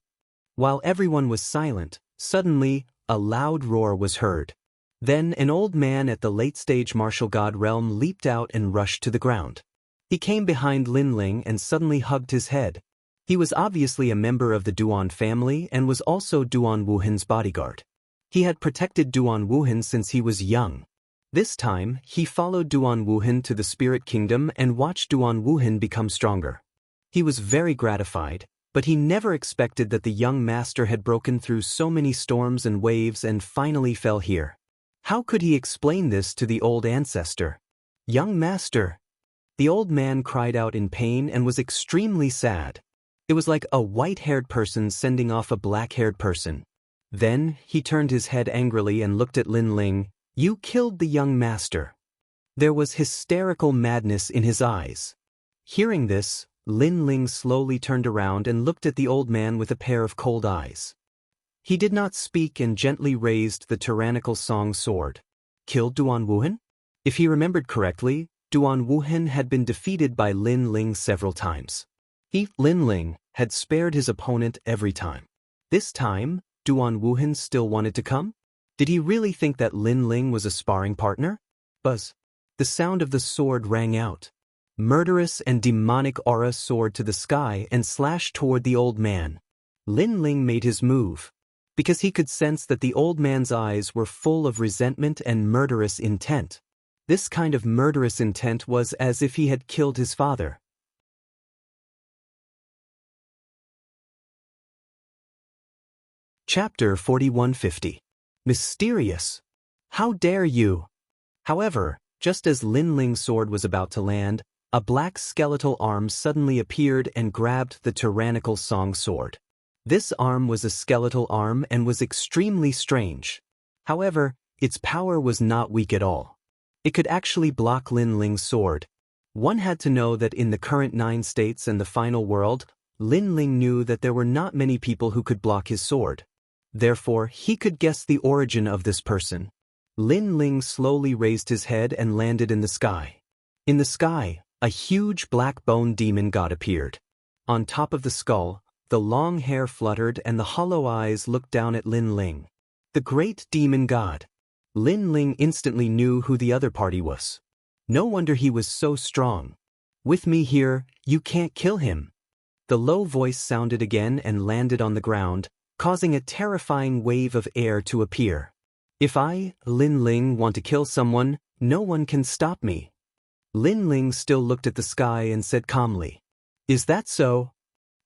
While everyone was silent, suddenly, a loud roar was heard. Then an old man at the late-stage martial god realm leaped out and rushed to the ground. He came behind Lin Ling and suddenly hugged his head. He was obviously a member of the Duan family and was also Duan Wuhan's bodyguard. He had protected Duan Wuhan since he was young. This time, he followed Duan Wuhan to the Spirit Kingdom and watched Duan Wuhan become stronger. He was very gratified, but he never expected that the young master had broken through so many storms and waves and finally fell here. How could he explain this to the old ancestor? Young master! The old man cried out in pain and was extremely sad. It was like a white-haired person sending off a black-haired person. Then, he turned his head angrily and looked at Lin Ling. You killed the young master. There was hysterical madness in his eyes. Hearing this, Lin Ling slowly turned around and looked at the old man with a pair of cold eyes. He did not speak and gently raised the tyrannical song sword. Killed Duan Wuhan? If he remembered correctly, Duan Wuhan had been defeated by Lin Ling several times. Lin Ling had spared his opponent every time. This time, Duan Wuhan still wanted to come? Did he really think that Lin Ling was a sparring partner? Buzz. The sound of the sword rang out. Murderous and demonic aura soared to the sky and slashed toward the old man. Lin Ling made his move, because he could sense that the old man's eyes were full of resentment and murderous intent. This kind of murderous intent was as if he had killed his father. Chapter 4150. Mysterious. How dare you? However, just as Lin Ling's sword was about to land, a black skeletal arm suddenly appeared and grabbed the tyrannical song sword. This arm was a skeletal arm and was extremely strange. However, its power was not weak at all. It could actually block Lin Ling's sword. One had to know that in the current 9 states and the final world, Lin Ling knew that there were not many people who could block his sword. Therefore, he could guess the origin of this person. Lin Ling slowly raised his head and landed in the sky. In the sky, a huge black bone demon god appeared. On top of the skull, the long hair fluttered and the hollow eyes looked down at Lin Ling. The great demon god. Lin Ling instantly knew who the other party was. No wonder he was so strong. With me here, you can't kill him. The low voice sounded again and landed on the ground, causing a terrifying wave of air to appear. If I, Lin Ling, want to kill someone, no one can stop me. Lin Ling still looked at the sky and said calmly, Is that so?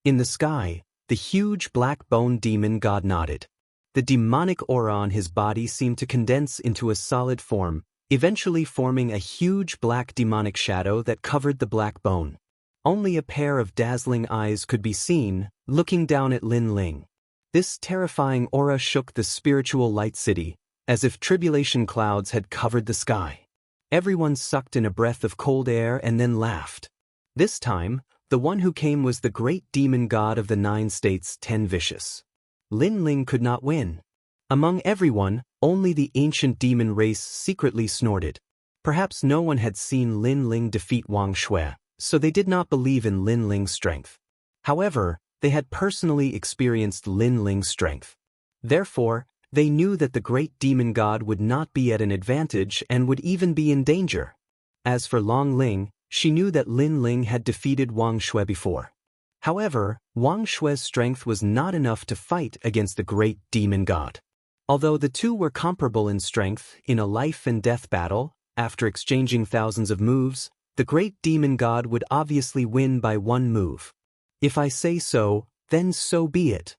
In the sky, the huge black bone demon god nodded. The demonic aura on his body seemed to condense into a solid form, eventually forming a huge black demonic shadow that covered the black bone. Only a pair of dazzling eyes could be seen, looking down at Lin Ling. This terrifying aura shook the spiritual light city, as if tribulation clouds had covered the sky. Everyone sucked in a breath of cold air and then laughed. This time, the one who came was the great demon god of the 9 states, 10 Vicious. Lin Ling could not win. Among everyone, only the ancient demon race secretly snorted. Perhaps no one had seen Lin Ling defeat Wang Shui, so they did not believe in Lin Ling's strength. However, they had personally experienced Lin Ling's strength. Therefore, they knew that the great demon god would not be at an advantage and would even be in danger. As for Long Ling, she knew that Lin Ling had defeated Wang Shui before. However, Wang Shui's strength was not enough to fight against the great demon god. Although the two were comparable in strength in a life and death battle, after exchanging thousands of moves, the great demon god would obviously win by one move. If I say so, then so be it.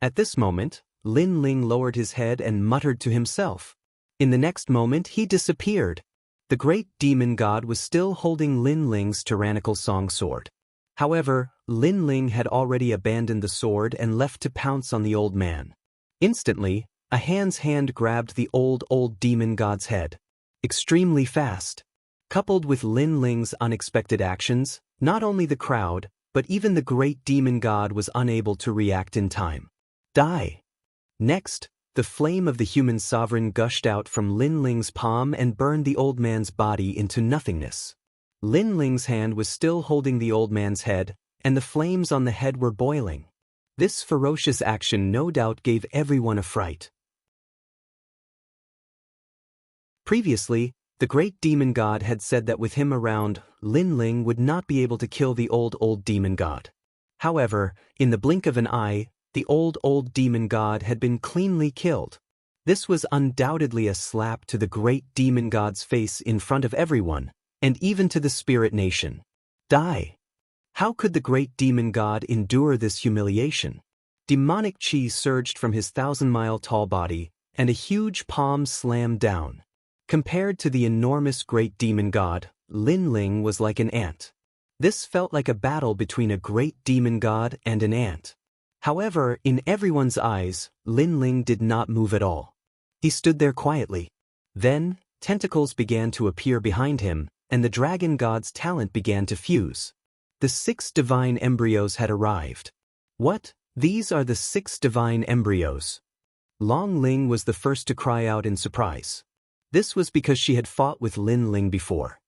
At this moment, Lin Ling lowered his head and muttered to himself. In the next moment he disappeared. The great demon god was still holding Lin Ling's tyrannical song sword. However, Lin Ling had already abandoned the sword and left to pounce on the old man. Instantly, a hand grabbed the old demon god's head. Extremely fast. Coupled with Lin Ling's unexpected actions, not only the crowd, but even the great demon god was unable to react in time. Die! Next, the flame of the human sovereign gushed out from Lin Ling's palm and burned the old man's body into nothingness. Lin Ling's hand was still holding the old man's head, and the flames on the head were boiling. This ferocious action no doubt gave everyone a fright. Previously, the great demon god had said that with him around, Lin Ling would not be able to kill the old demon god. However, in the blink of an eye, the old demon god had been cleanly killed. This was undoubtedly a slap to the great demon god's face in front of everyone, and even to the spirit nation. Die! How could the great demon god endure this humiliation? Demonic chi surged from his 1,000-mile-tall body, and a huge palm slammed down. Compared to the enormous great demon god, Lin Ling was like an ant. This felt like a battle between a great demon god and an ant. However, in everyone's eyes, Lin Ling did not move at all. He stood there quietly. Then, tentacles began to appear behind him, and the dragon god's talent began to fuse. The 6 divine embryos had arrived. What? These are the 6 divine embryos. Long Ling was the first to cry out in surprise. This was because she had fought with Lin Ling before.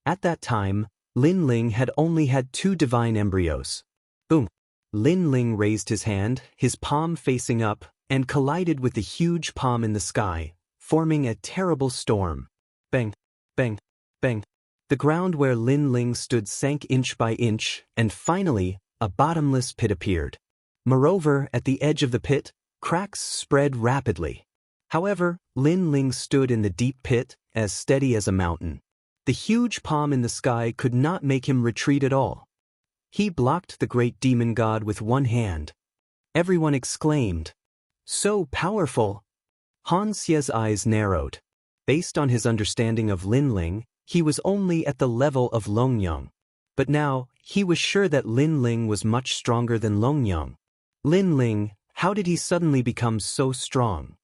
At that time, Lin Ling had only had 2 divine embryos. Boom! Lin Ling raised his hand, his palm facing up, and collided with the huge palm in the sky, forming a terrible storm. Bang! Bang! Bang! The ground where Lin Ling stood sank inch by inch, and finally, a bottomless pit appeared. Moreover, at the edge of the pit, cracks spread rapidly. However, Lin Ling stood in the deep pit, as steady as a mountain. The huge palm in the sky could not make him retreat at all. He blocked the great demon god with one hand. Everyone exclaimed, "So powerful!" Han Xie's eyes narrowed. Based on his understanding of Lin Ling, he was only at the level of Longyang. But now, he was sure that Lin Ling was much stronger than Longyang. Lin Ling, how did he suddenly become so strong?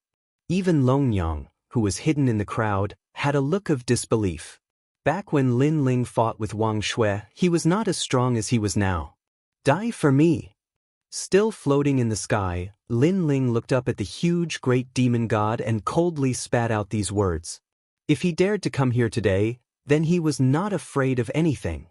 Even Longyang, who was hidden in the crowd, had a look of disbelief. Back when Lin Ling fought with Wang Shui, he was not as strong as he was now. Die for me! Still floating in the sky, Lin Ling looked up at the huge great demon god and coldly spat out these words. If he dared to come here today, then he was not afraid of anything.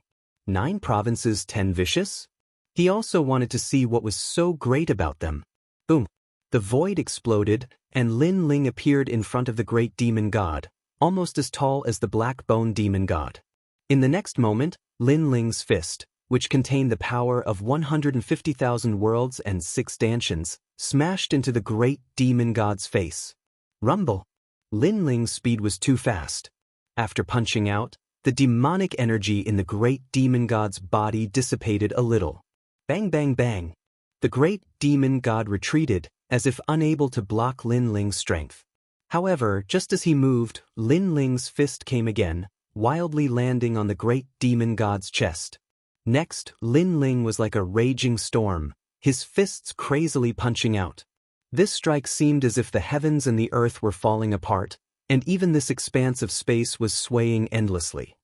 9 provinces, 10 vicious? He also wanted to see what was so great about them. Boom! The void exploded, and Lin Ling appeared in front of the great demon god, almost as tall as the black bone demon god. In the next moment, Lin Ling's fist, which contained the power of 150,000 worlds and 6 dantians, smashed into the great demon god's face. Rumble! Lin Ling's speed was too fast. After punching out, the demonic energy in the great demon god's body dissipated a little. Bang bang bang! The great demon god retreated, as if unable to block Lin Ling's strength. However, just as he moved, Lin Ling's fist came again, wildly landing on the great demon god's chest. Next, Lin Ling was like a raging storm, his fists crazily punching out. This strike seemed as if the heavens and the earth were falling apart, and even this expanse of space was swaying endlessly.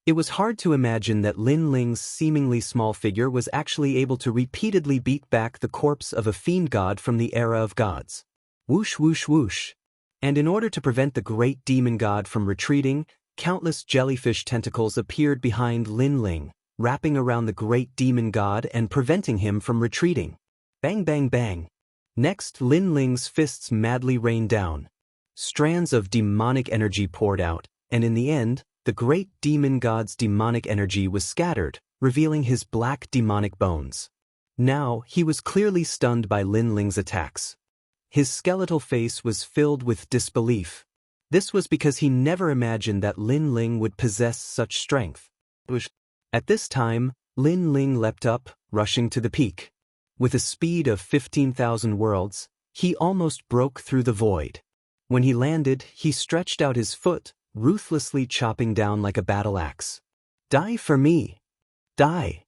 It was hard to imagine that Lin Ling's seemingly small figure was actually able to repeatedly beat back the corpse of a fiend god from the era of gods. Whoosh whoosh whoosh. And in order to prevent the great demon god from retreating, countless jellyfish tentacles appeared behind Lin Ling, wrapping around the great demon god and preventing him from retreating. Bang bang bang. Next, Lin Ling's fists madly rained down. Strands of demonic energy poured out, and in the end, the great demon god's demonic energy was scattered, revealing his black demonic bones. Now, he was clearly stunned by Lin Ling's attacks. His skeletal face was filled with disbelief. This was because he never imagined that Lin Ling would possess such strength. At this time, Lin Ling leapt up, rushing to the peak. With a speed of 15,000 worlds, he almost broke through the void. When he landed, he stretched out his foot, ruthlessly chopping down like a battle axe. Die for me! Die!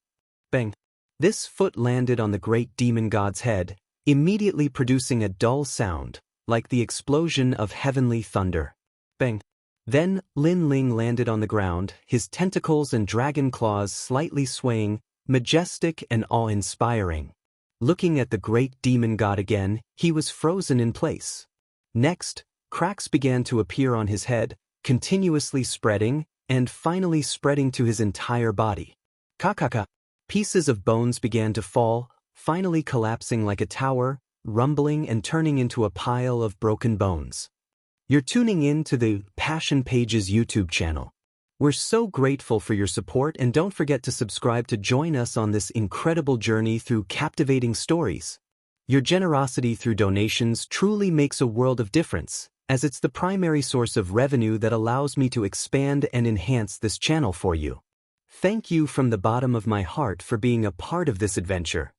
Bang! This foot landed on the great demon god's head, immediately producing a dull sound, like the explosion of heavenly thunder. Bang! Then, Lin Ling landed on the ground, his tentacles and dragon claws slightly swaying, majestic and awe-inspiring. Looking at the great demon god again, he was frozen in place. Next, cracks began to appear on his head, continuously spreading, and finally spreading to his entire body. Kakaka. Pieces of bones began to fall, finally collapsing like a tower, rumbling and turning into a pile of broken bones. You're tuning in to the Passion Pages YouTube channel. We're so grateful for your support, and don't forget to subscribe to join us on this incredible journey through captivating stories. Your generosity through donations truly makes a world of difference, as it's the primary source of revenue that allows me to expand and enhance this channel for you. Thank you from the bottom of my heart for being a part of this adventure.